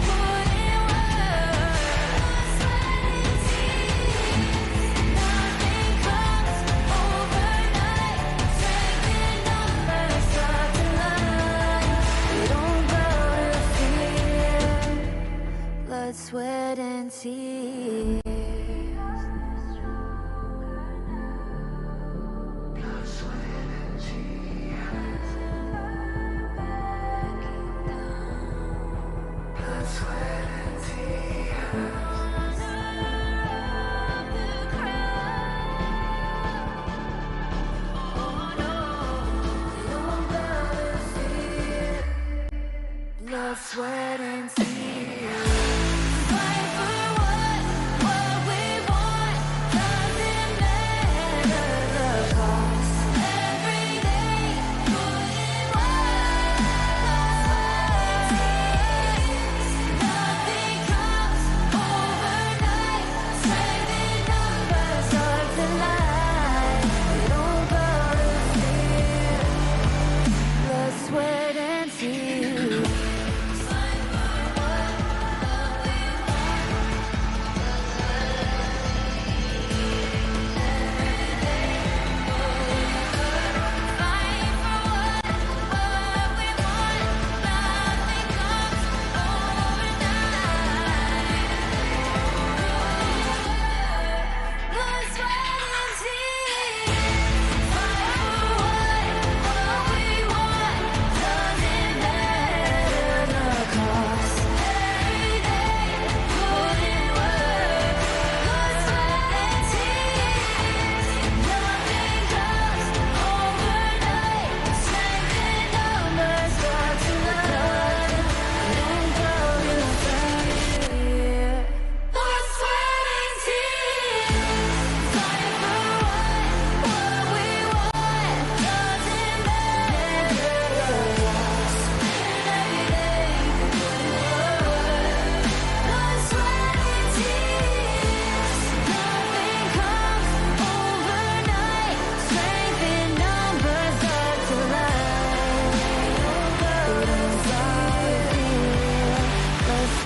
put in work. Blood, sweat, and tears. Nothing comes overnight. Strength in numbers start to line. We don't bow to fear. Blood, sweat, and tears. blood, sweat, and tears. Fight for what we want. Doesn't matter the cost. Every day, put in work. Nothing comes overnight. Strength in numbers, starts to lie. We don't gotta fear. Blood, sweat, and tears.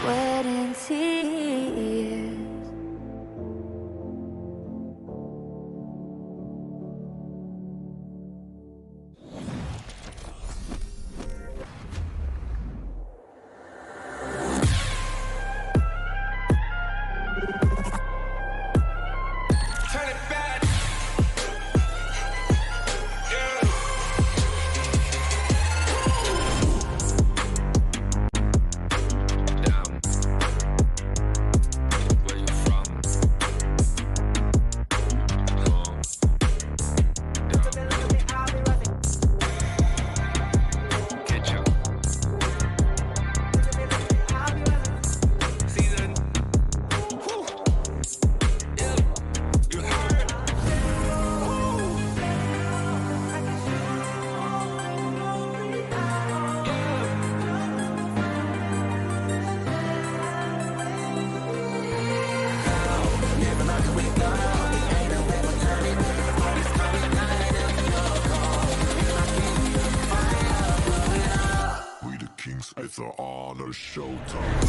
Sweat and tears. Turn it back. We the kings, it's an honor showtime.